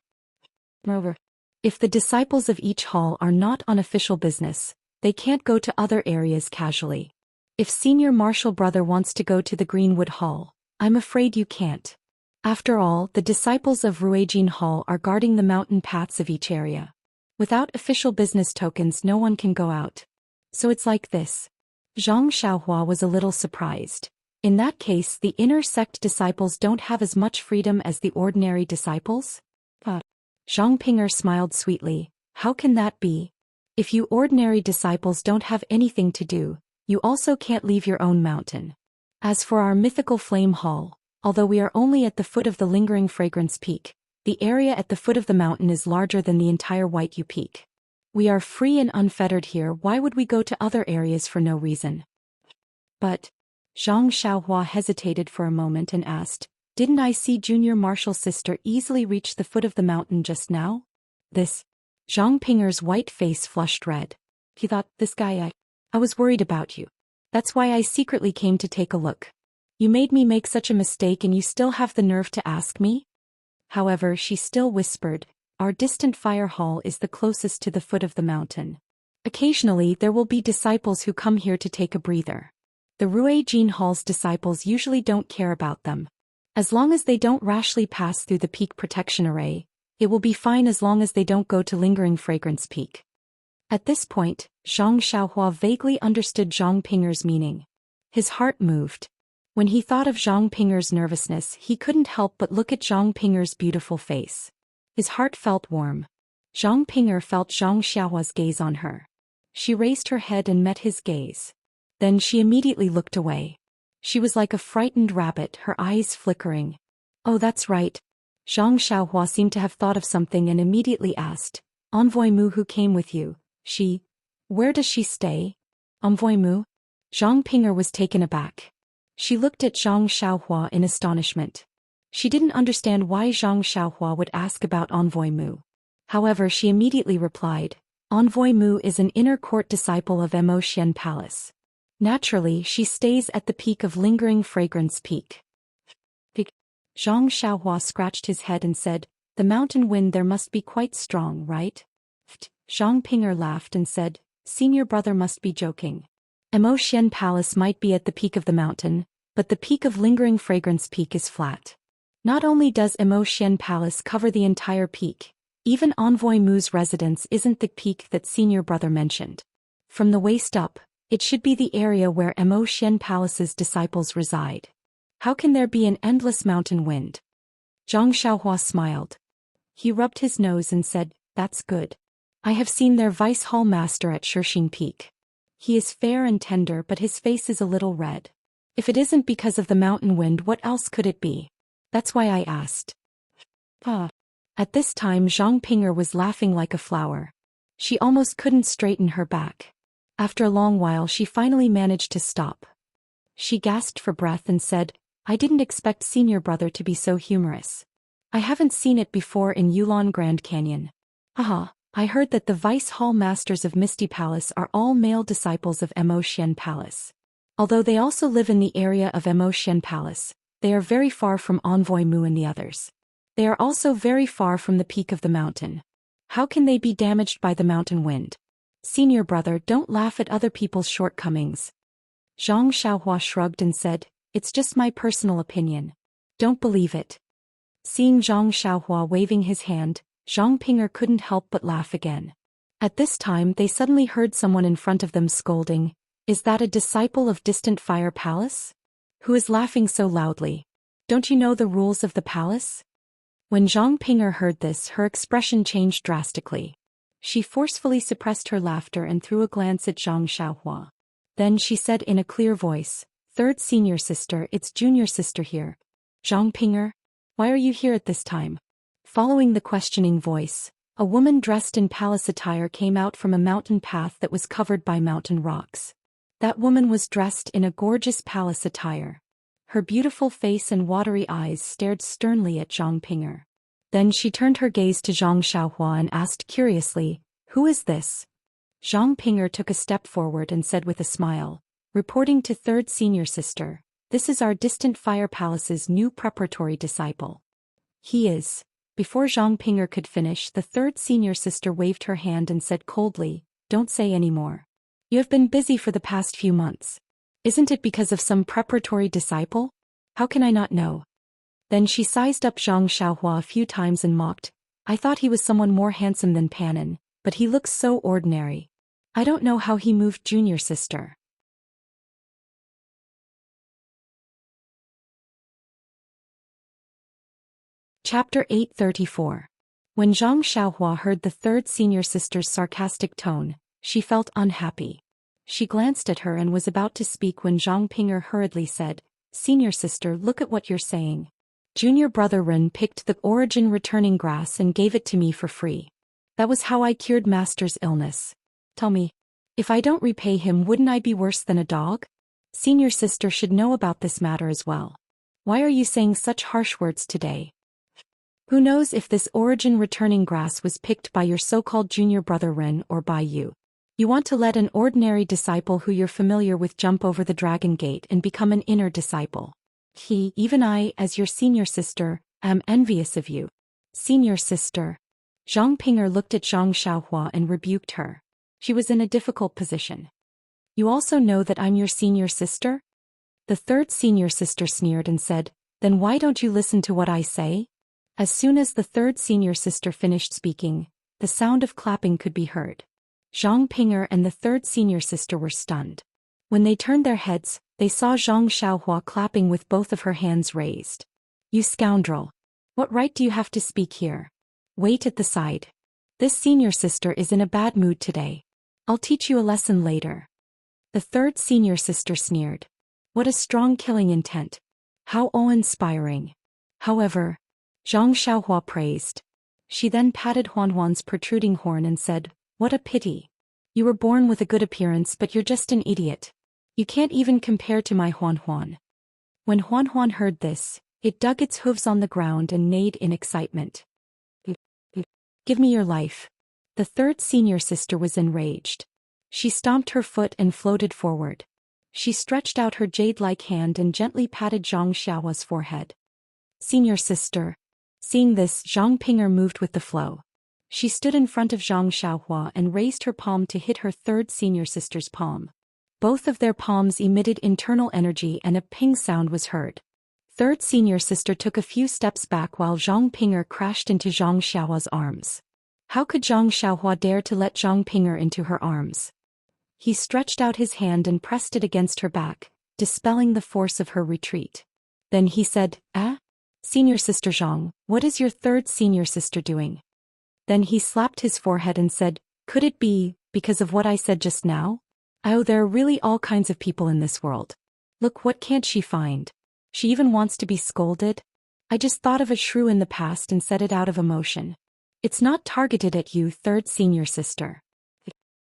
Moreover, if the disciples of each hall are not on official business, they can't go to other areas casually. If Senior Marshal Brother wants to go to the Greenwood Hall, I'm afraid you can't. After all, the disciples of Ruijin Hall are guarding the mountain paths of each area. Without official business tokens, no one can go out. So it's like this. Zhang Xiaohua was a little surprised. In that case, the inner sect disciples don't have as much freedom as the ordinary disciples? Zhang Ping'er smiled sweetly. How can that be? If you ordinary disciples don't have anything to do, you also can't leave your own mountain. As for our mythical flame hall, although we are only at the foot of the Lingering Fragrance Peak, the area at the foot of the mountain is larger than the entire White U Peak. We are free and unfettered here. Why would we go to other areas for no reason? But Zhang Xiaohua hesitated for a moment and asked, Didn't I see Junior Marshal's sister easily reach the foot of the mountain just now? Zhang Ping'er's white face flushed red. He thought, this guy I was worried about you. That's why I secretly came to take a look. You made me make such a mistake and you still have the nerve to ask me? However, she still whispered, Our Distant Fire Hall is the closest to the foot of the mountain. Occasionally there will be disciples who come here to take a breather. The Ruijin Hall's disciples usually don't care about them. As long as they don't rashly pass through the peak protection array, it will be fine as long as they don't go to Lingering Fragrance Peak. At this point, Zhang Xiaohua vaguely understood Zhang Ping'er's meaning. His heart moved. When he thought of Zhang Ping'er's nervousness, he couldn't help but look at Zhang Ping'er's beautiful face. His heart felt warm. Zhang Ping'er felt Zhang Xiaohua's gaze on her. She raised her head and met his gaze. Then she immediately looked away. She was like a frightened rabbit, her eyes flickering. Oh, that's right. Zhang Xiaohua seemed to have thought of something and immediately asked, Envoy Mu, who came with you? Where does she stay? Envoy Mu? Zhang Ping'er was taken aback. She looked at Zhang Xiaohua in astonishment. She didn't understand why Zhang Xiaohua would ask about Envoy Mu. However, she immediately replied, Envoy Mu is an inner court disciple of Immerse Palace. Naturally, she stays at the peak of Lingering Fragrance Peak. Zhang Xiaohua scratched his head and said, The mountain wind there must be quite strong, right? Zhang Ping'er laughed and said, Senior brother must be joking. Immerse Palace might be at the peak of the mountain, but the peak of Lingering Fragrance Peak is flat. Not only does Immerse Palace cover the entire peak, even Envoy Mu's residence isn't the peak that Senior brother mentioned. From the waist up, it should be the area where Immerse Palace's disciples reside. How can there be an endless mountain wind? Zhang Xiaohua smiled. He rubbed his nose and said, That's good. I have seen their Vice Hall Master at Shishing Peak. He is fair and tender, but his face is a little red. If it isn't because of the mountain wind, what else could it be? That's why I asked. At this time Zhang Ping'er was laughing like a flower. She almost couldn't straighten her back. After a long while she finally managed to stop. She gasped for breath and said, I didn't expect Senior brother to be so humorous. I haven't seen it before in Yulon Grand Canyon. I heard that the Vice Hall Masters of Misty Palace are all male disciples of Immerse Palace. Although they also live in the area of Immerse Palace, they are very far from Envoy Mu and the others. They are also very far from the peak of the mountain. How can they be damaged by the mountain wind? Senior brother, don't laugh at other people's shortcomings. Zhang Xiaohua shrugged and said, It's just my personal opinion. Don't believe it. Seeing Zhang Xiaohua waving his hand, Zhang Ping'er couldn't help but laugh again. At this time they suddenly heard someone in front of them scolding, Is that a disciple of Distant Fire Palace? Who is laughing so loudly? Don't you know the rules of the palace? When Zhang Ping'er heard this, her expression changed drastically. She forcefully suppressed her laughter and threw a glance at Zhang Xiaohua. Then she said in a clear voice, Third senior sister, it's junior sister here. Zhang Ping'er? Why are you here at this time? Following the questioning voice, a woman dressed in palace attire came out from a mountain path that was covered by mountain rocks. That woman was dressed in a gorgeous palace attire. Her beautiful face and watery eyes stared sternly at Zhang Ping'er. Then she turned her gaze to Zhang Xiaohua and asked curiously, "Who is this?" Zhang Ping'er took a step forward and said with a smile, "Reporting to third senior sister, this is our distant fire palace's new preparatory disciple." "He is." Before Zhang Ping'er could finish, the third senior sister waved her hand and said coldly, "Don't say any more. You have been busy for the past few months. Isn't it because of some preparatory disciple? How can I not know?" Then she sized up Zhang Xiaohua a few times and mocked, "I thought he was someone more handsome than Panin, but he looks so ordinary. I don't know how he moved junior sister." Chapter 834. When Zhang Xiaohua heard the third senior sister's sarcastic tone, she felt unhappy. She glanced at her and was about to speak when Zhang Ping'er hurriedly said, "Senior sister, look at what you're saying. Junior brother Ren picked the origin returning grass and gave it to me for free. That was how I cured master's illness. Tell me, if I don't repay him, wouldn't I be worse than a dog? Senior sister should know about this matter as well. Why are you saying such harsh words today? Who knows if this origin returning grass was picked by your so-called junior brother Ren or by you? You want to let an ordinary disciple who you're familiar with jump over the dragon gate and become an inner disciple. Even I, as your senior sister, am envious of you." "Senior sister." Zhang Ping'er looked at Zhang Xiaohua and rebuked her. She was in a difficult position. "You also know that I'm your senior sister?" The third senior sister sneered and said, "Then why don't you listen to what I say?" As soon as the third senior sister finished speaking, the sound of clapping could be heard. Zhang Ping'er and the third senior sister were stunned. When they turned their heads, they saw Zhang Xiaohua clapping with both of her hands raised. "You scoundrel! What right do you have to speak here? Wait at the side. This senior sister is in a bad mood today. I'll teach you a lesson later." The third senior sister sneered. What a strong killing intent. How awe-inspiring. However, Zhang Xiaohua praised. She then patted Huanhuan's protruding horn and said, "What a pity. You were born with a good appearance, but you're just an idiot. You can't even compare to my Huanhuan." When Huanhuan heard this, it dug its hooves on the ground and neighed in excitement. "Give me your life." The third senior sister was enraged. She stomped her foot and floated forward. She stretched out her jade-like hand and gently patted Zhang Xiaohua's forehead. "Senior sister." Seeing this, Zhang Ping'er moved with the flow. She stood in front of Zhang Xiaohua and raised her palm to hit her third senior sister's palm. Both of their palms emitted internal energy and a ping sound was heard. Third senior sister took a few steps back while Zhang Ping'er crashed into Zhang Xiaohua's arms. How could Zhang Xiaohua dare to let Zhang Ping'er into her arms? He stretched out his hand and pressed it against her back, dispelling the force of her retreat. Then he said, "Ah? Senior sister Zhang, what is your third senior sister doing?" Then he slapped his forehead and said, "Could it be, because of what I said just now? Oh, there are really all kinds of people in this world. Look, what can't she find? She even wants to be scolded? I just thought of a shrew in the past and said it out of emotion. It's not targeted at you, third senior sister.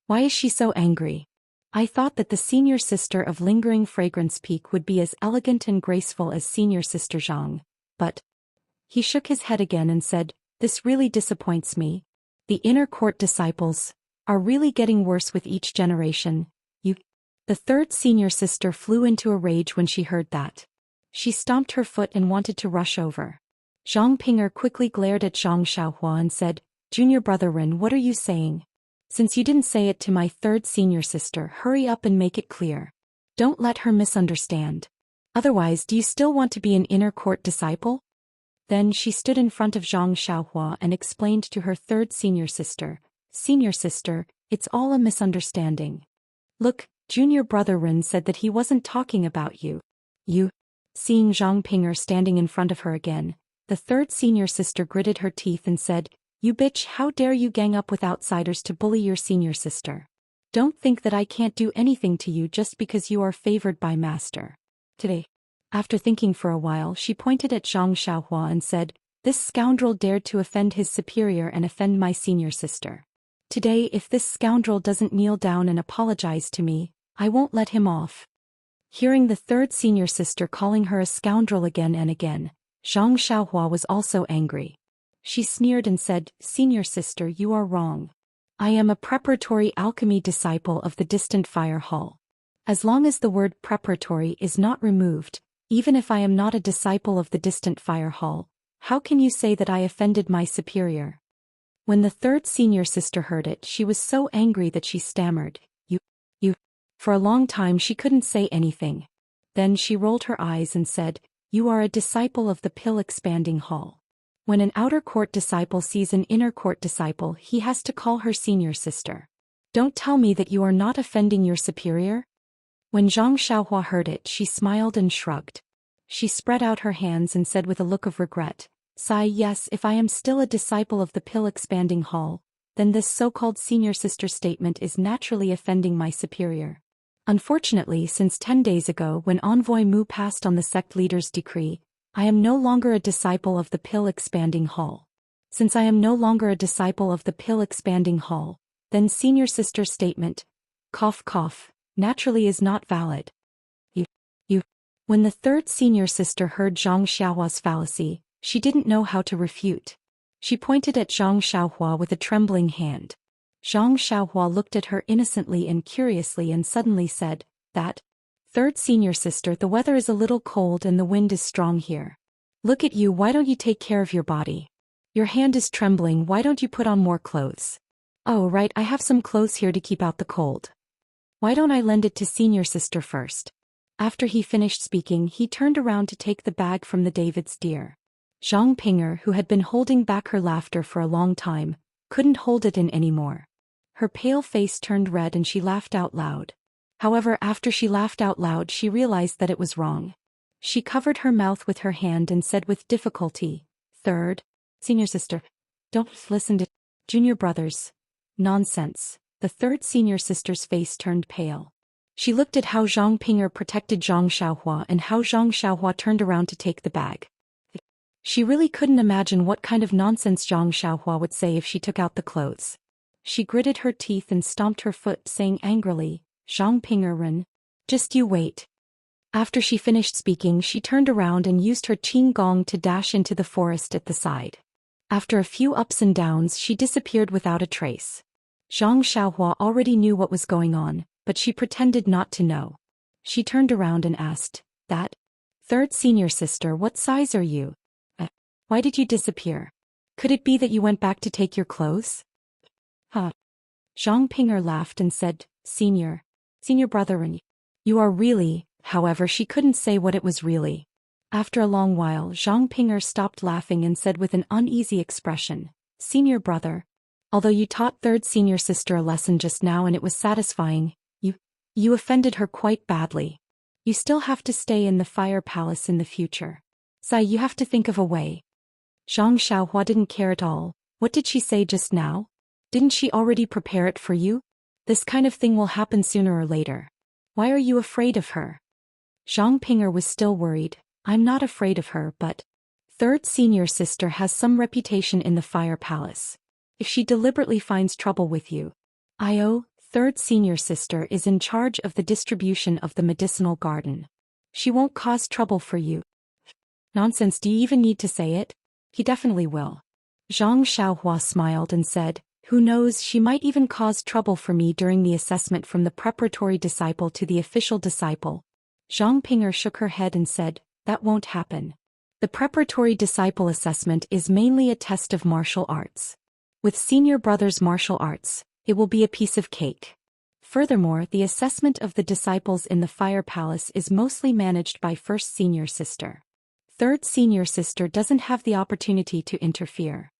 Why is she so angry? I thought that the senior sister of Lingering Fragrance Peak would be as elegant and graceful as senior sister Zhang, but..." He shook his head again and said, "This really disappoints me. The inner court disciples are really getting worse with each generation. The third senior sister flew into a rage when she heard that. She stomped her foot and wanted to rush over. Zhang Ping'er quickly glared at Zhang Xiaohua and said, "Junior brother Ren, what are you saying? Since you didn't say it to my third senior sister, hurry up and make it clear. Don't let her misunderstand. Otherwise, do you still want to be an inner court disciple?" Then she stood in front of Zhang Xiaohua and explained to her third senior sister, "Senior sister, it's all a misunderstanding. Look, junior brother Ren said that he wasn't talking about you. Seeing Zhang Ping'er standing in front of her again, the third senior sister gritted her teeth and said, "You bitch, how dare you gang up with outsiders to bully your senior sister? Don't think that I can't do anything to you just because you are favored by master. Today." After thinking for a while, she pointed at Zhang Xiaohua and said, This scoundrel dared to offend his superior and offend my senior sister. Today, if this scoundrel doesn't kneel down and apologize to me, I won't let him off. Hearing the third senior sister calling her a scoundrel again and again, Zhang Xiaohua was also angry. She sneered and said, "Senior sister, you are wrong. I am a preparatory alchemy disciple of the distant fire hall. As long as the word preparatory is not removed, even if I am not a disciple of the distant fire hall, how can you say that I offended my superior?" When the third senior sister heard it, she was so angry that she stammered, You. For a long time she couldn't say anything. Then she rolled her eyes and said, "You are a disciple of the pill-expanding hall. When an outer court disciple sees an inner court disciple, he has to call her senior sister. Don't tell me that you are not offending your superior?" When Zhang Xiaohua heard it, she smiled and shrugged. She spread out her hands and said with a look of regret, "Sigh, yes, if I am still a disciple of the pill-expanding hall, then this so-called senior sister statement is naturally offending my superior. Unfortunately, since 10 days ago when Envoy Mu passed on the sect leader's decree, I am no longer a disciple of the pill-expanding hall. Since I am no longer a disciple of the pill-expanding hall, then senior sister statement, cough cough, naturally is not valid." You. When the third senior sister heard Zhang Xiaohua's fallacy, she didn't know how to refute. She pointed at Zhang Xiaohua with a trembling hand. Zhang Xiaohua looked at her innocently and curiously and suddenly said, "That third senior sister, the weather is a little cold and the wind is strong here. Look at you, why don't you take care of your body? Your hand is trembling, why don't you put on more clothes? Oh right, I have some clothes here to keep out the cold. Why don't I lend it to senior sister first?" After he finished speaking, he turned around to take the bag from the David's deer. Zhang Pinger, who had been holding back her laughter for a long time, couldn't hold it in anymore. Her pale face turned red and she laughed out loud. However, after she laughed out loud, she realized that it was wrong. She covered her mouth with her hand and said with difficulty, "Third senior sister, don't listen to junior brothers. Nonsense." The third senior sister's face turned pale. She looked at how Zhang Pinger protected Zhang Xiaohua and how Zhang Xiaohua turned around to take the bag. She really couldn't imagine what kind of nonsense Zhang Xiaohua would say if she took out the clothes. She gritted her teeth and stomped her foot, saying angrily, "Zhang Pingerin, just you wait." After she finished speaking, she turned around and used her qing gong to dash into the forest at the side. After a few ups and downs, she disappeared without a trace. Zhang Xiaohua already knew what was going on, but she pretended not to know. She turned around and asked, "That third senior sister, what size are you? Why did you disappear? Could it be that you went back to take your clothes?" "Huh." Zhang Pinger laughed and said, Senior brother, and you are really," however she couldn't say what it was really. After a long while, Zhang Pinger stopped laughing and said with an uneasy expression, "Senior brother, although you taught third senior sister a lesson just now and it was satisfying, you offended her quite badly. You still have to stay in the fire palace in the future. Sai, you have to think of a way." Zhang Xiaohua didn't care at all. What did she say just now? Didn't she already prepare it for you? This kind of thing will happen sooner or later. Why are you afraid of her? Zhang Pinger was still worried. "I'm not afraid of her, but third senior sister has some reputation in the fire palace. If she deliberately finds trouble with you, third senior sister is in charge of the distribution of the medicinal garden. She won't cause trouble for you." "Nonsense, do you even need to say it? He definitely will." Zhang Xiaohua smiled and said, "Who knows, she might even cause trouble for me during the assessment from the preparatory disciple to the official disciple." Zhang Pinger shook her head and said, "That won't happen. The preparatory disciple assessment is mainly a test of martial arts. With senior brother's martial arts, it will be a piece of cake. Furthermore, the assessment of the disciples in the fire palace is mostly managed by first senior sister. Third senior sister doesn't have the opportunity to interfere."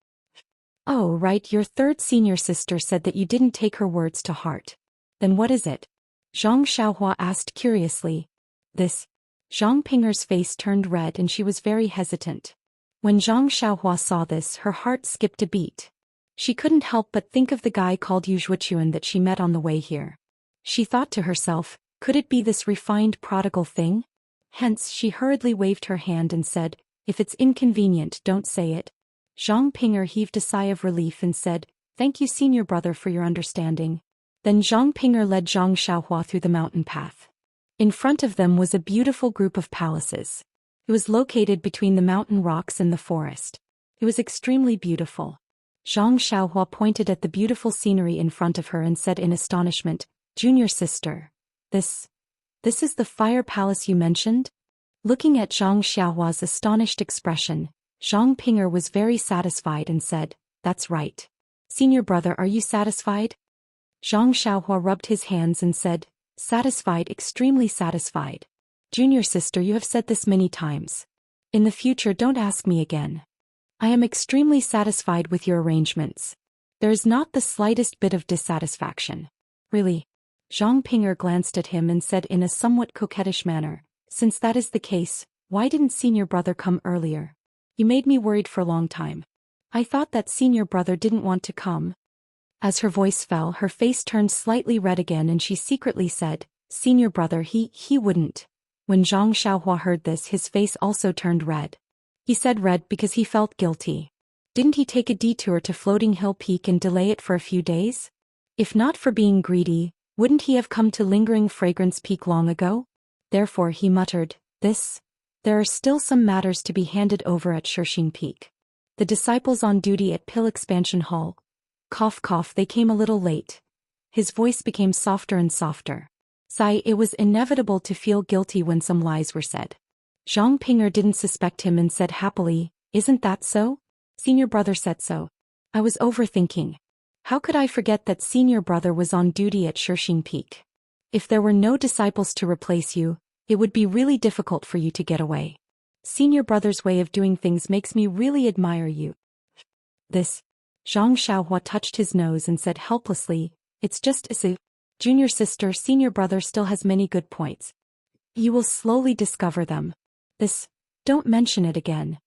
"Oh right, your third senior sister said that you didn't take her words to heart. Then what is it?" Zhang Xiaohua asked curiously. "This." Zhang Pinger's face turned red and she was very hesitant. When Zhang Xiaohua saw this, her heart skipped a beat. She couldn't help but think of the guy called Yu Zhuochuan that she met on the way here. She thought to herself, could it be this refined prodigal thing? Hence she hurriedly waved her hand and said, If it's inconvenient, don't say it. Zhang Ping'er heaved a sigh of relief and said, "Thank you, senior brother, for your understanding." Then Zhang Ping'er led Zhang Xiaohua through the mountain path. In front of them was a beautiful group of palaces. It was located between the mountain rocks and the forest. It was extremely beautiful. Zhang Xiaohua pointed at the beautiful scenery in front of her and said in astonishment, "Junior sister, this is the fire palace you mentioned?" Looking at Zhang Xiaohua's astonished expression, Zhang Ping'er was very satisfied and said, "That's right. Senior brother, are you satisfied?" Zhang Xiaohua rubbed his hands and said, "Satisfied, extremely satisfied. Junior sister, you have said this many times. In the future, don't ask me again. I am extremely satisfied with your arrangements. There is not the slightest bit of dissatisfaction." "Really?" Zhang Ping'er glanced at him and said in a somewhat coquettish manner, "Since that is the case, why didn't senior brother come earlier? You made me worried for a long time. I thought that senior brother didn't want to come." As her voice fell, her face turned slightly red again and she secretly said, "Senior brother, he wouldn't." When Zhang Xiaohua heard this, his face also turned red. He said red because he felt guilty. Didn't he take a detour to Floating Hill Peak and delay it for a few days? If not for being greedy, wouldn't he have come to Lingering Fragrance Peak long ago? Therefore he muttered, there are still some matters to be handed over at Shirxing Peak. The disciples on duty at Pill Expansion Hall. Cough cough, they came a little late." His voice became softer and softer. Sigh, it was inevitable to feel guilty when some lies were said. Zhang Ping'er didn't suspect him and said happily, "Isn't that so? Senior brother said so. I was overthinking. How could I forget that senior brother was on duty at Shirxing Peak? If there were no disciples to replace you, it would be really difficult for you to get away. Senior brother's way of doing things makes me really admire you." Zhang Xiaohua touched his nose and said helplessly, "It's just as if, junior sister, senior brother still has many good points. You will slowly discover them. Don't mention it again."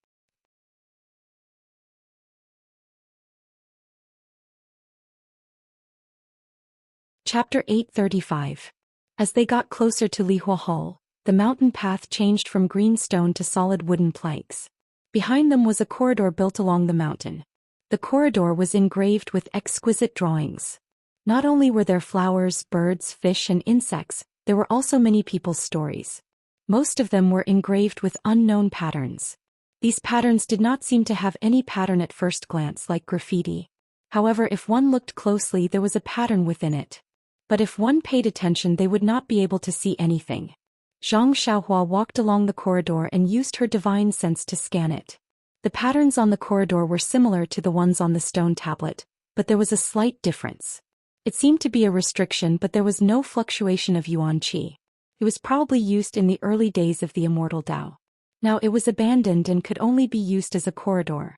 Chapter 835. As they got closer to Lihua Hall, the mountain path changed from green stone to solid wooden planks. Behind them was a corridor built along the mountain. The corridor was engraved with exquisite drawings. Not only were there flowers, birds, fish, and insects, there were also many people's stories. Most of them were engraved with unknown patterns. These patterns did not seem to have any pattern at first glance, like graffiti. However, if one looked closely, there was a pattern within it. But if one paid attention, they would not be able to see anything. Zhang Xiaohua walked along the corridor and used her divine sense to scan it. The patterns on the corridor were similar to the ones on the stone tablet, but there was a slight difference. It seemed to be a restriction, but there was no fluctuation of yuan qi. It was probably used in the early days of the immortal Tao. Now it was abandoned and could only be used as a corridor.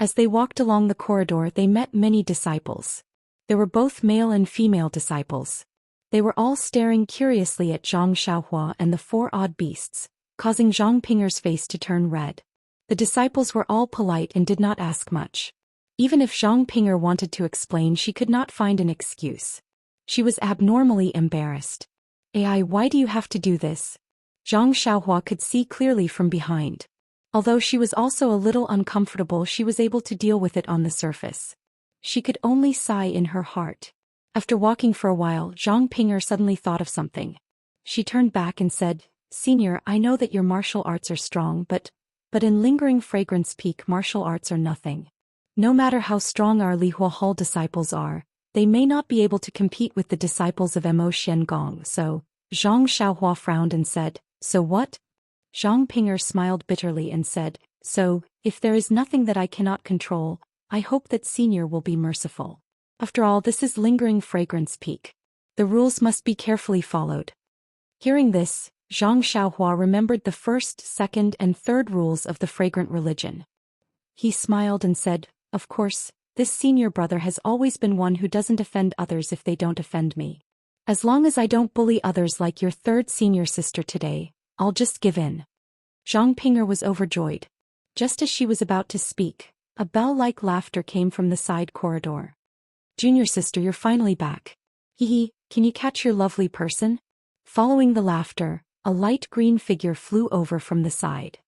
As they walked along the corridor, they met many disciples. There were both male and female disciples. They were all staring curiously at Zhang Xiaohua and the four odd beasts, causing Zhang Ping'er's face to turn red. The disciples were all polite and did not ask much. Even if Zhang Ping'er wanted to explain, she could not find an excuse. She was abnormally embarrassed. "Ai, why do you have to do this?" Zhang Xiaohua could see clearly from behind. Although she was also a little uncomfortable, she was able to deal with it on the surface. She could only sigh in her heart. After walking for a while, Zhang Ping'er suddenly thought of something. She turned back and said, "Senior, I know that your martial arts are strong, but in Lingering Fragrance Peak, martial arts are nothing. No matter how strong our Lihua Hall disciples are, they may not be able to compete with the disciples of Mo Xiangong, so..." Zhang Xiaohua frowned and said, "So what?" Zhang Ping'er smiled bitterly and said, "So, if there is nothing that I cannot control, I hope that senior will be merciful. After all, this is Lingering Fragrance Peak. The rules must be carefully followed." Hearing this, Zhang Xiaohua remembered the first, second, and third rules of the fragrant religion. He smiled and said, "Of course, this senior brother has always been one who doesn't offend others if they don't offend me. As long as I don't bully others like your third senior sister today, I'll just give in." Zhang Ping'er was overjoyed. Just as she was about to speak, a bell-like laughter came from the side corridor. "Junior sister, you're finally back. Hee, can you catch your lovely person?" Following the laughter, a light green figure flew over from the side.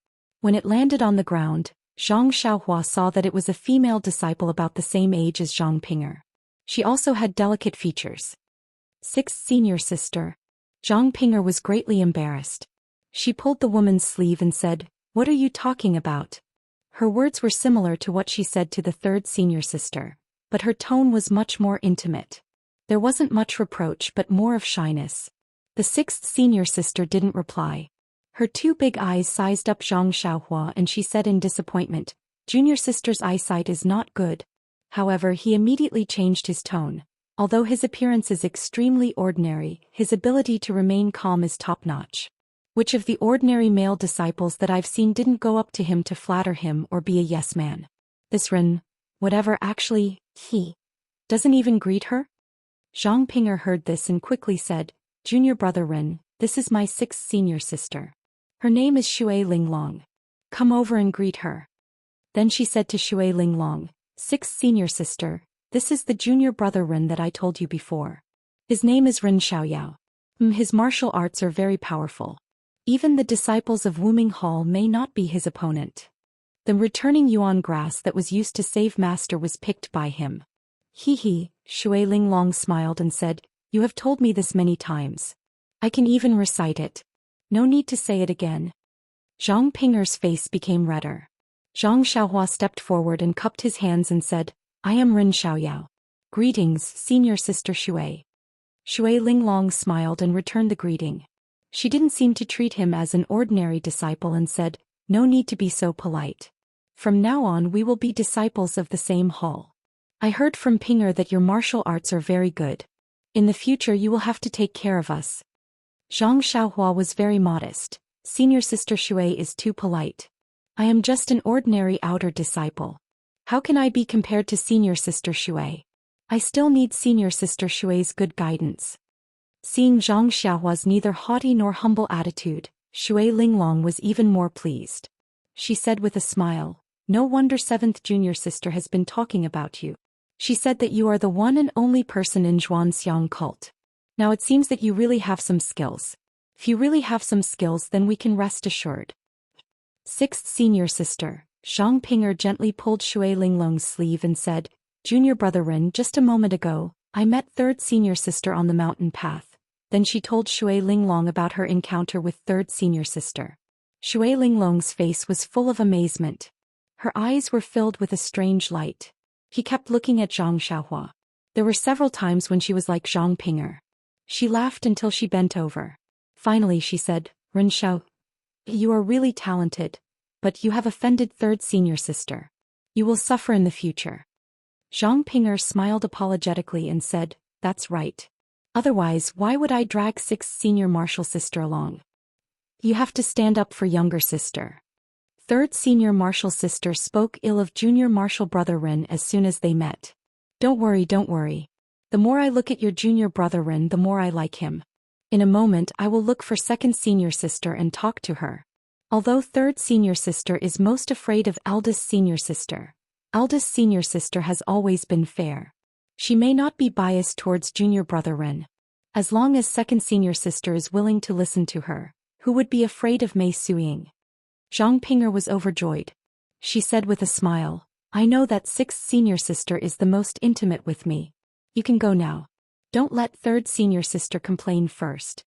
When it landed on the ground, Zhang Xiaohua saw that it was a female disciple about the same age as Zhang Ping'er. She also had delicate features. Sixth senior sister. Zhang Ping'er was greatly embarrassed. She pulled the woman's sleeve and said, "What are you talking about?" Her words were similar to what she said to the third senior sister, but her tone was much more intimate. There wasn't much reproach but more of shyness. The sixth senior sister didn't reply. Her two big eyes sized up Zhang Xiaohua and she said in disappointment, "Junior sister's eyesight is not good." However, he immediately changed his tone. Although his appearance is extremely ordinary, his ability to remain calm is top-notch. Which of the ordinary male disciples that I've seen didn't go up to him to flatter him or be a yes man? This Ren, whatever actually, he doesn't even greet her? Zhang Ping'er heard this and quickly said, "Junior brother Ren, this is my sixth senior sister. Her name is Shui Linglong. Come over and greet her." Then she said to Shui Linglong, "Sixth senior sister, this is the junior brother Ren that I told you before. His name is Ren Xiaoyao. His martial arts are very powerful. Even the disciples of Wuming Hall may not be his opponent." The returning yuan grass that was used to save master was picked by him. He, Shui Linglong smiled and said, "You have told me this many times. I can even recite it. No need to say it again." Zhang Ping'er's face became redder. Zhang Xiaohua stepped forward and cupped his hands and said, "I am Ren Xiaoyao. Greetings, senior sister Shui." Shui Linglong smiled and returned the greeting. She didn't seem to treat him as an ordinary disciple and said, "No need to be so polite. From now on we will be disciples of the same hall. I heard from Ping'er that your martial arts are very good. In the future you will have to take care of us." Zhang Xiaohua was very modest. "Senior sister Shui is too polite. I am just an ordinary outer disciple. How can I be compared to senior sister Shui? I still need senior sister Shui's good guidance." Seeing Zhang Xiaohua's neither haughty nor humble attitude, Shui Linglong was even more pleased. She said with a smile, "No wonder seventh junior sister has been talking about you. She said that you are the one and only person in Zhuanxiang cult. Now it seems that you really have some skills. If you really have some skills then we can rest assured." Sixth senior sister, Zhang Ping'er gently pulled Shui Linglong's sleeve and said, "Junior brother Ren, just a moment ago, I met third senior sister on the mountain path." Then she told Shui Linglong about her encounter with third senior sister. Shui Linglong's face was full of amazement. Her eyes were filled with a strange light. He kept looking at Zhang Xiaohua. There were several times when she was like Zhang Ping'er. She laughed until she bent over. Finally she said, "Ren Xiao, you are really talented, but you have offended third senior sister. You will suffer in the future." Zhang Ping'er smiled apologetically and said, "That's right. Otherwise why would I drag sixth senior martial sister along? You have to stand up for younger sister." Third senior martial sister spoke ill of junior martial brother Ren as soon as they met. Don't worry. The more I look at your junior brother Ren the more I like him. In a moment I will look for second senior sister and talk to her." Although third senior sister is most afraid of eldest senior sister, eldest senior sister has always been fair. She may not be biased towards junior brother Ren. As long as second senior sister is willing to listen to her, who would be afraid of Mei Suying? Zhang Ping'er was overjoyed. She said with a smile, "I know that sixth senior sister is the most intimate with me. You can go now. Don't let third senior sister complain first."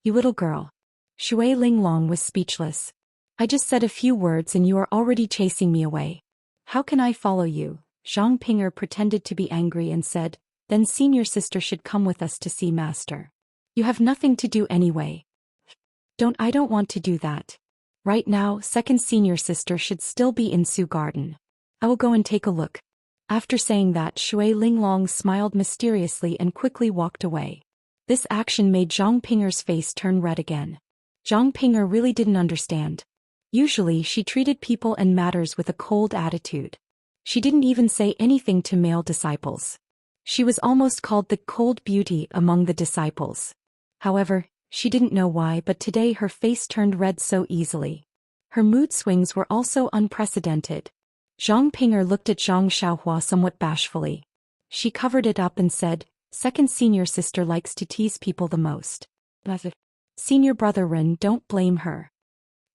"You little girl." Shui Linglong was speechless. "I just said a few words and you are already chasing me away. How can I follow you?" Zhang Ping'er pretended to be angry and said, "Then senior sister should come with us to see master. You have nothing to do anyway." I don't want to do that. Right now, second senior sister should still be in Su Garden. I will go and take a look." After saying that, Shui Linglong smiled mysteriously and quickly walked away. This action made Zhang Ping'er's face turn red again. Zhang Ping'er really didn't understand. Usually she treated people and matters with a cold attitude. She didn't even say anything to male disciples. She was almost called the cold beauty among the disciples. However, she didn't know why, but today her face turned red so easily. Her mood swings were also unprecedented. Zhang Ping'er looked at Zhang Xiaohua somewhat bashfully. She covered it up and said, "Second senior sister likes to tease people the most. Senior brother Ren, don't blame her."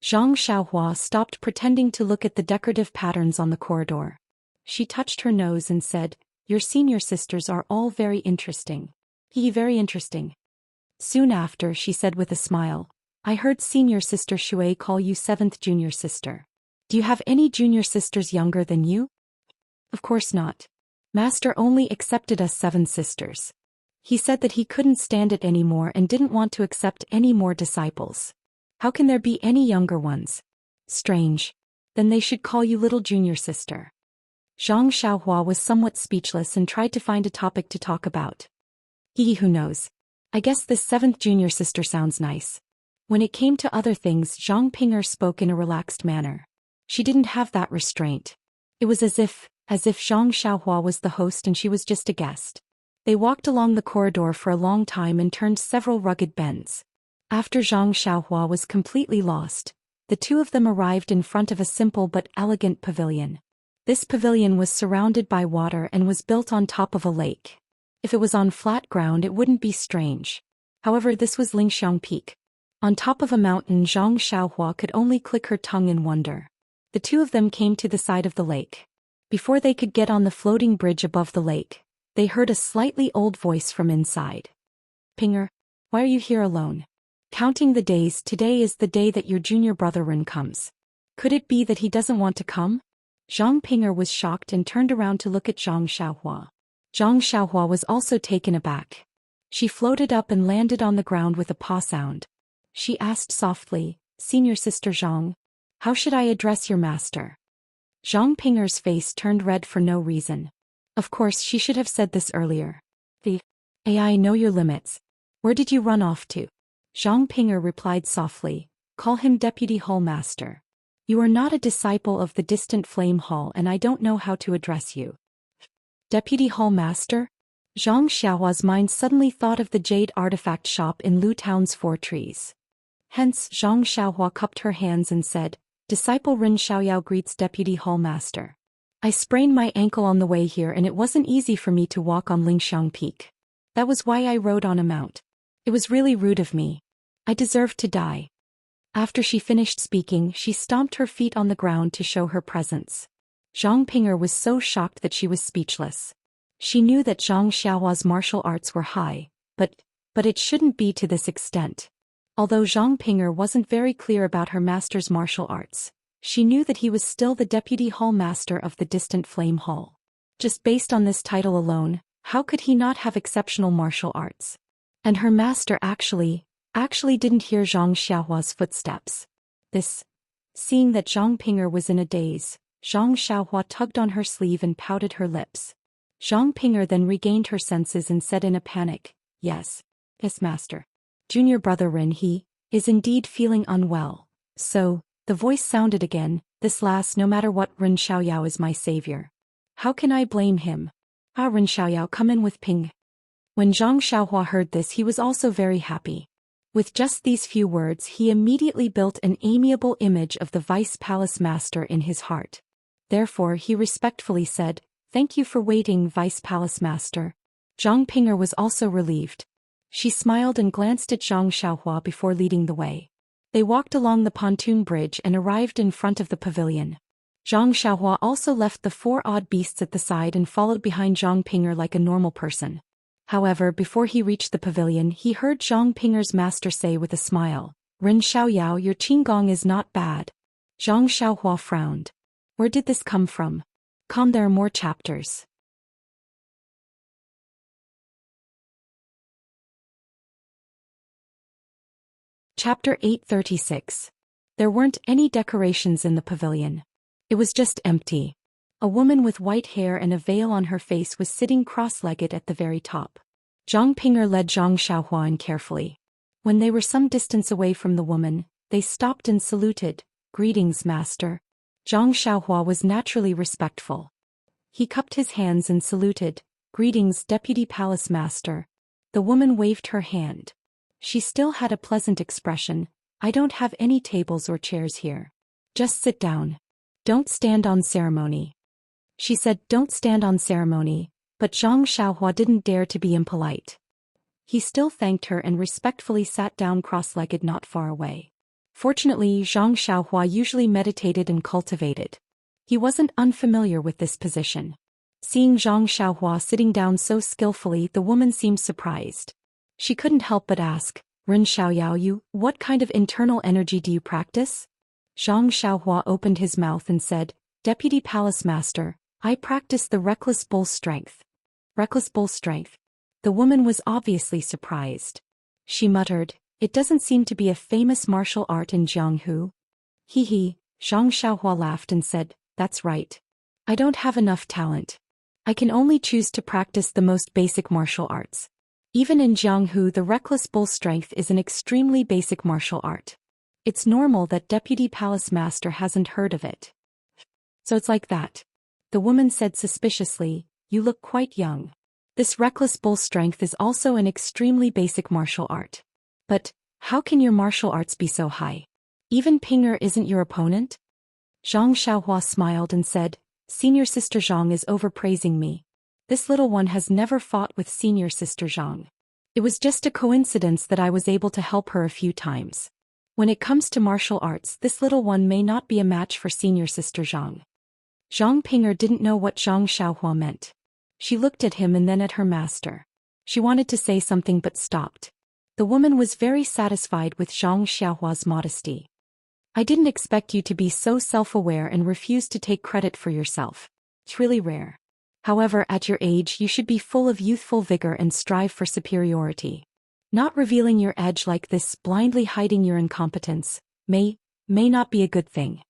Zhang Xiaohua stopped pretending to look at the decorative patterns on the corridor. She touched her nose and said, "Your senior sisters are all very interesting." Very interesting. Soon after, she said with a smile, "I heard senior sister Shui call you seventh junior sister. Do you have any junior sisters younger than you?" "Of course not. Master only accepted us 7 sisters. He said that he couldn't stand it anymore and didn't want to accept any more disciples. How can there be any younger ones? Strange. Then they should call you little junior sister." Zhang Xiaohua was somewhat speechless and tried to find a topic to talk about. Who knows? I guess this 7th junior sister sounds nice. When it came to other things, Zhang Ping'er spoke in a relaxed manner. She didn't have that restraint. It was as if Zhang Xiaohua was the host and she was just a guest. They walked along the corridor for a long time and turned several rugged bends. After Zhang Xiaohua was completely lost, the two of them arrived in front of a simple but elegant pavilion. This pavilion was surrounded by water and was built on top of a lake. If it was on flat ground, it wouldn't be strange. However, this was Lingxiang Peak. On top of a mountain, Zhang Xiaohua could only click her tongue in wonder. The two of them came to the side of the lake. Before they could get on the floating bridge above the lake, they heard a slightly old voice from inside. "Ping'er, why are you here alone? Counting the days, today is the day that your junior brother Ren comes. Could it be that he doesn't want to come?" Zhang Ping'er was shocked and turned around to look at Zhang Xiaohua. Zhang Xiaohua was also taken aback. She floated up and landed on the ground with a paw sound. She asked softly, "Senior sister Zhang, how should I address your master?" Zhang Ping'er's face turned red for no reason. Of course, she should have said this earlier. "I know your limits. Where did you run off to?" Zhang Ping'er replied softly, "Call him Deputy Hall Master. You are not a disciple of the distant Flame Hall and I don't know how to address you." Deputy Hall Master? Zhang Xiaohua's mind suddenly thought of the jade artifact shop in Lu Town's 4 trees. Hence, Zhang Xiaohua cupped her hands and said, "Disciple Ren Xiaoyao greets Deputy Hall Master. I sprained my ankle on the way here and it wasn't easy for me to walk on Lingxiang Peak. That was why I rode on a mount. It was really rude of me. I deserved to die." After she finished speaking, she stomped her feet on the ground to show her presence. Zhang Ping'er was so shocked that she was speechless. She knew that Zhang Xiaohua's martial arts were high, but it shouldn't be to this extent. Although Zhang Ping'er wasn't very clear about her master's martial arts, she knew that he was still the Deputy Hall Master of the distant Flame Hall. Just based on this title alone, how could he not have exceptional martial arts? And her master actually didn't hear Zhang Xiaohua's footsteps. Seeing that Zhang Ping'er was in a daze, Zhang Xiaohua tugged on her sleeve and pouted her lips. Zhang Ping'er then regained her senses and said in a panic, Yes, master. Junior brother Ren he is indeed feeling unwell. So, the voice sounded again, this last no matter what Ren Xiaoyao is my savior. How can I blame him? Ren Xiaoyao come in with Ping. When Zhang Xiaohua heard this he was also very happy. With just these few words he immediately built an amiable image of the Vice Palace Master in his heart. Therefore he respectfully said, Thank you for waiting, Vice Palace Master. Zhang Ping'er was also relieved. She smiled and glanced at Zhang Xiaohua before leading the way. They walked along the pontoon bridge and arrived in front of the pavilion. Zhang Xiaohua also left the 4 odd beasts at the side and followed behind Zhang Ping'er like a normal person. However, before he reached the pavilion he heard Zhang Ping'er's master say with a smile, Ren Xiaoyao, your qinggong is not bad. Zhang Xiaohua frowned. Where did this come from? There are more chapters. Chapter 836. There weren't any decorations in the pavilion. It was just empty. A woman with white hair and a veil on her face was sitting cross-legged at the very top. Zhang Ping'er led Zhang Xiaohua in carefully. When they were some distance away from the woman, they stopped and saluted. Greetings, master. Zhang Xiaohua was naturally respectful. He cupped his hands and saluted. Greetings, Deputy Palace Master. The woman waved her hand. She still had a pleasant expression. I don't have any tables or chairs here. Just sit down. Don't stand on ceremony. She said, Don't stand on ceremony, but Zhang Xiaohua didn't dare to be impolite. He still thanked her and respectfully sat down cross-legged not far away. Fortunately, Zhang Xiaohua usually meditated and cultivated. He wasn't unfamiliar with this position. Seeing Zhang Xiaohua sitting down so skillfully, the woman seemed surprised. She couldn't help but ask, Ren Xiaoyao, what kind of internal energy do you practice? Zhang Xiaohua opened his mouth and said, Deputy Palace Master, I practice the Reckless Bull Strength. Reckless Bull Strength. The woman was obviously surprised. She muttered, it doesn't seem to be a famous martial art in Jianghu. Hee. Zhang Xiaohua laughed and said, that's right. I don't have enough talent. I can only choose to practice the most basic martial arts. Even in Jianghu, the Reckless Bull Strength is an extremely basic martial art. It's normal that Deputy Palace Master hasn't heard of it. So it's like that. The woman said suspiciously, you look quite young. This Reckless Bull Strength is also an extremely basic martial art. But, how can your martial arts be so high? Even Ping isn't your opponent? Zhang Xiaohua smiled and said, Senior Sister Zhang is overpraising me. This little one has never fought with Senior Sister Zhang. It was just a coincidence that I was able to help her a few times. When it comes to martial arts, this little one may not be a match for Senior Sister Zhang. Zhang Ping didn't know what Zhang Xiaohua meant. She looked at him and then at her master. She wanted to say something but stopped. The woman was very satisfied with Zhang Xiaohua's modesty. I didn't expect you to be so self-aware and refuse to take credit for yourself. It's really rare. However, at your age you should be full of youthful vigor and strive for superiority. Not revealing your edge like this, blindly hiding your incompetence, may not be a good thing.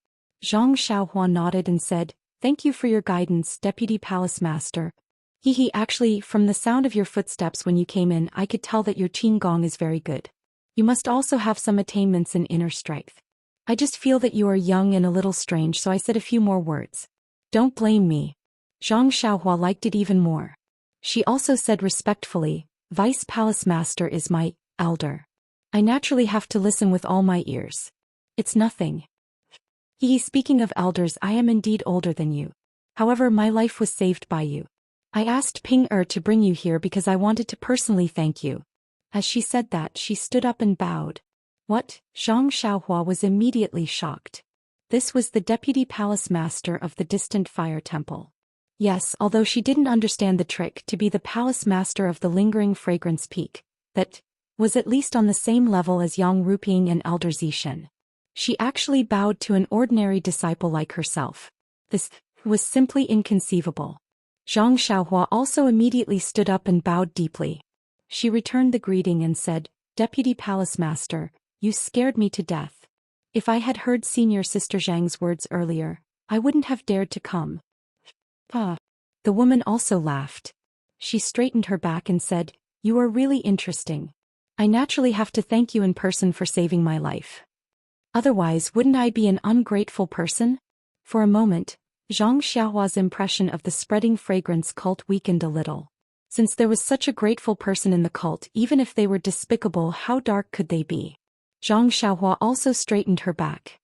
Zhang Xiaohua nodded and said, Thank you for your guidance, Deputy Palace Master. Actually, from the sound of your footsteps when you came in, I could tell that your Qigong is very good. You must also have some attainments in inner strength. I just feel that you are young and a little strange, so I said a few more words. Don't blame me. Zhang Xiaohua liked it even more. She also said respectfully, Vice Palace Master is my elder. I naturally have to listen with all my ears. It's nothing. Speaking of elders, I am indeed older than you. However, my life was saved by you. I asked Ping to bring you here because I wanted to personally thank you. As she said that, she stood up and bowed. What? Zhang Xiaohua was immediately shocked. This was the Deputy Palace Master of the distant fire temple. Yes, although she didn't understand the trick to be the Palace Master of the lingering fragrance peak, that was at least on the same level as Yang Ruping and Elder Zishan. She actually bowed to an ordinary disciple like herself. This was simply inconceivable. Zhang Xiaohua also immediately stood up and bowed deeply. She returned the greeting and said, Deputy Palace Master, you scared me to death. If I had heard Senior Sister Zhang's words earlier, I wouldn't have dared to come. The woman also laughed. She straightened her back and said, You are really interesting. I naturally have to thank you in person for saving my life. Otherwise, wouldn't I be an ungrateful person? For a moment, Zhang Xiaohua's impression of the spreading fragrance cult weakened a little. Since there was such a grateful person in the cult, even if they were despicable, how dark could they be? Zhang Xiaohua also straightened her back.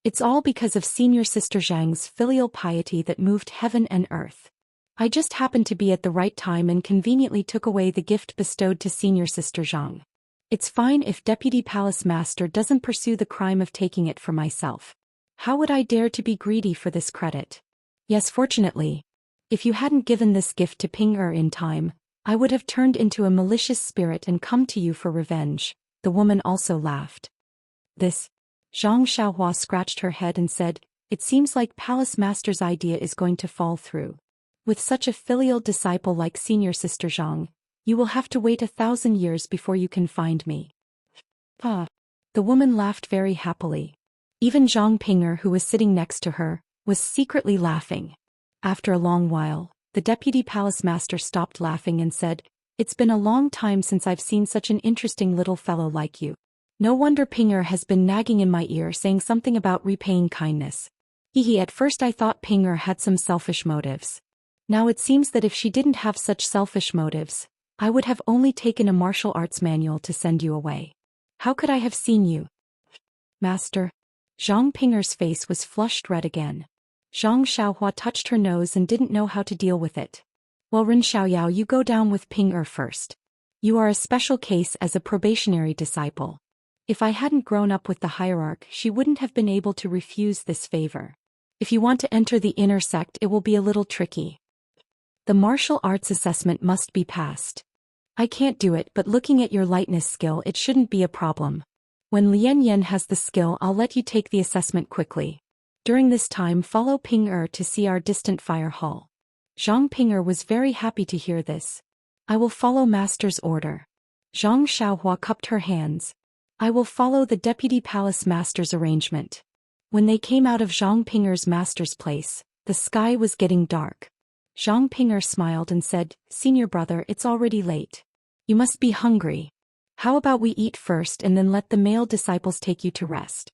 It's all because of Senior Sister Zhang's filial piety that moved heaven and earth. I just happened to be at the right time and conveniently took away the gift bestowed to Senior Sister Zhang. It's fine if Deputy Palace Master doesn't pursue the crime of taking it for myself. How would I dare to be greedy for this credit? Yes, fortunately. If you hadn't given this gift to Ping in time, I would have turned into a malicious spirit and come to you for revenge. The woman also laughed. Zhang Xiaohua scratched her head and said, It seems like Palace Master's idea is going to fall through. With such a filial disciple like Senior Sister Zhang, you will have to wait 1,000 years before you can find me. The woman laughed very happily. Even Zhang Ping, who was sitting next to her, was secretly laughing. After a long while, the Deputy Palace Master stopped laughing and said, It's been a long time since I've seen such an interesting little fellow like you. No wonder Ping has been nagging in my ear saying something about repaying kindness. At first I thought Ping had some selfish motives. Now it seems that if she didn't have such selfish motives, I would have only taken a martial arts manual to send you away. How could I have seen you? Master. Zhang Ping's face was flushed red again. Zhang Xiaohua touched her nose and didn't know how to deal with it. Well, Ren Xiaoyao, you go down with Ping first. You are a special case as a probationary disciple. If I hadn't grown up with the hierarch, she wouldn't have been able to refuse this favor. If you want to enter the inner sect, it will be a little tricky. The martial arts assessment must be passed. I can't do it, but looking at your lightness skill, it shouldn't be a problem. When Lian Yan has the skill, I'll let you take the assessment quickly. During this time, follow Ping Er to see our distant fire hall. Zhang Ping'er was very happy to hear this. I will follow master's order. Zhang Xiaohua cupped her hands. I will follow the deputy palace master's arrangement. When they came out of Zhang Ping'er's master's place, the sky was getting dark. Zhang Ping'er smiled and said, Senior brother, it's already late. You must be hungry. How about we eat first and then let the male disciples take you to rest?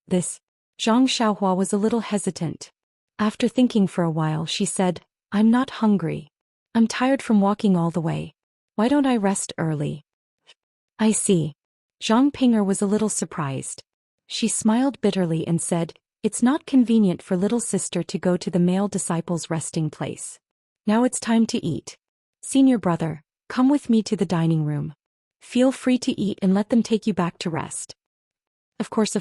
Zhang Xiaohua was a little hesitant. After thinking for a while, she said, I'm not hungry. I'm tired from walking all the way. Why don't I rest early? I see. Zhang Ping'er was a little surprised. She smiled bitterly and said, It's not convenient for little sister to go to the male disciples' resting place. Now it's time to eat. Senior brother, come with me to the dining room. Feel free to eat and let them take you back to rest. Of course.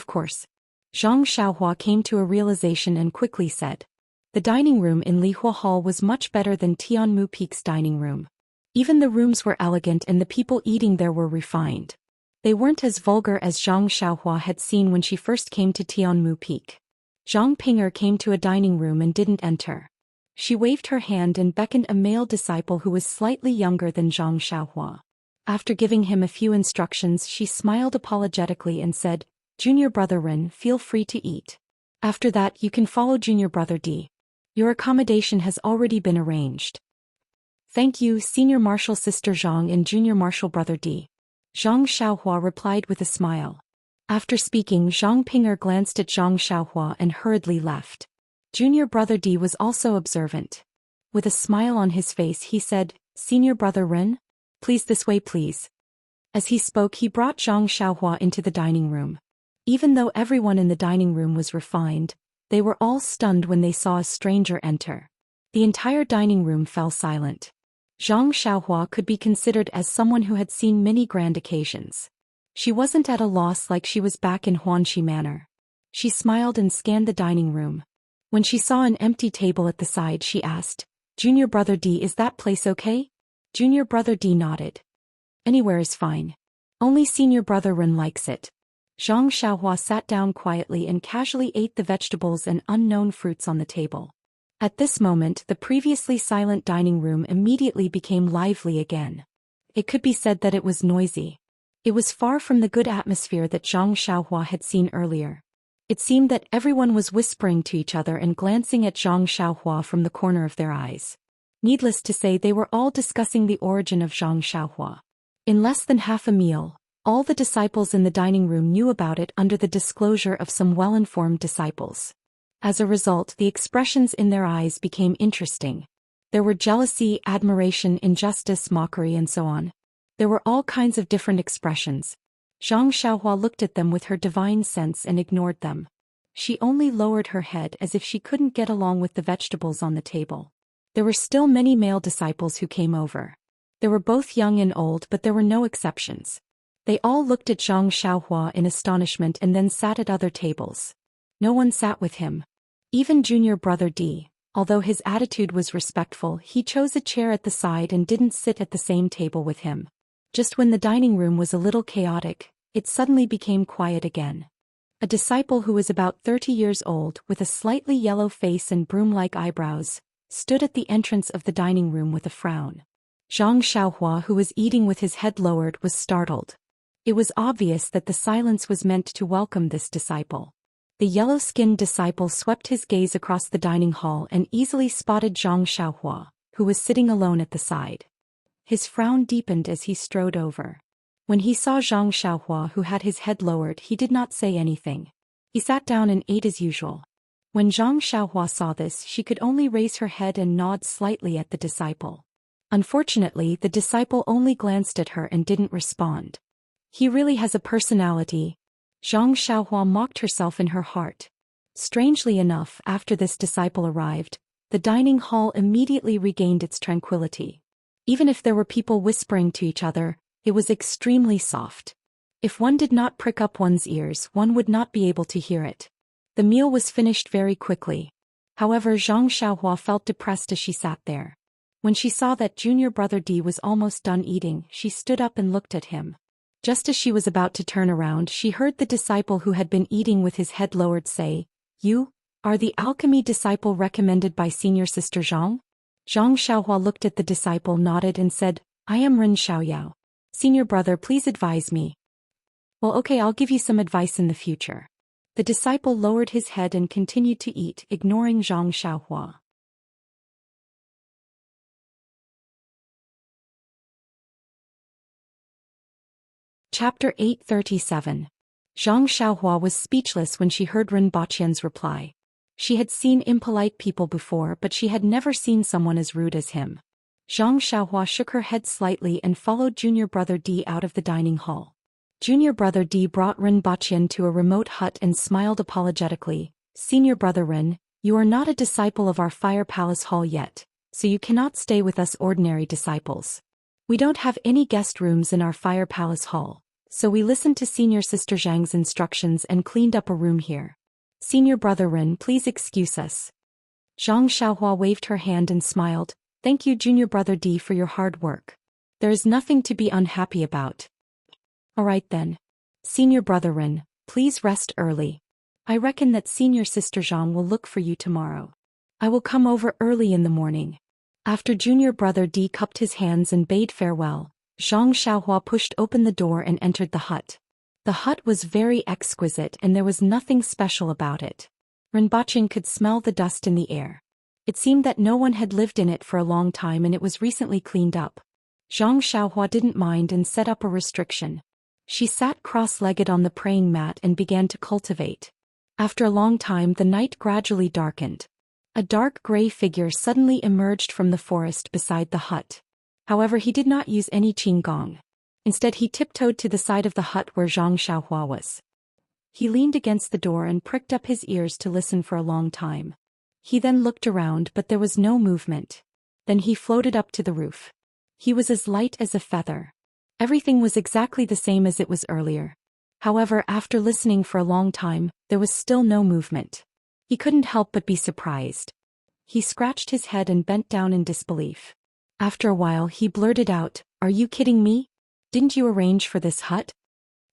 Zhang Xiaohua came to a realization and quickly said. The dining room in Lihua Hall was much better than Tianmu Peak's dining room. Even the rooms were elegant and the people eating there were refined. They weren't as vulgar as Zhang Xiaohua had seen when she first came to Tianmu Peak. Zhang Ping'er came to a dining room and didn't enter. She waved her hand and beckoned a male disciple who was slightly younger than Zhang Xiaohua. After giving him a few instructions, she smiled apologetically and said, Junior brother Ren, feel free to eat. After that, you can follow junior brother D. Your accommodation has already been arranged. Thank you, senior martial sister Zhang and junior martial brother D. Zhang Xiaohua replied with a smile. After speaking, Zhang Ping'er glanced at Zhang Xiaohua and hurriedly left. Junior brother D was also observant. With a smile on his face, he said, Senior brother Ren? Please this way, please. As he spoke, he brought Zhang Xiaohua into the dining room. Even though everyone in the dining room was refined, they were all stunned when they saw a stranger enter. The entire dining room fell silent. Zhang Xiaohua could be considered as someone who had seen many grand occasions. She wasn't at a loss like she was back in Huanxi Manor. She smiled and scanned the dining room. When she saw an empty table at the side, she asked, Junior brother D, is that place okay? Junior brother D nodded. Anywhere is fine. Only senior brother Ren likes it. Zhang Xiaohua sat down quietly and casually ate the vegetables and unknown fruits on the table. At this moment, the previously silent dining room immediately became lively again. It could be said that it was noisy. It was far from the good atmosphere that Zhang Xiaohua had seen earlier. It seemed that everyone was whispering to each other and glancing at Zhang Xiaohua from the corner of their eyes. Needless to say, they were all discussing the origin of Zhang Xiaohua. In less than half a meal, all the disciples in the dining room knew about it under the disclosure of some well-informed disciples. As a result, the expressions in their eyes became interesting. There were jealousy, admiration, injustice, mockery, and so on. There were all kinds of different expressions. Zhang Xiaohua looked at them with her divine sense and ignored them. She only lowered her head as if she couldn't get along with the vegetables on the table. There were still many male disciples who came over. They were both young and old, but there were no exceptions. They all looked at Zhang Xiaohua in astonishment and then sat at other tables. No one sat with him. Even junior brother D, although his attitude was respectful, he chose a chair at the side and didn't sit at the same table with him. Just when the dining room was a little chaotic, it suddenly became quiet again. A disciple who was about 30 years old, with a slightly yellow face and broom-like eyebrows, stood at the entrance of the dining room with a frown. Zhang Xiaohua, who was eating with his head lowered, was startled. It was obvious that the silence was meant to welcome this disciple. The yellow-skinned disciple swept his gaze across the dining hall and easily spotted Zhang Xiaohua, who was sitting alone at the side. His frown deepened as he strode over. When he saw Zhang Xiaohua, who had his head lowered, he did not say anything. He sat down and ate as usual. When Zhang Xiaohua saw this, she could only raise her head and nod slightly at the disciple. Unfortunately, the disciple only glanced at her and didn't respond. He really has a personality. Zhang Xiaohua mocked herself in her heart. Strangely enough, after this disciple arrived, the dining hall immediately regained its tranquility. Even if there were people whispering to each other, it was extremely soft. If one did not prick up one's ears, one would not be able to hear it. The meal was finished very quickly. However, Zhang Xiaohua felt depressed as she sat there. When she saw that junior brother D was almost done eating, she stood up and looked at him. Just as she was about to turn around, she heard the disciple who had been eating with his head lowered say, "You are the alchemy disciple recommended by senior sister Zhang?" Zhang Xiaohua looked at the disciple, nodded and said, "I am Ren Xiaoyao. Senior brother, please advise me." "Well, okay, I'll give you some advice in the future." The disciple lowered his head and continued to eat, ignoring Zhang Xiaohua. Chapter 837. Zhang Xiaohua was speechless when she heard Rinpoche's reply. She had seen impolite people before, but she had never seen someone as rude as him. Zhang Xiaohua shook her head slightly and followed junior brother D out of the dining hall. Junior brother D brought Rinpoche to a remote hut and smiled apologetically. "Senior brother Rin, you are not a disciple of our Fire Palace Hall yet, so you cannot stay with us ordinary disciples. We don't have any guest rooms in our Fire Palace Hall, so we listened to Senior Sister Zhang's instructions and cleaned up a room here. Senior brother Rin, please excuse us." Zhang Xiaohua waved her hand and smiled. "Thank you, junior brother D, for your hard work. There is nothing to be unhappy about." "Alright then. Senior brother Rin, please rest early. I reckon that senior sister Zhang will look for you tomorrow. I will come over early in the morning." After junior brother D cupped his hands and bade farewell, Zhang Xiaohua pushed open the door and entered the hut. The hut was very exquisite and there was nothing special about it. Rinpoche could smell the dust in the air. It seemed that no one had lived in it for a long time and it was recently cleaned up. Zhang Xiaohua didn't mind and set up a restriction. She sat cross-legged on the praying mat and began to cultivate. After a long time, the night gradually darkened. A dark gray figure suddenly emerged from the forest beside the hut. However, he did not use any qigong. Instead, he tiptoed to the side of the hut where Zhang Xiaohua was. He leaned against the door and pricked up his ears to listen for a long time. He then looked around, but there was no movement. Then he floated up to the roof. He was as light as a feather. Everything was exactly the same as it was earlier. However, after listening for a long time, there was still no movement. He couldn't help but be surprised. He scratched his head and bent down in disbelief. After a while, he blurted out, "Are you kidding me? Didn't you arrange for this hut?"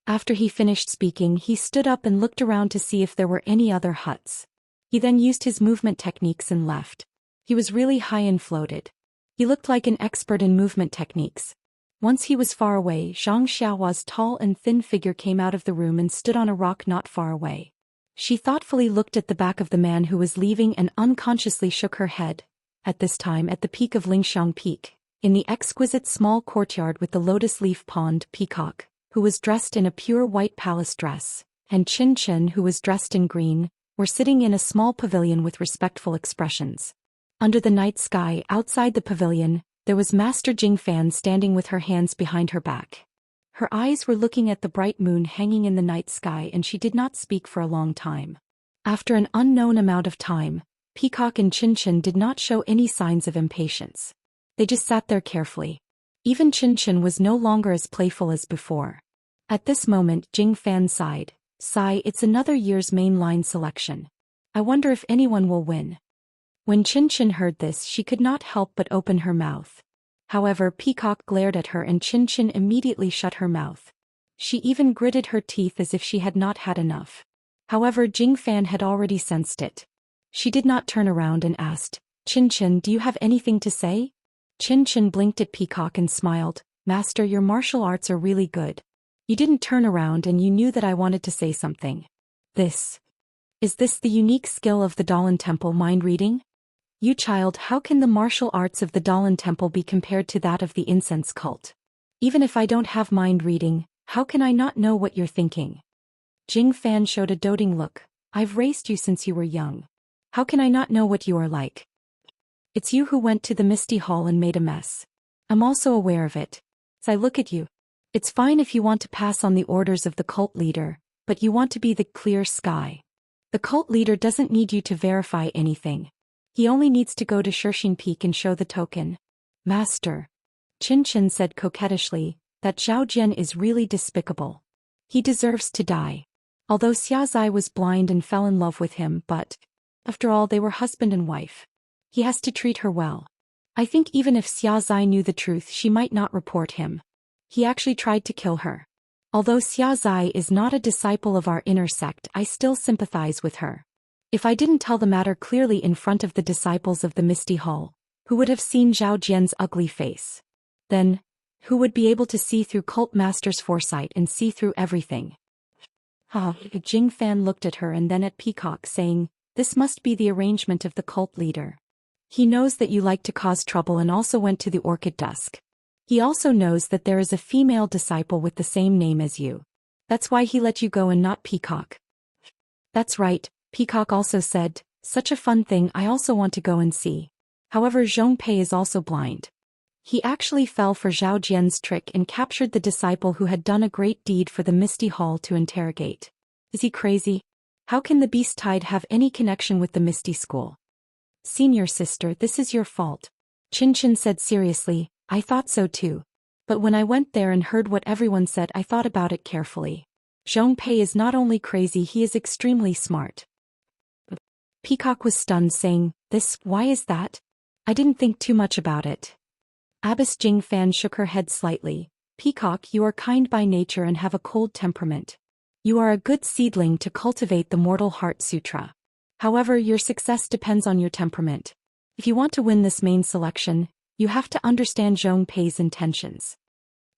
After he finished speaking, he stood up and looked around to see if there were any other huts. He then used his movement techniques and left. He was really high and floated. He looked like an expert in movement techniques. Once he was far away, Zhang Xiaohua's tall and thin figure came out of the room and stood on a rock not far away. She thoughtfully looked at the back of the man who was leaving and unconsciously shook her head. At this time, at the peak of Lingxiang Peak, in the exquisite small courtyard with the lotus leaf pond, Peacock, who was dressed in a pure white palace dress, and Chin Chin, who was dressed in green, were sitting in a small pavilion with respectful expressions. Under the night sky, outside the pavilion, there was Master Jing Fan standing with her hands behind her back. Her eyes were looking at the bright moon hanging in the night sky and she did not speak for a long time. After an unknown amount of time, Peacock and Chin Chin did not show any signs of impatience. They just sat there carefully. Even Chin Chin was no longer as playful as before. At this moment, Jing Fan sighed. "Sigh, it's another year's mainline selection. I wonder if anyone will win." When Chin Chin heard this, she could not help but open her mouth. However, Peacock glared at her and Chin Chin immediately shut her mouth. She even gritted her teeth as if she had not had enough. However, Jing Fan had already sensed it. She did not turn around and asked, "Chin Chin, do you have anything to say?" Chin Chin blinked at Peacock and smiled. "Master, your martial arts are really good. You didn't turn around and you knew that I wanted to say something. Is this the unique skill of the Dalan Temple, mind reading? You child, how can the martial arts of the Dalan Temple be compared to that of the incense cult? Even if I don't have mind reading, how can I not know what you're thinking?" Jing Fan showed a doting look. "I've raised you since you were young. How can I not know what you are like? It's you who went to the Misty Hall and made a mess. I'm also aware of it. As I look at you, it's fine if you want to pass on the orders of the cult leader, but you want to be the clear sky. The cult leader doesn't need you to verify anything. He only needs to go to Shirxin Peak and show the token." "Master," Chin Chin said coquettishly, "that Zhao Jian is really despicable. He deserves to die. Although Xiaozai was blind and fell in love with him, but after all they were husband and wife. He has to treat her well. I think even if Xiaozai knew the truth she might not report him. He actually tried to kill her. Although Xiaozai is not a disciple of our inner sect, I still sympathize with her. If I didn't tell the matter clearly in front of the disciples of the Misty Hall, who would have seen Zhao Jian's ugly face? Then, who would be able to see through cult master's foresight and see through everything? Jing Fan looked at her and then at Peacock, saying, "This must be the arrangement of the cult leader. He knows that you like to cause trouble and also went to the Orchid Dusk. He also knows that there is a female disciple with the same name as you. That's why he let you go and not Peacock." "That's right," Peacock also said, "such a fun thing, I also want to go and see. However, Zhong Pei is also blind. He actually fell for Zhao Jian's trick and captured the disciple who had done a great deed for the Misty Hall to interrogate. Is he crazy? How can the Beast Tide have any connection with the Misty School?" "Senior sister, this is your fault," Chin Chin said seriously. "I thought so too. But when I went there and heard what everyone said, I thought about it carefully. Zhong Pei is not only crazy, he is extremely smart." Peacock was stunned, saying, Why is that? I didn't think too much about it." Abbess Jing Fan shook her head slightly. "Peacock, you are kind by nature and have a cold temperament. You are a good seedling to cultivate the Mortal Heart Sutra. However, your success depends on your temperament. If you want to win this main selection, you have to understand Zhong Pei's intentions."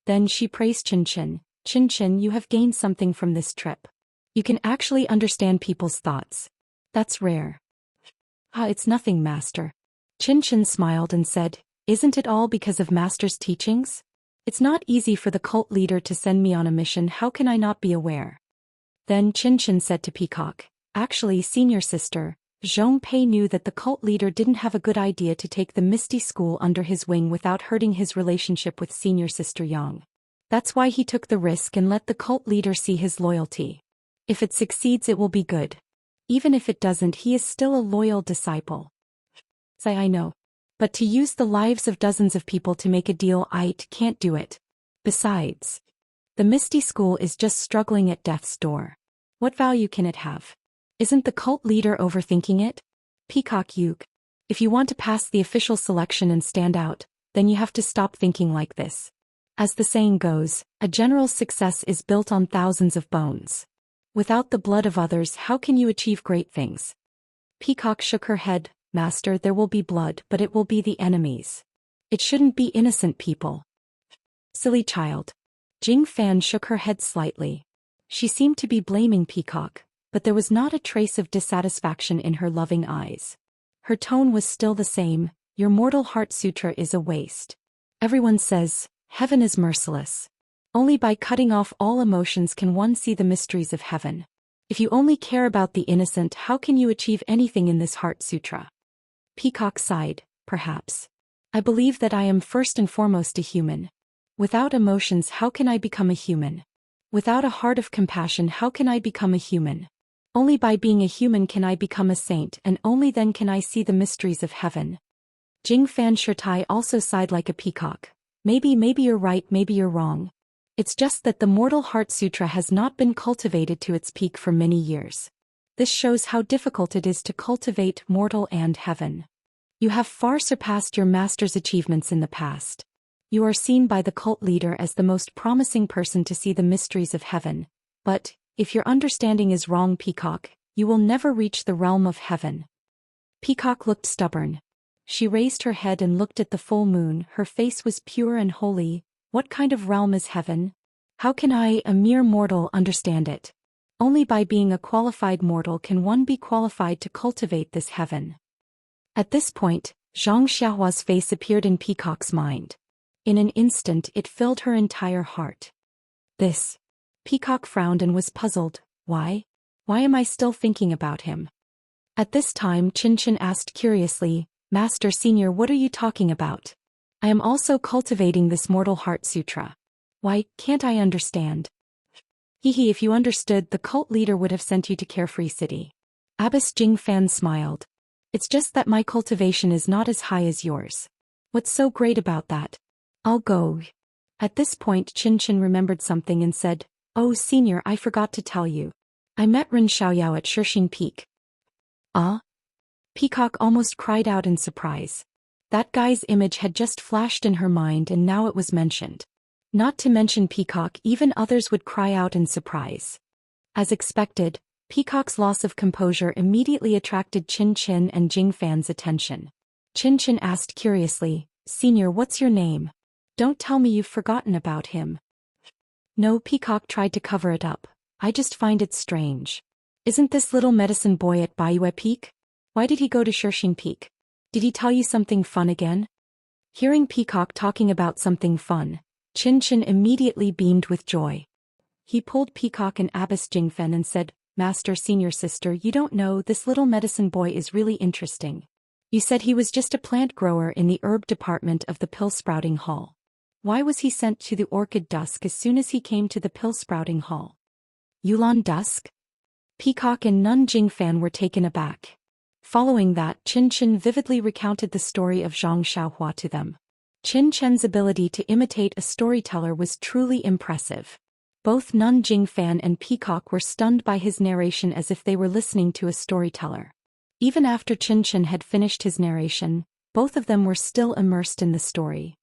Then she praised Chin Chin. "Chin Chin, you have gained something from this trip. You can actually understand people's thoughts. That's rare." It's nothing, Master." Chin Chin smiled and said, "Isn't it all because of Master's teachings? It's not easy for the cult leader to send me on a mission, how can I not be aware?" Then Chin Chin said to Peacock, "Actually, senior sister, Zhong Pei knew that the cult leader didn't have a good idea to take the Misty School under his wing without hurting his relationship with senior sister Yang. That's why he took the risk and let the cult leader see his loyalty. If it succeeds, it will be good. Even if it doesn't, he is still a loyal disciple." I know. But to use the lives of dozens of people to make a deal, I can't do it. Besides, the Misty School is just struggling at death's door. What value can it have? Isn't the cult leader overthinking it? Peacock Yug. If you want to pass the official selection and stand out, then you have to stop thinking like this. As the saying goes, a general's success is built on thousands of bones. Without the blood of others, how can you achieve great things? Peacock shook her head. "Master, there will be blood, but it will be the enemies. It shouldn't be innocent people." "Silly child." Jing Fan shook her head slightly. She seemed to be blaming Peacock, but there was not a trace of dissatisfaction in her loving eyes. Her tone was still the same. "Your Mortal Heart Sutra is a waste. Everyone says, heaven is merciless. Only by cutting off all emotions can one see the mysteries of heaven. If you only care about the innocent, how can you achieve anything in this Heart Sutra?" Peacock sighed. "Perhaps. I believe that I am first and foremost a human. Without emotions, how can I become a human? Without a heart of compassion, how can I become a human? Only by being a human can I become a saint, and only then can I see the mysteries of heaven." Jing Fan Shirtai also sighed like a peacock. Maybe you're right, maybe you're wrong. It's just that the Mortal Heart Sutra has not been cultivated to its peak for many years. This shows how difficult it is to cultivate mortal and heaven. You have far surpassed your master's achievements in the past. You are seen by the cult leader as the most promising person to see the mysteries of heaven, but, if your understanding is wrong, Peacock, you will never reach the realm of heaven." Peacock looked stubborn. She raised her head and looked at the full moon, her face was pure and holy. "What kind of realm is heaven? How can I, a mere mortal, understand it? Only by being a qualified mortal can one be qualified to cultivate this heaven." At this point, Zhang Xiaohua's face appeared in Peacock's mind. In an instant it filled her entire heart. "This." Peacock frowned and was puzzled. Why? Why am I still thinking about him?" At this time Chin Chin asked curiously, "Master Senior, what are you talking about? I am also cultivating this Mortal Heart Sutra. Why, can't I understand?" If you understood, the cult leader would have sent you to Carefree City." Abbess Jing Fan smiled. "It's just that my cultivation is not as high as yours. What's so great about that? I'll go." At this point Chin Chin remembered something and said, Oh senior, I forgot to tell you. I met Ren Xiaoyao at Shishing Peak. Ah? Peacock almost cried out in surprise. That guy's image had just flashed in her mind and now it was mentioned. Not to mention Peacock, even others would cry out in surprise. As expected, Peacock's loss of composure immediately attracted Qin Qin and Jing Fan's attention. Qin Qin asked curiously, Senior, what's your name? Don't tell me you've forgotten about him. No, Peacock tried to cover it up. I just find it strange. Isn't this little medicine boy at Bayue Peak? Why did he go to Shishing Peak? Did he tell you something fun again? Hearing Peacock talking about something fun, Qin Qin immediately beamed with joy. He pulled Peacock and Abbess Jingfen and said, Master Senior Sister, you don't know, this little medicine boy is really interesting. You said he was just a plant grower in the herb department of the pill sprouting hall. Why was he sent to the orchid dusk as soon as he came to the pill sprouting hall? Yulan dusk? Peacock and Nun Jingfan were taken aback. Following that, Qin Qin vividly recounted the story of Zhang Xiaohua to them. Qin Qin's ability to imitate a storyteller was truly impressive. Both Nun Jingfan and Peacock were stunned by his narration as if they were listening to a storyteller. Even after Qin Qin had finished his narration, both of them were still immersed in the story.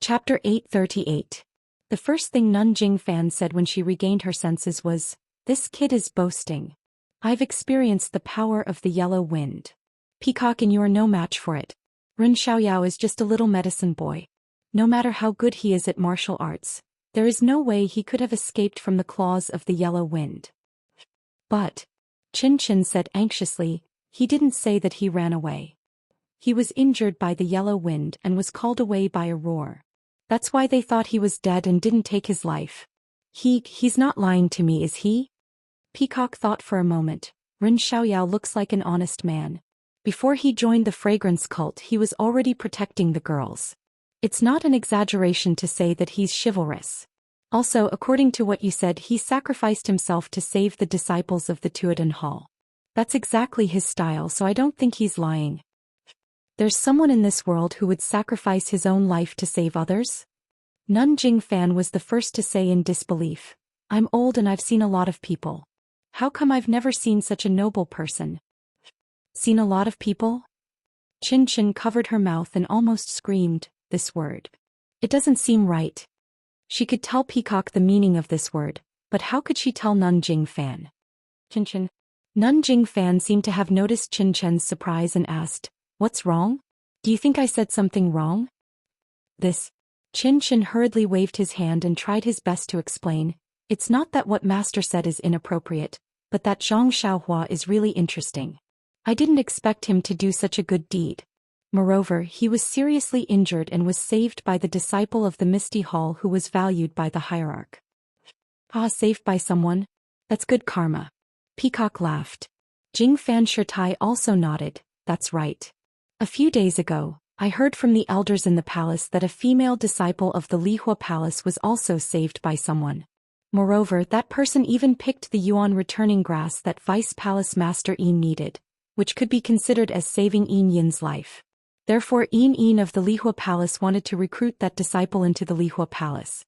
Chapter 838. The first thing Nun Jingfan said when she regained her senses was, This kid is boasting. I've experienced the power of the yellow wind. Peacock, and you are no match for it. Ren Xiaoyao is just a little medicine boy. No matter how good he is at martial arts, there is no way he could have escaped from the claws of the yellow wind. But, Qin Qin said anxiously, he didn't say that he ran away. He was injured by the yellow wind and was called away by a roar. That's why they thought he was dead and didn't take his life. He's not lying to me, is he? Peacock thought for a moment. Ren Xiaoyao looks like an honest man. Before he joined the fragrance cult, he was already protecting the girls. It's not an exaggeration to say that he's chivalrous. Also, according to what you said, he sacrificed himself to save the disciples of the Tuodan Hall. That's exactly his style, so I don't think he's lying. There's someone in this world who would sacrifice his own life to save others? Nun Jingfan was the first to say in disbelief. I'm old and I've seen a lot of people. How come I've never seen such a noble person? Seen a lot of people? Qin Qin covered her mouth and almost screamed, this word. It doesn't seem right. She could tell Peacock the meaning of this word, but how could she tell Nun Jingfan? Qin Qin. Nun Jingfan seemed to have noticed Qin Qin's surprise and asked, What's wrong? Do you think I said something wrong? This. Qin Qin hurriedly waved his hand and tried his best to explain, It's not that what Master said is inappropriate, but that Zhang Xiaohua is really interesting. I didn't expect him to do such a good deed. Moreover, he was seriously injured and was saved by the disciple of the Misty Hall who was valued by the hierarch. Ah, saved by someone? That's good karma. Peacock laughed. Jing Fan Shirtai also nodded, That's right. A few days ago, I heard from the elders in the palace that a female disciple of the Lihua Palace was also saved by someone. Moreover, that person even picked the Yuan returning grass that Vice Palace Master Yin needed, which could be considered as saving Yin Yin's life. Therefore Yin Yin of the Lihua Palace wanted to recruit that disciple into the Lihua Palace.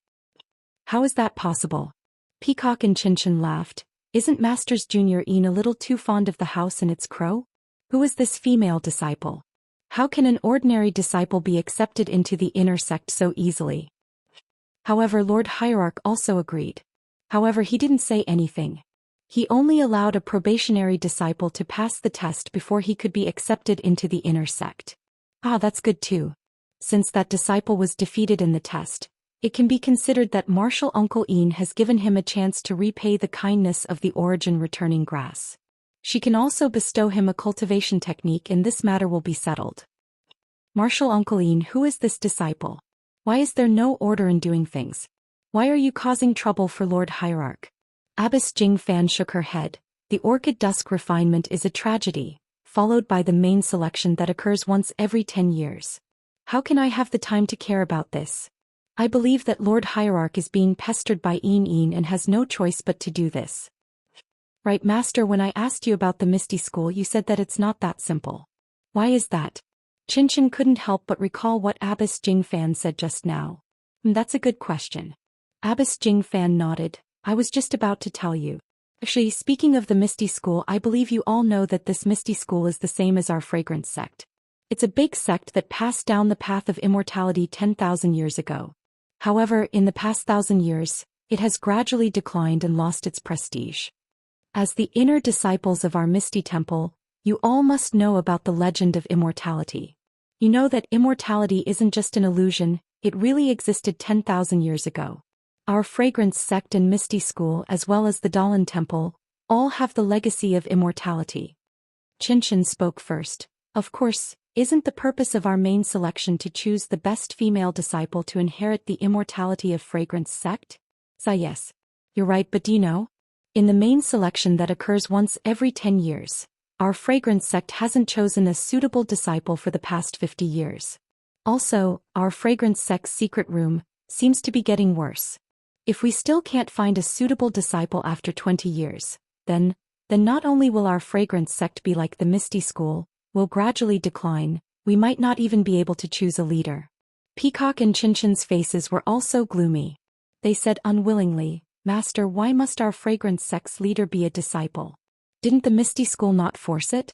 How is that possible? Peacock and Qin Qin laughed. Isn't Master's Junior Yin a little too fond of the house and its crow? Who is this female disciple? How can an ordinary disciple be accepted into the inner sect so easily? However, Lord Hierarch also agreed. However, he didn't say anything. He only allowed a probationary disciple to pass the test before he could be accepted into the inner sect. Ah, that's good too. Since that disciple was defeated in the test, it can be considered that Martial Uncle Yin has given him a chance to repay the kindness of the origin returning grass. She can also bestow him a cultivation technique and this matter will be settled. Martial Uncle Yin, who is this disciple? Why is there no order in doing things? Why are you causing trouble for Lord Hierarch? Abbess Jing Fan shook her head. The orchid dusk refinement is a tragedy, followed by the main selection that occurs once every 10 years. How can I have the time to care about this? I believe that Lord Hierarch is being pestered by Yin Yin and has no choice but to do this. Right, Master, when I asked you about the Misty School you said that it's not that simple. Why is that? Qinchin couldn't help but recall what Abbess Jingfan said just now. That's a good question. Abbess Jingfan nodded. I was just about to tell you. Actually, speaking of the Misty School, I believe you all know that this Misty School is the same as our Fragrance sect. It's a big sect that passed down the path of immortality 10,000 years ago. However, in the past 1,000 years, it has gradually declined and lost its prestige. As the inner disciples of our Misty Temple, you all must know about the legend of immortality. You know that immortality isn't just an illusion, it really existed 10,000 years ago. Our Fragrance sect and Misty School as well as the Dalan Temple, all have the legacy of immortality. Qinchin spoke first. Of course, isn't the purpose of our main selection to choose the best female disciple to inherit the immortality of Fragrance sect? Yes. You're right, but do you know? In the main selection that occurs once every 10 years, our Fragrance sect hasn't chosen a suitable disciple for the past 50 years. Also, our Fragrance sect's secret room seems to be getting worse. If we still can't find a suitable disciple after 20 years, then not only will our Fragrance sect be like the Misty School, will gradually decline, we might not even be able to choose a leader. Peacock and Qinchin's faces were also gloomy. They said unwillingly, Master, why must our Fragrance sect's leader be a disciple? Didn't the Misty School not force it?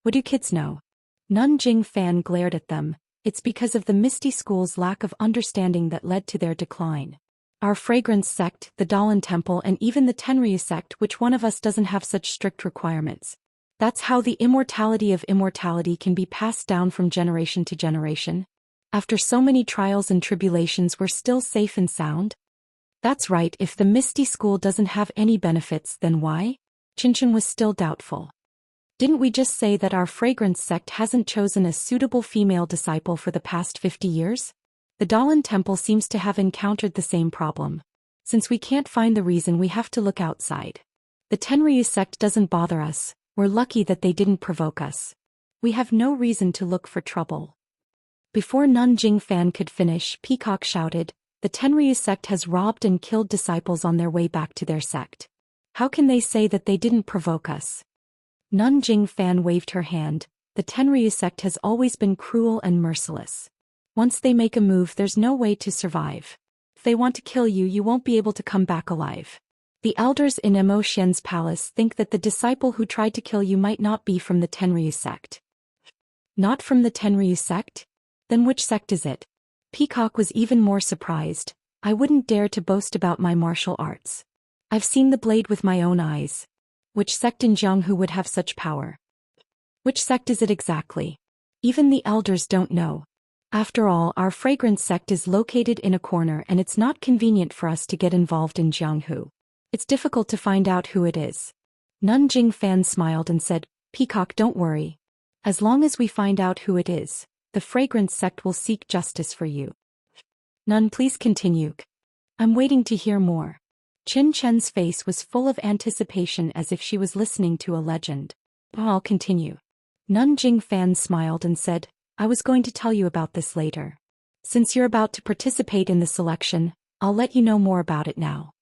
What do kids know? Nun Jingfan glared at them. It's because of the Misty School's lack of understanding that led to their decline. Our Fragrance sect, the Dalan Temple and even the Tenryu sect, which one of us doesn't have such strict requirements? That's how the immortality of immortality can be passed down from generation to generation. After so many trials and tribulations we're still safe and sound? That's right, if the Misty School doesn't have any benefits, then why? Qinchin was still doubtful. Didn't we just say that our Fragrance sect hasn't chosen a suitable female disciple for the past 50 years? The Dalan Temple seems to have encountered the same problem. Since we can't find the reason, we have to look outside. The Tenryu sect doesn't bother us, we're lucky that they didn't provoke us. We have no reason to look for trouble. Before Nun Jingfan could finish, Peacock shouted, the Tenryu sect has robbed and killed disciples on their way back to their sect. How can they say that they didn't provoke us? Nun Jingfan waved her hand. The Tenryu sect has always been cruel and merciless. Once they make a move, there's no way to survive. If they want to kill you, you won't be able to come back alive. The elders in Mo Xian's palace think that the disciple who tried to kill you might not be from the Tenryu sect. Not from the Tenryu sect? Then which sect is it? Peacock was even more surprised. I wouldn't dare to boast about my martial arts. I've seen the blade with my own eyes. Which sect in Jianghu would have such power? Which sect is it exactly? Even the elders don't know. After all, our Fragrance sect is located in a corner and it's not convenient for us to get involved in Jianghu. It's difficult to find out who it is. Nun Jingfan smiled and said, Peacock, don't worry. As long as we find out who it is, the Fragrance sect will seek justice for you. Nun, please continue. I'm waiting to hear more. Qin Chen's face was full of anticipation as if she was listening to a legend. I'll continue. Nun Jingfan smiled and said, I was going to tell you about this later. Since you're about to participate in the selection, I'll let you know more about it now.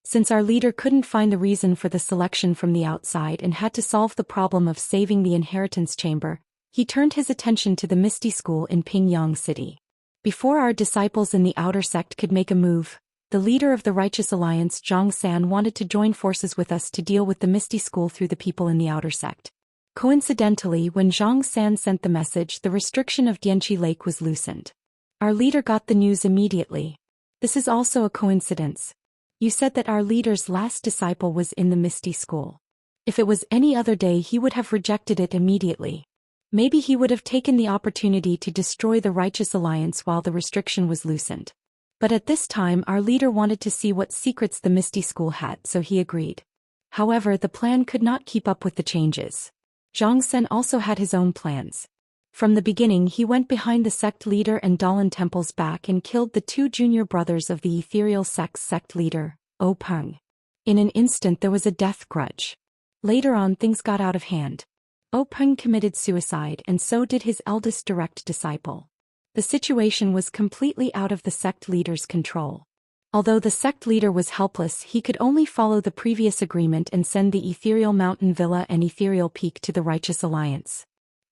Since our leader couldn't find the reason for the selection from the outside and had to solve the problem of saving the inheritance chamber, he turned his attention to the Misty School in Pingyang City. Before our disciples in the outer sect could make a move, the leader of the Righteous Alliance, Zhang San, wanted to join forces with us to deal with the Misty School through the people in the outer sect. Coincidentally, when Zhang San sent the message, the restriction of Dianqi Lake was loosened. Our leader got the news immediately. This is also a coincidence. You said that our leader's last disciple was in the Misty School. If it was any other day, he would have rejected it immediately. Maybe he would have taken the opportunity to destroy the Righteous Alliance while the restriction was loosened. But at this time, our leader wanted to see what secrets the Misty School had, so he agreed. However, the plan could not keep up with the changes. Zhang Sen also had his own plans. From the beginning, he went behind the sect leader and Dalan Temple's back and killed the two junior brothers of the ethereal sect's sect leader, O Peng. In an instant, there was a death grudge. Later on, things got out of hand. O Peng committed suicide, and so did his eldest direct disciple. The situation was completely out of the sect leader's control. Although the sect leader was helpless, he could only follow the previous agreement and send the ethereal mountain villa and ethereal peak to the Righteous Alliance.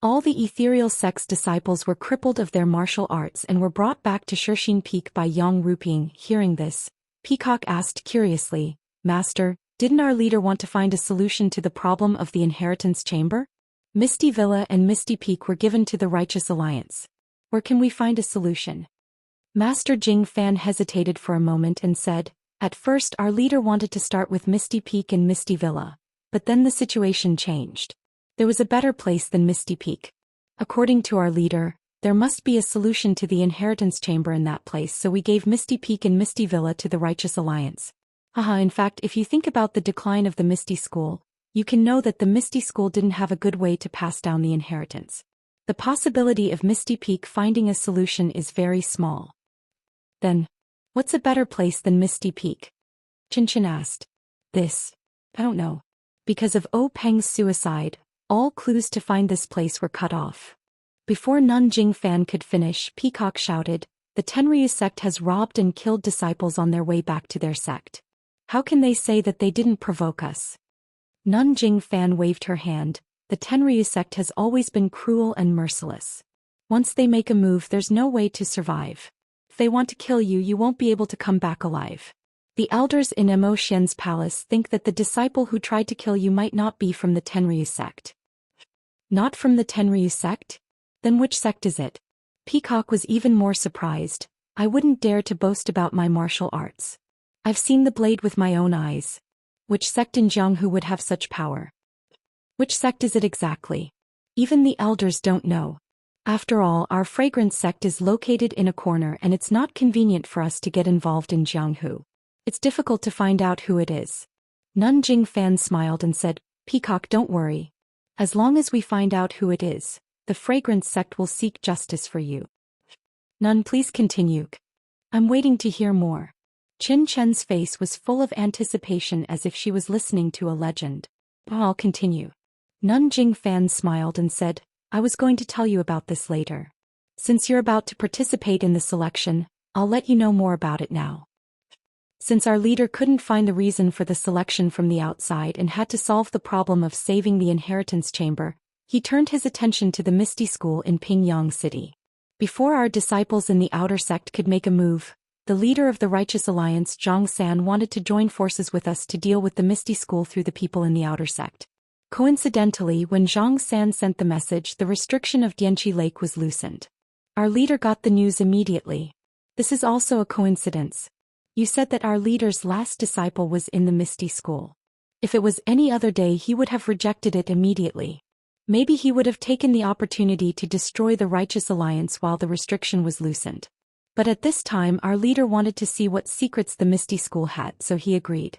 All the ethereal sect's disciples were crippled of their martial arts and were brought back to Shirshin Peak by Yang Ruping. Hearing this, Peacock asked curiously, Master, didn't our leader want to find a solution to the problem of the inheritance chamber? Misty Villa and Misty Peak were given to the Righteous Alliance. Where can we find a solution? Master Jing Fan hesitated for a moment and said, At first our leader wanted to start with Misty Peak and Misty Villa, but then the situation changed. There was a better place than Misty Peak. According to our leader, there must be a solution to the inheritance chamber in that place, so we gave Misty Peak and Misty Villa to the Righteous Alliance. In fact, if you think about the decline of the Misty School, you can know that the Misty School didn't have a good way to pass down the inheritance. The possibility of Misty Peak finding a solution is very small. Then, what's a better place than Misty Peak? Chin asked. I don't know. Because of O Peng's suicide, all clues to find this place were cut off. Before Nun Jing Fan could finish, Peacock shouted, The Tenryu sect has robbed and killed disciples on their way back to their sect. How can they say that they didn't provoke us? Nun Jing Fan waved her hand. The Tenryu sect has always been cruel and merciless. Once they make a move, there's no way to survive. If they want to kill you, you won't be able to come back alive. The elders in Mo Xian's palace think that the disciple who tried to kill you might not be from the Tenryu sect. Not from the Tenryu sect? Then which sect is it? Peacock was even more surprised. I wouldn't dare to boast about my martial arts. I've seen the blade with my own eyes. Which sect in Jianghu would have such power? Which sect is it exactly? Even the elders don't know. After all, our fragrance sect is located in a corner and it's not convenient for us to get involved in Jianghu. It's difficult to find out who it is. Nun Jing Fan smiled and said, Peacock, don't worry. As long as we find out who it is, the fragrance sect will seek justice for you. Nun, please continue. I'm waiting to hear more. Qin Chen's face was full of anticipation as if she was listening to a legend. I'll continue. Nun Jing Fan smiled and said, I was going to tell you about this later. Since you're about to participate in the selection, I'll let you know more about it now. Since our leader couldn't find the reason for the selection from the outside and had to solve the problem of saving the inheritance chamber, he turned his attention to the Misty School in Pingyang City. Before our disciples in the outer sect could make a move, the leader of the Righteous Alliance, Zhang San, wanted to join forces with us to deal with the Misty School through the people in the outer sect. Coincidentally, when Zhang San sent the message, the restriction of Dianchi Lake was loosened. Our leader got the news immediately. This is also a coincidence. You said that our leader's last disciple was in the Misty School. If it was any other day, he would have rejected it immediately. Maybe he would have taken the opportunity to destroy the Righteous Alliance while the restriction was loosened. But at this time, our leader wanted to see what secrets the Misty School had, so he agreed.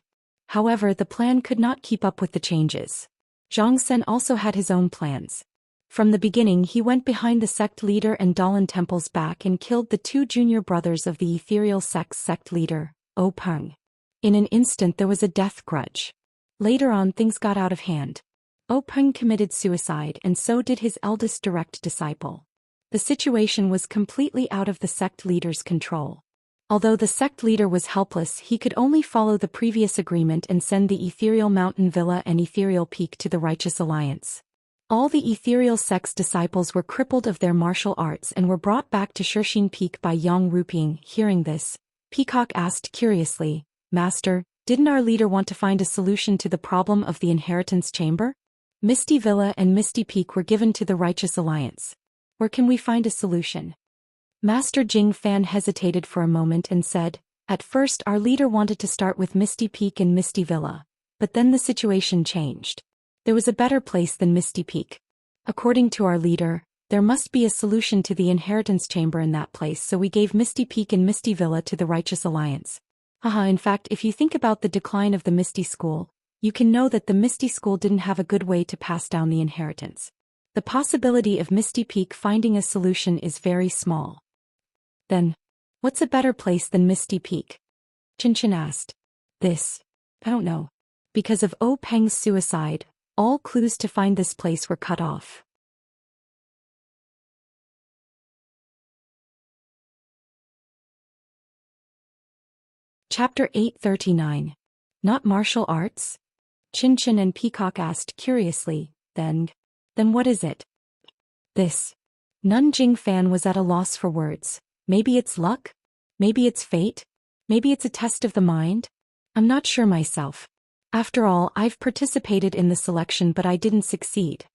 However, the plan could not keep up with the changes. Zhang Sen also had his own plans. From the beginning, he went behind the sect leader and Dalan Temple's back and killed the two junior brothers of the ethereal sect's sect leader, O Peng. In an instant, there was a death grudge. Later on, things got out of hand. O Peng committed suicide, and so did his eldest direct disciple. The situation was completely out of the sect leader's control. Although the sect leader was helpless, he could only follow the previous agreement and send the Ethereal Mountain Villa and Ethereal Peak to the Righteous Alliance. All the ethereal sect's disciples were crippled of their martial arts and were brought back to Shirshin Peak by Yang Ruping. Hearing this, Peacock asked curiously, Master, didn't our leader want to find a solution to the problem of the inheritance chamber? Misty Villa and Misty Peak were given to the Righteous Alliance. Where can we find a solution? Master Jing Fan hesitated for a moment and said, At first our leader wanted to start with Misty Peak and Misty Villa, but then the situation changed. There was a better place than Misty Peak. According to our leader, there must be a solution to the inheritance chamber in that place, so we gave Misty Peak and Misty Villa to the Righteous Alliance. In fact, if you think about the decline of the Misty School, you can know that the Misty School didn't have a good way to pass down the inheritance. The possibility of Misty Peak finding a solution is very small. Then, what's a better place than Misty Peak? Chin asked. I don't know. Because of O Peng's suicide, all clues to find this place were cut off. Chapter 839. Not martial arts? Chin and Peacock asked curiously, Then what is it? This. Nanjing Fan was at a loss for words. Maybe it's luck? Maybe it's fate? Maybe it's a test of the mind? I'm not sure myself. After all, I've participated in the selection but I didn't succeed.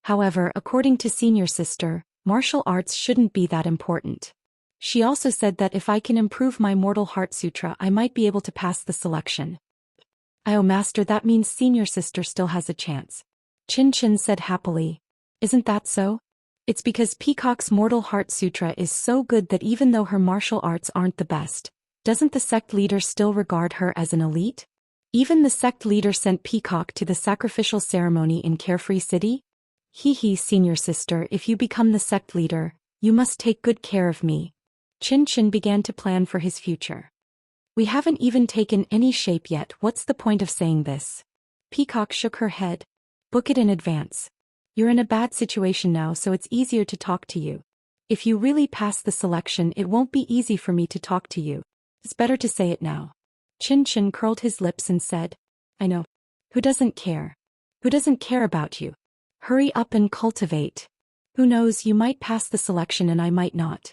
However, according to senior sister, martial arts shouldn't be that important. She also said that if I can improve my Mortal Heart Sutra I might be able to pass the selection. Oh master, that means senior sister still has a chance. Chin Chin said happily. Isn't that so? It's because Peacock's Mortal Heart Sutra is so good that even though her martial arts aren't the best, doesn't the sect leader still regard her as an elite? Even the sect leader sent Peacock to the sacrificial ceremony in Carefree City? Hee senior sister, if you become the sect leader, you must take good care of me. Chin Chin began to plan for his future. We haven't even taken any shape yet, what's the point of saying this? Peacock shook her head. Book it in advance. You're in a bad situation now, so it's easier to talk to you. If you really pass the selection it won't be easy for me to talk to you. It's better to say it now. Chin Chin curled his lips and said, I know. Who doesn't care? Who doesn't care about you? Hurry up and cultivate. Who knows, you might pass the selection and I might not.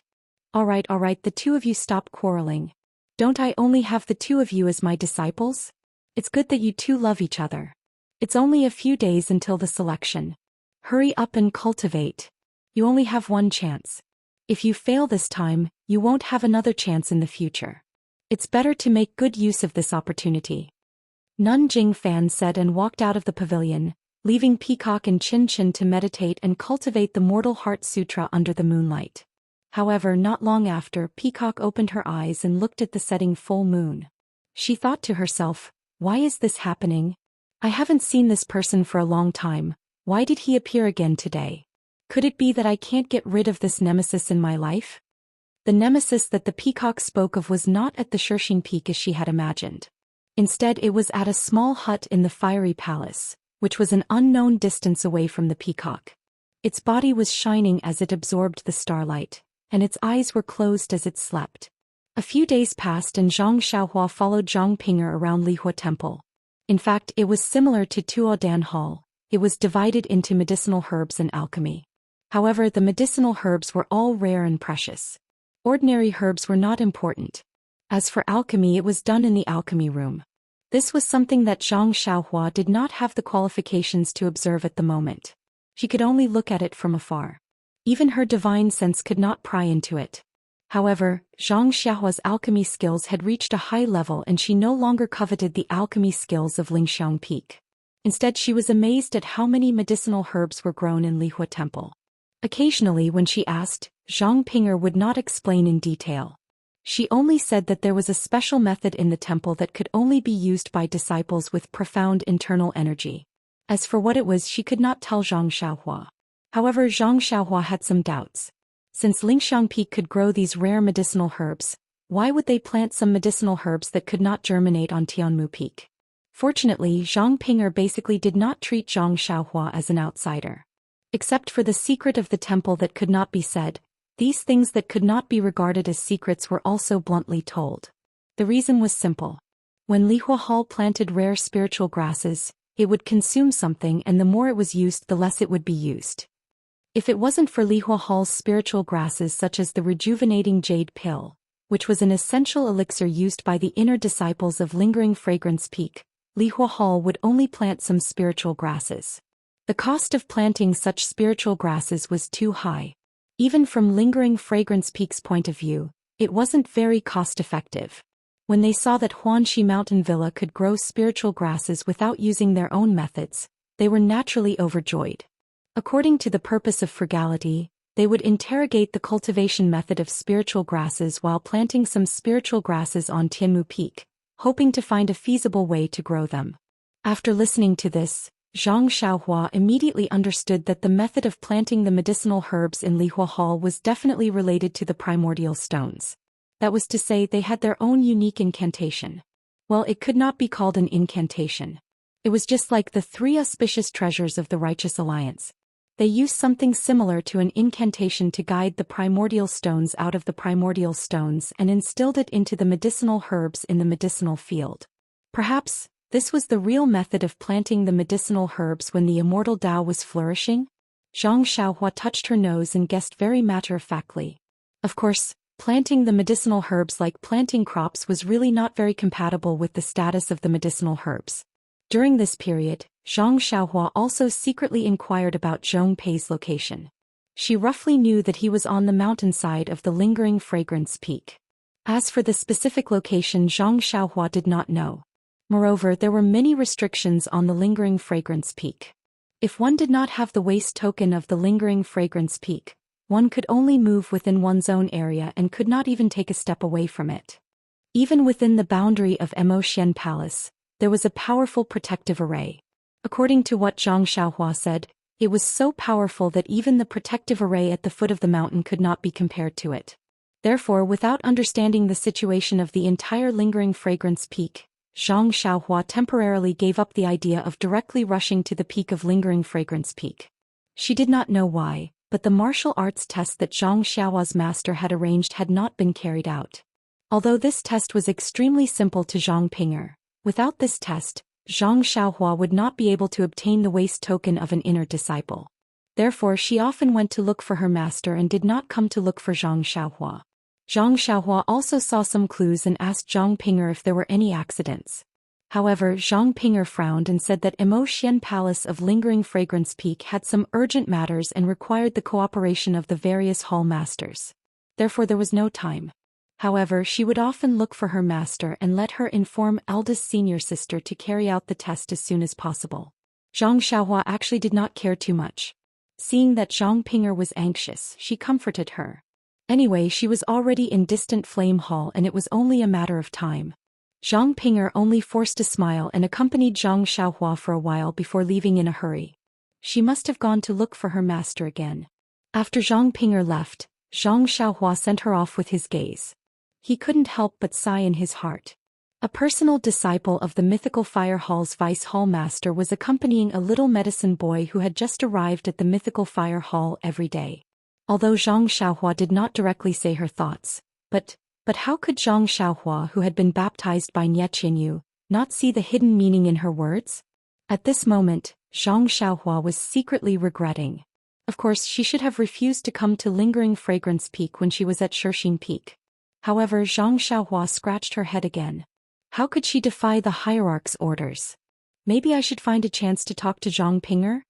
Alright, the two of you stop quarreling. Don't I only have the two of you as my disciples? It's good that you two love each other. It's only a few days until the selection. Hurry up and cultivate. You only have one chance. If you fail this time, you won't have another chance in the future. It's better to make good use of this opportunity. Nanjing Fan said and walked out of the pavilion, leaving Peacock and Chin Chin to meditate and cultivate the Mortal Heart Sutra under the moonlight. However, not long after, Peacock opened her eyes and looked at the setting full moon. She thought to herself, why is this happening? I haven't seen this person for a long time. Why did he appear again today? Could it be that I can't get rid of this nemesis in my life? The nemesis that the Peacock spoke of was not at the Shirshing Peak as she had imagined. Instead, it was at a small hut in the Fiery Palace, which was an unknown distance away from the Peacock. Its body was shining as it absorbed the starlight, and its eyes were closed as it slept. A few days passed and Zhang Xiaohua followed Zhang Pinger around Lihua Temple. In fact, it was similar to Tuodan Hall. It was divided into medicinal herbs and alchemy. However, the medicinal herbs were all rare and precious. Ordinary herbs were not important. As for alchemy, it was done in the alchemy room. This was something that Zhang Xiaohua did not have the qualifications to observe at the moment. She could only look at it from afar. Even her divine sense could not pry into it. However, Zhang Xiaohua's alchemy skills had reached a high level and she no longer coveted the alchemy skills of Lingxiang Peak. Instead, she was amazed at how many medicinal herbs were grown in Lihua Temple. Occasionally when she asked, Zhang Pinger would not explain in detail. She only said that there was a special method in the temple that could only be used by disciples with profound internal energy. As for what it was, she could not tell Zhang Xiaohua. However, Zhang Xiaohua had some doubts. Since Lingxiang Peak could grow these rare medicinal herbs, why would they plant some medicinal herbs that could not germinate on Tianmu Peak? Fortunately, Zhang Pinger basically did not treat Zhang Xiaohua as an outsider. Except for the secret of the temple that could not be said, these things that could not be regarded as secrets were also bluntly told. The reason was simple. When Lihua Hall planted rare spiritual grasses, it would consume something, and the more it was used the less it would be used. If it wasn't for Lihua Hall's spiritual grasses such as the rejuvenating jade pill, which was an essential elixir used by the inner disciples of Lingering Fragrance Peak, Lihua Hall would only plant some spiritual grasses. The cost of planting such spiritual grasses was too high. Even from Lingering Fragrance Peak's point of view, it wasn't very cost-effective. When they saw that Huanxi Mountain Villa could grow spiritual grasses without using their own methods, they were naturally overjoyed. According to the purpose of frugality, they would interrogate the cultivation method of spiritual grasses while planting some spiritual grasses on Tianmu Peak, hoping to find a feasible way to grow them. After listening to this, Zhang Xiaohua immediately understood that the method of planting the medicinal herbs in Lihua Hall was definitely related to the primordial stones. That was to say, they had their own unique incantation. Well, it could not be called an incantation. It was just like the 3 auspicious treasures of the Righteous Alliance. They used something similar to an incantation to guide the primordial stones out of the primordial stones and instilled it into the medicinal herbs in the medicinal field. Perhaps this was the real method of planting the medicinal herbs when the immortal Tao was flourishing? Zhang Xiaohua touched her nose and guessed very matter-of-factly. Of course, planting the medicinal herbs like planting crops was really not very compatible with the status of the medicinal herbs. During this period, Zhang Xiaohua also secretly inquired about Zhong Pei's location. She roughly knew that he was on the mountainside of the lingering fragrance peak. As for the specific location, Zhang Xiaohua did not know. Moreover, there were many restrictions on the lingering fragrance peak. If one did not have the waste token of the lingering fragrance peak, one could only move within one's own area and could not even take a step away from it. Even within the boundary of Immerse Palace, there was a powerful protective array. According to what Zhang Xiaohua said, it was so powerful that even the protective array at the foot of the mountain could not be compared to it. Therefore, without understanding the situation of the entire lingering fragrance peak, Zhang Xiaohua temporarily gave up the idea of directly rushing to the peak of lingering fragrance peak. She did not know why, but the martial arts test that Zhang Xiaohua's master had arranged had not been carried out. Although this test was extremely simple to Zhang Pinger, without this test, Zhang Xiaohua would not be able to obtain the waste token of an inner disciple. Therefore, she often went to look for her master and did not come to look for Zhang Xiaohua. Zhang Xiaohua also saw some clues and asked Zhang Pinger if there were any accidents. However, Zhang Pinger frowned and said that Immerse Palace of Lingering Fragrance Peak had some urgent matters and required the cooperation of the various hall masters. Therefore, there was no time. However, she would often look for her master and let her inform eldest senior sister to carry out the test as soon as possible. Zhang Xiaohua actually did not care too much. Seeing that Zhang Pinger was anxious, she comforted her. Anyway, she was already in distant Flame Hall and it was only a matter of time. Zhang Pinger only forced a smile and accompanied Zhang Xiaohua for a while before leaving in a hurry. She must have gone to look for her master again. After Zhang Pinger left, Zhang Xiaohua sent her off with his gaze. He couldn't help but sigh in his heart. A personal disciple of the Mythical Fire Hall's Vice Hall Master was accompanying a little medicine boy who had just arrived at the Mythical Fire Hall every day. Although Zhang Xiaohua did not directly say her thoughts, but how could Zhang Xiaohua, who had been baptized by Nie Qianyu, not see the hidden meaning in her words? At this moment, Zhang Xiaohua was secretly regretting. Of course, she should have refused to come to Lingering Fragrance Peak when she was at Shirxing Peak. However, Zhang Xiaohua scratched her head again. How could she defy the hierarch's orders? Maybe I should find a chance to talk to Zhang Pinger?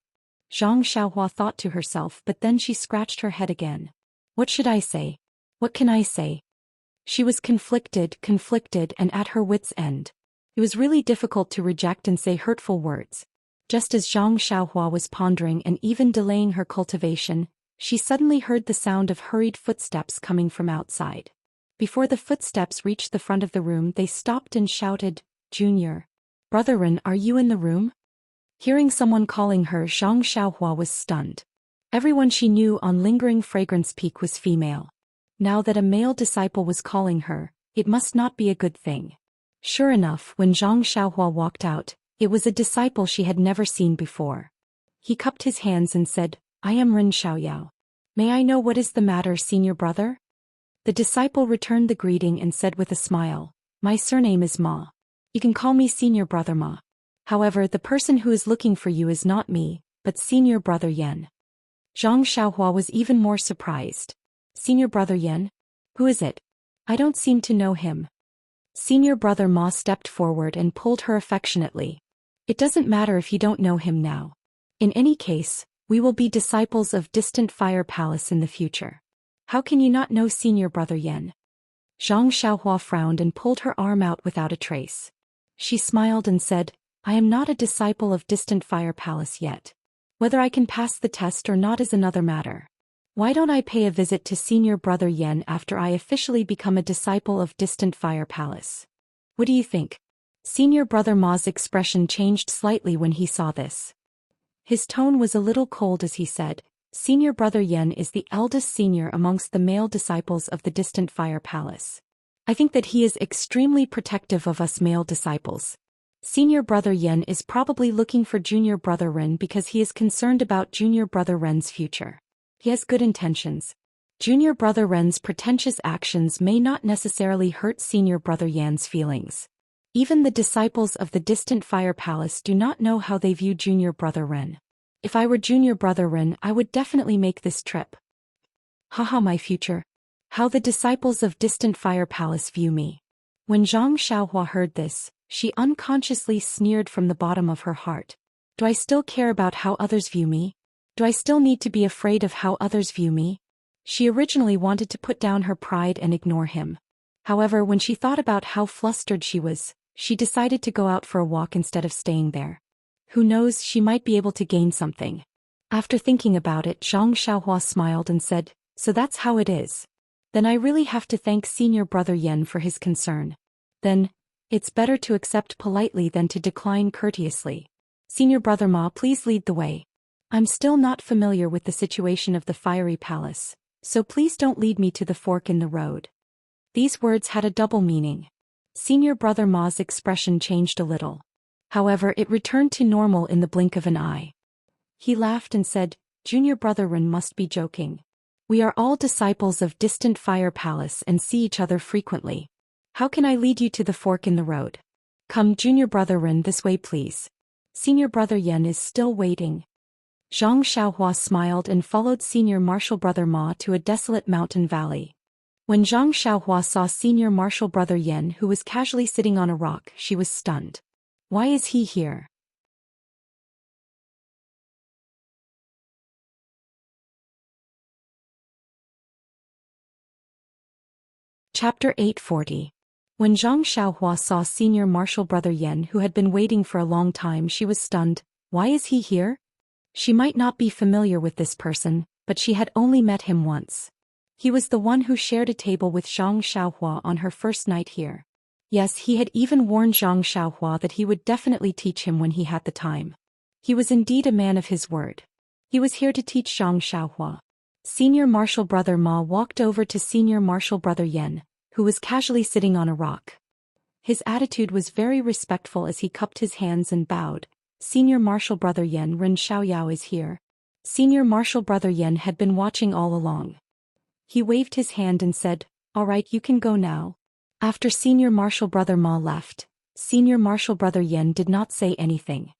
Zhang Xiaohua thought to herself, but then she scratched her head again. What should I say? What can I say? She was conflicted and at her wit's end. It was really difficult to reject and say hurtful words. Just as Zhang Xiaohua was pondering and even delaying her cultivation, she suddenly heard the sound of hurried footsteps coming from outside. Before the footsteps reached the front of the room, they stopped and shouted, "Junior. Brother Ren, are you in the room?" Hearing someone calling her, Zhang Xiaohua was stunned. Everyone she knew on Lingering Fragrance Peak was female. Now that a male disciple was calling her, it must not be a good thing. Sure enough, when Zhang Xiaohua walked out, it was a disciple she had never seen before. He cupped his hands and said, "I am Ren Xiaoyao. May I know what is the matter, senior brother?" The disciple returned the greeting and said with a smile, "My surname is Ma. You can call me senior brother Ma. However, the person who is looking for you is not me, but senior brother Yan." Zhang Xiaohua was even more surprised. "Senior brother Yan? Who is it? I don't seem to know him." Senior brother Ma stepped forward and pulled her affectionately. "It doesn't matter if you don't know him now. In any case, we will be disciples of Distant Fire Palace in the future. How can you not know senior brother Yan?" Zhang Xiaohua frowned and pulled her arm out without a trace. She smiled and said, "I am not a disciple of Distant Fire Palace yet. Whether I can pass the test or not is another matter. Why don't I pay a visit to senior brother Yan after I officially become a disciple of Distant Fire Palace? What do you think?" Senior brother Ma's expression changed slightly when he saw this. His tone was a little cold as he said, "Senior brother Yan is the eldest senior amongst the male disciples of the Distant Fire Palace. I think that he is extremely protective of us male disciples. Senior brother Yan is probably looking for junior brother Ren because he is concerned about junior brother Ren's future. He has good intentions. Junior brother Ren's pretentious actions may not necessarily hurt senior brother Yan's feelings. Even the disciples of the Distant Fire Palace do not know how they view junior brother Ren. If I were junior brother Ren, I would definitely make this trip. Haha, my future. How the disciples of distant fire palace view me. When Zhang Xiaohua heard this, she unconsciously sneered from the bottom of her heart. Do I still care about how others view me? Do I still need to be afraid of how others view me? She originally wanted to put down her pride and ignore him. However, when she thought about how flustered she was, she decided to go out for a walk instead of staying there. Who knows, she might be able to gain something. After thinking about it, Zhang Xiaohua smiled and said, so that's how it is. Then I really have to thank senior brother Yen for his concern. Then, it's better to accept politely than to decline courteously. Senior brother Ma, please lead the way. I'm still not familiar with the situation of the fiery palace, so please don't lead me to the fork in the road. These words had a double meaning. Senior brother Ma's expression changed a little. However, it returned to normal in the blink of an eye. He laughed and said, Junior brother Ren must be joking. We are all disciples of distant fire palace and see each other frequently. How can I lead you to the fork in the road? Come, junior brother Ren, this way please. Senior brother Yen is still waiting. Zhang Xiaohua smiled and followed senior martial brother Ma to a desolate mountain valley. When Zhang Xiaohua saw senior martial brother Yen who was casually sitting on a rock, she was stunned. Why is he here? Chapter 840. When Zhang Xiaohua saw senior martial brother Yen who had been waiting for a long time, she was stunned. Why is he here? She might not be familiar with this person, but she had only met him once. He was the one who shared a table with Zhang Xiaohua on her first night here. Yes, he had even warned Zhang Xiaohua that he would definitely teach him when he had the time. He was indeed a man of his word. He was here to teach Zhang Xiaohua. Senior martial brother Ma walked over to senior martial brother Yen, who was casually sitting on a rock. His attitude was very respectful as he cupped his hands and bowed. Senior martial brother Yen, Ren Xiaoyao is here. Senior martial brother Yen had been watching all along. He waved his hand and said, all right, you can go now. After senior martial brother Ma left, senior martial brother Yen did not say anything.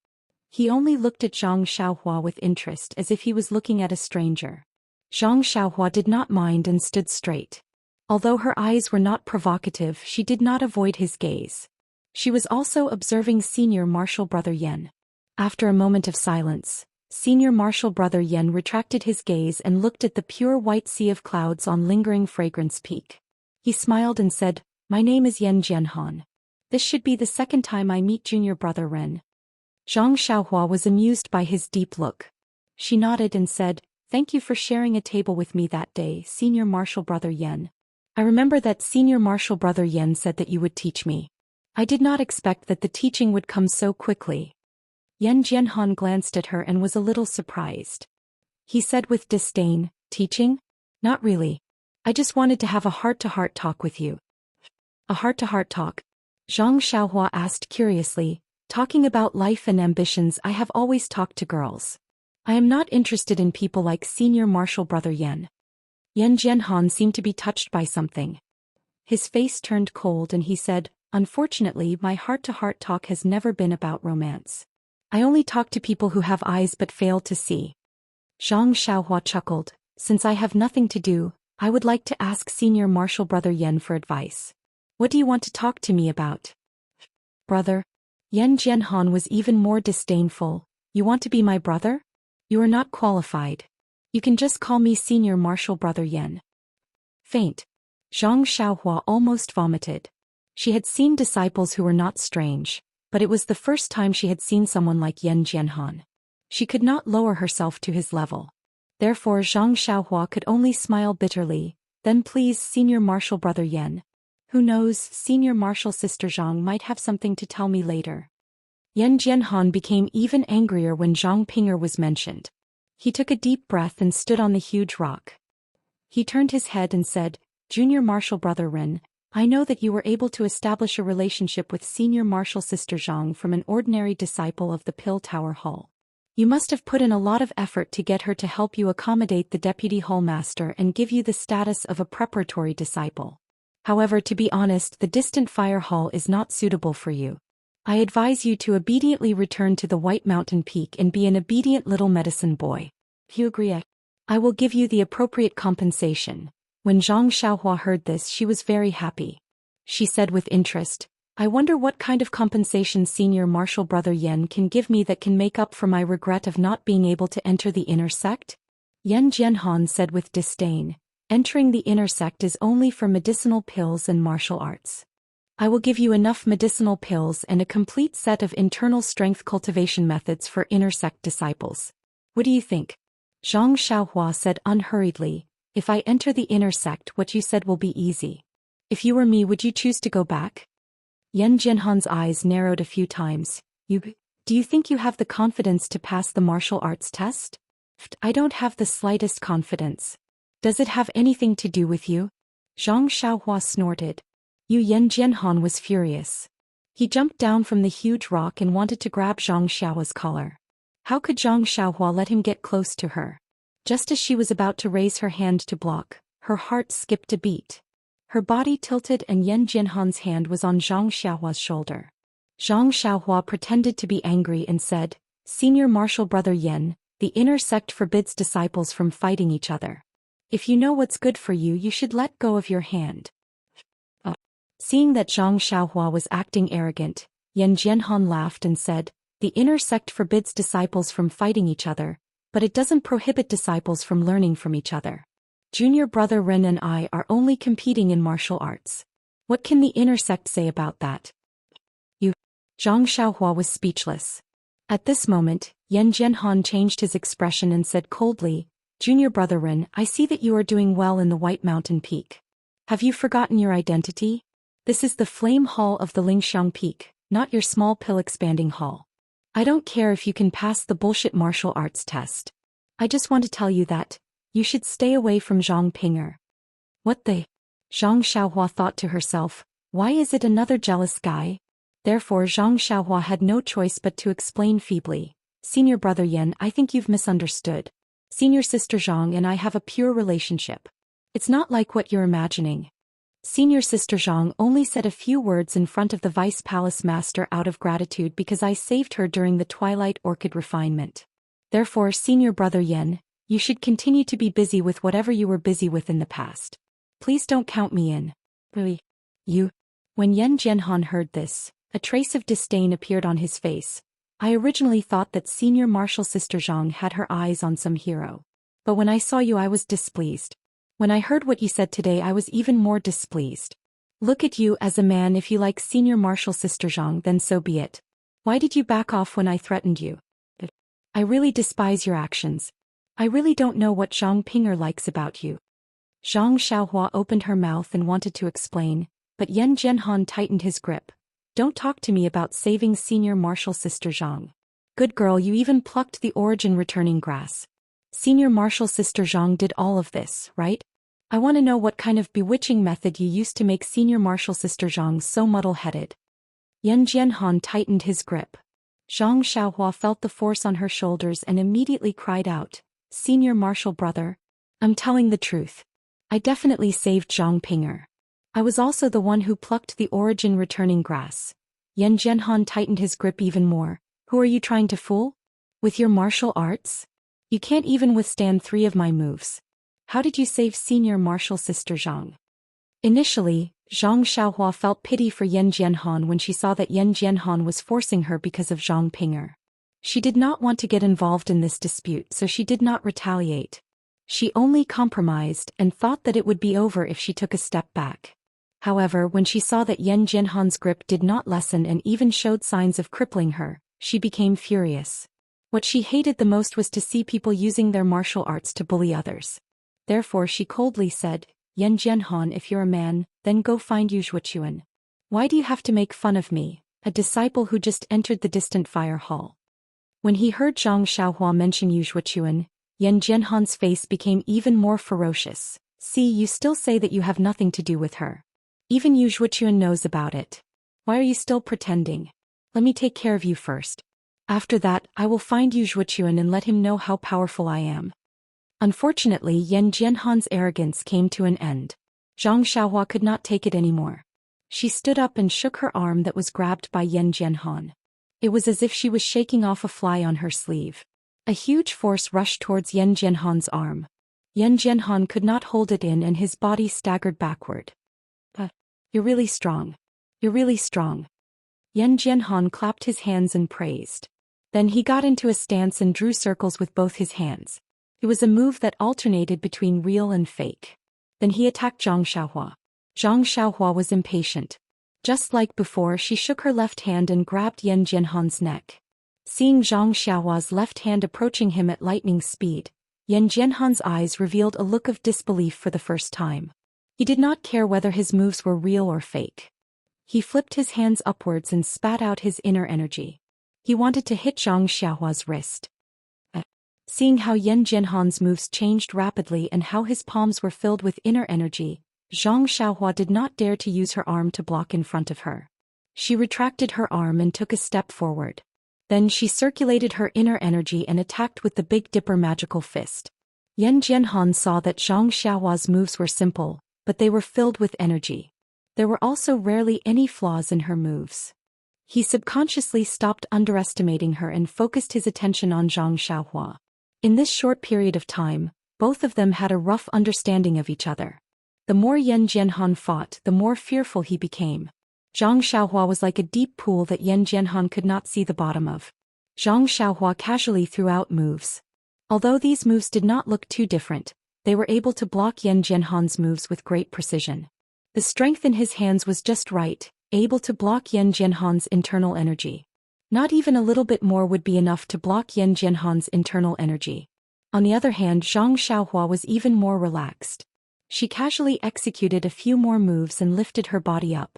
He only looked at Zhang Xiaohua with interest as if he was looking at a stranger. Zhang Xiaohua did not mind and stood straight. Although her eyes were not provocative, she did not avoid his gaze. She was also observing senior martial brother Yen. After a moment of silence, senior martial brother Yen retracted his gaze and looked at the pure white sea of clouds on lingering fragrance peak. He smiled and said, my name is Yen Jianhan. This should be the second time I meet junior brother Ren. Zhang Xiaohua was amused by his deep look. She nodded and said, thank you for sharing a table with me that day, senior martial brother Yen. I remember that senior martial brother Yen said that you would teach me. I did not expect that the teaching would come so quickly. Yen Jianhan glanced at her and was a little surprised. He said with disdain, teaching? Not really. I just wanted to have a heart-to-heart talk with you. A heart-to-heart talk? Zhang Xiaohua asked curiously, talking about life and ambitions. I have always talked to girls. I am not interested in people like senior martial brother Yen. Yen Jianhan seemed to be touched by something. His face turned cold and he said, unfortunately, my heart-to-heart talk has never been about romance. I only talk to people who have eyes but fail to see. Zhang Xiaohua chuckled, since I have nothing to do, I would like to ask senior martial brother Yen for advice. What do you want to talk to me about? Brother? Yen Jianhan was even more disdainful. You want to be my brother? You are not qualified. You can just call me senior martial brother Yen. Faint. Zhang Xiaohua almost vomited. She had seen disciples who were not strange, but it was the first time she had seen someone like Yen Jianhan. She could not lower herself to his level. Therefore Zhang Xiaohua could only smile bitterly. Then please, senior martial brother Yen. Who knows, senior martial sister Zhang might have something to tell me later. Yen Jianhan became even angrier when Zhang Pinger was mentioned. He took a deep breath and stood on the huge rock. He turned his head and said, Junior martial brother Ren, I know that you were able to establish a relationship with senior martial sister Zhang from an ordinary disciple of the Pill Tower Hall. You must have put in a lot of effort to get her to help you accommodate the deputy hall master and give you the status of a preparatory disciple. However, to be honest, the distant fire hall is not suitable for you. I advise you to obediently return to the White Mountain Peak and be an obedient little medicine boy. You agree? I will give you the appropriate compensation. When Zhang Xiaohua heard this, she was very happy. She said with interest, I wonder what kind of compensation senior martial brother Yen can give me that can make up for my regret of not being able to enter the inner sect? Yen Jianhan said with disdain, entering the inner sect is only for medicinal pills and martial arts. I will give you enough medicinal pills and a complete set of internal strength cultivation methods for inner sect disciples. What do you think? Zhang Xiaohua said unhurriedly, if I enter the inner sect, what you said will be easy. If you were me, would you choose to go back? Yen Jianhan's eyes narrowed a few times. Do you think you have the confidence to pass the martial arts test? I don't have the slightest confidence. Does it have anything to do with you? Zhang Xiaohua snorted. Yen Jianhan was furious. He jumped down from the huge rock and wanted to grab Zhang Xiaohua's collar. How could Zhang Xiaohua let him get close to her? Just as she was about to raise her hand to block, her heart skipped a beat. Her body tilted and Yen Jianhan's hand was on Zhang Xiaohua's shoulder. Zhang Xiaohua pretended to be angry and said, Senior martial brother Yen, the inner sect forbids disciples from fighting each other. If you know what's good for you, you should let go of your hand. Seeing that Zhang Xiaohua was acting arrogant, Yen Jianhan laughed and said, the inner sect forbids disciples from fighting each other, but it doesn't prohibit disciples from learning from each other. Junior brother Ren and I are only competing in martial arts. What can the inner sect say about that? Zhang Xiaohua was speechless. At this moment, Yen Jianhan changed his expression and said coldly, Junior brother Ren, I see that you are doing well in the White Mountain Peak. Have you forgotten your identity? This is the Flame Hall of the Lingxiang Peak, not your small pill expanding hall. I don't care if you can pass the bullshit martial arts test. I just want to tell you that you should stay away from Zhang Pinger. What the? Zhang Xiaohua thought to herself, why is it another jealous guy? Therefore Zhang Xiaohua had no choice but to explain feebly. Senior brother Yen, I think you've misunderstood. Senior sister Zhang and I have a pure relationship. It's not like what you're imagining. Senior sister Zhang only said a few words in front of the Vice Palace Master out of gratitude because I saved her during the Twilight Orchid refinement. Therefore senior brother Yen, you should continue to be busy with whatever you were busy with in the past. Please don't count me in. Really? You? When Yen Jianhan heard this, a trace of disdain appeared on his face. I originally thought that senior martial sister Zhang had her eyes on some hero. But when I saw you I was displeased. When I heard what you said today I was even more displeased. Look at you as a man, if you like senior martial sister Zhang then so be it. Why did you back off when I threatened you? I really despise your actions. I really don't know what Zhang Pinger likes about you. Zhang Xiaohua opened her mouth and wanted to explain, but Yen Jianhan tightened his grip. Don't talk to me about saving senior martial sister Zhang. Good girl, you even plucked the origin returning grass. Senior martial sister Zhang did all of this, right? I want to know what kind of bewitching method you used to make senior martial sister Zhang so muddle-headed. Yen Jianhan tightened his grip. Zhang Xiaohua felt the force on her shoulders and immediately cried out, Senior martial brother, I'm telling the truth. I definitely saved Zhang Pinger. I was also the one who plucked the origin returning grass. Yen Jianhan tightened his grip even more. Who are you trying to fool? With your martial arts? You can't even withstand 3 of my moves. How did you save senior martial sister Zhang? Initially, Zhang Xiaohua felt pity for Yen Jianhan when she saw that Yen Jianhan was forcing her because of Zhang Pinger. She did not want to get involved in this dispute, so she did not retaliate. She only compromised and thought that it would be over if she took a step back. However, when she saw that Yen Jianhan's grip did not lessen and even showed signs of crippling her, she became furious. What she hated the most was to see people using their martial arts to bully others. Therefore she coldly said, Yen Jianhan, if you're a man, then go find Yu Zhuochuan. Why do you have to make fun of me, a disciple who just entered the distant fire hall? When he heard Zhang Xiaohua mention Yu Zhuochuan, Yen Jianhan's face became even more ferocious. See, you still say that you have nothing to do with her. Even Yu Zhuochuan knows about it. Why are you still pretending? Let me take care of you first. After that, I will find Yu Zhuochuan and let him know how powerful I am. Unfortunately, Yen Jianhan's arrogance came to an end. Zhang Xiaohua could not take it anymore. She stood up and shook her arm that was grabbed by Yan Jianhan. It was as if she was shaking off a fly on her sleeve. A huge force rushed towards Yan Jianhan's arm. Yan Jianhan could not hold it in and his body staggered backward. You're really strong. You're really strong. Yan Jianhan clapped his hands and praised. Then he got into a stance and drew circles with both his hands. It was a move that alternated between real and fake. Then he attacked Zhang Xiaohua. Zhang Xiaohua was impatient. Just like before, she shook her left hand and grabbed Yan Jianhan's neck. Seeing Zhang Xiaohua's left hand approaching him at lightning speed, Yan Jianhan's eyes revealed a look of disbelief for the first time. He did not care whether his moves were real or fake. He flipped his hands upwards and spat out his inner energy. He wanted to hit Zhang Xiaohua's wrist. Seeing how Yan Jianhan's moves changed rapidly and how his palms were filled with inner energy, Zhang Xiaohua did not dare to use her arm to block in front of her. She retracted her arm and took a step forward. Then she circulated her inner energy and attacked with the Big Dipper magical fist. Yan Jianhan saw that Zhang Xiaohua's moves were simple, but they were filled with energy. There were also rarely any flaws in her moves. He subconsciously stopped underestimating her and focused his attention on Zhang Xiaohua. In this short period of time, both of them had a rough understanding of each other. The more Yan Jianhan fought, the more fearful he became. Zhang Xiaohua was like a deep pool that Yan Jianhan could not see the bottom of. Zhang Xiaohua casually threw out moves. Although these moves did not look too different, they were able to block Yan Jianhan's moves with great precision. The strength in his hands was just right, able to block Yan Jianhan's internal energy. Not even a little bit more would be enough to block Yan Jianhan's internal energy. On the other hand, Zhang Xiaohua was even more relaxed. She casually executed a few more moves and lifted her body up.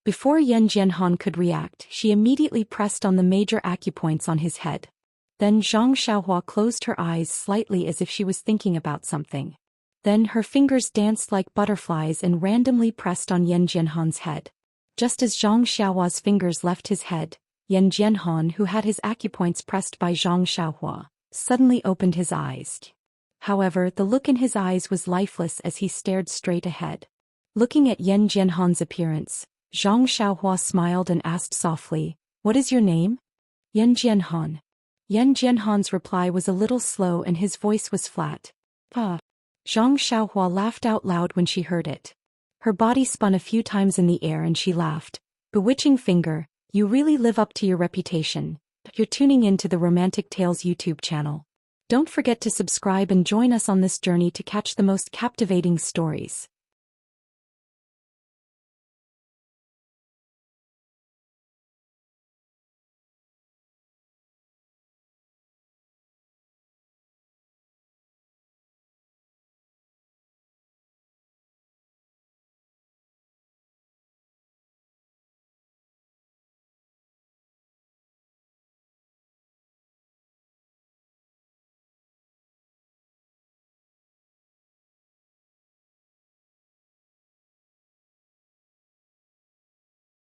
Before Yan Jianhan could react, she immediately pressed on the major acupoints on his head. Then Zhang Xiaohua closed her eyes slightly as if she was thinking about something. Then her fingers danced like butterflies and randomly pressed on Yan Jianhan's head. Just as Zhang Xiaohua's fingers left his head, Yan Jianhan, who had his acupoints pressed by Zhang Xiaohua, suddenly opened his eyes. However, the look in his eyes was lifeless as he stared straight ahead. Looking at Yan Jianhan's appearance, Zhang Xiaohua smiled and asked softly, "What is your name?" Yan Jianhan. Yan Jianhan's reply was a little slow and his voice was flat. Zhang Xiaohua laughed out loud when she heard it. Her body spun a few times in the air and she laughed. "Bewitching finger, you really live up to your reputation." You're tuning in to the Romantic Tales YouTube channel. Don't forget to subscribe and join us on this journey to catch the most captivating stories.